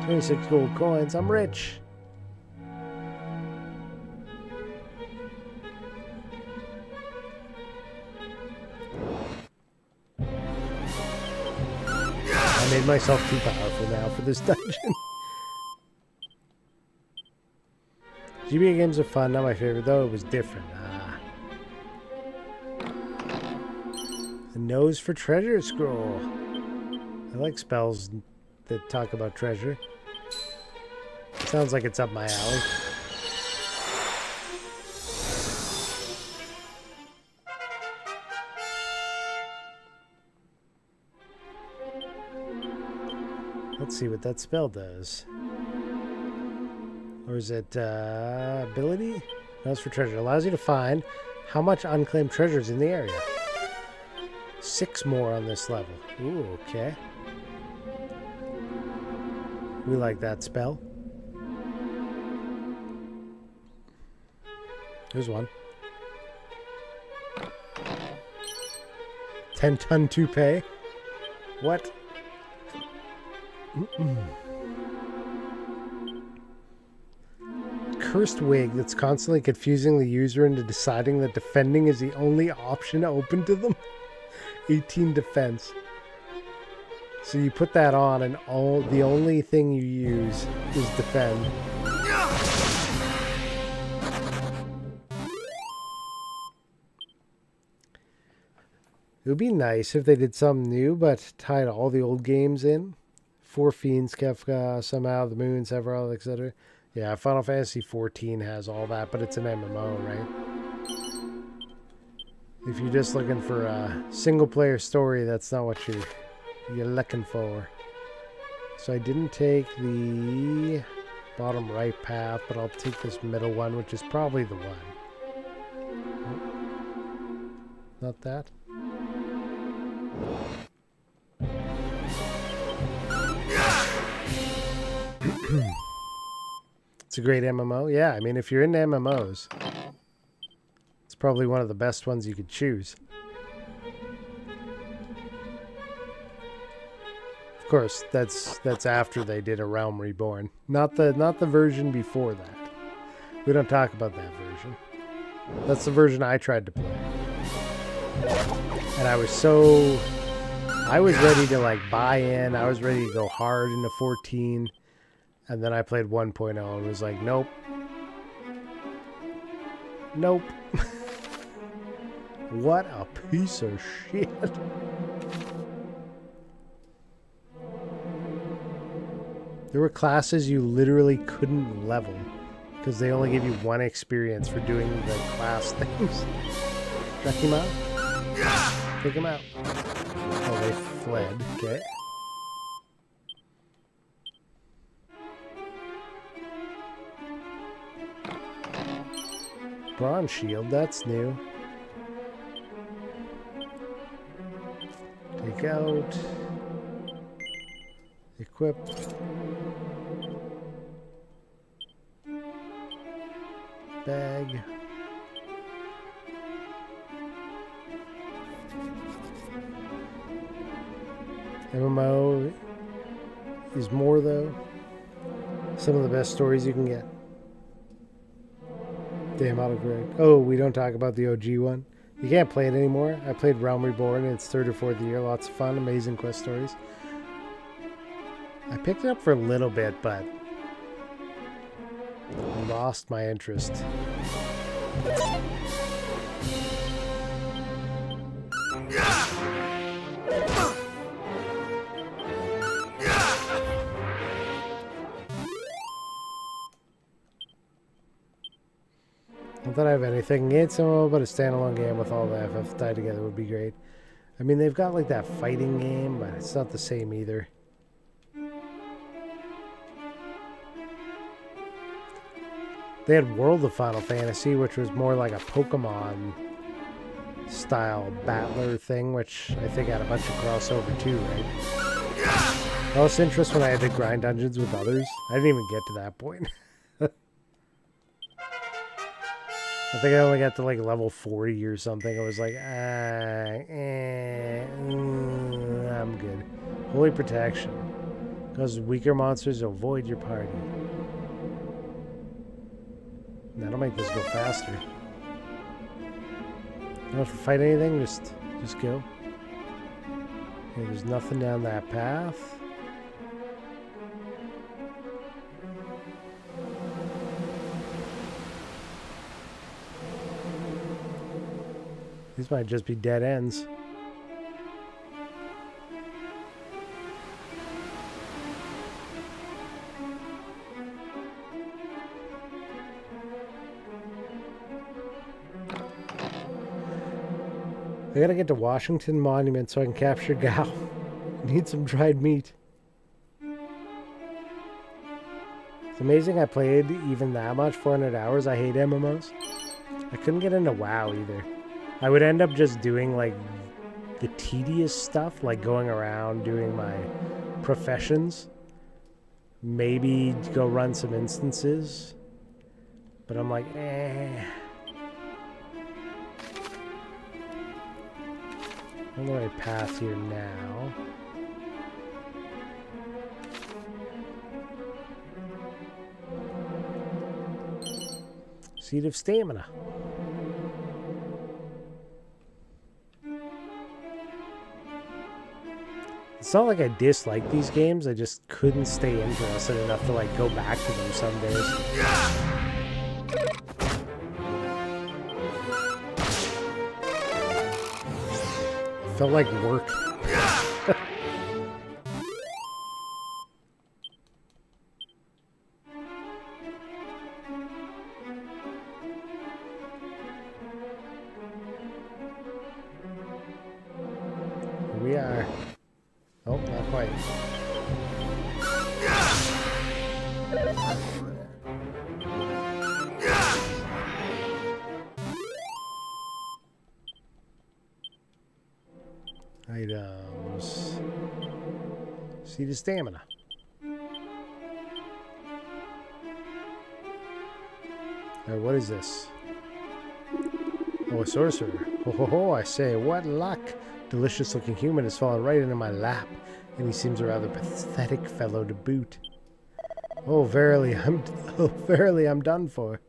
S1: 26 gold coins. I'm rich. I made myself too powerful now for this dungeon. GBA games are fun, not my favorite though, it was different. A nose for treasure scroll. I like spells that talk about treasure. Sounds like it's up my alley. Let's see what that spell does. Or is it ability? Nose for treasure. Allows you to find how much unclaimed treasure is in the area. 6 more on this level. Ooh, okay. We like that spell. Here's one. 10-ton toupee. What? Cursed wig that's constantly confusing the user into deciding that defending is the only option open to them. 18 defense. So you put that on and the only thing you use is defend. It would be nice if they did something new but tied all the old games in. Four Fiends, Kefka, Somehow, The Moon, Sephiroth, etc. Yeah, Final Fantasy XIV has all that, but it's an MMO, right? If you're just looking for a single-player story, that's not what you're looking for. So I didn't take the bottom right path, but I'll take this middle one, which is probably the one. Not that. It's a great MMO. Yeah, I mean, if you're into MMOs, it's probably one of the best ones you could choose. Of course, that's after they did A Realm Reborn, not the version before that. We don't talk about that version. That's the version I tried to play, and I was ready to like buy in. I was ready to go hard into 14, and then I played 1.0 and was like, nope, nope. What a piece of shit. There were classes you literally couldn't level because they only give you one experience for doing the class things. Check him out. Take him out. Oh, they fled. Okay. Bronze shield, that's new. Take out. Equip. Bag. MMO is more though. Some of the best stories you can get. Damn autocorrect. Oh, we don't talk about the OG one. You can't play it anymore. I played Realm Reborn in its 3rd or 4th year. Lots of fun, amazing quest stories. I picked it up for a little bit, but lost my interest. Not that I have anything against them, but a standalone game with all the FF tied together would be great. I mean, they've got like that fighting game, but it's not the same either. They had World of Final Fantasy, which was more like a Pokemon style battler thing, which I think had a bunch of crossover too, right? I lost interest when I had to grind dungeons with others. I didn't even get to that point. I think I only got to like level 40 or something. I was like, I'm good. Holy Protection. Causes weaker monsters to avoid your party. That'll make this go faster. Don't have to fight anything, just go. Okay, there's nothing down that path. These might just be dead ends. I gotta get to Washington Monument so I can capture Gao. Need some dried meat. It's amazing I played even that much, 400 hours. I hate MMOs. I couldn't get into WoW either. I would end up just doing like the tedious stuff, like going around doing my professions. Maybe go run some instances. But I'm like, on the right path here now. Seed of Stamina. It's not like I dislike these games, I just couldn't stay interested enough to like go back to them some days. Felt like work. Here we are. Oh, not quite. Items. Seed of Stamina. What is this? Oh, a sorcerer. Ho ho ho, I say, what luck! Delicious looking human has fallen right into my lap, and he seems a rather pathetic fellow to boot. Oh, verily, I'm done for.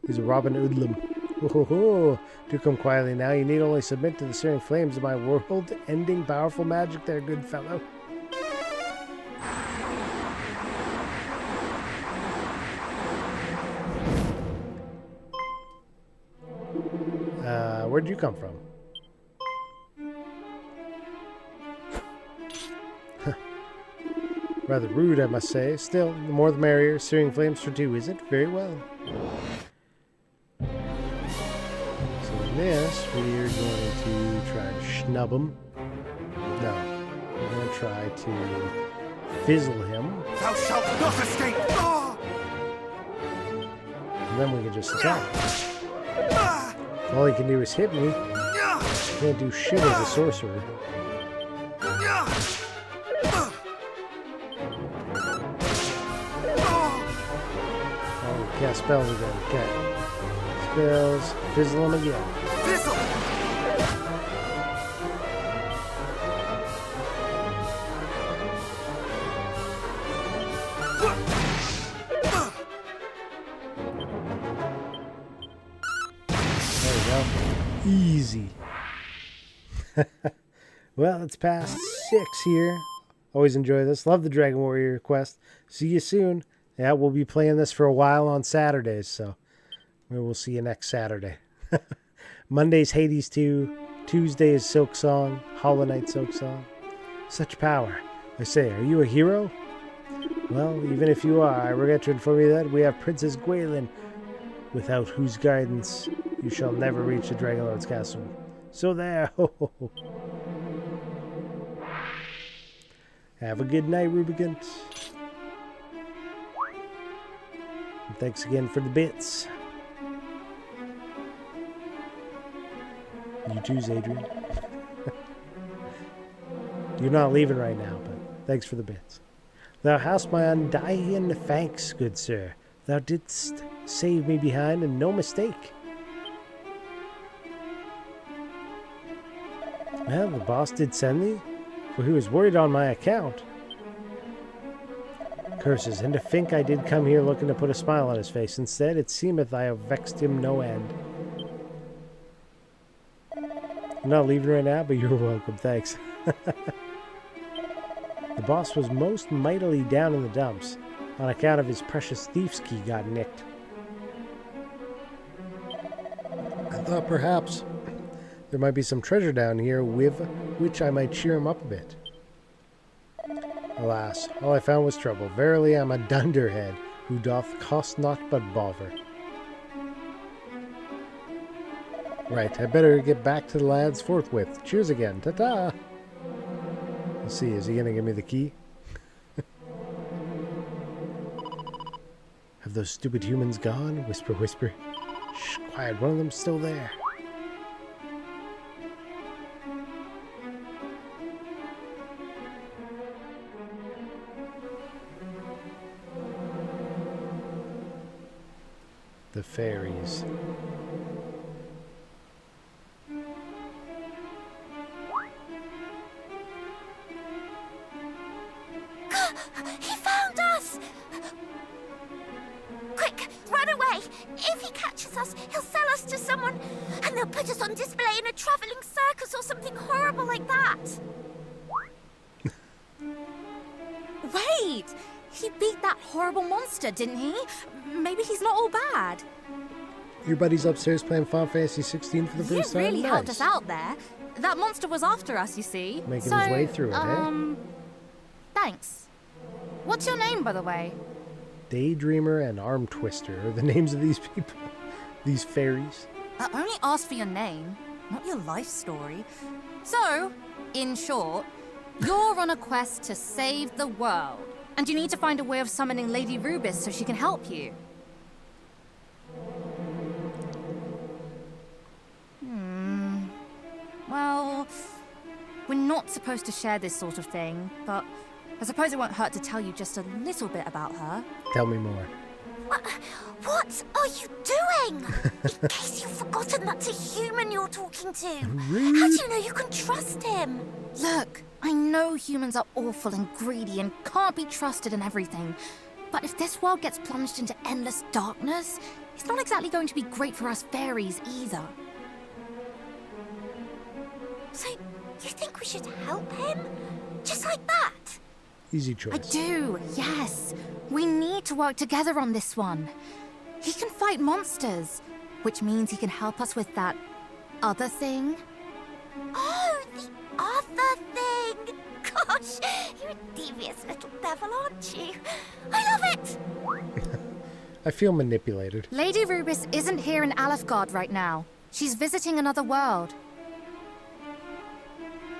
S1: He's a Robin Hoodlum. Ho ho ho! Do come quietly now. You need only submit to the searing flames of my world-ending powerful magic there, good fellow. Where'd you come from? Rather rude, I must say. Still, the more the merrier. Searing flames for two, is it? Very well. So in this, we're going to try to schnub him. No. We're going to try to fizzle him.
S18: Thou shalt not escape! Ah!
S1: And then we can just attack. All he can do is hit me. He can't do shit as a sorcerer. Oh, cast spells again. Okay. Spells. Fizzle him again.
S18: Fizzle!
S1: Easy. Well, it's past 6 here. Always enjoy this. Love the Dragon Warrior quest. See you soon. Yeah, we'll be playing this for a while on Saturdays, so we will see you next Saturday. Monday's Hades 2. Tuesday is Silk Song. Hollow Knight Silk Song. Such power. I say, are you a hero? Well, even if you are, I regret to inform you that we have Princess Gwaelin, without whose guidance you shall never reach the Dragon Lord's castle. So there. Have a good night, Rubicant. And thanks again for the bits. You too, Adrian. You're not leaving right now, but thanks for the bits. Thou hast my undying thanks, good sir. Thou didst save me behind, and no mistake. Well, the boss did send thee, for he was worried on my account. Curses, and to think I did come here looking to put a smile on his face. Instead, it seemeth I have vexed him no end. I'm not leaving right now, but you're welcome, thanks. The boss was most mightily down in the dumps, on account of his precious thief's key got nicked. I thought perhaps there might be some treasure down here with which I might cheer him up a bit. Alas, all I found was trouble. Verily, I'm a dunderhead, who doth cost naught but bother. Right, I better get back to the lads forthwith. Cheers again. Ta-ta! Let's see, is he gonna give me the key? Have those stupid humans gone? Whisper, whisper. Shh, quiet, one of them's still there. The fairies.
S2: He found us! Quick, run away! If he catches us, he'll sell us to someone, and they'll put us on display in a traveling circus or something horrible like that.
S19: Wait! He beat that horrible monster, didn't he? Maybe he's not all bad.
S1: Your buddy's upstairs playing Final Fantasy 16 for the first time?
S19: He really helped
S1: Nice.
S19: us out there. That monster was after us, you see.
S1: Making his way through it, eh?
S19: Thanks. What's your name, by the way?
S1: Daydreamer and Arm Twister are the names of these people. These fairies.
S19: I only asked for your name, not your life story. So, in short, you're on a quest to save the world. And you need to find a way of summoning Lady Rubis so she can help you. Well, we're not supposed to share this sort of thing, but I suppose it won't hurt to tell you just a little bit about her.
S1: Tell me more.
S2: What are you doing? In case you've forgotten, that's a human you're talking to. How do you know you can trust him?
S19: Look, I know humans are awful and greedy and can't be trusted in everything. But if this world gets plunged into endless darkness, it's not exactly going to be great for us fairies either.
S2: So, you think we should help him? Just like that?
S1: Easy choice.
S19: I do, yes. We need to work together on this one. He can fight monsters, which means he can help us with that other thing.
S2: Oh, the other thing! Gosh, you're a devious little devil, aren't you? I love it!
S1: I feel manipulated.
S19: Lady Rubis isn't here in Alefgard right now. She's visiting another world.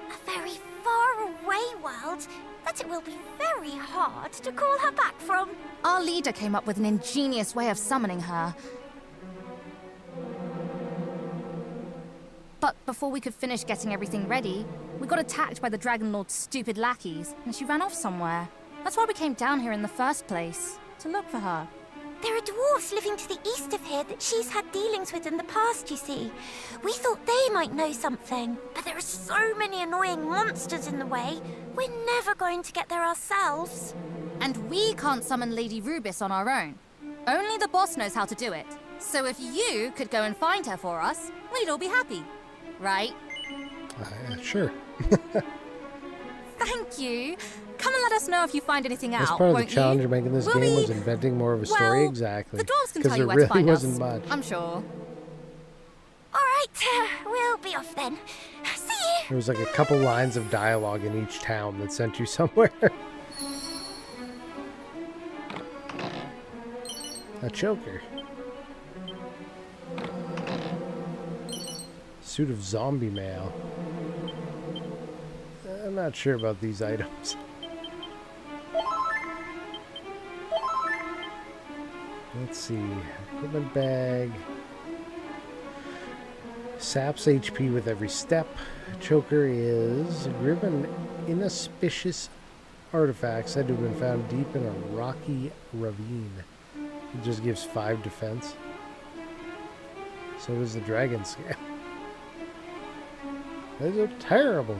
S2: A very far away world that it will be very hard to call her back from.
S19: Our leader came up with an ingenious way of summoning her. But before we could finish getting everything ready, we got attacked by the Dragon Lord's stupid lackeys, and she ran off somewhere. That's why we came down here in the first place, to look for her.
S2: There are dwarves living to the east of here that she's had dealings with in the past, you see. We thought they might know something, but there are so many annoying monsters in the way. We're never going to get there ourselves.
S19: And we can't summon Lady Rubis on our own. Only the boss knows how to do it. So if you could go and find her for us, we'd all be happy. Right?
S1: Sure.
S19: Thank you. Come and let us know if you find anything
S1: That's
S19: out,
S1: part of the
S19: won't
S1: challenge
S19: you?
S1: of making this
S19: We'll
S1: game
S19: be-
S1: was inventing more of a story.
S19: Well,
S1: Exactly.
S19: The dwarves can
S1: 'Cause
S19: tell you
S1: there
S19: where
S1: really
S19: to find
S1: wasn't
S19: us.
S1: much.
S19: I'm sure.
S2: All right, we'll be off then. See you.
S1: There was like a couple lines of dialogue in each town that sent you somewhere. A choker. Suit of zombie mail. I'm not sure about these items. Let's see. Equipment bag. Saps HP with every step. Choker is driven inauspicious artifacts said to have been found deep in a rocky ravine. It just gives 5 defense. So does the dragon scale. Those are terrible.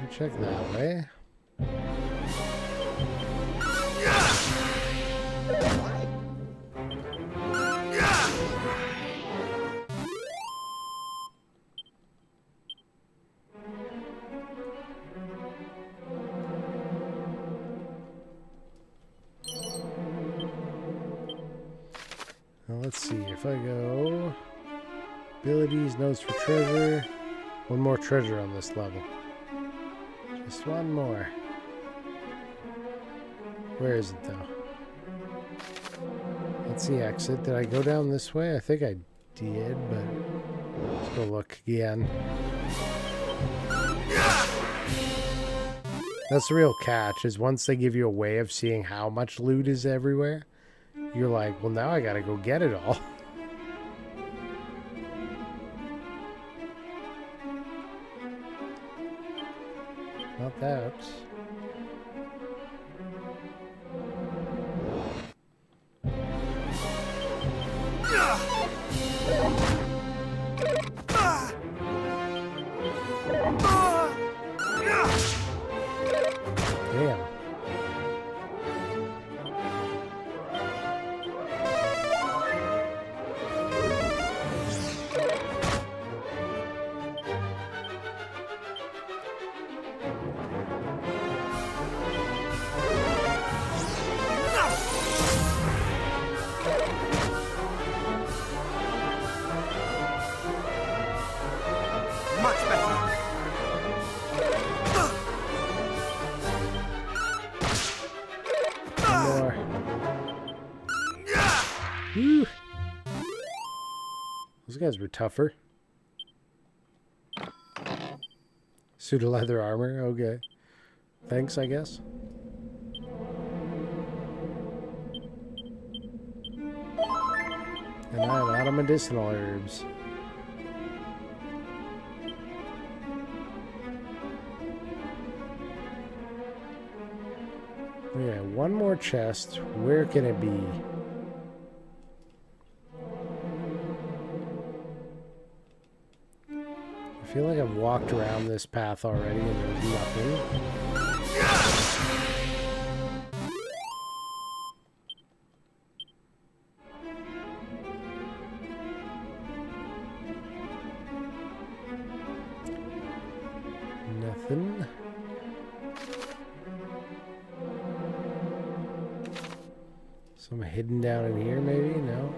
S1: Check that way. Now let's see, if I go abilities, notes for treasure, one more treasure on this level. Just one more. Where is it though? Let's see, exit. Did I go down this way? I think I did, but let's go look again. That's the real catch, is once they give you a way of seeing how much loot is everywhere, you're like, well, now I gotta go get it all. Not that. Damn.
S18: Much better.
S1: One more. Woo. Those guys were tougher. Suit of leather armor. Okay. Thanks, I guess. And I'm out of medicinal herbs. Okay, one more chest. Where can it be? I feel like I've walked around this path already and there's nothing. Nothing. Some hidden down in here, maybe? No.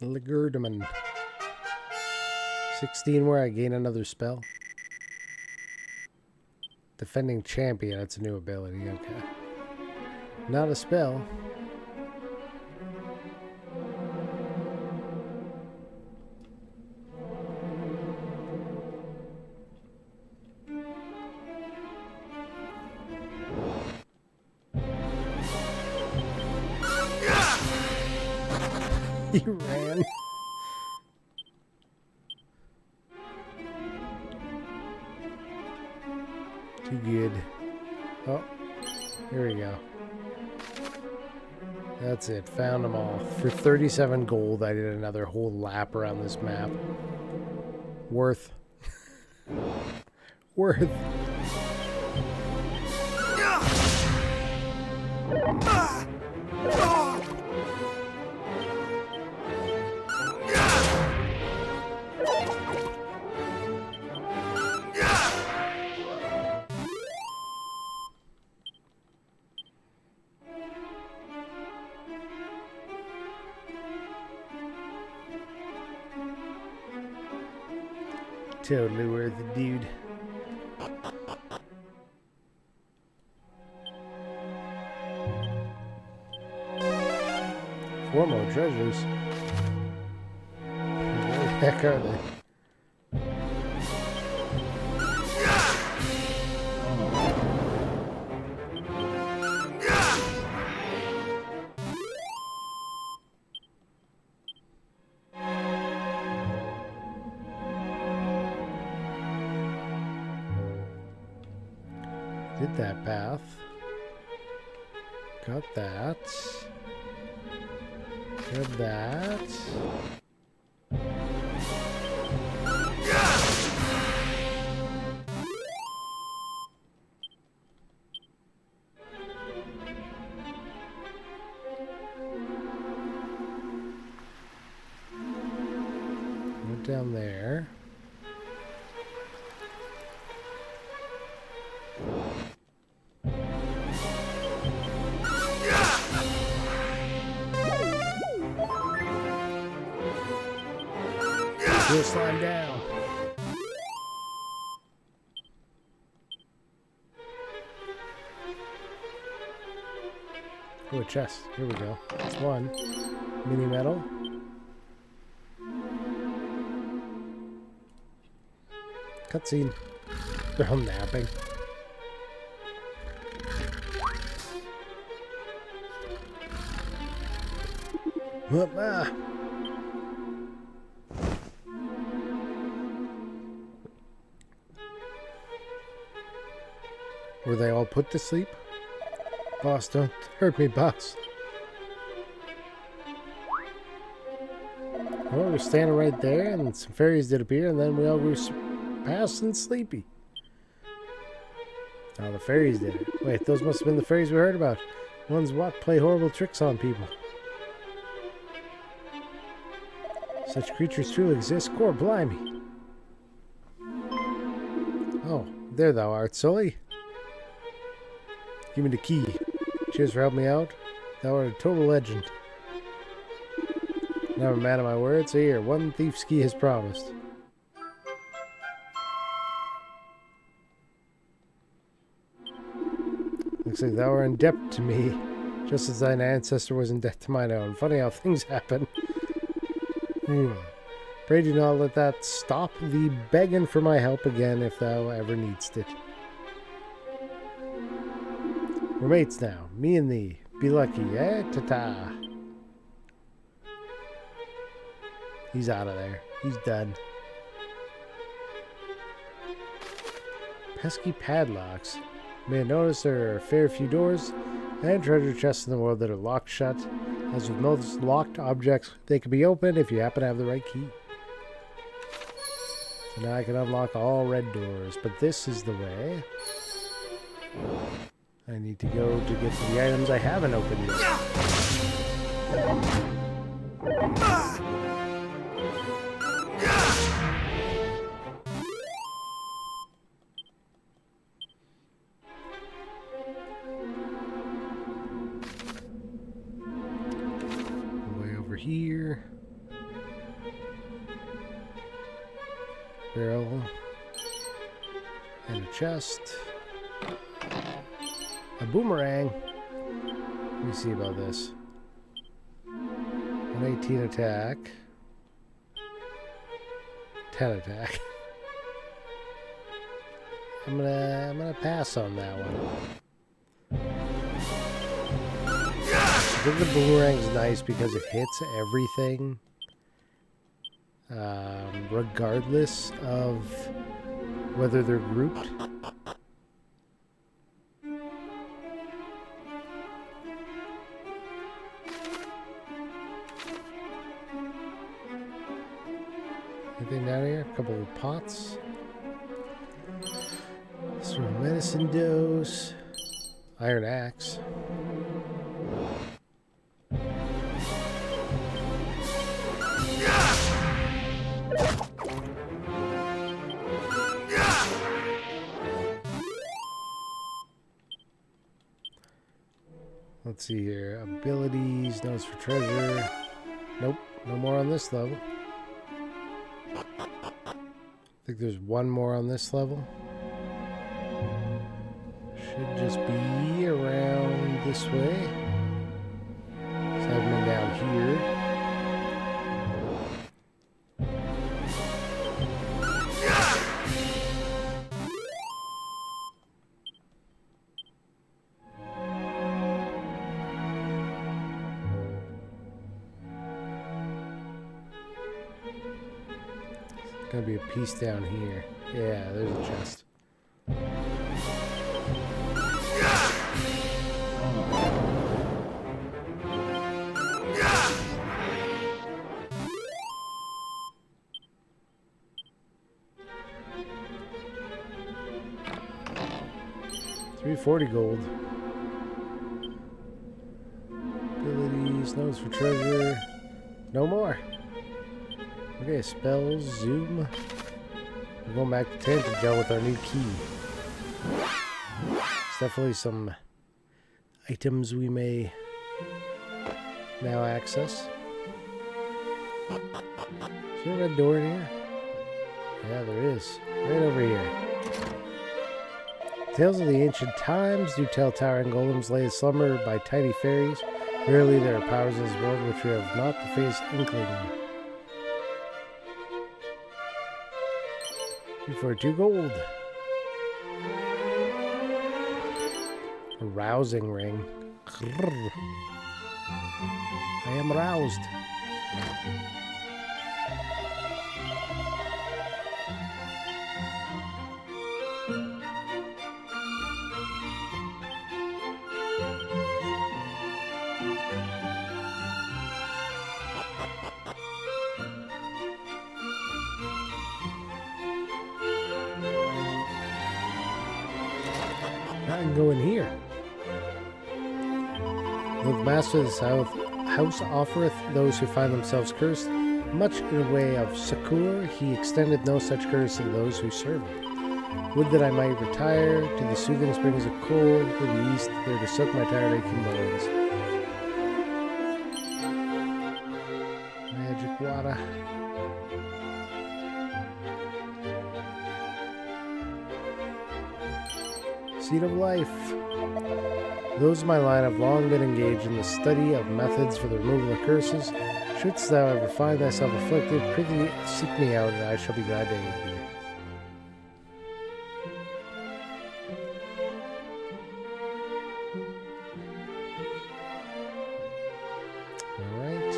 S1: Ligurdaman. 16 where I gain another spell. Defending champion, that's a new ability, okay. Not a spell. He ran. Too good. Oh, here we go. That's it. Found them all. For 37 gold, I did another whole lap around this map. Worth. Worth. Totally worth it, dude. Four more treasures. Where the heck are they? Did that path. Got that. Got that. Went down there. We'll slide down. Oh, a chest. Here we go. That's one. Mini metal. Cutscene. They're all napping. Whoop, ah. Were they all put to sleep? Boss, don't hurt me, boss. Well, we were standing right there, and some fairies did appear, and then we all grew fast and sleepy. Oh, the fairies did it. Wait, those must have been the fairies we heard about. Ones what play horrible tricks on people. Such creatures truly exist. Core blimey. Oh, there thou art, Sully. Give me the key. Cheers for helping me out. Thou art a total legend. Never man of my word, so here, one thief's key as promised. Looks like thou art in debt to me, just as thine ancestor was in debt to mine own. Funny how things happen. Pray do not let that stop thee begging for my help again if thou ever needst it. We're mates now, me and thee. Be lucky, eh? Ta-ta. He's out of there. He's done. Pesky padlocks. You may have noticed there are a fair few doors and treasure chests in the world that are locked shut. As with most locked objects, they can be opened if you happen to have the right key. So now I can unlock all red doors, but this is the way. I need to go to get to the items I haven't opened yet. Way over here. Barrel. And a chest. A boomerang. Let me see about this. 118 attack. 10 attack. I'm gonna pass on that one. I think the boomerang's nice because it hits everything. Regardless of whether they're grouped. Anything down here? A couple of pots. Sort of medicine dose. Iron axe. Let's see here. Abilities, notes for treasure. Nope, no more on this level. I think there's one more on this level. Should just be around this way. So I've been down here. Gonna be a piece down here. Yeah, there's a chest. $340 gold. Abilities, notes for treasure. No more. Okay, spells, zoom. We're going back to Tangent Gel with our new key. There's definitely some items we may now access. Is there a red door in here? Yeah, there is. Right over here. Tales of the ancient times do tell towering golems lay in slumber by tiny fairies. Rarely there are powers in this world which we have not the faintest inkling of. For 2 gold. A rousing ring. I am roused. go in here. Though the master of this house offereth those who find themselves cursed much in the way of succour, he extendeth no such courtesy to those who serve him. Would that I might retire to the soothing springs of cold to the east, there to soak my tired aching bones. Magic water. Seed of life. Those of my line have long been engaged in the study of methods for the removal of curses. Shouldst thou ever find thyself afflicted, prithee seek me out, and I shall be glad to aid thee. Alright.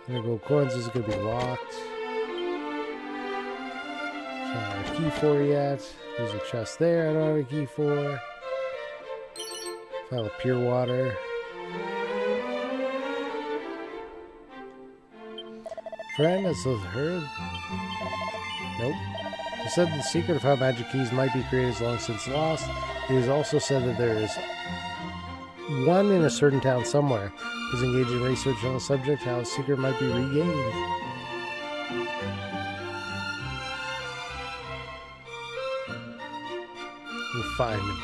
S1: There go coins, this is going to be locked. I don't have a key for yet. There's a chest there I don't have a key for. File of pure water. Friend, has heard? Nope. It said the secret of how magic keys might be created is long since lost. It is also said that there is one in a certain town somewhere who is engaged in research on the subject, how a secret might be regained. We'll find him.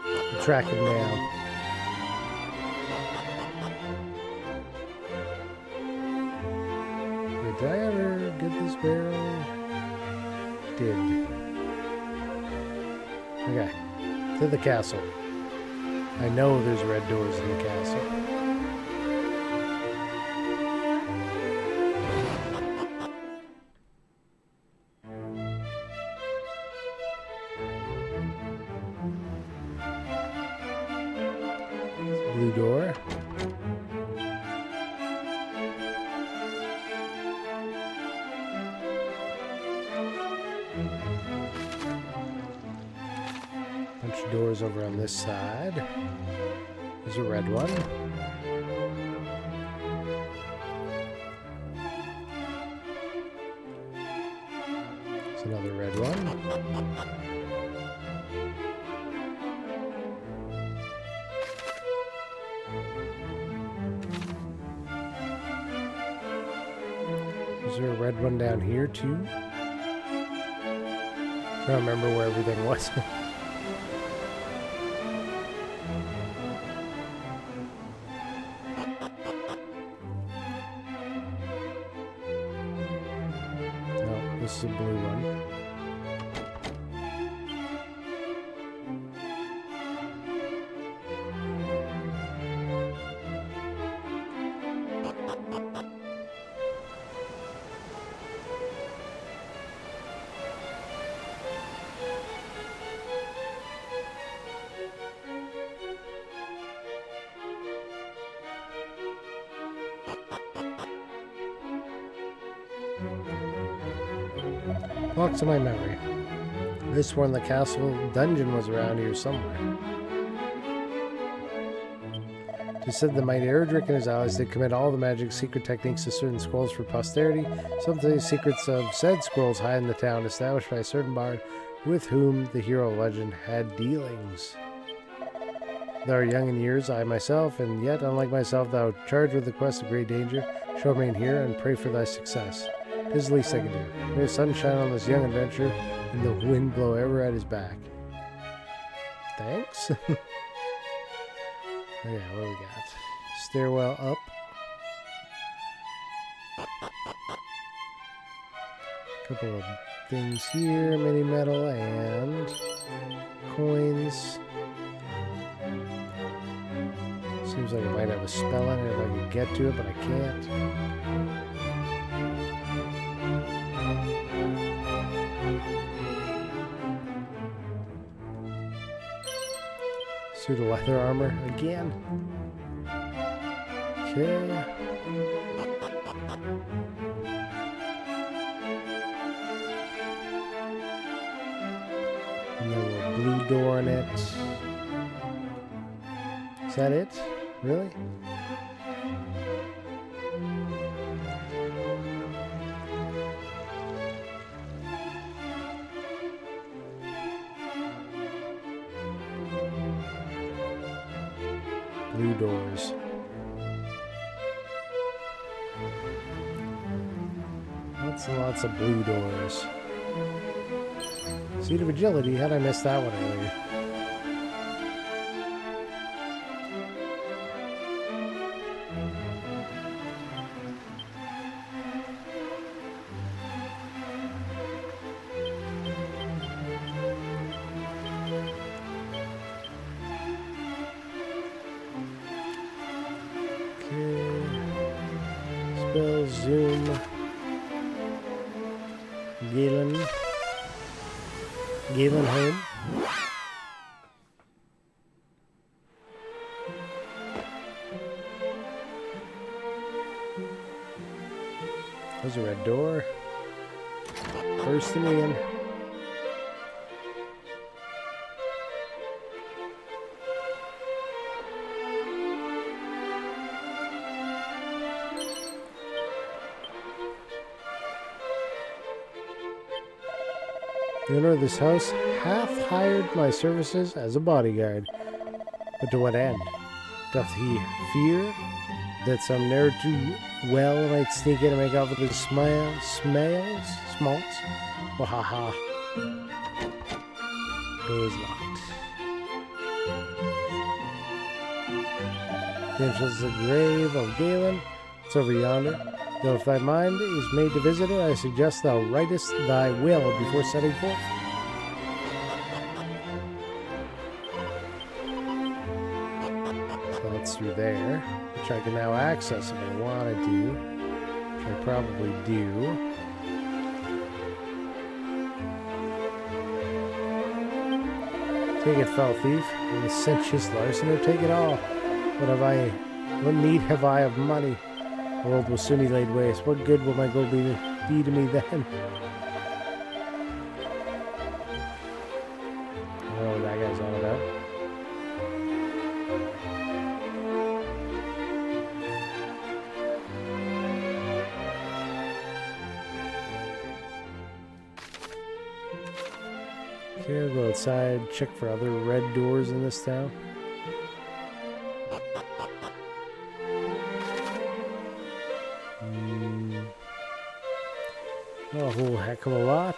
S1: We'll track him down. Wait, did I ever get this barrel? Did. Okay. To the castle. I know there's red doors in the castle. Blue door. Bunch of doors over on this side. There's a red one. There's another red one. Is there a red one down here too? I don't remember where everything was. No, this is a blue one. Block to my memory. This one, the castle dungeon was around here somewhere. It said that mighty Erdrick and his allies did commit all the magic secret techniques to certain scrolls for posterity. Some of the secrets of said scrolls hide in the town, established by a certain bard with whom the hero of legend had dealings. Thou art young in years, I myself, and yet, unlike myself, thou art charged with the quest of great danger. Shall remain here and pray for thy success. 'Tis the least I can do. May the sun shine on this young adventurer, and the wind blow ever at his back. Thanks. Okay, what do we got? Stairwell up. Couple of things here, mini metal and coins. Seems like it might have a spell on it if I could get to it, but I can't. Suit of leather armor again. Okay. And then a blue door in it. Is that it? Really? Blue doors. Lots and lots of blue doors. Seat of agility. How'd I miss that one earlier? Spell, zoom, Galen home. There's a red door. Bursting in. The owner of this house half hired my services as a bodyguard. But to what end? Doth he fear that some ne'er-do-well might sneak in and make off with his smalls? Wahaha. Door is locked. The entrance is the grave of Galen. It's over yonder. Though if thy mind is made to visit it, I suggest thou writest thy will before setting forth. So that's through there, which I can now access if I wanted to, which I probably do. Take it, foul thief, and licentious larcener, take it all. What need have I of money? The world will soon be laid waste. What good will my gold be to me then? I don't know what that guy's on about. Okay, I'll go outside, check for other red doors in this town. Not a whole heck of a lot.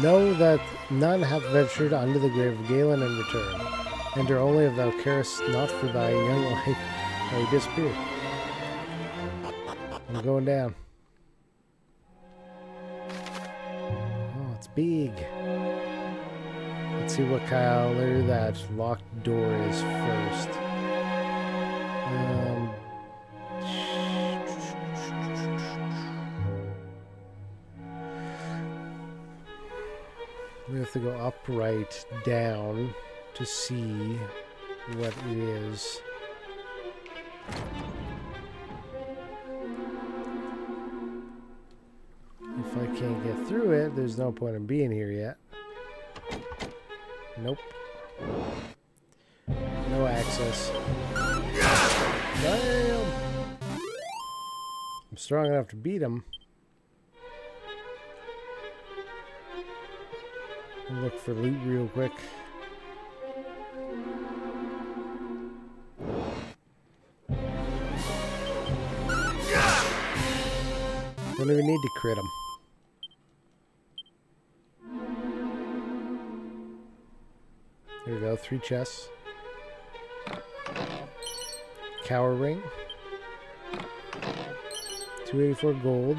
S1: Know that none hath ventured unto the grave of Galen and return. Enter only if thou carest not for thy young life, or he disappeared. I'm going down. Oh, it's big. Let's see what color that locked door is first. We have to go up, right, down to see what it is. If I can't get through it, there's no point in being here yet. Nope. No access. Damn! I'm strong enough to beat him. Look for loot real quick. Don't even need to crit him. There we go, 3 chests. Cower ring. 284 gold.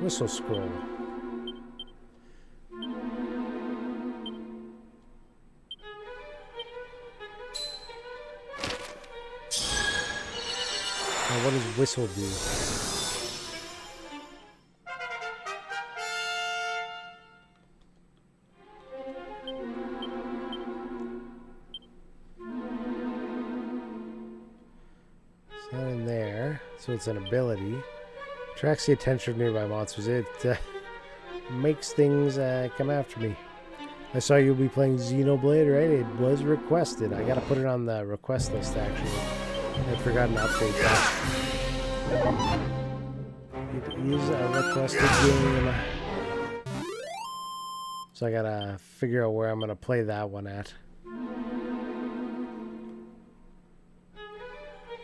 S1: Whistle scroll. What does whistle do? So it's an ability. Attracts the attention of nearby monsters. It makes things come after me. I saw you'll be playing Xenoblade, right? It was requested. I gotta put it on the request list, actually. I forgot to update that. It is a requested game. So I gotta figure out where I'm gonna play that one at.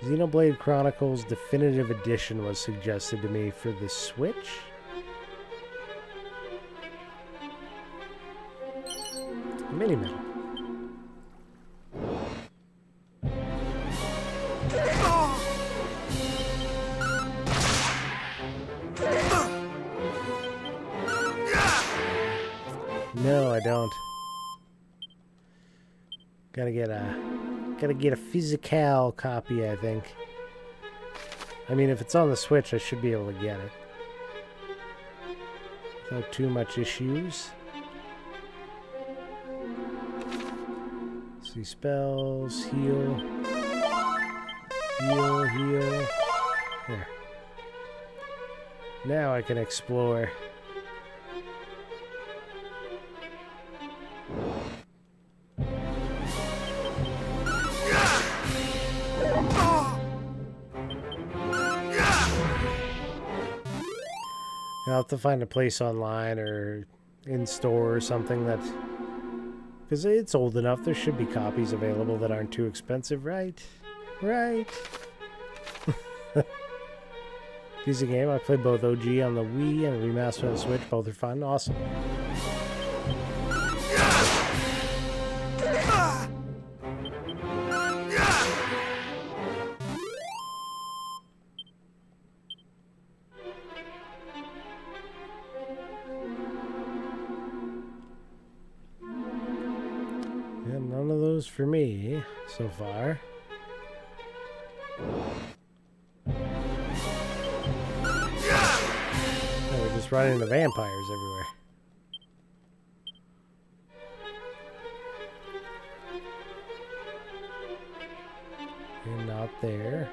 S1: Xenoblade Chronicles Definitive Edition was suggested to me for the Switch. Mini-Metal. No, I don't. Gotta get a physical copy, I think. I mean, if it's on the Switch, I should be able to get it without too much issues. See spells, heal, heal. There. Now I can explore. I'll have to find a place online or in store or something that... Because it's old enough, there should be copies available that aren't too expensive, right? Right. Decent game. I played both OG on the Wii and Remastered on the Switch. Both are fun. Awesome. And none of those for me so far. Oh, we're just running into vampires everywhere. And not there.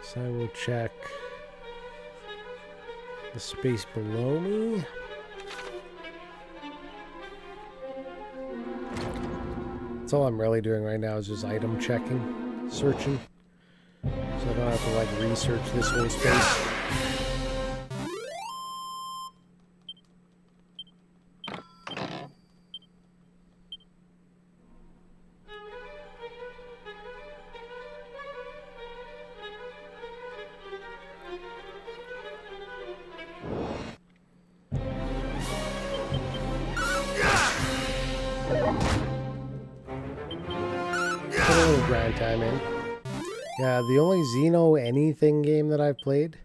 S1: So I will check the space below me. That's all I'm really doing right now is just item checking, searching. So I don't have to like research this whole space. Put a little grind time in. Yeah, the only Xeno anything game that I've played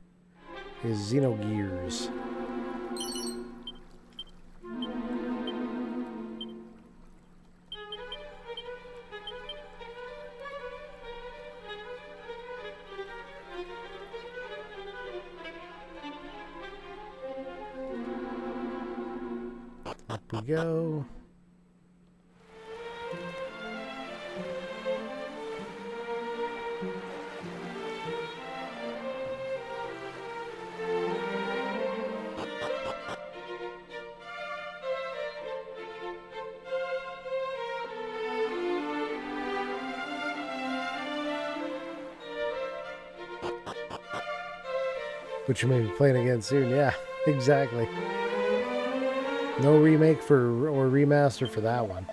S1: is Xenogears. Up we go. Which you may be playing again soon. Yeah, exactly. No remake for or remaster for that one.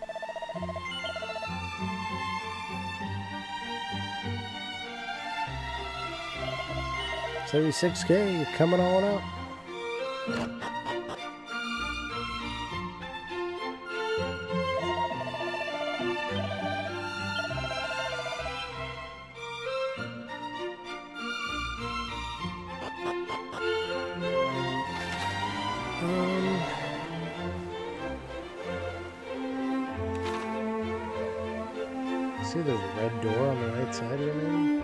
S1: $76K, you're coming on up. See, there's a red door on the right side here, maybe?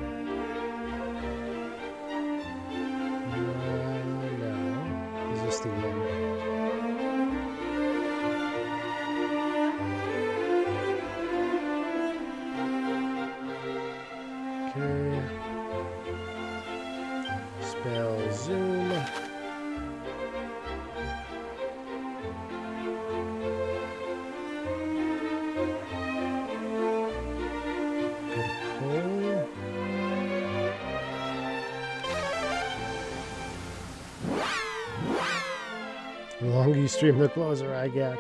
S1: No. Is this the end? Okay. Spell zoom. Go to Cole. The longer you stream, the closer I get.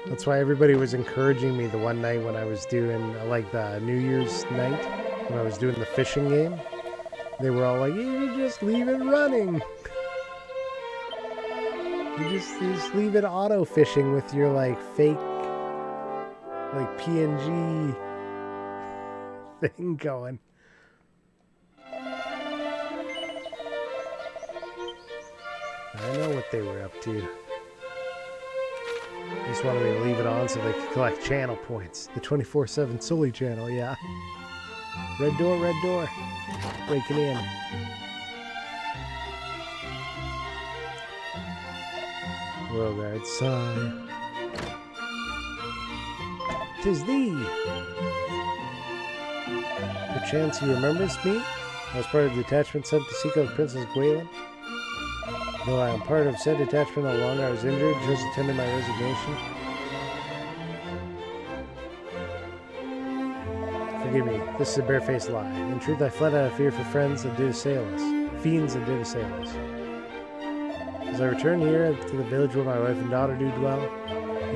S1: That's why everybody was encouraging me the one night when I was doing, like, the New Year's night, when I was doing the fishing game. They were all like, you just leave it running. You just leave it auto fishing with your, like, fake, like, PNG thing going. I know what they were up to. They just wanted me to leave it on so they could collect channel points. The 24/7 Sully channel, yeah. Red door, red door. Breaking in. World Guard sigh. 'Tis thee. Perchance you rememberest me? I was part of the detachment sent to seek out Princess Gwaelin. Though I am part of said detachment, no longer I was injured, just attended my resignation. Forgive me, this is a barefaced lie. In truth, I fled out of fear for friends that did assail us. Fiends that did assail us. As I return here to the village where my wife and daughter do dwell,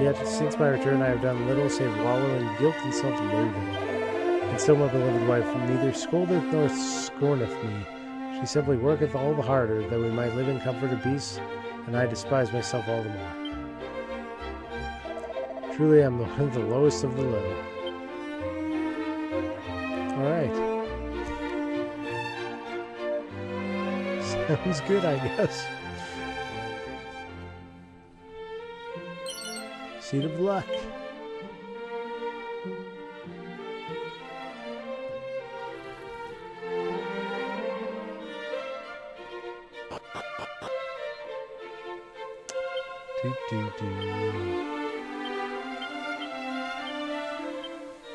S1: yet since my return I have done little save wallow in guilt and self-loathing. And still my beloved wife neither scoldeth nor scorneth me. She simply worketh all the harder, that we might live in comfort and peace, and I despise myself all the more. Truly I am one of the lowest of the low. Alright. Sounds good, I guess. Seed of luck.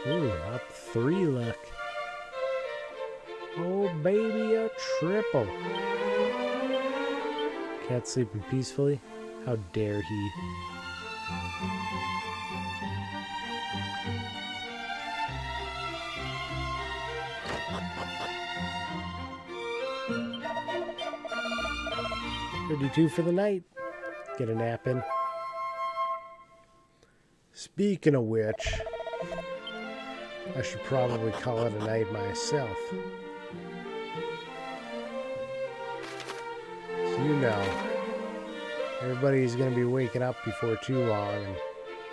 S1: Ooh, up 3 luck. Oh, baby, a triple. Cat sleeping peacefully? How dare he? $32 for the night. Get a nap in. Speaking of which, I should probably call it a night myself. So you know, everybody's going to be waking up before too long, and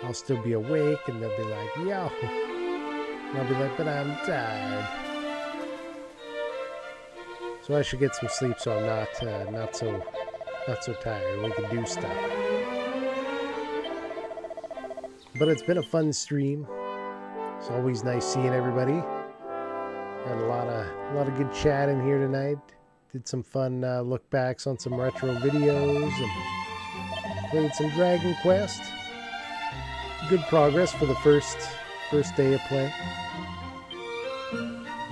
S1: I'll still be awake, and they'll be like, yo. And I'll be like, but I'm tired. So I should get some sleep so I'm not so tired. We can do stuff. But it's been a fun stream. It's always nice seeing everybody. Had a lot of good chat in here tonight. Did some fun look backs on some retro videos and played some Dragon Quest. Good progress for the first day of play.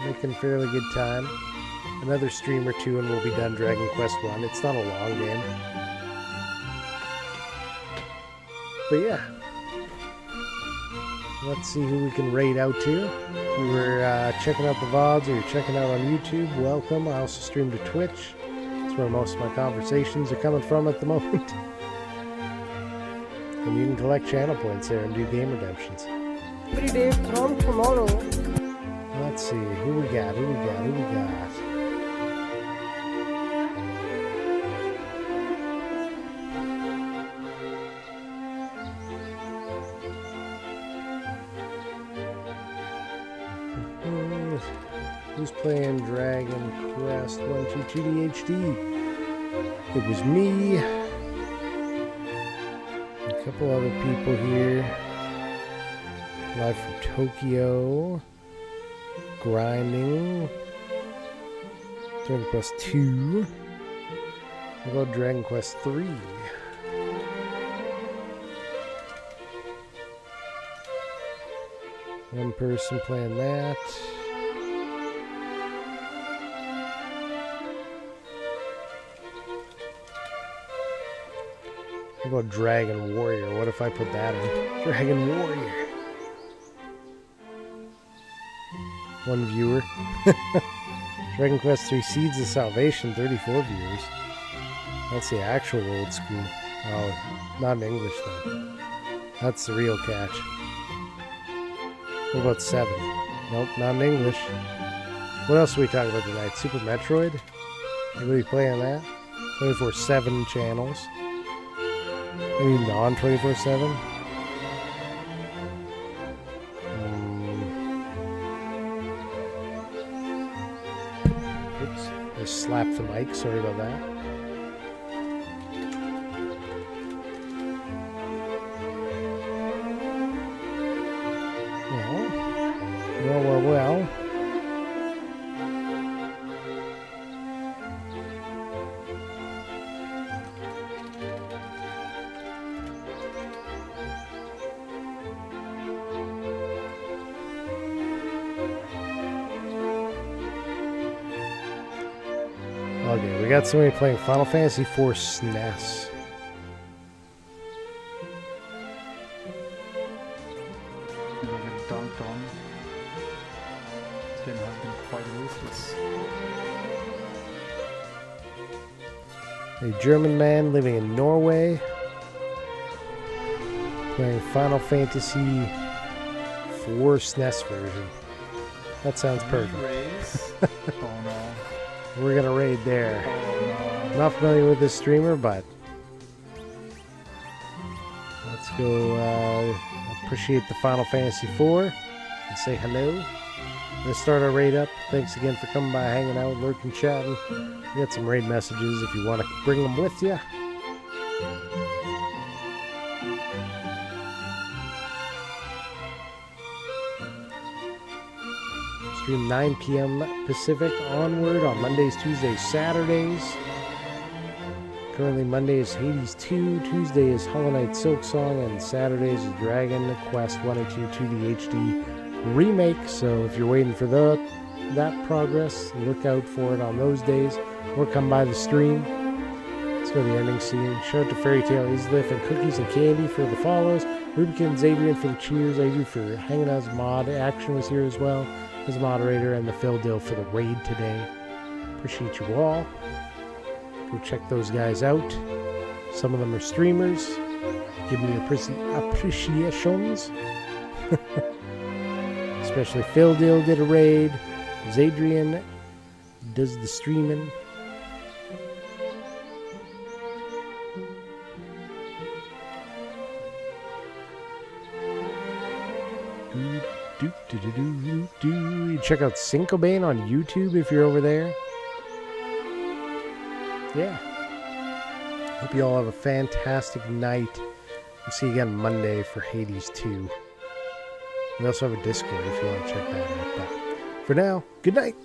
S1: Making fairly good time. Another stream or two and we'll be done Dragon Quest 1. It's not a long game. But yeah. Let's see who we can raid out to. If you were checking out the VODs or you're checking out on YouTube, welcome. I also stream to Twitch. That's where most of my conversations are coming from at the moment. And you can collect channel points there and do game redemptions.
S8: Every day from tomorrow.
S1: Let's see, who we got? Who's playing Dragon Quest 122 DHD? It was me. A couple other people here. Live from Tokyo. Grinding. Dragon Quest 2. How about Dragon Quest 3? One person playing that. about Dragon Warrior? What if I put that in? Dragon Warrior. 1 viewer. Dragon Quest 3 Seeds of Salvation, 34 viewers. That's the actual old school. Oh, not in English though. That's the real catch. What about 7? Nope, not in English. What else are we talking about tonight? Super Metroid? Anybody playing that? 24/7 channels. Any non-24/7? Oops, I slapped the mic. Sorry about that. Well. Okay, we got somebody playing Final Fantasy IV SNES.
S3: Dunked on. This game has been quite ruthless.
S1: A German man living in Norway playing Final Fantasy IV SNES version. That sounds perfect.
S3: Oh no.
S1: We're gonna raid there.
S3: Oh no.
S1: Not familiar with this streamer, but let's go appreciate the Final Fantasy IV and say hello. We're gonna start our raid up. Thanks again for coming by, hanging out, lurking, chatting. We got some raid messages if you want to bring them with you. Stream 9 p.m. Pacific onward on Mondays, Tuesdays, Saturdays. Currently Monday is Hades 2, Tuesday is Hollow Knight Silksong, and Saturdays is Dragon Quest 1 and 2 2D HD remake. So if you're waiting for that progress, look out for it on those days, or come by the stream. Let's go to the ending scene. Shout out to Fairy Tale Islif and Cookies and Candy for the follows. Rubikins and Adrian for the cheers. Adrian for hanging out as a mod. Action was here as well as a moderator, and the Phil Dill for the raid today. Appreciate you all. Go check those guys out. Some of them are streamers. Give me appreciations. Especially Phil Dill did a raid. Zadrian does the streaming. Check out Syncobane on YouTube if you're over there. Yeah. Hope you all have a fantastic night. We'll see you again Monday for Hades 2. We also have a Discord if you want to check that out. But for now, good night.